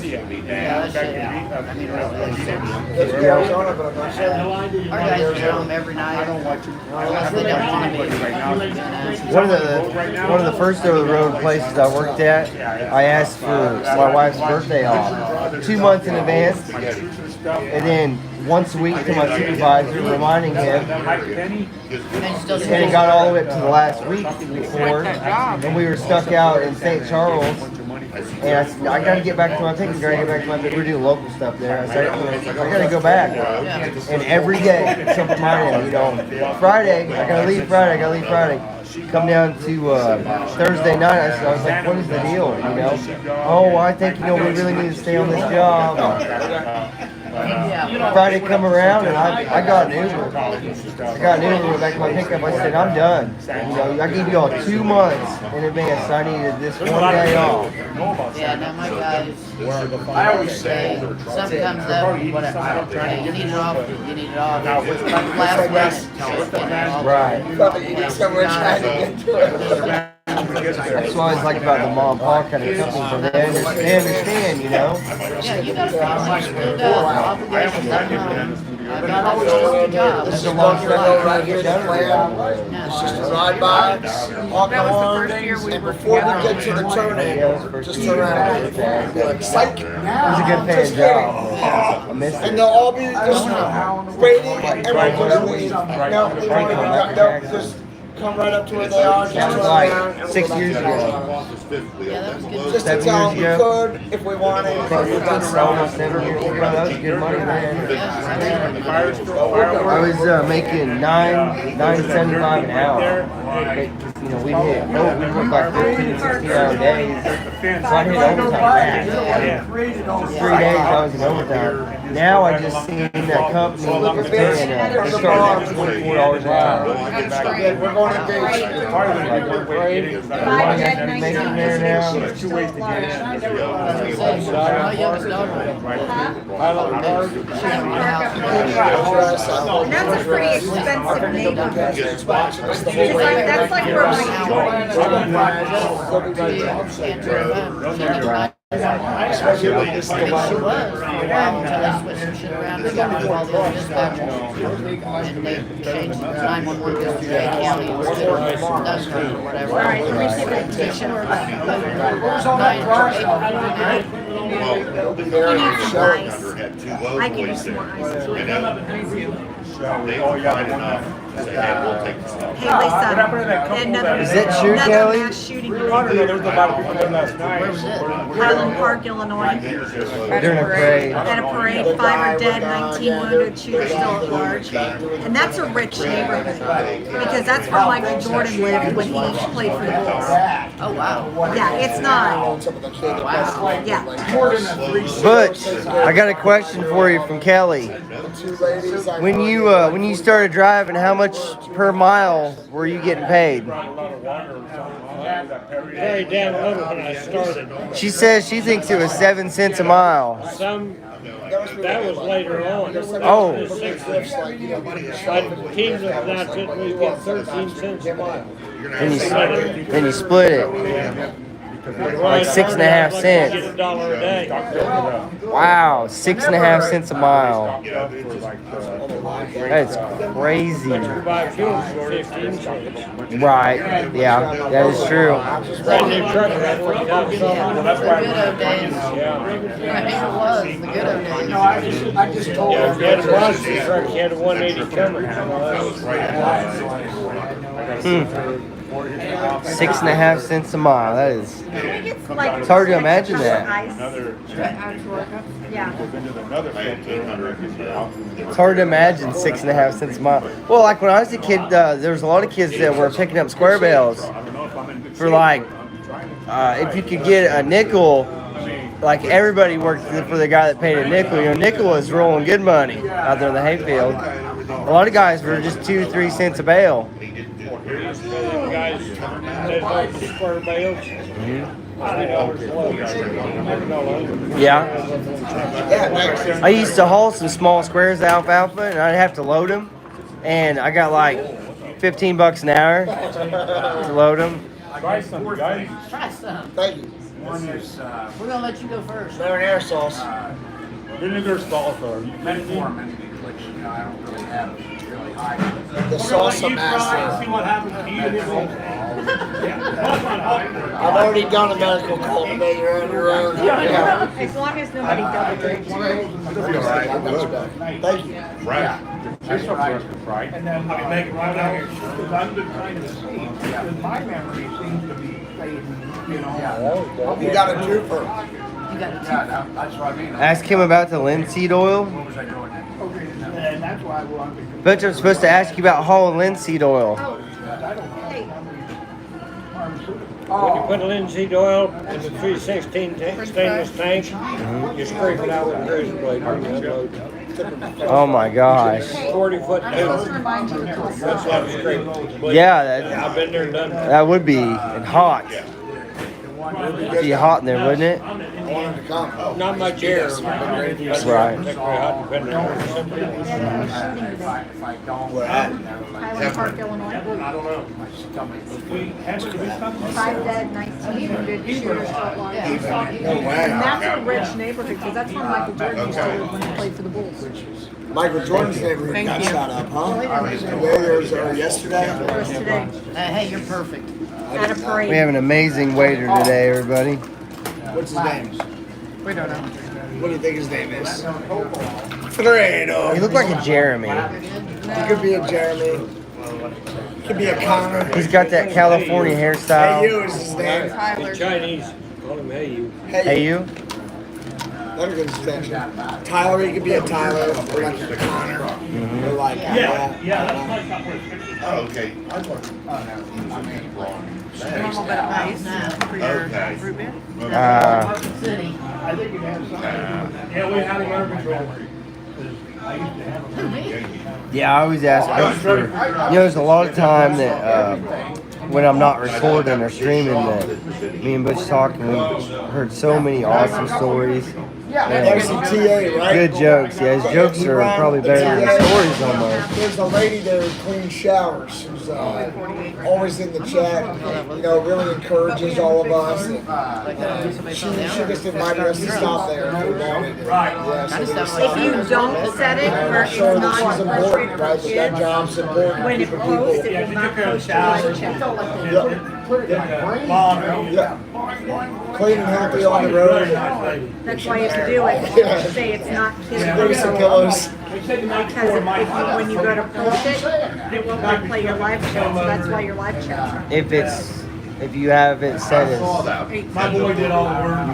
Speaker 5: Our guys are home every night. Unless they don't want to be.
Speaker 1: One of the first over the road places I worked at, I asked for my wife's birthday off 2 months in advance, and then once a week to my supervisor, reminding him, and it got all the way up to the last week before, and we were stuck out in St. Charles. And I said, I gotta get back to my picking. We're doing local stuff there. I said, I gotta go back. And every day, except for mine, you know, Friday, I gotta leave Friday. Come down to Thursday night. I was like, what is the deal? You know? Oh, I think, you know, we really need to stay on this job. Friday come around and I got an Uber. Went back to my pickup. I said, I'm done. You know, I gave you all 2 months in advance. I needed this 1 day off.
Speaker 5: Yeah, no, my guys, I always say, something comes up, whatever. Hey, you need it off. Last minute, tell us, you know,
Speaker 1: Right. That's what I always like about the mom and pop kind of companies. They understand, you know.
Speaker 5: yeah, you gotta feel like you got obligations at home. I mean, that's just your job.
Speaker 2: This is a long trail right here. It's just a ride by, walk the horn, and before we get to the tornado, just turn around and be like, psych.
Speaker 1: It was a good paying job. I missed
Speaker 2: And
Speaker 1: it.
Speaker 2: they'll all be just waiting, and everyone just waiting. No, just come right up to where they are.
Speaker 1: That was like 6 years ago.
Speaker 2: Just to tell them we could, if we wanted.
Speaker 1: Almost 7 years ago. That was good money, man. I was making $9.75 an hour. You know, we'd work like 15, 16-hour days. So I hit overtime back. 3 days I was in overtime. Now I just seen that company was paying, they started at $24 an hour.
Speaker 2: going to base.
Speaker 16: It's probably gonna be one way to get in.
Speaker 15: Five dead, 19
Speaker 1: there now.
Speaker 15: visitors, she's still at large. And that's a pretty expensive neighborhood. That's like where my
Speaker 2: Especially with this
Speaker 5: She was around until they switched some shit around. They got rid of all the other dispatchers. And they changed the 911 goes to Jay County instead of industrial or whatever.
Speaker 15: All right, let me see the petition.
Speaker 2: Where's all that grass?
Speaker 4: Well,
Speaker 2: Be there and show it.
Speaker 4: Under had two low
Speaker 15: I give you
Speaker 4: boys
Speaker 15: some
Speaker 4: there.
Speaker 15: more ice.
Speaker 4: You know, they were kind enough to say, hey, we'll take the stuff.
Speaker 15: Hey, Lisa,
Speaker 1: Is that true,
Speaker 15: another
Speaker 1: Kelly?
Speaker 15: mass shooting
Speaker 16: There was a lot of people there last night.
Speaker 5: Where was it?
Speaker 15: Highland Park, Illinois.
Speaker 1: During a parade.
Speaker 15: At a parade, 5 are dead, 19 wounded, shooters still at large. And that's a rich neighborhood because that's where Michael Jordan lived when he played for the Bulls.
Speaker 5: Oh, wow.
Speaker 15: Yeah, it's not.
Speaker 5: Wow.
Speaker 15: Yeah.
Speaker 1: Butch, I got a question for you from Kelly. When you started driving, how much per mile were you getting paid?
Speaker 9: Very damn little when I started.
Speaker 1: She says she thinks it was 7 cents a mile.
Speaker 9: That was later on.
Speaker 1: Oh.
Speaker 9: In the 60s. But teams of now we get 13 cents a mile.
Speaker 1: Then you split it. Like 6.5 cents.
Speaker 9: Get $1 a day.
Speaker 1: Wow, 6.5 cents a mile. That's crazy.
Speaker 9: Buy fuel for 15 cents.
Speaker 1: Right, yeah, that is true.
Speaker 9: Brand new truck had 40,000
Speaker 5: That's
Speaker 9: why
Speaker 5: the good old days.
Speaker 9: Yeah.
Speaker 5: Right, it was the good old days.
Speaker 2: I just told
Speaker 9: Yeah,
Speaker 2: her.
Speaker 9: if you had a Boston truck, you had a 180 coming.
Speaker 1: 6.5 cents a mile. That is.
Speaker 15: It's like
Speaker 1: It's hard to imagine that.
Speaker 15: Yeah.
Speaker 1: It's hard to imagine 6.5 cents a mile. Well, like when I was a kid, there was a lot of kids that were picking up square bales for like, if you could get a nickel. Like everybody worked for the guy that paid a nickel. You know, nickel was rolling good money out there in the hayfield. A lot of guys were just 2-3 cents a bale.
Speaker 9: Guys, they like the square bales.
Speaker 1: Yeah. I used to haul some small squares of alfalfa, and I'd have to load them. And I got like $15 an hour to load them.
Speaker 16: Try some, guys.
Speaker 5: Try some.
Speaker 2: Thank you.
Speaker 6: One is
Speaker 5: We're gonna let you go first.
Speaker 2: Marinara sauce.
Speaker 16: Vinegar salsa.
Speaker 6: metformin, which I don't really have really high.
Speaker 2: The salsa master.
Speaker 16: See what happens to you.
Speaker 2: I've already done a medical call today. You're on your own. Yeah.
Speaker 15: As long as nobody double drinks.
Speaker 2: Thank you.
Speaker 4: Right.
Speaker 16: That's what I right. And then I make it right out here. Because I've been trying to see. Because my memory seems to be fading, you know.
Speaker 2: You got a trooper.
Speaker 5: You got a
Speaker 6: Yeah, that's what I mean.
Speaker 1: Ask him about the linseed oil.
Speaker 6: What was I doing?
Speaker 16: And that's why I wanted to.
Speaker 1: But I'm supposed to ask you about hauling linseed oil.
Speaker 9: When you put linseed oil in the 316 stainless tank, you scrape it out with a razor blade when you unload.
Speaker 1: Oh my gosh.
Speaker 9: 40-foot tube. That's how to scrape it.
Speaker 1: Yeah,
Speaker 9: I've been there and done that.
Speaker 1: that would be and hot. It'd be hot in there, wouldn't it?
Speaker 9: Not much air.
Speaker 1: Right.
Speaker 9: Take very hot depending on the temperature.
Speaker 6: If I don't,
Speaker 15: Highland Park, Illinois. 5 dead, 19 wounded, shooters still at large. And that's a rich neighborhood because that's where Michael Jordan used to live when he played for the Bulls.
Speaker 2: Michael Jordan's neighborhood got shot up, huh? Today or yesterday?
Speaker 15: It was today
Speaker 5: Hey, you're perfect.
Speaker 15: at a parade.
Speaker 1: We have an amazing waiter today, everybody.
Speaker 2: What's his name?
Speaker 5: We don't know.
Speaker 2: What do you think his name is? Fredo.
Speaker 1: He looked like a Jeremy.
Speaker 2: He could be a Jeremy. He could be a Connor.
Speaker 1: He's got that California
Speaker 2: Hey,
Speaker 1: hairstyle.
Speaker 2: you is his name.
Speaker 9: In Chinese, call him hey you.
Speaker 1: Hey, you?
Speaker 2: That'll get his attention. Tyler, he could be a Tyler, or like a Connor. Or like,
Speaker 4: Oh, okay.
Speaker 5: Normal bit of ice for your
Speaker 4: Okay.
Speaker 5: root beer.
Speaker 1: Uh,
Speaker 5: City.
Speaker 16: I think it has something. Yeah, we had a control.
Speaker 5: Who, me?
Speaker 1: Yeah, I always ask Butch for. You know, there's a lot of time that when I'm not recording or streaming, that me and Butch talk, and we heard so many awesome stories.
Speaker 2: There's the TA, right?
Speaker 1: Good jokes. Yeah, his jokes are probably better than the stories almost.
Speaker 2: There's a lady there who cleans showers who's always in the chat, you know, really encourages all of us. And, she just invited us to stop there if we wanted. Yeah, so we just
Speaker 15: If you don't set it where it's
Speaker 2: sure
Speaker 15: not
Speaker 2: that she's important,
Speaker 15: appropriate
Speaker 2: right?
Speaker 15: for
Speaker 2: That
Speaker 15: kids,
Speaker 2: job's important.
Speaker 15: when it
Speaker 2: Keeping
Speaker 15: posts,
Speaker 2: people.
Speaker 15: it will not post your live chat.
Speaker 2: Yeah. Clean and healthy on the road.
Speaker 15: That's why you have to do it. Say it's not kid
Speaker 2: Bring some pillows.
Speaker 15: Because when you go to post it won't replay your live chat. So that's why your live chats are.
Speaker 1: If you have it set as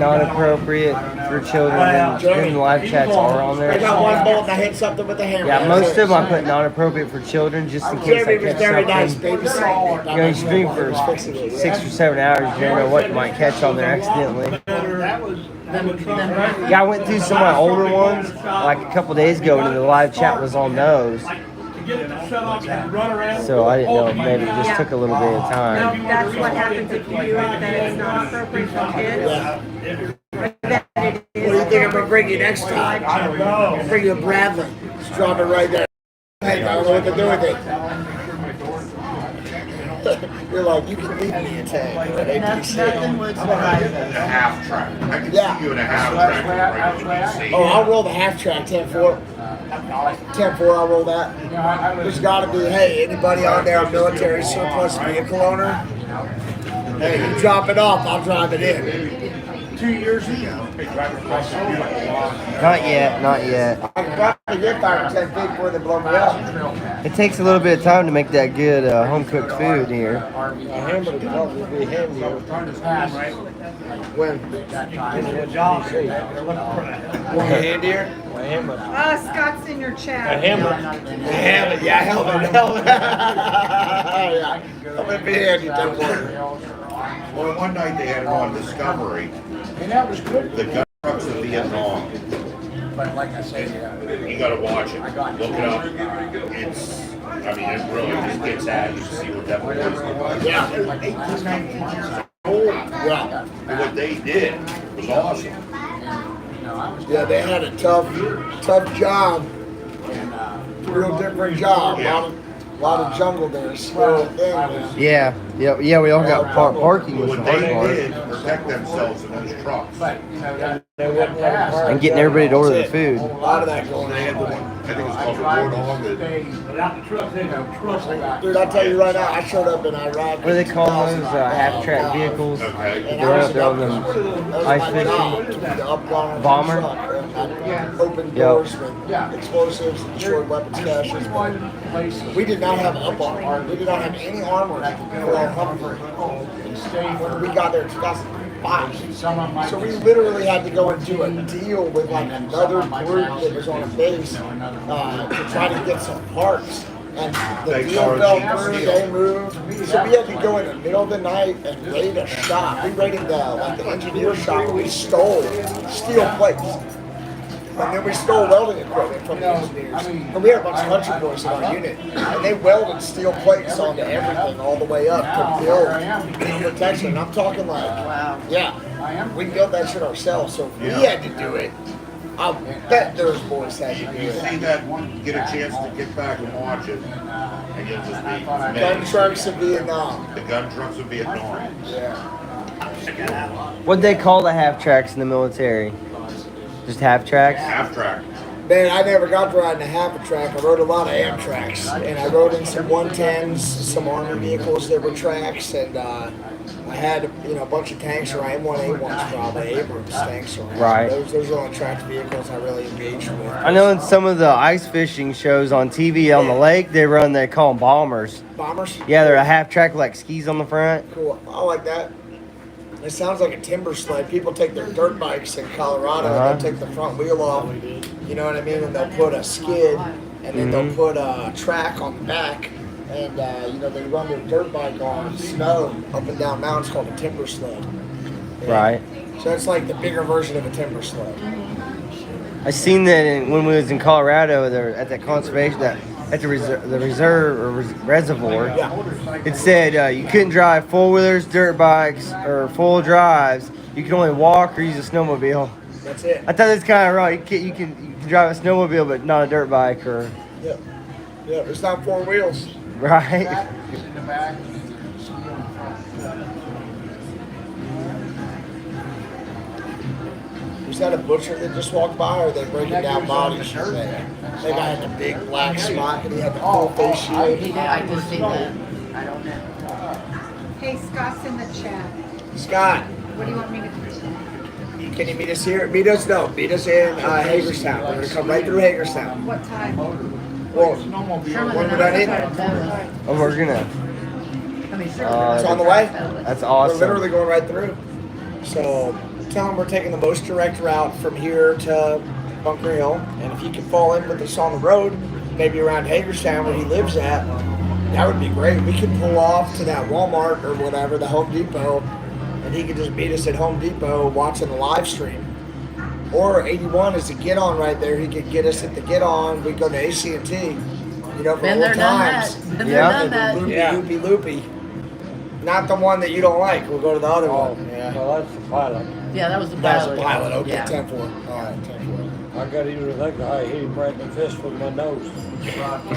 Speaker 1: not appropriate for children, then the live chats are on there.
Speaker 2: I got one bolt and I hit something with a hammer.
Speaker 1: Yeah, most of them I put not appropriate for children just in case I
Speaker 2: Jeremy was
Speaker 1: catch
Speaker 2: very nice
Speaker 1: something.
Speaker 2: babysitting.
Speaker 1: You know, you stream for 6 or 7 hours, you never know what you might catch on there accidentally. Yeah, I went through some of my older ones like a couple days ago, and the live chat was on those. So I didn't know if maybe it just took a little bit of time.
Speaker 15: No, that's what happens if you do it that it's not appropriate for kids.
Speaker 2: What do you think I'm gonna bring you next time? I don't know. I'll bring you a Bradley. Just drop it right there. Hey, I don't know what to do with it. You're like, you can leave me a tag.
Speaker 5: Nothing would surprise us.
Speaker 4: The half track. I can see you in a half track right.
Speaker 2: Oh, I'll roll the half track 10-4. 10-4, I'll roll that. There's got to be, hey, anybody on there, a military surplus vehicle owner? Hey, you drop it off, I'll drive it in.
Speaker 16: 2 years ago.
Speaker 1: Not yet, not yet.
Speaker 2: I can probably get 5 or 10 feet before they blow me up.
Speaker 1: It takes a little bit of time to make that good home cooked food here.
Speaker 2: A hammer would probably be handier. When? Handier?
Speaker 15: Scott's in your chat.
Speaker 2: Helmet, yeah, helmet. Yeah, helmet be handy.
Speaker 4: Well, one night they had it on Discovery.
Speaker 6: And that was good.
Speaker 4: The gun trucks of Vietnam.
Speaker 6: But like I say,
Speaker 4: You gotta watch it. Look it up. It's, I mean, it really just gets at you to see what that boys look like.
Speaker 2: Yeah.
Speaker 4: Yeah. What they did was awesome.
Speaker 2: Yeah, they had a tough job. Real different job. A lot of jungle there. Slow thing, man.
Speaker 1: Yeah, we all got parking was the
Speaker 4: What
Speaker 1: hard
Speaker 4: they
Speaker 1: part.
Speaker 4: did, protect themselves in those trucks.
Speaker 1: And getting everybody to order the food.
Speaker 2: A lot of that going
Speaker 4: They had the
Speaker 2: on.
Speaker 4: one, I think it was called the Warthog.
Speaker 2: Dude, I tell you right now, I showed up in Iraq.
Speaker 1: What do they call those half-track vehicles?
Speaker 4: Okay.
Speaker 1: They're up there on them ice fishing. Bomber?
Speaker 2: Open doors with explosives and destroyed weapons caches. We did not have up armor. We did not have any armor for our Humvee when we got there in 2005. So we literally had to go and do a deal with like another group that was on a base to try to get some parts. And the deal fell through, they moved. So we had to go in the middle of the night and raid a shop. We raided the engineer shop and we stole steel plates. And then we stole welding equipment from the engineers. And we had a bunch of country boys in our unit. And they welded steel plates onto everything all the way up to build protection. And I'm talking like, yeah, we built that shit ourselves. So if we had to do it, I bet those boys had to do
Speaker 4: You
Speaker 2: it.
Speaker 4: see that, get a chance to get back and watch it, and you'll just be
Speaker 2: Gun
Speaker 4: amazed.
Speaker 2: trucks in Vietnam.
Speaker 4: The gun trucks of Vietnam.
Speaker 2: Yeah.
Speaker 1: What'd they call the half-tracks in the military? Just half-tracks?
Speaker 4: Half track.
Speaker 2: Man, I never got to ride in a half a track. I rode a lot of Amtraks, and I rode in some 110s, some armored vehicles that were tracks, and I had a bunch of tanks around. M1A1s probably, Abrams tanks around.
Speaker 1: Right.
Speaker 2: Those are the only tracked vehicles I really engaged with.
Speaker 1: I know in some of the ice fishing shows on TV on the lake, they call them bombers.
Speaker 2: Bombers?
Speaker 1: Yeah, they're a half-track like skis on the front.
Speaker 2: Cool. I like that. It sounds like a timber sled. People take their dirt bikes in Colorado and they'll take the front wheel off, you know what I mean? And they'll put a skid and then they'll put a track on the back. And, they run their dirt bike on snow up and down mountains called a timber sled. And
Speaker 1: Right.
Speaker 2: So it's like the bigger version of a timber sled.
Speaker 1: I seen that when we was in Colorado, there at that conservation, at the reserve or reservoir.
Speaker 2: Yeah.
Speaker 1: It said you couldn't drive four wheelers, dirt bikes, or full drives. You can only walk or use a snowmobile.
Speaker 2: That's it.
Speaker 1: I thought that's kind of wrong. You can drive a snowmobile, but not a dirt bike or.
Speaker 2: Yeah. Yeah. It's not four wheels.
Speaker 1: Right.
Speaker 6: In the back.
Speaker 2: Was that a butcher that just walked by, or are they breaking down bodies? They guy had the big black smock and he had the full face shield.
Speaker 5: I just seen that. I don't know.
Speaker 15: Hey, Scott's in the chat.
Speaker 2: Scott,
Speaker 15: What do you want me to do?
Speaker 2: can you meet us here? Meet us in Hagerstown. We're going to come right through Hagerstown.
Speaker 15: What time?
Speaker 2: Well, when we're done in,
Speaker 1: Oh, we're gonna.
Speaker 2: it's on the way.
Speaker 1: That's awesome.
Speaker 2: We're literally going right through. So tell him we're taking the most direct route from here to Bunker Hill. And if he can fall in with us on the road, maybe around Hagerstown where he lives at, that would be great. We could pull off to that Walmart or whatever, the Home Depot, and he could just meet us at Home Depot watching the live stream. Or 81 is the get on right there. He could get us at the get on. We go to ACT, you know, for
Speaker 5: Been there,
Speaker 2: old
Speaker 5: done
Speaker 2: times.
Speaker 5: that. Been there, done that.
Speaker 2: Loopy. Not the one that you don't like. We'll go to the other one. Yeah.
Speaker 9: Well, that's the pilot.
Speaker 5: Yeah, that was the
Speaker 2: That's
Speaker 5: pilot.
Speaker 2: the pilot. Okay,
Speaker 5: Yeah.
Speaker 2: 10-4. All right, 10-4.
Speaker 9: I got even think I hit him right in the fist with my nose.
Speaker 5: All I can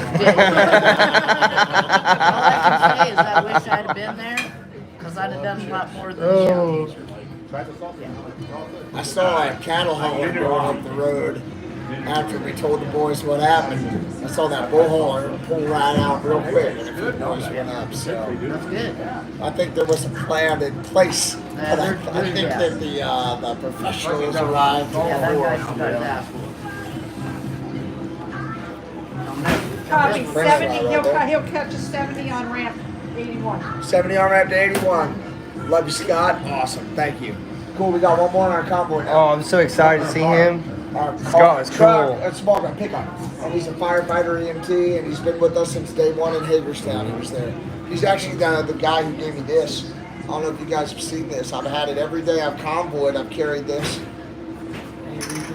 Speaker 5: say is I wish I'd have been there, because I'd have done a lot more than
Speaker 2: I saw a cattle hauler going up the road after we told the boys what happened. I saw that bull hauler pull right out real quick and a few boys went up. So
Speaker 5: That's good.
Speaker 2: I think there was a plan in place. But I think
Speaker 5: yeah.
Speaker 2: that the professionals arrived
Speaker 5: Yeah, that
Speaker 2: before.
Speaker 5: guy started asking.
Speaker 15: Copy,
Speaker 2: Press
Speaker 15: 70,
Speaker 2: right there.
Speaker 15: he'll catch a 70 on ramp 81.
Speaker 2: 70 on ramp to 81. Love you, Scott. Awesome. Thank you. Cool. We got one more on our convoy now.
Speaker 1: Oh, I'm so excited to see him. Scott is
Speaker 2: Truck,
Speaker 1: cool.
Speaker 2: a small guy, pickup. And he's a firefighter EMT, and he's been with us since day one in Hagerstown. He was there. He's actually the guy who gave me this. I don't know if you guys have seen this. I've had it every day I've convoyed. I've carried this.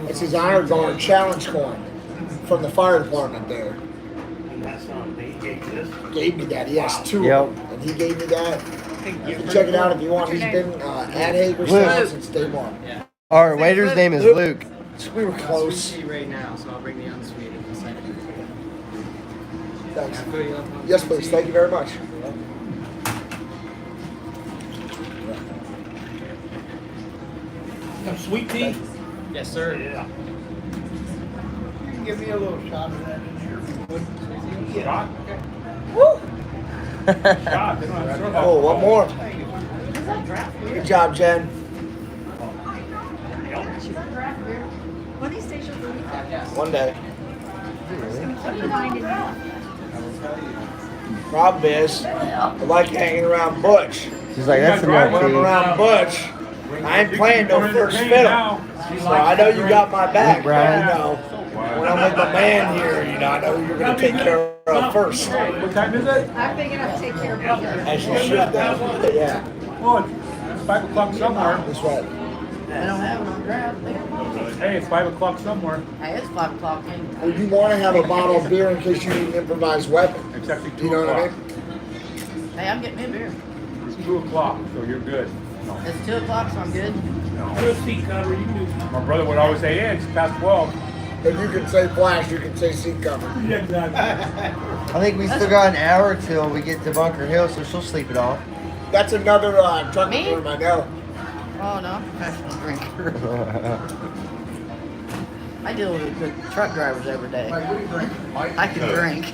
Speaker 2: It's his Honor Guard challenge coin from the fire department there. Gave me that. He has two of them. And he gave me that. You can check it out if you want. He's been at Hagerstown since day one.
Speaker 1: Our waiter's name is Luke.
Speaker 2: We were close.
Speaker 14: Right now, so I'll bring the unsweet in a second.
Speaker 2: Thanks. Yes, please. Thank you very much.
Speaker 16: Some sweet tea?
Speaker 14: Yes, sir.
Speaker 16: Yeah.
Speaker 3: Give me a little shot of that in here.
Speaker 16: Shot?
Speaker 2: Woo!
Speaker 16: Shot. They don't have syrup.
Speaker 2: Oh, one more. Good job, Jen.
Speaker 15: One of these days you'll believe that.
Speaker 2: One day.
Speaker 15: Keep your mind in that.
Speaker 2: Problem is, I like hanging around Butch.
Speaker 1: She's like, that's
Speaker 2: When I'm
Speaker 1: enough
Speaker 2: around Butch, I ain't playing no first fiddle. So I know you got my back, but you know, when I'm with my man here, you know, I know who you're going to take care of first.
Speaker 16: What time is it?
Speaker 15: I'm big enough to take care of both.
Speaker 2: As you should, though. Yeah,
Speaker 16: Oh, it's 5 o'clock somewhere.
Speaker 2: that's right.
Speaker 5: They don't have it on draft.
Speaker 16: Hey, it's 5 o'clock somewhere.
Speaker 5: Hey, it's 5 o'clock in.
Speaker 2: Well, you want to have a bottle of beer in case you need an improvised weapon.
Speaker 16: It's actually 2
Speaker 2: You know what I
Speaker 16: o'clock.
Speaker 2: mean?
Speaker 5: Hey, I'm getting me a beer.
Speaker 16: It's 2 o'clock, so you're good.
Speaker 5: It's 2 o'clock, so I'm good.
Speaker 16: Put a seat cover, you do. My brother would always say, yeah, it's past 12.
Speaker 2: If you can say flash, you can say seat cover.
Speaker 16: Yeah, exactly.
Speaker 1: I think we still got an hour till we get to Bunker Hill, so she'll sleep it off.
Speaker 2: That's another truck
Speaker 5: Me?
Speaker 2: room, I know.
Speaker 5: Oh, no, I'm a professional drinker. I deal with truck drivers every day. I can drink.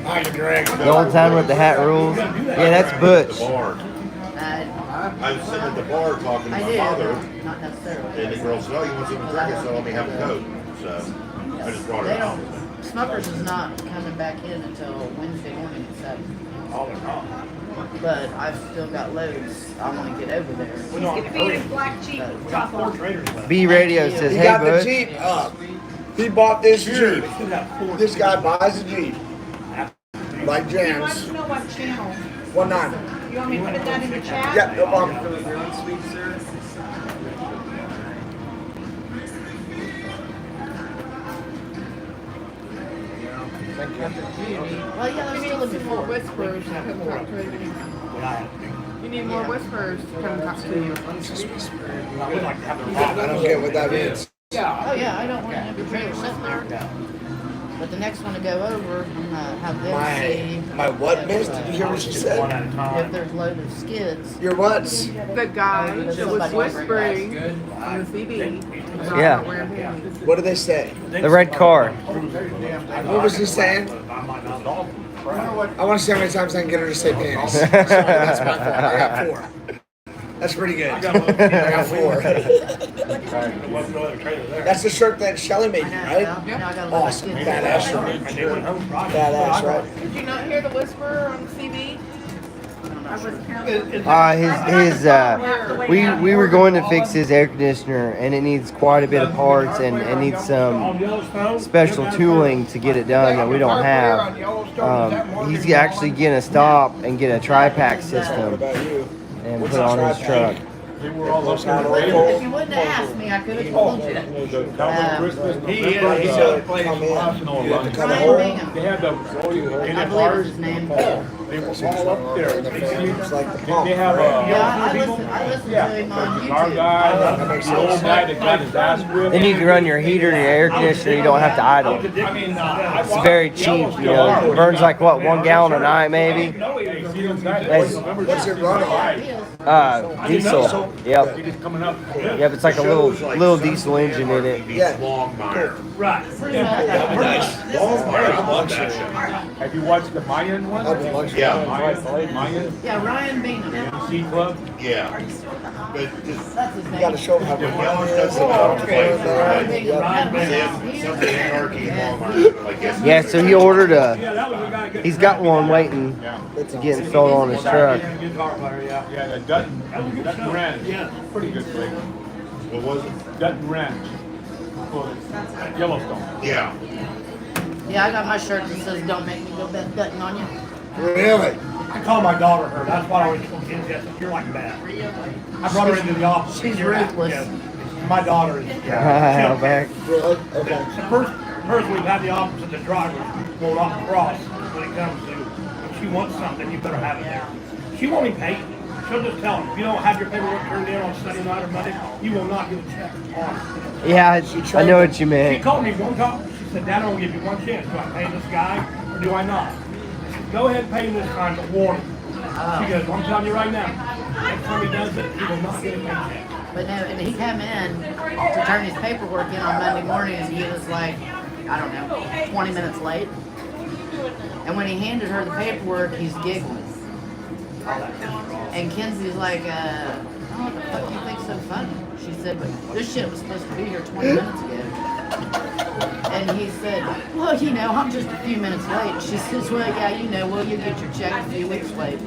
Speaker 2: I can drink.
Speaker 1: The old timer with the hat rules. Yeah, that's Butch.
Speaker 4: The bar. I was sitting at the bar talking to
Speaker 5: I
Speaker 4: my
Speaker 5: do,
Speaker 4: father,
Speaker 5: but not necessarily.
Speaker 4: and the girl said, "Oh, you want something to drink?" I said, "Let me have a Coke." So I just brought
Speaker 5: They
Speaker 4: it out.
Speaker 5: don't, Smuckers is not coming back in until Wednesday morning at 7.
Speaker 16: Oh, they're not.
Speaker 5: But I've still got loads. I want to get over there.
Speaker 15: He's gonna be in his black Jeep.
Speaker 16: We got 4 traders left.
Speaker 1: B Radio says,
Speaker 2: He
Speaker 1: hey,
Speaker 2: got the
Speaker 1: Butch.
Speaker 2: Jeep up. He bought this Jeep.
Speaker 16: We still got 4
Speaker 2: This guy buys a Jeep. Like
Speaker 15: He wants
Speaker 2: Jan's.
Speaker 15: to know what channel.
Speaker 2: 1-9.
Speaker 15: You want me to put that in the chat?
Speaker 2: Yep, no problem.
Speaker 14: For your unsweet, sir.
Speaker 5: Well, yeah, there's still a
Speaker 10: Some more whisperers to come talk to you. You need more whisperers to come talk to you.
Speaker 2: I don't get what that means.
Speaker 5: Oh yeah, I don't want an empty trailer sitting there. But the next one to go over, I'm gonna have them see.
Speaker 2: My what,
Speaker 5: if,
Speaker 2: miss? Did you hear what she said?
Speaker 5: If there's load of skids.
Speaker 2: Your what?
Speaker 10: The guy that was whispering on the CB.
Speaker 1: Yeah.
Speaker 2: What did they say?
Speaker 1: The red car.
Speaker 2: What was he saying? I want to see how many times I can get her to say penis. Sorry, that's my fault. I got 4. That's pretty good. I got 4. That's the shirt that Shelly made you, right? Awesome. Badass shirt. Badass, right?
Speaker 10: Did you not hear the whisperer on the CB?
Speaker 1: We were going to fix his air conditioner, and it needs quite a bit of parts, and it needs some special tooling to get it done that we don't have. He's actually gonna stop and get a tri-pack system and put it on his truck.
Speaker 5: If you wouldn't have asked me, I could have told you.
Speaker 16: They had the
Speaker 5: I believe was his name.
Speaker 16: They were all up there.
Speaker 2: They
Speaker 16: have
Speaker 5: I listened to him on YouTube.
Speaker 16: The old guy that got his ass whipped.
Speaker 1: Then you can run your heater and your air conditioner. You don't have to idle. It's very cheap. You know, it burns like what, 1 gallon a night maybe.
Speaker 2: What's it run on?
Speaker 1: Diesel. Yep. Yep. It's like a little diesel engine in it.
Speaker 2: Yeah.
Speaker 16: Right. Have you watched the Mayan one?
Speaker 4: Yeah.
Speaker 16: Mayan?
Speaker 5: Yeah, Ryan Beanham.
Speaker 16: Sea Club?
Speaker 4: Yeah. But just
Speaker 5: That's his
Speaker 2: You
Speaker 5: name.
Speaker 2: gotta show them how
Speaker 4: the
Speaker 2: to
Speaker 4: Yellowstone's
Speaker 2: run.
Speaker 4: some anarchy in Walmart. I guess.
Speaker 1: Yeah. So he ordered he's got one waiting to get installed on his truck.
Speaker 16: Yeah, the Dutton Ranch. Yeah. Pretty good place.
Speaker 4: What was it?
Speaker 16: Dutton Ranch. Yellowstone.
Speaker 4: Yeah.
Speaker 5: Yeah, I got my shirt that says "Don't make me go betting on you."
Speaker 2: Really?
Speaker 7: I call my daughter her. That's why I always told kids, yes, you're like that. I brought her into the office.
Speaker 5: She's
Speaker 7: You're that,
Speaker 5: ruthless.
Speaker 7: yes. My daughter is.
Speaker 1: How back?
Speaker 2: Really? Okay.
Speaker 7: First we've had the opposite. The driver will not cross when it comes to if she wants something, you better have it there. She won't even pay. She'll just tell him, if you don't have your paperwork turned in on Sunday night or Monday, you will not get a check on.
Speaker 1: Yeah, I know what you
Speaker 7: She
Speaker 1: meant.
Speaker 7: called me one time. She said, Dad, I'm going to give you one chance. Do I pay this guy or do I not? I said, go ahead and pay him this time, but warn him. She goes, I'm telling you right now, next time he does it, he will not get a paycheck.
Speaker 5: But no, and he came in to turn his paperwork in on Monday morning, and he was like, I don't know, 20 minutes late. And when he handed her the paperwork, he's giggling. And Kenzie's like, oh, what the fuck do you think's so funny? She said, but this shit was supposed to be here 20 minutes ago. And he said, well, you know, I'm just a few minutes late. She says, well, yeah, you know, well, you get your check a few weeks late.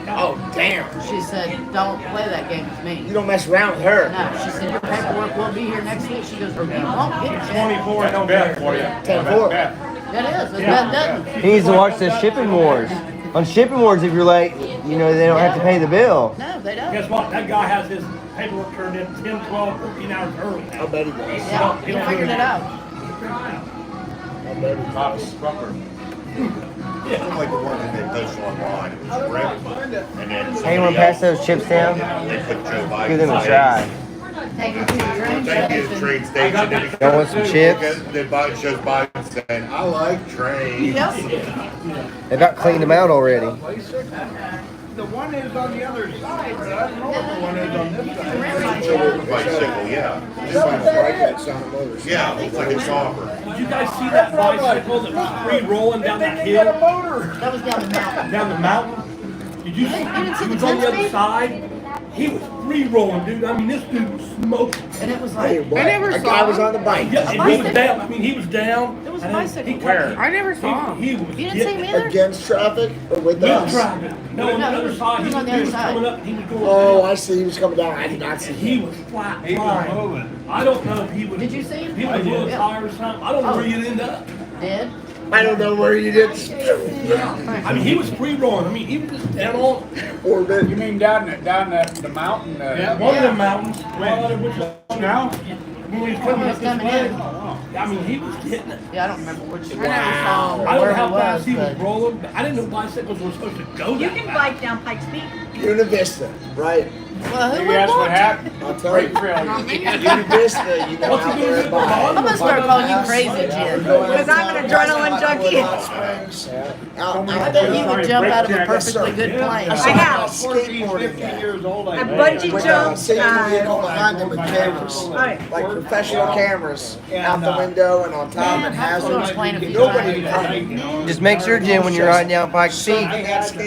Speaker 2: Oh, damn.
Speaker 5: She said, don't play that game with me.
Speaker 2: You don't mess around with her.
Speaker 5: No, she said, your paperwork will be here next week. She goes, or you won't get your check.
Speaker 16: 24 and no bet for you.
Speaker 2: 10-4.
Speaker 5: That is, it's bad, doesn't it?
Speaker 1: He needs to watch the shipping wars. On shipping wars, if you're late, you know they don't have to pay the bill.
Speaker 5: No, they don't.
Speaker 7: Guess what? That guy has his paperwork turned in 10, 12, 14 hours early.
Speaker 2: I bet he does.
Speaker 5: Yeah, he figured it out.
Speaker 2: I bet he
Speaker 16: Bob
Speaker 2: does.
Speaker 16: Rucker.
Speaker 4: Yeah. Like the one that they posted online. It was ripped. And then
Speaker 1: Anyone pass those chips down?
Speaker 4: They put Joe Biden.
Speaker 1: Give them a try.
Speaker 5: Take it to the train
Speaker 4: Thank you,
Speaker 5: station.
Speaker 4: train station. Then he-
Speaker 1: Y'all want some chips?
Speaker 4: Then Biden shows Biden saying, I like trains.
Speaker 5: Yep.
Speaker 1: They about cleaned them out already.
Speaker 6: The one is on the other side, but I don't know if the one is on this side.
Speaker 4: Bicycle, yeah.
Speaker 2: Just like that Sonic Motors.
Speaker 4: Yeah, looks like it's offer.
Speaker 7: Did you guys see that bicycle that was free-rolling down that hill?
Speaker 5: That was down the mountain.
Speaker 7: Down the mountain? Did you see?
Speaker 5: didn't see
Speaker 7: He was
Speaker 5: the
Speaker 7: on the
Speaker 5: 10
Speaker 7: other
Speaker 5: speed?
Speaker 7: side. He was free-rolling, dude. I mean, this dude was smoking.
Speaker 5: And it was
Speaker 2: Hey,
Speaker 5: like,
Speaker 2: what? A guy was on the bike.
Speaker 7: Yeah, and he was down. I mean, he was down.
Speaker 5: It was a
Speaker 7: and then
Speaker 5: bicycle.
Speaker 7: he
Speaker 16: Where?
Speaker 10: I never saw him.
Speaker 7: He was
Speaker 5: you didn't see me either?
Speaker 2: Against traffic or with
Speaker 7: With
Speaker 2: us?
Speaker 7: traffic. No, on the other side.
Speaker 5: he was on the other side.
Speaker 7: coming up. He was going
Speaker 2: Oh,
Speaker 7: down.
Speaker 2: I see. He was coming down. I did not see
Speaker 7: He
Speaker 2: him.
Speaker 7: was flat
Speaker 16: He was
Speaker 7: flying.
Speaker 16: moving.
Speaker 7: I don't know if he was.
Speaker 5: Did you see him?
Speaker 7: He was a little
Speaker 5: Yeah.
Speaker 7: tired or something. I don't know where you'd end up.
Speaker 5: Dead?
Speaker 2: I don't know where you did.
Speaker 7: I mean, he was free rolling. I mean, he was just down on
Speaker 2: Orbit.
Speaker 6: You mean down the mountain?
Speaker 7: one of the mountains. Well, which one?
Speaker 6: Now?
Speaker 7: when he was
Speaker 5: When
Speaker 7: coming
Speaker 5: he
Speaker 7: up
Speaker 5: was
Speaker 7: this
Speaker 5: coming
Speaker 7: way,
Speaker 5: in.
Speaker 7: I mean, he was hitting it.
Speaker 5: Yeah, I don't remember which.
Speaker 2: Wow.
Speaker 5: I never saw him
Speaker 7: I don't
Speaker 5: where
Speaker 7: know how
Speaker 5: he
Speaker 7: fast
Speaker 5: was,
Speaker 7: he was
Speaker 5: but
Speaker 7: rolling, but I didn't know bicycles were supposed to go
Speaker 15: You
Speaker 7: that
Speaker 15: can
Speaker 7: fast.
Speaker 15: bike down Pikes Peak.
Speaker 2: Buena Vista, right?
Speaker 5: well, who
Speaker 16: Maybe
Speaker 5: would
Speaker 16: that's what
Speaker 5: want?
Speaker 16: happened.
Speaker 2: I'll tell you.
Speaker 5: Not me.
Speaker 2: Buena Vista, you know,
Speaker 7: What's he
Speaker 2: out
Speaker 7: gonna
Speaker 2: there
Speaker 7: do?
Speaker 2: by.
Speaker 5: I'm gonna start calling you crazy, Jen.
Speaker 15: Because I'm an adrenaline junkie.
Speaker 2: Hot Springs. Out
Speaker 5: I bet you would jump out of a perfectly good plane.
Speaker 15: I have.
Speaker 2: Skateboarding.
Speaker 16: years old.
Speaker 15: I bungee
Speaker 2: With
Speaker 15: jumped.
Speaker 2: safety vehicle behind them with cameras.
Speaker 15: Alright.
Speaker 2: Like professional cameras out the window and on top and hazards. Nobody can.
Speaker 1: Just make sure, Jim, when you're riding down Pikes Peak,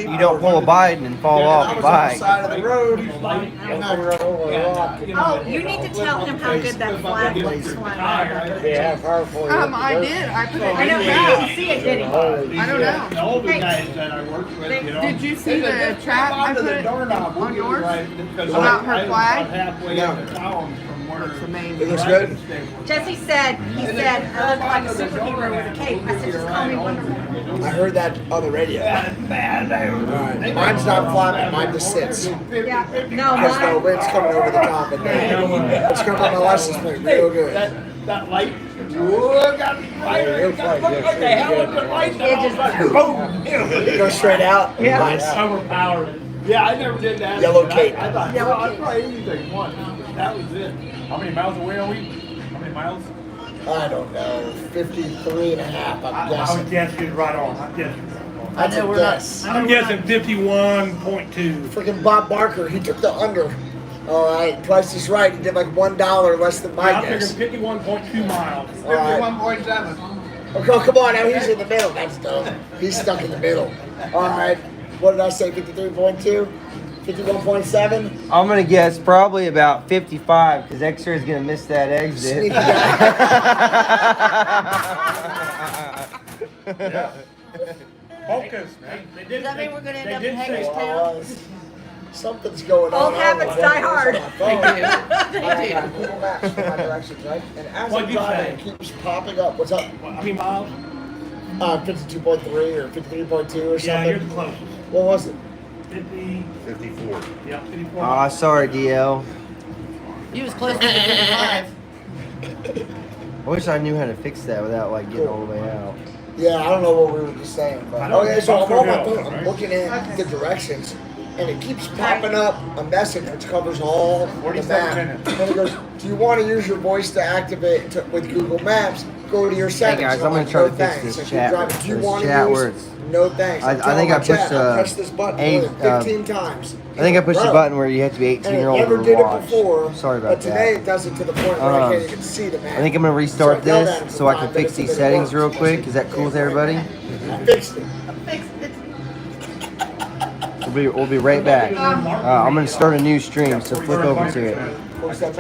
Speaker 1: you don't pull a Biden and fall off
Speaker 2: I
Speaker 1: the
Speaker 2: was on the
Speaker 1: bike.
Speaker 2: side of the road and I run over a rock.
Speaker 15: Oh, you need to tell him how good that flag looks flying.
Speaker 9: They have powerful.
Speaker 10: I did. I put it
Speaker 15: I know,
Speaker 10: in
Speaker 15: he
Speaker 10: the
Speaker 15: didn't see it, did he?
Speaker 10: I don't know.
Speaker 16: The older
Speaker 15: Hey.
Speaker 16: guys that I worked with, you know.
Speaker 10: Did you see the trap I put on yours? About her flag?
Speaker 16: Halfway
Speaker 2: No.
Speaker 16: in the town from where.
Speaker 10: It's amazing.
Speaker 2: It looks good.
Speaker 15: Jesse said, he said, I look like a superhero with a cape. I said, just call me Wonder Woman.
Speaker 2: I heard that on the radio. Alright. Mine's not flapping, mine just sits.
Speaker 15: Yeah, no,
Speaker 2: Because the
Speaker 15: mine,
Speaker 2: wind's coming over the top and it's covering my license plate real good.
Speaker 16: That light. Whoa, got me right. Look like the hell with the light. Boom.
Speaker 2: It goes straight out.
Speaker 15: Yeah.
Speaker 2: Nice.
Speaker 7: Overpowered.
Speaker 16: Yeah, I never did that.
Speaker 2: Yellow cape.
Speaker 16: I thought,
Speaker 15: Yellow
Speaker 16: well, I'd
Speaker 15: cape.
Speaker 16: try anything once. That was it. How many miles away are we? How many miles?
Speaker 2: I don't know, 53 and a half, I'm
Speaker 7: I would
Speaker 2: guessing.
Speaker 7: guess you're right on. I'm guessing.
Speaker 5: I
Speaker 2: That's
Speaker 5: know
Speaker 2: a
Speaker 5: we're not.
Speaker 2: guess.
Speaker 7: I'm guessing 51.2.
Speaker 2: Freaking Bob Barker, he took the under. All right, Price is right. He did like $1 less than my
Speaker 7: I'm figuring
Speaker 2: guess.
Speaker 7: 51.2 miles.
Speaker 2: All right.
Speaker 16: 51.7.
Speaker 2: Oh, come on, now he's in the middle. That's dumb. He's stuck in the middle. All right. What did I say? 53.2? 51.7?
Speaker 1: I'm gonna guess probably about 55 because X-Ray's gonna miss that exit.
Speaker 2: Sneaky
Speaker 7: Yeah. Focus, man.
Speaker 5: Does that mean we're gonna end up in Hagerstown?
Speaker 2: Well, something's going on.
Speaker 15: Old habits die hard.
Speaker 5: They do.
Speaker 2: I got Google Maps for my directions, right? And as
Speaker 7: What'd
Speaker 2: I'm
Speaker 7: you
Speaker 2: driving,
Speaker 7: say?
Speaker 2: it keeps popping up. What's up?
Speaker 7: How many miles?
Speaker 2: 52.3 or 53.2 or something.
Speaker 7: Yeah, you're the closest.
Speaker 2: What was it?
Speaker 7: 50.
Speaker 4: 54.
Speaker 7: Yeah, 54.
Speaker 1: Aw, sorry, DL.
Speaker 5: He was close to 55.
Speaker 1: I wish I knew how to fix that without like getting all the way out.
Speaker 2: Yeah, I don't know what we were just saying, but
Speaker 7: I don't
Speaker 2: okay. So I'm
Speaker 7: know.
Speaker 2: on my phone. I'm looking at the directions, and it keeps popping up a message which covers all the
Speaker 16: 47
Speaker 2: map.
Speaker 16: minutes.
Speaker 2: And it goes, "Do you want to use your voice to activate with Google Maps? Go to your settings."
Speaker 1: guys,
Speaker 2: So
Speaker 1: I'm gonna
Speaker 2: like,
Speaker 1: try
Speaker 2: no
Speaker 1: to fix
Speaker 2: thanks.
Speaker 1: this
Speaker 2: If
Speaker 1: chat
Speaker 2: you're driving, do you
Speaker 1: this
Speaker 2: want to
Speaker 1: chat
Speaker 2: use?
Speaker 1: words.
Speaker 2: No thanks.
Speaker 1: I
Speaker 2: I'm telling
Speaker 1: think
Speaker 2: my
Speaker 1: I pushed,
Speaker 2: chat, I pressed this button more than 15 times.
Speaker 1: I think I pushed the
Speaker 2: Bro.
Speaker 1: button where you have to be 18
Speaker 2: And it
Speaker 1: year old
Speaker 2: never
Speaker 1: to
Speaker 2: did
Speaker 1: watch.
Speaker 2: it before.
Speaker 1: Sorry
Speaker 2: But
Speaker 1: about
Speaker 2: today
Speaker 1: that.
Speaker 2: it does it to the point where I can't even see the map.
Speaker 1: I think I'm gonna restart
Speaker 2: So I yelled at
Speaker 1: this
Speaker 2: him
Speaker 1: so
Speaker 2: for
Speaker 1: I can
Speaker 2: 5
Speaker 1: fix
Speaker 2: minutes
Speaker 1: these
Speaker 2: and it
Speaker 1: settings
Speaker 2: worked.
Speaker 1: real quick. Is that cool with everybody?
Speaker 2: I fixed it.
Speaker 1: We'll be right back. I'm gonna start a new stream, so flip over to it.
Speaker 2: What's that?